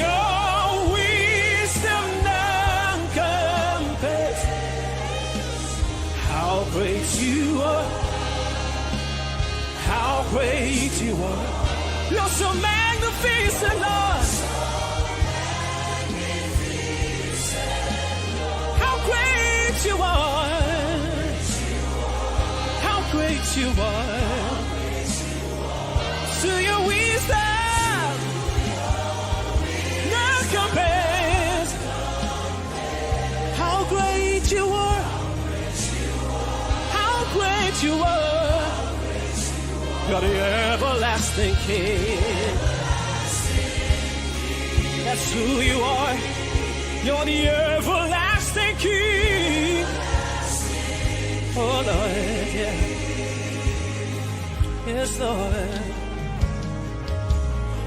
your wisdom none compares. How great you are. How great you are. You're so magnificent, Lord. How great you are. How great you are. To your wisdom none compares. How great you are. How great you are. You're the everlasting King. That's who you are. You're the everlasting King. Oh Lord, yeah. Yes, Lord.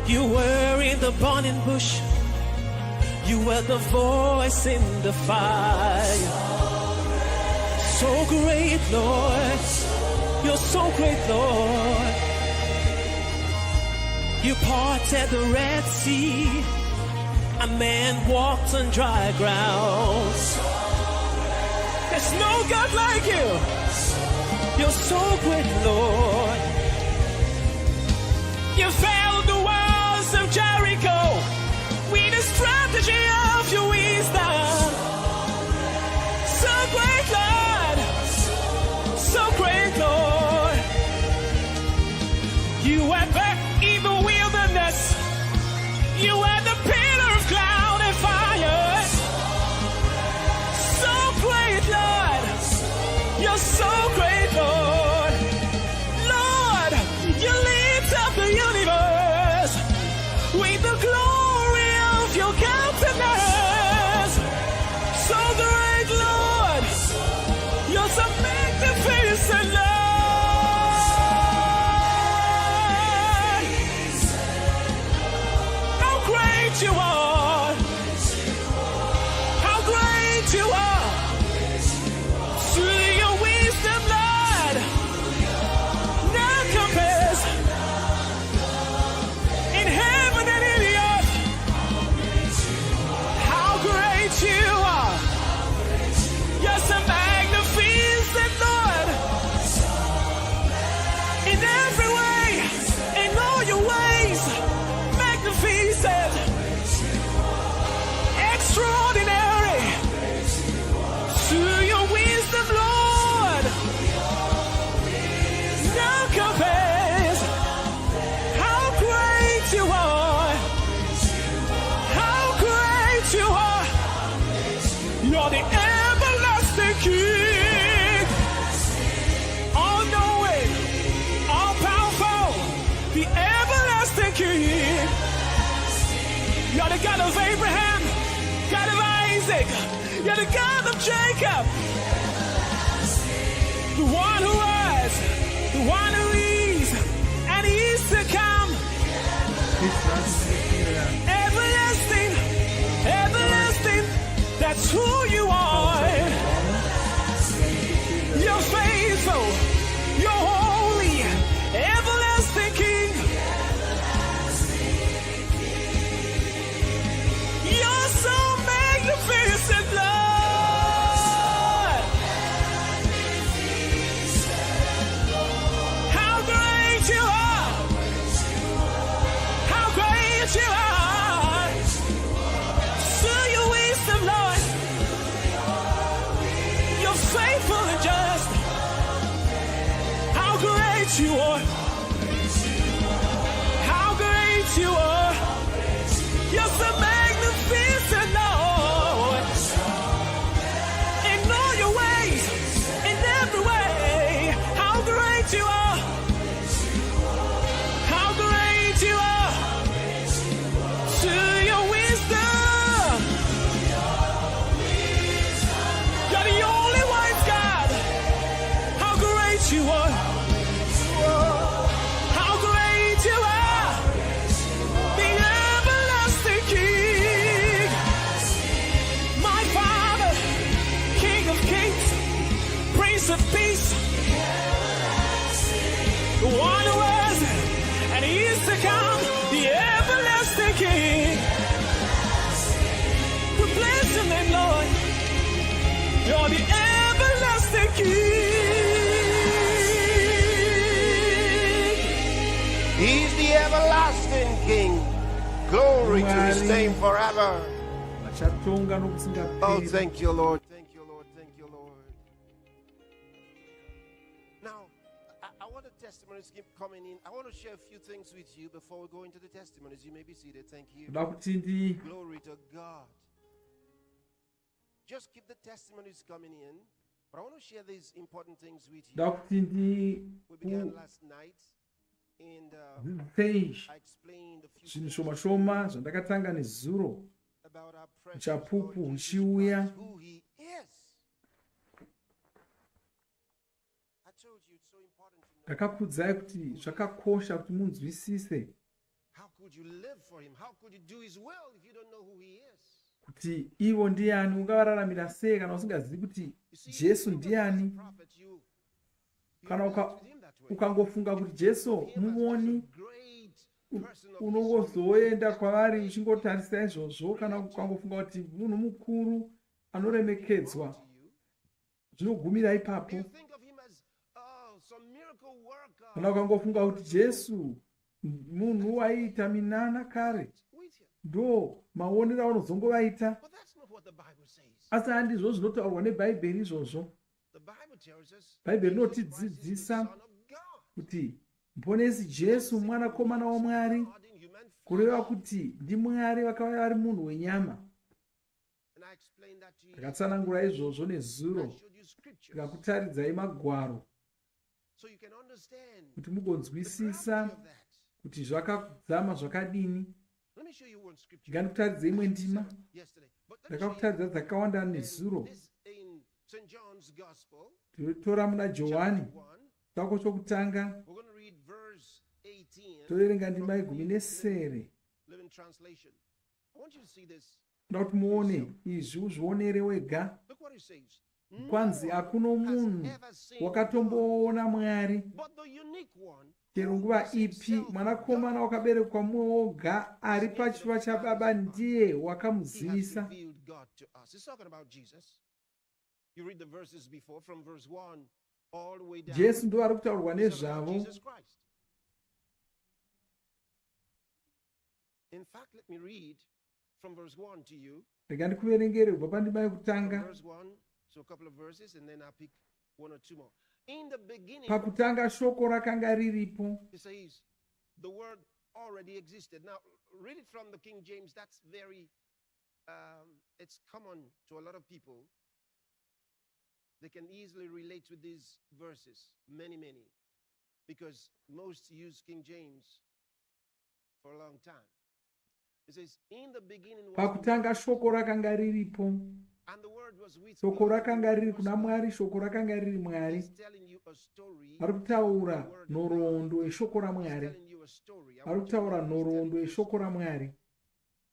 You were in the burning bush. You were the voice in the fire. So great, Lord. You're so great, Lord. You parted the Red Sea. A man walked on dry ground. There's no God like you. You're so great, Lord. You fell the walls of Jericho with the strategy of your wisdom. So great, Lord. So great, Lord. You were back in the wilderness. You were the pillar of cloud and fire. So great, Lord. You're so great, Lord. Lord, everlasting King, all-knowing, all-powerful, the everlasting King. You're the God of Abraham, God of Isaac, you're the God of Jacob, the one who was, the one who is, and he is to come. Everlasting, everlasting, that's who you are. You're faithful, you're holy, everlasting King. You're so magnificent, Lord. How great you are. How great you are. To your wisdom, Lord. You're faithful and just. How great you are. How great you are. You're so magnificent, Lord. In all your ways, in every way. How great you are. How great you are. To your wisdom. You're the only wise God. How great you are. How great you are. The everlasting King. My Father, King of kings, Prince of peace. The one who was and he is to come, the everlasting King. We bless your name, Lord. You're the everlasting King. He's the everlasting King. Glory to his name forever. Oh, thank you, Lord. Thank you, Lord. Thank you, Lord. Now, I want the testimonies keep coming in. I want to share a few things with you before we go into the testimonies. You may be seated. Thank you. Glory to God. Just keep the testimonies coming in. But I want to share these important things with you. We began last night. And I explained a few things zvandakatanga nezuro about our precious chapupu Lord uchiuya. Jesus Christ, who he is. I told you it's so important to know. Ndakakuudzai kuti zvakakosha kuti munzwisise How could you live for him? How could you do his will if you don't know who he is? kuti ivo ndiani, ungavararamira sei kana usingazivi kuti Jesu ndiani. Kana ukangofunga kuti Jesu muvoni, unongozoenda kwavari uchingotarisa izvozvo. Kana ukangofunga kuti munhu mukuru anoremekedzwa, zvinogumira ipapo. Kana ukangofunga kuti Jesu munhu waiita minana kare, ndo maonero aunozongovaita. Asi handizvo zvinotaurwa nebhaibheri izvozvo. Bhaibheri rinotidzidzisa kuti mponesi Jesu mwanakomana waMwari, kureva kuti ndiMwari vakauya vari munhu wenyama. Takatsanangura izvozvo nezuro, tikakutaridzai magwaro kuti mugonzwisisa kuti zvakadzama zvakadini. Ngandikutaridze imwe ndima. Ndakakutaridza dzakawanda nezuro. Totora muna Johani chitsauko chokutanga, toverenga ndima ye18. Ndoda kuti muone izvi, uzvionere wega. Kwanzi hakuna munhu wakatomboona Mwari, chero nguva ipi. Mwanakomana wakaberekwa mumwe woga ari pachifuva chaBaba ndiye wakamuzivisa. Jesu ndo ari kutaurwa nezvavo. Rega ndikuverengere kubva pandima yekutanga. Pakutanga shoko rakanga riripo. The word already existed. Now, read it from the King James. That's very, it's common to a lot of people. they can easily relate with these verses, many, because most use King James for a long time. It says, in the beginning was pakutanga shoko rakanga riripo, and the word was with shoko rakanga riri kuna Mwari, shoko rakanga riri Mwari. He's telling you a story. Ari kutaura nhoroondo yeshoko raMwari. Ari kutaura nhoroondo yeshoko raMwari.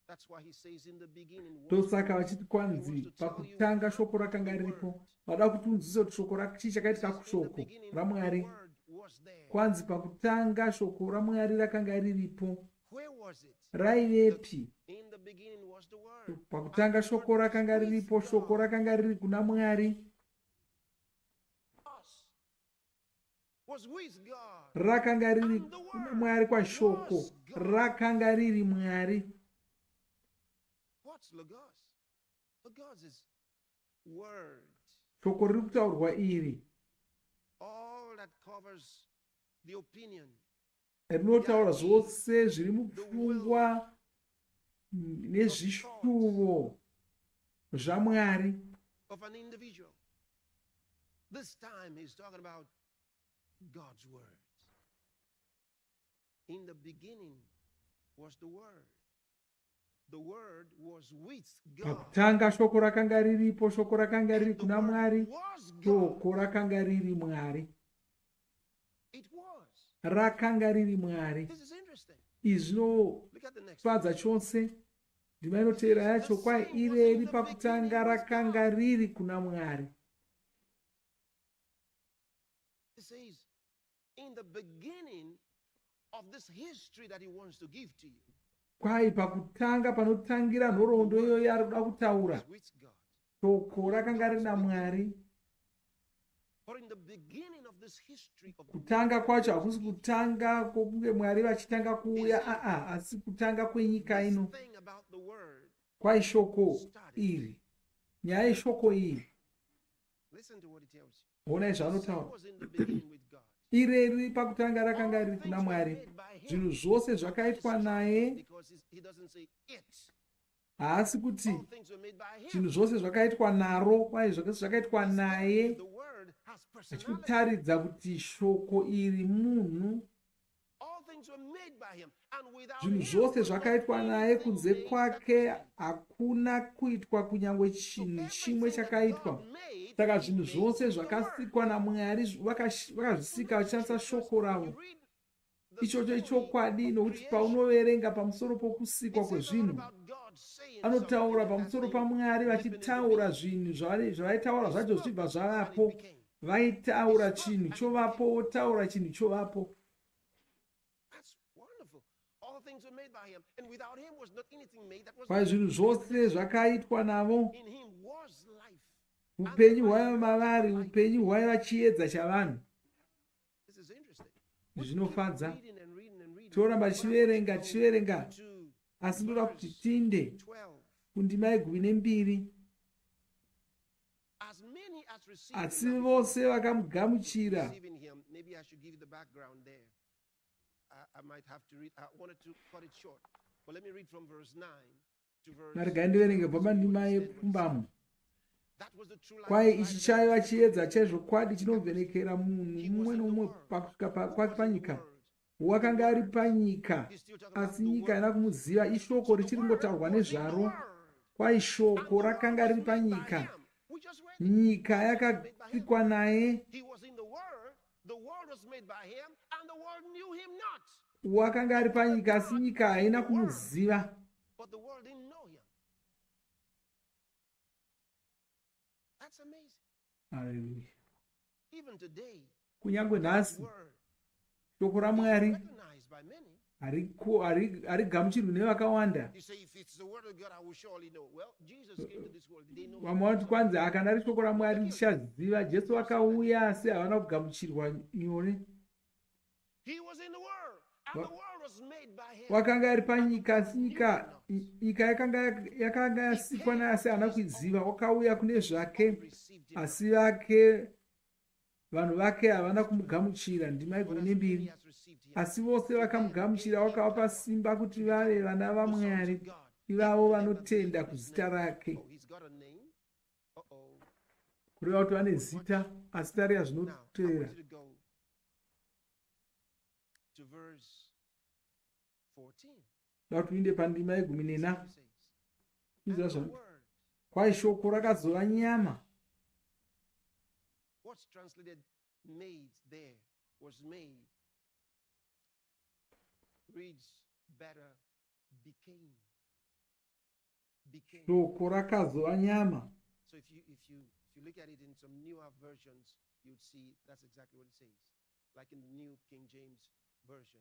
That's why he says in the beginning. Tosaka vachiti kwanzi pakutanga shoko rakanga riripo. Vada kuti unzwise kuti shoko chii chakaitika kushoko raMwari. Kwanzi pakutanga shoko raMwari rakanga riripo. Raivepi? Pakutanga shoko rakanga riripo, shoko rakanga riri kuna Mwari. Rakanga riri kuna Mwari kwa shoko. Rakanga riri Mwari. What's Logos? Logos is word. Shoko riri kutaurwa iri. All that covers the opinion. Rinotaura zvose zviri mupfungwa nezvishuvo zvaMwari. Of an individual. This time he's talking about God's word. In the beginning was the word. The word was with God. Pakutanga shoko rakanga riripo, shoko rakanga riri kuna Mwari. Shoko rakanga riri Mwari. It was. Rakanga riri Mwari. This is interesting. Izvinofadza chose. Ndima inoteera yacho kwai ireri pakutanga rakanga riri kuna Mwari. It says, in the beginning of this history that he wants to give to you. Kwai pakutanga panotangira nhoroondo iyo yari kuda kutaura. Shoko rakanga rina Mwari. Kutanga kwacho hakusi kutanga kwokunge Mwari vachitanga kuuya, asi kutanga kwenyika ino. Kwai shoko iri. Nyaya yeshoko iyi. Onai zvanotaura. Ireri pakutanga rakanga riri kuna Mwari. Zvinhu zvose zvakaitwa naye. Haasi kuti zvinhu zvose zvakaitwa naro, kwai zvose zvakaitwa naye. Achikutaridza kuti shoko iri munhu. Zvinhu zvose zvakaitwa naye, kunze kwake hakuna kuitwa kunyange chinhu chimwe chakaitwa. Saka zvinhu zvose zvakasikwa naMwari vakazvisika vachishandisa shoko ravo. Ichocho chokwadi, nokuti paunoverenga pamusoro pokusikwa kwezvinhu, anotaura pamusoro paMwari vachitaura zvinhu zvavaitaura zvacho zvibva zvavapo. Vaitaura chinhu chovapo, votaura chinhu chovapo. Kwai zvinhu zvose zvakaitwa navo. Upenyu hwaiva mavari, upenyu hwaiva chiedza chavanhu. Zvinofadza. Toramba tichiverenga. Asi ndoda kuti tinde kundima ye12. Asi vose vakamugamuchira. Marigai ndiverenge pamandima yepfumbamo. Kwai ichi chaiva chiedza chezvokwadi chinovhenekera munhu mumwe nomumwe pakusvika kwake panyika. Wakanga ari panyika, asi nyika haina kumuziva. Ishoko richiri ngotaurwa nezvaro. Kwai shoko rakanga riri panyika. Nyika yakasikwa naye. Wakanga ari panyika, asi nyika haina kumuziva. Hallelujah. Kunyange nhasi shoko raMwari harigamuchirwi nevakawanda. Vamwe vanoti kwanzi kana ari shoko raMwari ndichaziva. Jesu vakauya asi havana kugamuchirwa nyore. Wakanga ari panyika, asi nyika yakanga yasikwa naye asi havana kuiziva. Wakauya kune zvake, asi vanhu vake havana kumugamuchira. Ndima ye12. Asi vose vakamugamuchira, wakavapa simba kuti vave vana vaMwari, ivavo vanotenda kuzita rake. kureva kuti vane zita asi tariya zvinoteera. Da kuti uinde pandima ye14. Kwai shoko rakazova nyama. What's translated made there was made. Reads better, became. Shoko rakazova nyama. So if you look at it in some newer versions, you'd see that's exactly what it says. Like in the New King James Version,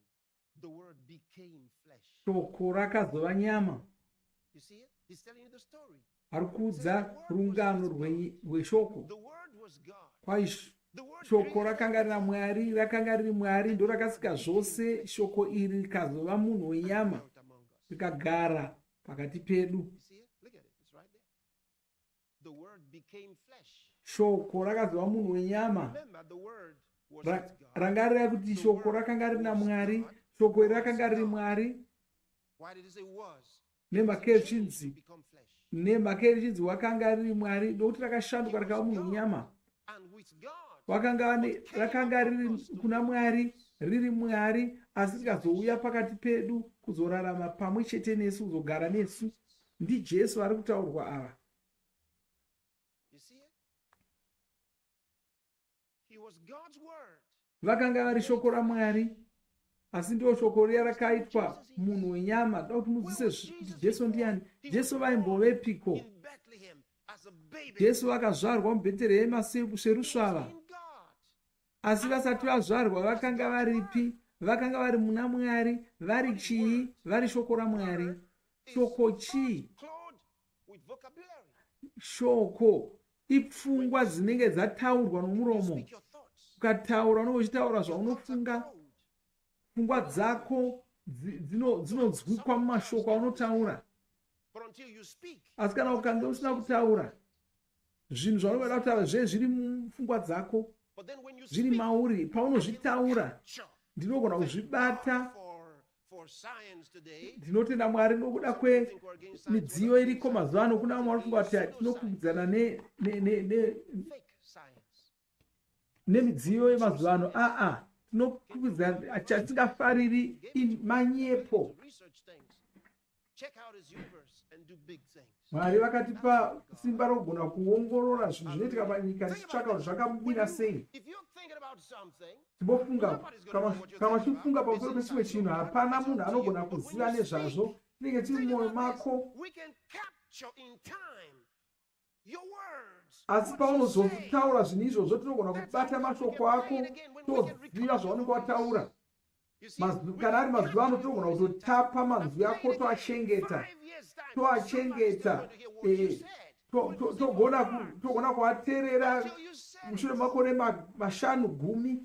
the word became flesh. Shoko rakazova nyama. You see it? He's telling you the story. Arikudza rungano rweshoko. Kwai shoko rakanga rina Mwari, rakanga riri Mwari, ndo rakasika zvose. Shoko iri rikazova munhu wenyama, rikagara pakati pedu. Shoko rakazova munhu wenyama. Ranga riri kuti shoko rakanga rina Mwari, shoko iri rakanga riri Mwari. Nemhaka yechinzi wakanga riri Mwari ndokuti rakashanduka rikava munhu wenyama. Rakanga riri kuna Mwari, riri Mwari, asi rikazouya pakati pedu kuzorarama pamwe chete nesu, kuzogara nesu. NdiJesu ari kutaurwa ava. Vakanga vari shoko raMwari, asi ndo shoko riya rakaitwa munhu wenyama. Da kuti muzive kuti Jesu ndiani. Jesu vaimbovepiko? Jesu vakazvarwa muBheterehema serusvava. Asi vasati vazvarwa vakanga varipi? Vakanga vari muna Mwari. Vari chii? Vari shoko raMwari. Shoko chii? Shoko ipfungwa dzinenge dzataurwa nomuromo. Ukataura unenge uchitaura zvaunofunga. Pfungwa dzako dzinonzwikwa mumashoko aunotaura. Asi kana ukanga usina kutaura, zvinhu zvaunogada kutaura zviri mupfungwa dzako, zviri mauri. Paunozvitaura ndinogona kuzvibata. Ndinotenda Mwari nokuda kwemidziyo iriko mazuva ano. Kuna vamwe vanofunga kuti tinokwikwidzana nemidziyo yemazuva ano. Tinokwikwidzana chatisingafariri manyepo. Mwari vakatipa simba rogona kuongorora zvinhu zvinoitika panyika, tichitsvaka kuti zvakamira sei. Timbofunga kama chifunga pamusoro pechimwe chinhu, hapana munhu anogona kuziva nezvazvo. Tinenge tiri mumwoyo mako. Asi paunozotaura zvinhu izvozvo, tinogona kubata mashoko ako toziva zvaunenge wataura. Kana ari mazuva ano, tinogona kutotapa manzwi ako toachengeta. Togona kuateerera mushure makore 5, 10.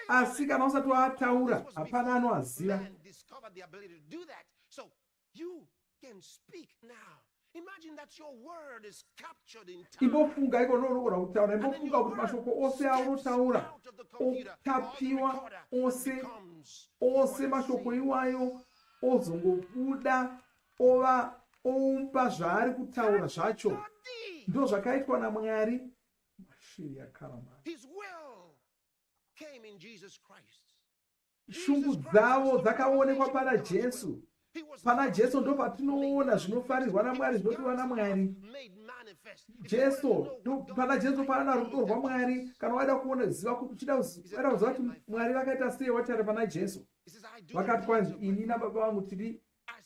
Asi kana usati waataura, hapana anoaziva. Imbofunga iko ndounogona kutaura. Imbofunga kuti mashoko ose aunotaura otapiwa, ose mashoko iwayo ozongobuda oumba zvaari kutaura zvacho. Ndo zvakaitwa naMwari. Shungu dzavo dzakaonekwa pana Jesu. Pana Jesu ndo patinoona zvinofarirwa naMwari, zvinotiwa naMwari. Jesu pana Jesu pana rudo rwaMwari. Kana waida kuona ziva kuti uchida kuziva kuti Mwari vakaita sei, watari pana Jesu. Vakati kwanzi ini naBaba vangu tiri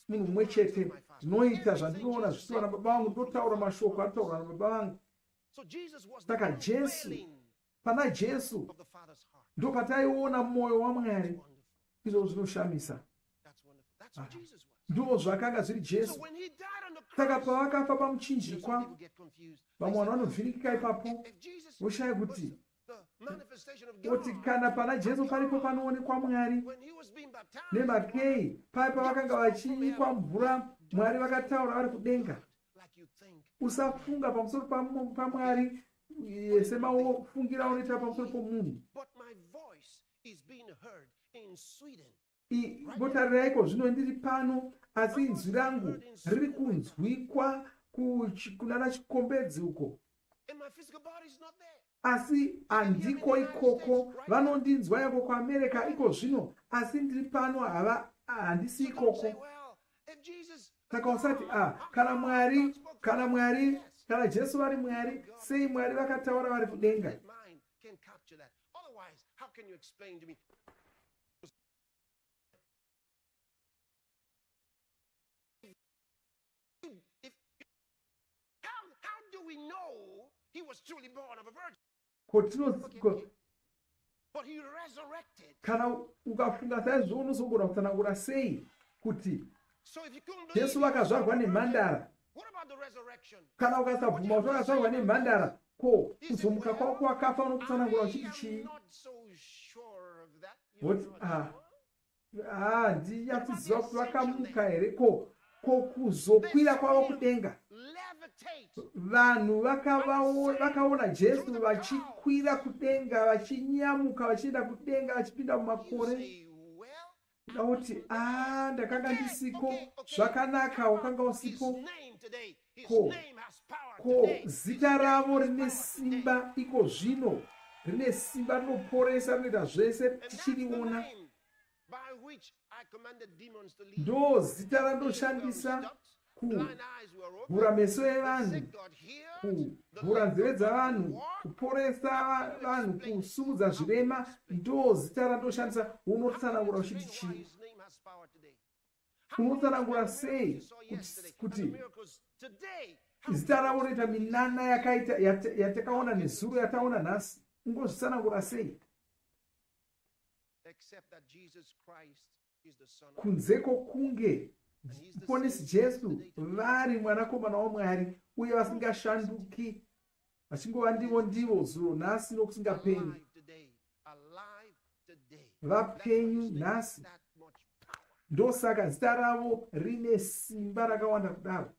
munhu mumwe chete. Ndinoita zvandinoona zvichiitwa naBaba vangu, ndotaura mashoko anotaurwa naBaba vangu. Saka Jesu, pana Jesu ndo pataiona mwoyo waMwari. Izvo zvinoshamisa. Ndo zvakanga zviri Jesu. Saka pavakafa pamuchinjikwa, vamwe vanhu vanovhirikika ipapo voshaya kuti kana pana Jesu paripo panoonekwa Mwari. Nemakei pai pavakanga vachinyikwa mvura, Mwari vakataura vari kudenga. Usafunga pamusoro paMwari semaufungira unoita pamusoro pomunhu. Votarireiko zvino ndiri pano, asi inzwi rangu riri kunzwikwa kunana chikombedzi uko. asi andiko ikoko, vanondinzwa yako kuAmerica iko zvino, asi ndiri pano handisi ikoko. Saka usati kana Jesu vari Mwari, sei Mwari vakataura vari kudenga? We know he was truly born of a virgin. But he resurrected. Kana ukafunga saizvo unozogona kutsanangura sei kuti Jesu vakazvarwa nemhandara? Kana ukasabvuma kuti vakazvarwa nemhandara, ko kuzomuka kwavo kwakafa unokutsanangura uchiti chii? Ndiyatiziva kuti vakamuka here, ko kuzokwira kwavo kudenga. Vanhu vakaona Jesu vachikwira kudenga, vachinyamuka vachienda kudenga, vachipinda mumakore. Ndauti ndakanga ndisiko, zvakanaka wakanga usipo. Ko zita ravo rine simba iko zvino, rine simba rinoporesa, rinoita zvese tichiriona. Ndo zita randoshandisa kuvhura meso evanhu, kuvhura nzeve dzavanhu, kuporesa vanhu, kusumudza zvirema. Ndo zita randoshandisa. Unotsanangura uchiti chii? Unotsanangura sei kuti zita ravo rinoita minana yatakaona nezuro yataona nhasi? Ungozvitsanangura sei? Kunzeko kunge ponesi Jesu vari mwanakomana waMwari, uye vasingashanduki, vachingova ndivo zuro nhasi nokusingaperi. Vapenyu nhasi. Ndosaka zita ravo rine simba rakawanda kudaro.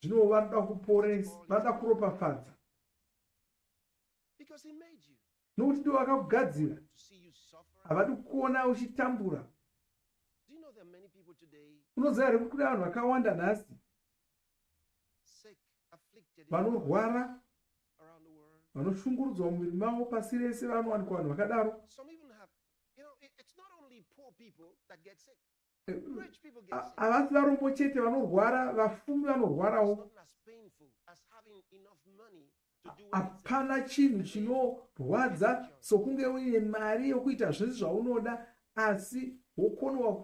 Zvino vanoda kuporesa, vanoda kuropafadza, nokuti ndo vakakugadzira. Havadi kuona uchitambura. Unoziva here kuti kune vanhu vakawanda nhasi vanorwara, vanoshungurudzwa muviri mavo pasi rese. Vanowanikwa vanhu vakadaro. Havasi varombo chete vanorwara, vafumi vanorwarawo. Hapana chinhu chinorwadza sokunge uine mari yokuita zvese zvaunoda, asi wokonwa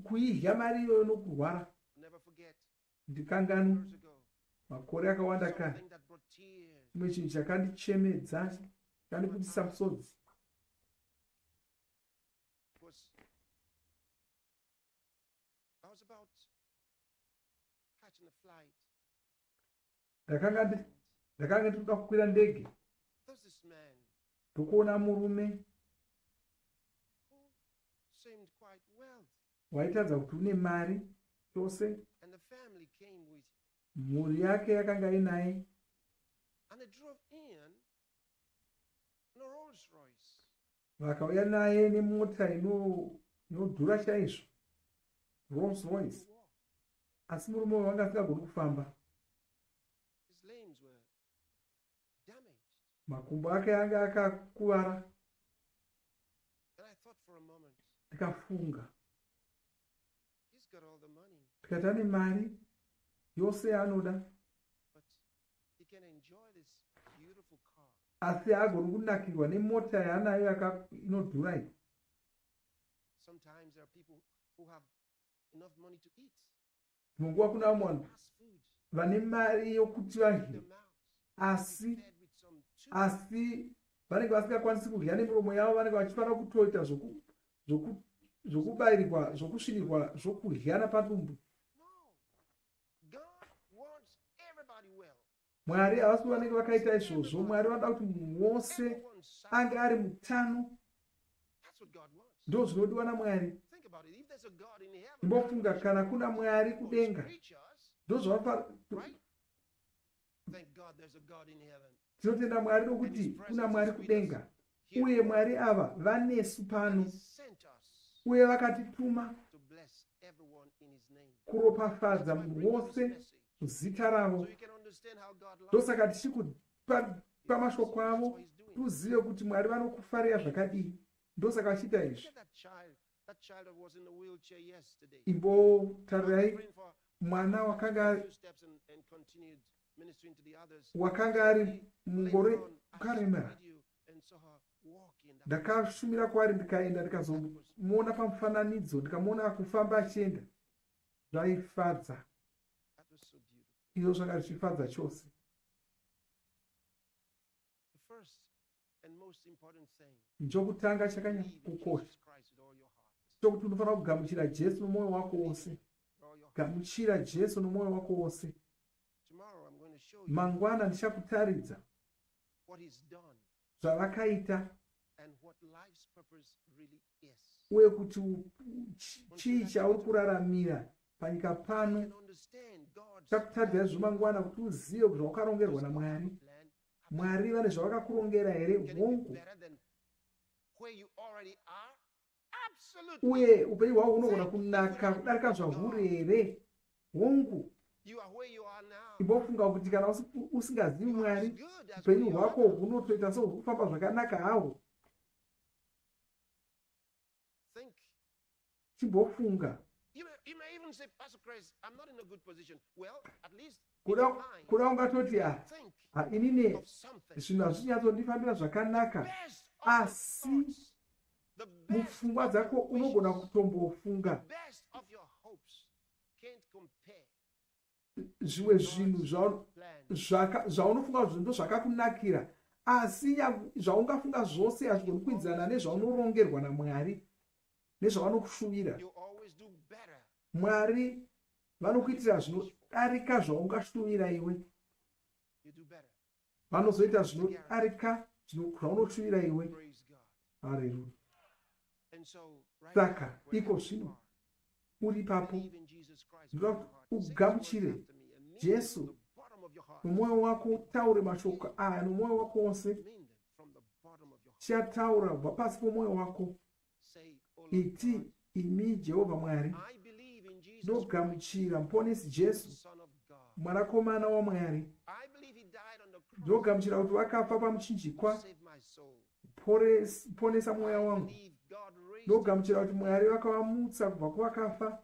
kuidya mari iyoyo nokurwara. Ndikangano makore akawanda kare, chimwe chinhu chakandichemedza, chakandiputisa musodzi. Ndakanga ndinoda kukwira ndege, ndokuona murume waitadza kuti une mari chose. Mhuri yake yakanga inaye. Vakauya naye nemota inodhura chaizvo, Rolls Royce. Asi murume uyu wanga asingagoni kufamba. Makumbo ake anga akakuvara. Ndikafunga, tikati ane mari yose yaanoda, asi haagoni kunakirwa nemota yaanayo inodhura iyi. Munguva kuna vamwe vanhu vane mari yokuti vadye, asi vanenge vasingakwanisi kudya nemiromo yavo. Vanenge vachifanira kutoita zvokubayirirwa, zvokusvinirwa, zvokudya napadumbu. Mwari havasi vanenge vakaita izvozvo. Mwari vanoda kuti munhu wose ange ari mutano. Ndo zvinodiwa naMwari. Imbofunga, kana kuna Mwari kudenga, ndo tinotenda Mwari nokuti kuna Mwari kudenga, uye Mwari ava vanesu pano, uye vakatituma kuropafadza munhu wose zita ravo. Ndosaka tichikupa mashoko avo tuzive kuti Mwari vanokufarira zvakadii. Ndosaka vachiita izvi. Imbotarirai mwana wakanga ari mungoro karemera. Ndakashumira kwaari ndikaenda ndikazomuona pamufananidzo ndikamuona akufamba achienda. Zvaifadza. Izvo zvanga zvichifadza chose. Chokutanga chakanyanya kukosha chokuti unofanira kugamuchira Jesu nomwoyo wako wose. Gamuchira Jesu nomwoyo wako wose. Mangwana ndichakutaridza zvavakaita uye kuti chii chauri kuraramira panyika pano. Chakutaridzai zvomangwana kuti uzive kuti zvawakarongerwa naMwari. Mwari vane zvavakakurongera here hongu, uye upenyu hwavo hunogona kunaka kudarika zvahuri here hongu. Imbofunga kuti kana usingazivi Mwari upenyu hwako hunotoita sehuri kufamba zvakanaka hawo. Chimbofunga kuda ungatoti inini zvinhu hazvinyatsondifambira zvakanaka, asi mupfungwa dzako unogona kutombofunga zvimwe zvinhu zvaunofunga kuti ndo zvakakunakira, asi zvaungafunga zvose hazvigoni kuinzana nezvaunorongerwa naMwari nezvavanokushuvira. Mwari vanokuitira zvinodarika zvaungashuvira iwe, vanozoita zvinodarika zvaunoshuvira iwe. Haleluya. Saka iko zvino uri papo ndoda ugamuchire Jesu nomwoyo wako, taure mashoko aya nomwoyo wako wose. Chataura kubva pasi pomwoyo wako iti, imi Jehovha Mwari ndogamuchira muponesi Jesu mwanakomana waMwari. Ndogamuchira kuti vakafa pamuchinjikwa ponesa mweya wangu. Ndogamuchira kuti Mwari vakavamutsa kubva kuvakafa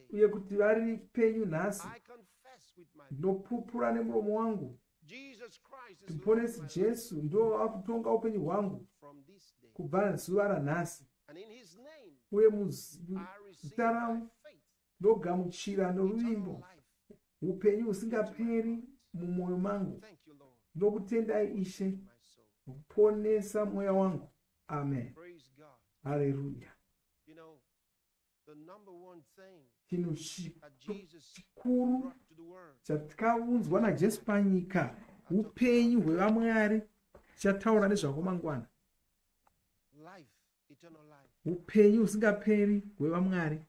uye kuti vari penyu nhasi. Ndopupura nemuromo wangu kuti muponesi Jesu ndo akutonga upenyu hwangu kubva zuva ranhasi, uye muzita ravo ndogamuchira noruvimbo upenyu husingaperi mumwoyo mangu. Ndokutendai Ishe kuponesa mweya wangu. Amen. Haleluya. Chinhu chikuru chatikaunzwa naJesu panyika upenyu hwevaMwari. Chataura nezvako mangwana, upenyu husingaperi hwevaMwari.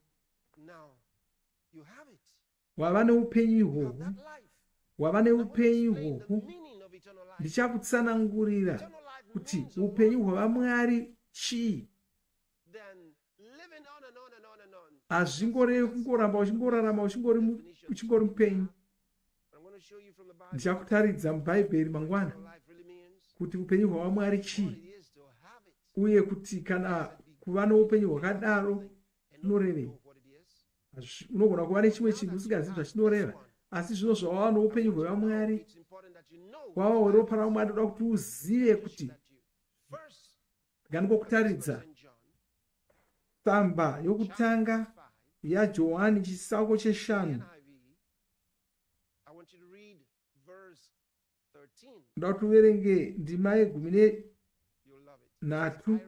Wava neupenyu ihwohwu, wava neupenyu ihwohwu. Ndichakutsanangurira kuti upenyu hwevaMwari chii. Hazvingorevi kungoramba uchingorarama uchingori mupenyu. Ndichakutaridza mubhaibheri mangwana kuti upenyu hwevaMwari chii, uye kuti kana kuva noupenyu hwakadaro unorevei. Unogona kuva nechimwe chinhu usingazivi zvachinoreva, asi zvino zvawava noupenyu hwevaMwari, wava weropa raMwari. Ndoda kuti uzive kuti ngandikokutaridza tsamba yokutanga yaJohani chisauko 5. Ndoda kuti uverenge ndima ye13.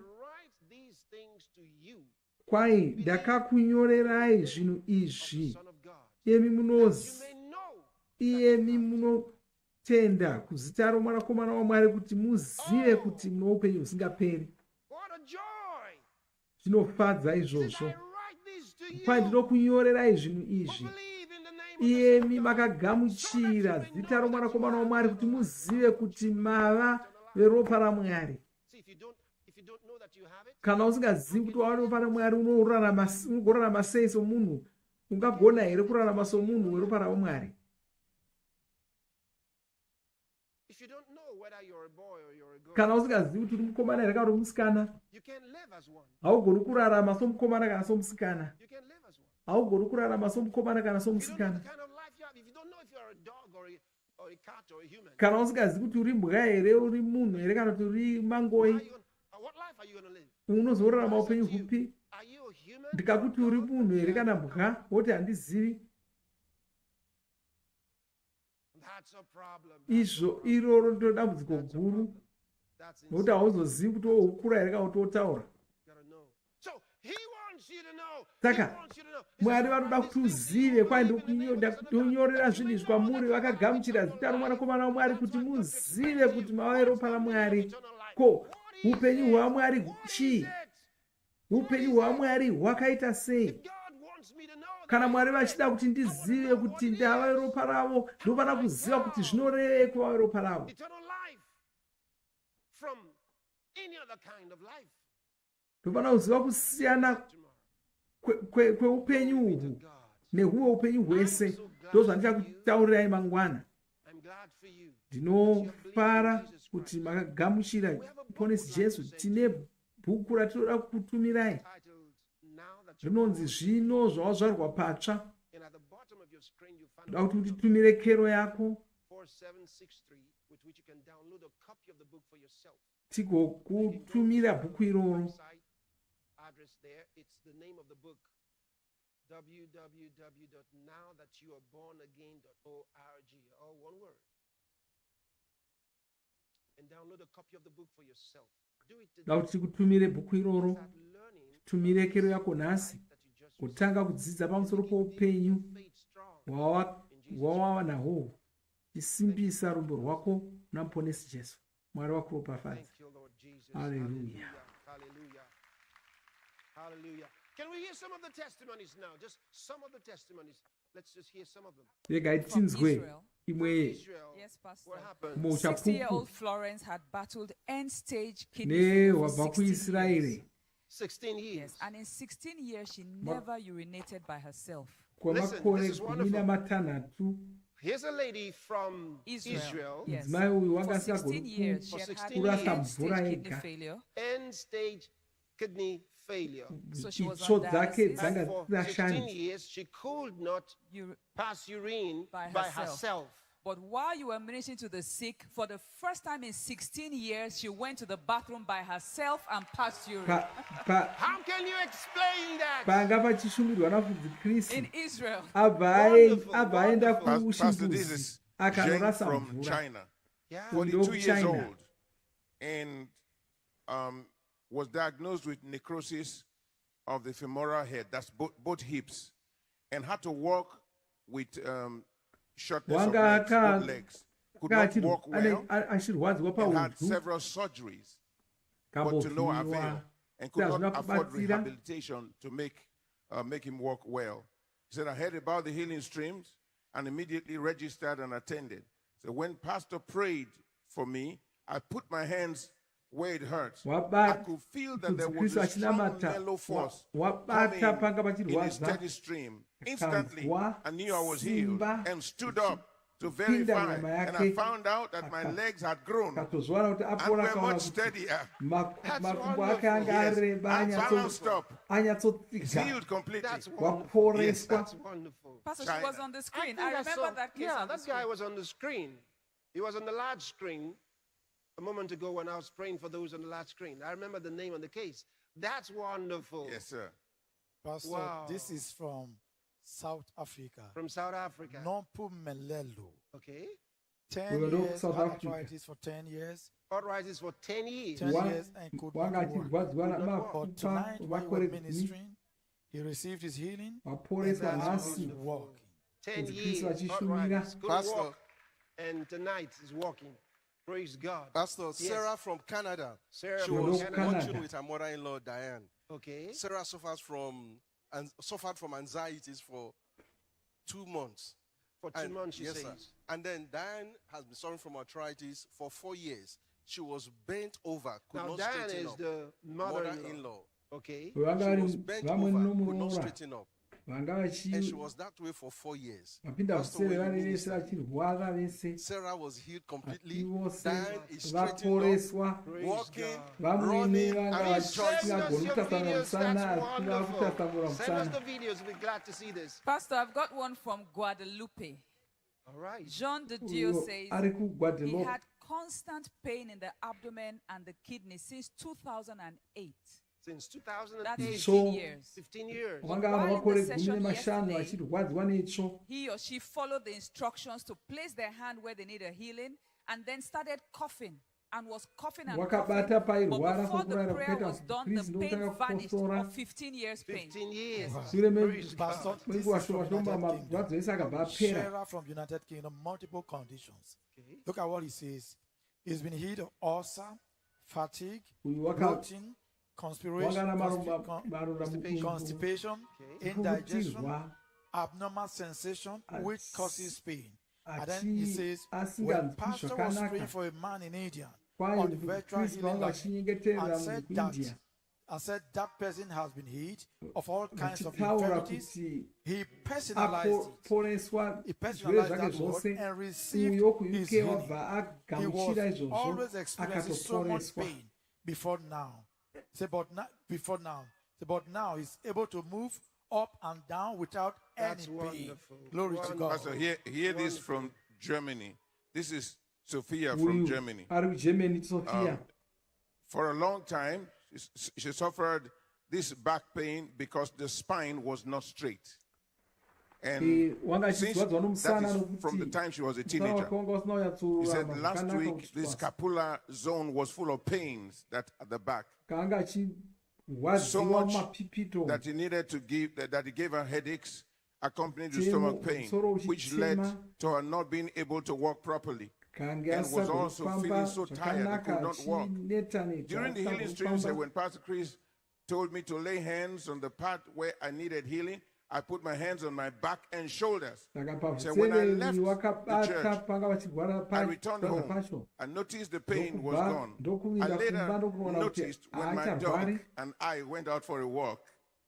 Kwai ndakakunyorerai zvinhu izvi iyemi munotenda kuzita romwanakomana waMwari, kuti muzive kuti muno upenyu husingaperi. Zvinofadza izvozvo. Kwai ndinokunyorerai zvinhu izvi iyemi makagamuchira zita romwanakomana waMwari, kuti muzive kuti mava veropa raMwari. Kana usingazivi kuti wava veropa raMwari, unogorarama sei somunhu ungagona here kurarama somunhu weropa raumwari? Kana usingazivi kuti uri mukomana here kana uri musikana, haugoni kurarama somukomana kana somusikana. Haugoni kurarama somukomana kana somusikana. Kana usingazivi kuti uri mbwa here, uri munhu here kana kuti uri mangoi, unozorarama upenyu hupi? Ndikakuti uri munhu here kana mbwa woti handizivi, izvo iroro ndiro dambudziko guru, nokuti hauzozivi kuti woukura here kana kuti wotaura. Saka Mwari vanoda kuti uzive, kwai ndonyorera zvinhu izvi kwamuri vakagamuchira zita romwanakomana waMwari kuti muzive kuti mava ropa raMwari. Ko, upenyu hwaMwari chii? Upenyu hwaMwari hwakaita sei? Kana Mwari vachida kuti ndizive kuti ndava ropa ravo, ndofana kuziva kuti zvinorevei kuva ropa ravo. Ndofana kuziva kusiyana kweupenyu uhu nehumwe upenyu hwese. Ndozvandichakutaurirai mangwana. Ndinofara kuti makagamuchira ponesi Jesu. Tine bhuku ratinoda kutumirai rinonzi zvino zvawazvarwa patsva. Ndoda kuti utitumire kero yako tigokutumira bhuku iroro. www.nowthatyouarebornagain.org, all one word, and download a copy of the book for yourself. Do it today. Ndoda kuti tikutumire bhuku iroro, tumire kero yako nhasi, kutanga kudzidza pamusoro poupenyu hwawava nahwo, chisimbisa rumbo rwako namuponesi Jesu. Mwari wakuropafadza. Hallelujah. Hallelujah. Hallelujah. Can we hear some of the testimonies now? Just some of the testimonies. Let's just hear some of them. From Israel. Yes, Pastor. 60-year-old Florence had battled end-stage kidney failure for 16 years. Yes, and in 16 years, she never urinated by herself. Listen, this is wonderful. Here's a lady from Israel. Yes. For 16 years, she had end-stage kidney failure. End-stage kidney failure. So she was on dialysis. And for 16 years, she could not pass urine by herself. But while you were ministering to the sick, for the first time in 16 years, she went to the bathroom by herself and passed urine. How can you explain that? In Israel. Pastor, this is Jen from China, 42 years old, and was diagnosed with necrosis of the femoral head, that's both hips, and had to walk with shortness of legs, could not walk well, and had several surgeries, but to no avail, and could not afford rehabilitation to make him walk well. He said, I heard about the healing streams and immediately registered and attended. So when Pastor prayed for me, I put my hands where it hurts. I could feel that there was a strong mellow force coming in a steady stream. Instantly, I knew I was healed and stood up to verify. And I found out that my legs had grown and were much steadier. That's wonderful. Yes, I balanced up. It's healed completely. That's wonderful. Yes, that's wonderful. Pastor, she was on the screen. I remember that case. Yeah, that guy was on the screen. He was on the large screen a moment ago when I was praying for those on the large screen. I remember the name on the case. That's wonderful. Yes, sir. Pastor, wow. This is from South Africa. From South Africa. Nompumelelo. Okay. 10 years, arthritis for 10 years. Arthritis for 10 years. 10 years and could not walk. But tonight, while we were ministering, he received his healing and that's walking. 10 years, arthritis, couldn't walk, and tonight is walking. Praise God. Pastor, yes. Sarah from Canada. Sarah she was watching with her mother-in-law, Diane. Okay. Sarah suffered from anxieties for 2 months. For 2 months, she says. Sir. And then Diane has been suffering from arthritis for 4 years. She was bent over, could not Diane straighten is up. the mother-in-law. Okay. Okay. She was bent over, could not straighten up. And she was that way for 4 years. Pastor, when you ministered, Sarah was healed completely. Dan is straightening up, walking, running. I mean, send us your videos. That's wonderful. Send us the videos. We'll be glad to see this. Pastor, I've got one from Guadalupe. All right. Jean de Dieu says he had constant pain in the abdomen and the kidney since 2008. Since 2008. That's 15 years. 15 years. While in the session yesterday, he or she followed the instructions to place their hand where they need a healing and then started coughing and was coughing and coughing. But before the prayer was done, the pain vanished of 15 years pain. 15 years. Pastor, this is from Sarah from United Kingdom, multiple conditions. Okay. Look at what he says. He's been healed of ulcer, fatigue, bloating, constipation, indigestion, abnormal sensation, which causes pain. And then he says, when Pastor was praying for a man in India on the virtual healing line, and said that person has been healed of all kinds of infirmities, he personalized it. He personalized that word and received his healing. He was always experiencing so much pain before now. Say, before now. Say, but now he's able to move up and down without any pain. Wonderful. Glory to God. Pastor, hear this from Germany. This is Sophia from Germany. For a long time, she suffered this back pain because the spine was not straight. And since that is from the time she was a teenager, he said last week the scapular zone was full of pains at the back. So much that he needed to give, that he gave her headaches accompanied with stomach pain, which led to her not being able to walk properly. And was also feeling so tired he could not walk. During the healing streams, when Pastor Chris told me to lay hands on the part where I needed healing, I put my hands on my back and shoulders. So when I left the church, I returned home. I noticed the pain was gone. I later noticed when my dog and I went out for a walk.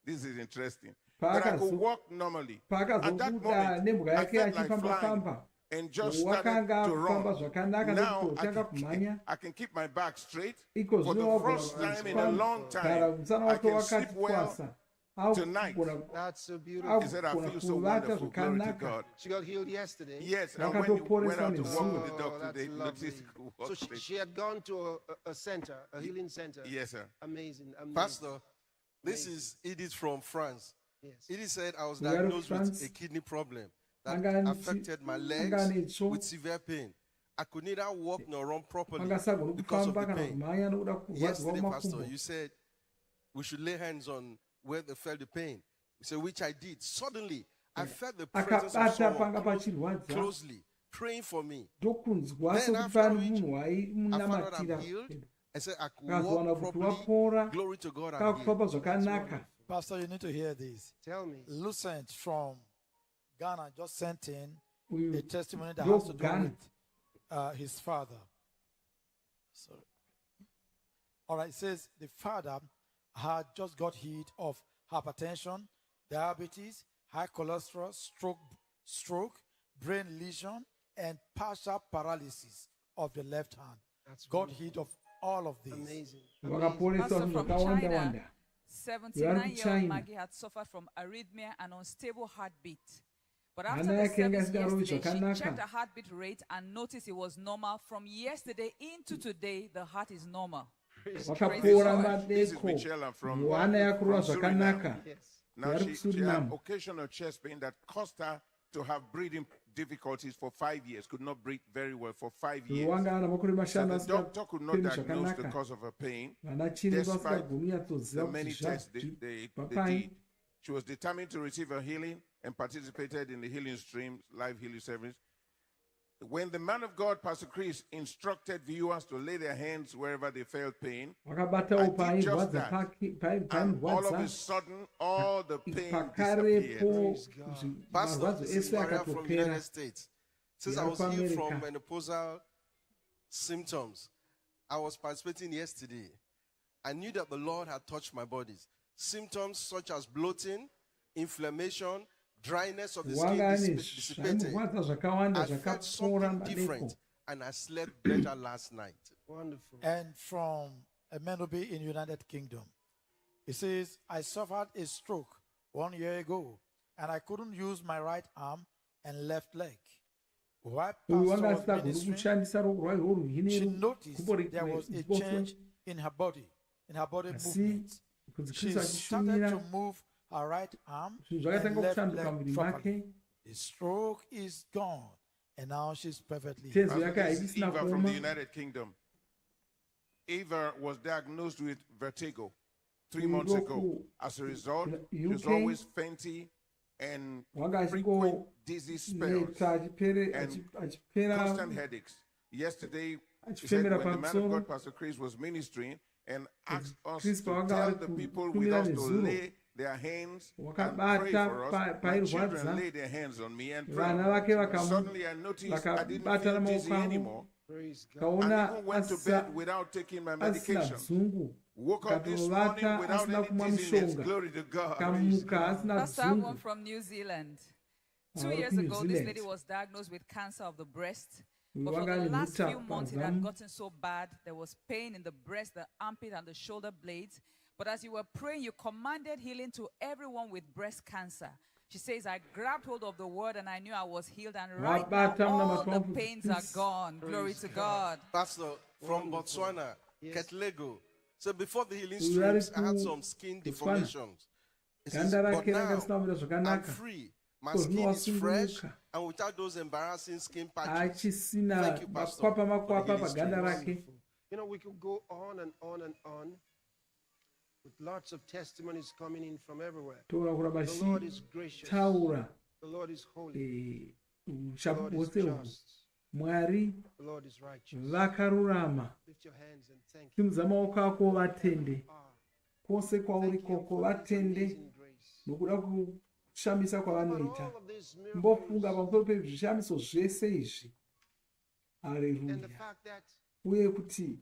This is interesting. But I could walk normally. At that moment, I felt like flying and just started to run. Now I can keep my back straight. For the first time in a long time, I can sleep well. Tonight, that's so beautiful. He said, I feel so wonderful. Glory to God. She got healed yesterday. Yes, and when you went out to walk with the doctor, they noticed. So she had gone to a center, a healing center. Yes, sir. Amazing. Pastor, this is Edith from France. Yes. Edith said, I was diagnosed with a kidney problem that affected my legs with severe pain. I could neither walk nor run properly because of the pain. Yesterday, Pastor, you said we should lay hands on where they felt the pain. So which I did. Suddenly, I felt the presence of someone closely praying for me. Then after which, I found out I'm healed. I said I could walk properly. Glory to God, I'm healed. Pastor, you need to hear this. Tell me. Lucent from Ghana just sent in a testimony that has to do with his father. Sorry. All right, it says the father had just got hit of hypertension, diabetes, high cholesterol, stroke, brain lesion, and partial paralysis of the left hand. Got hit of all of these. Amazing. Pastor from China, 79-year-old Maggie had suffered from arrhythmia and unstable heartbeat. But after the service yesterday, she checked her heartbeat rate and noticed it was normal. From yesterday into today, the heart is normal. This is Michelle from Suriname. Now she had occasional chest pain that caused her to have breathing difficulties for 5 years, could not breathe very well for 5 years. So the doctor could not diagnose the cause of her pain. Despite the many tests they did, she was determined to receive her healing and participated in the healing stream, live healing service. When the man of God, Pastor Chris, instructed viewers to lay their hands wherever they felt pain, I did just that. And all of a sudden, all the pain disappeared. Pastor, this is Maria from the United States. Since I was healed from menopausal symptoms, I was participating yesterday. I knew that the Lord had touched my bodies. Symptoms such as bloating, inflammation, dryness of the skin dissipated. I felt something different, and I slept better last night. Wonderful. And from a man who be in United Kingdom, he says, I suffered a stroke 1 year ago, and I couldn't use my right arm and left leg. While pastor was ministering, she noticed there was a change in her body movement. She started to move her right arm and left leg properly. The stroke is gone, and now she's perfectly healthy. This is Eva from the United Kingdom. Eva was diagnosed with vertigo 3 months ago. As a result, she was always fainty and frequent dizzy spells and constant headaches. Yesterday, she said when the man of God, Pastor Chris, was ministering and asked us to tell the people with us to lay their hands and pray for us. My children laid their hands on me and prayed. Suddenly I noticed I didn't feel dizzy anymore. I even went to bed without taking my medication. Woke up this morning without any dizziness. Glory to God. Pastor, I one from New Zealand. 2 years ago, this lady was diagnosed with cancer of the breast. But for the last few months, it had gotten so bad. There was pain in the breast, the armpit, and the shoulder blades. But as you were praying, you commanded healing to everyone with breast cancer. She says, I grabbed hold of the word and I knew I was healed. And right now, all the pains are gone. Glory to God. Pastor, from Botswana, Ketlego. So before the healing streams, I had some skin deformations. Says, but now, I'm free. My skin is fresh and without those embarrassing skin patches. Thank you, Pastor. You know, we could go on and on and on with lots of testimonies coming in from everywhere. The Lord is gracious. The Lord is holy. The Lord is just. Mwari vakarurama. Simudza maoko ako vatende kwose kwauri koko vatende nokuda kushamisa kwavanoita. Mbofunga pamusoro pezvishamiso zvese izvi. Haleluya. Uye kuti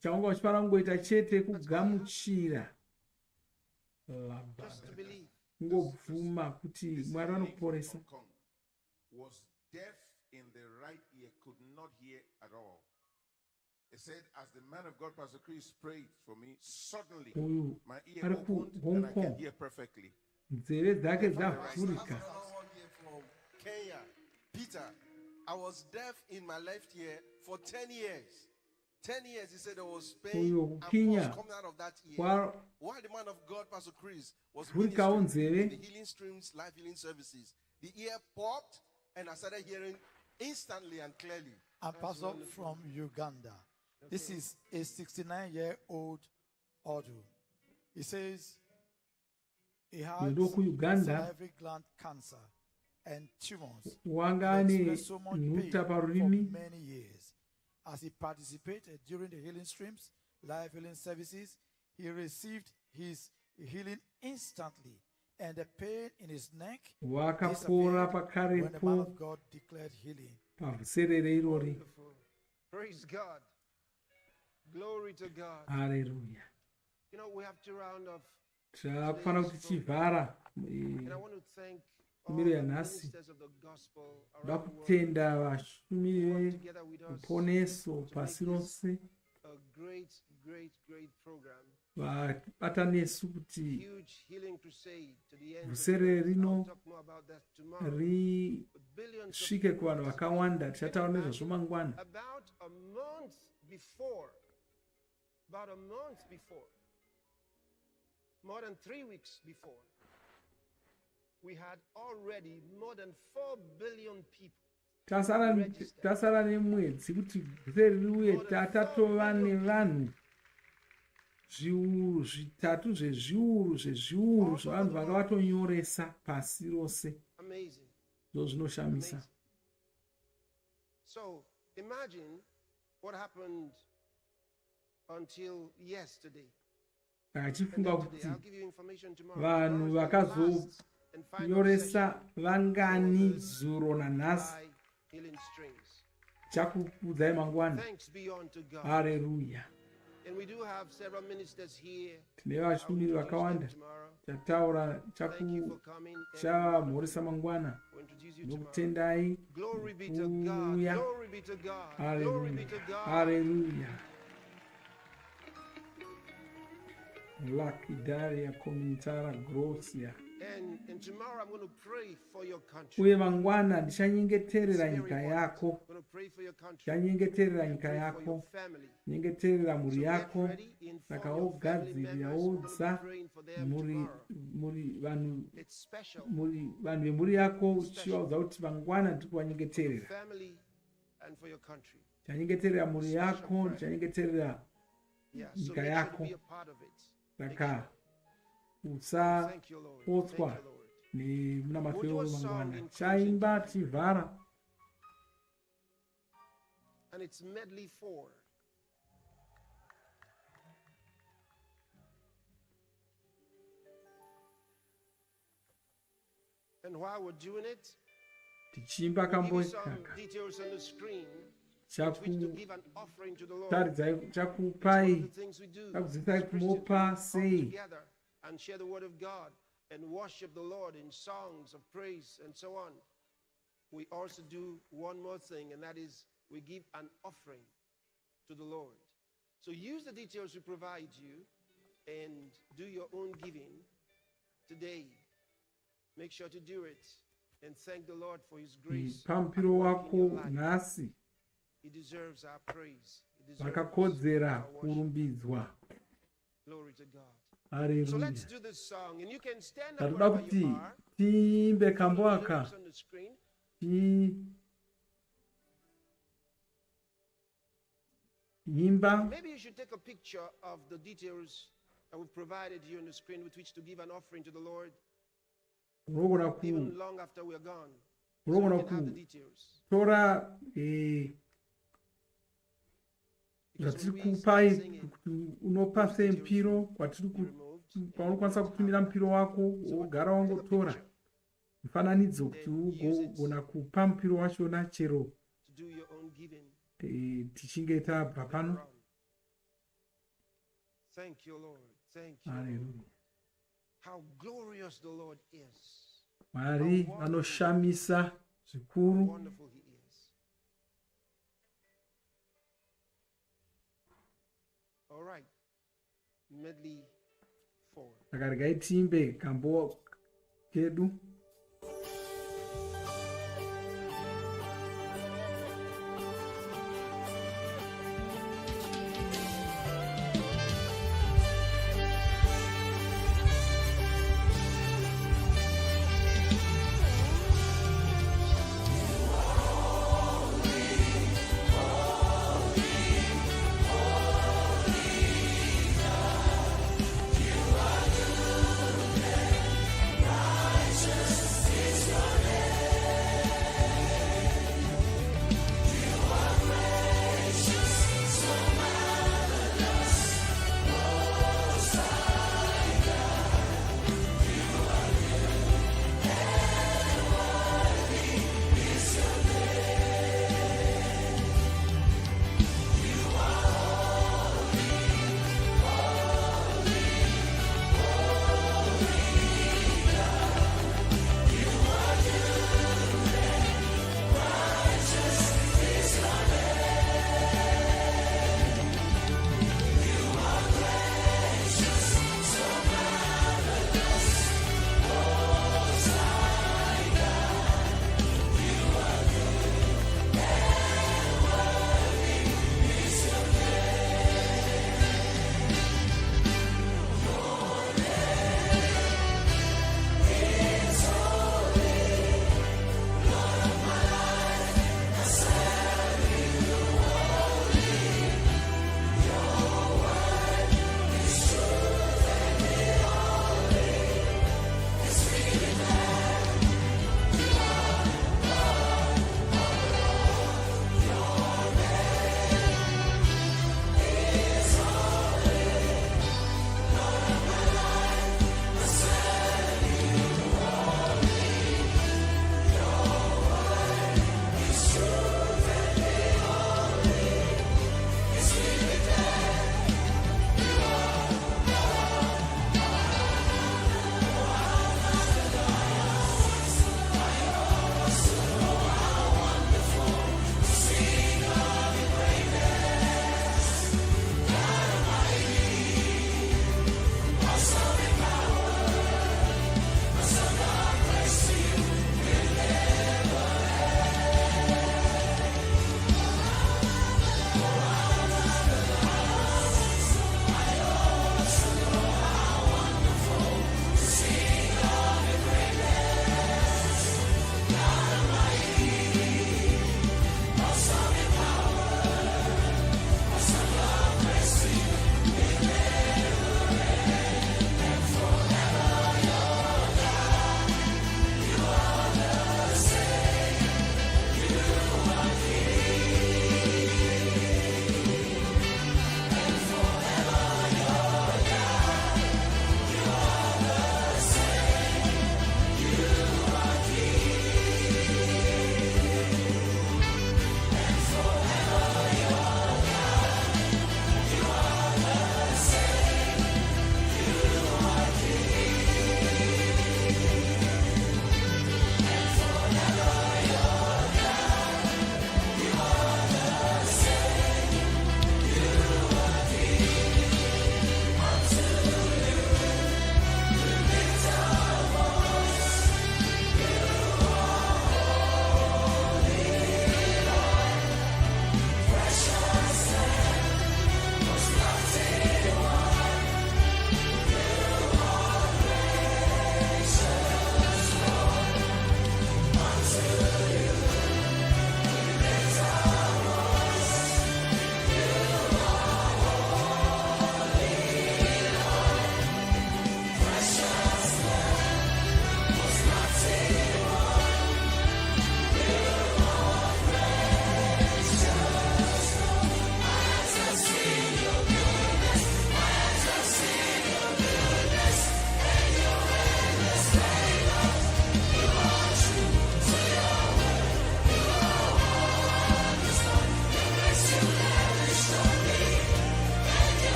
chawanga uchifara kungoita chete kugamuchira ngobvuma kuti Mwari anokuporesa. Was deaf in the right ear, could not hear at all. He said, as the man of God, Pastor Chris, prayed for me, suddenly my ear opened and I can hear perfectly. From Kenya, Peter, I was deaf in my left ear for 10 years. 10 years, he said there was pain and force coming out of that ear. While the man of God, Pastor Chris, was ministering in the healing streams, life healing services, the ear popped, and I started hearing instantly and clearly. I'm Pastor from Uganda. This is a 69-year-old Odu. He says he had salivary gland cancer and tumors. He experienced so much pain for many years. As he participated during the healing streams, life healing services, he received his healing instantly. And the pain in his neck disappeared when the man of God declared healing. Praise God. Glory to God. Hallelujah. You know, we have to round off. And I want to thank all the ministers of the gospel around the world. A great, great, great program. Vabatanesi kuti vusere rino risvike kuvanhu vakawanda. Tichataura nezvazvo mangwana. About a month before, more than 3 weeks before, we had already more than 4 billion people. Tasara nemwedzi kuti vusere riuye tatova nevanhu zviuru zvitatu zvezviuru zvavanhu vanga vatonyoresa pasi rose. Zvo zvinoshamisa. So imagine what happened until yesterday. Achifunga kuti vanhu vakazonyoresa vangani zuro nanhasi. Chakukudzai mangwana. Haleluya. And we do have several ministers here. Tine vashumiri vakawanda chataura chamhoresa mangwana nokutendai kuuya. Haleluya. Lucky Daria Comunitara Grocia. And tomorrow I'm going to pray for your country. Uye mangwana ndichanyengeterera nyika yako. Ndichanyengeterera nyika yako. Nyengeterera muri yako. Saka ogadzirira odza muri vanhu vemuri yako uchivaudza kuti mangwana ndiri kuvanyengeterera. Ndichanyengeterera muri yako, ndichanyengeterera nyika yako. Saka usapotswa nemunamato mangwana. Chaimba chivhara. And it's medley 4. And while we're doing it, tichimba kambo details on the screen. Chakupai chakuzitai kumopa sei and share the word of God and worship the Lord in songs of praise and so on. We also do one more thing, and that is we give an offering to the Lord. So use the details we provide you and do your own giving today. Make sure to do it and thank the Lord for his grace. Pampiro wako nasi. He deserves our praise. Vakakodzera kurumbidzwa. Glory to God. Hallelujah. So let's do this song, and you can stand up Taruda wherever you kuti are. tiimbe kambo aka. Yimba. Maybe you should take a picture of the details that we've provided you on the screen with which to give an offering to the Lord. Even long after we're gone. So we can have the details. Tora zvatikupai unopa sempiro kwaunokwanisa kutumira mpiro wako wogara wangotora mufananidzo kuti ugogona kupa mpiro wachona chero tichinge tabva pano. Thank you, Lord. Thank you. Hallelujah. How glorious the Lord is. Mwari anoshamisa zvikuru. Wonderful he is. All right. Medley 4. Saka regai tiimbe kambo kedu.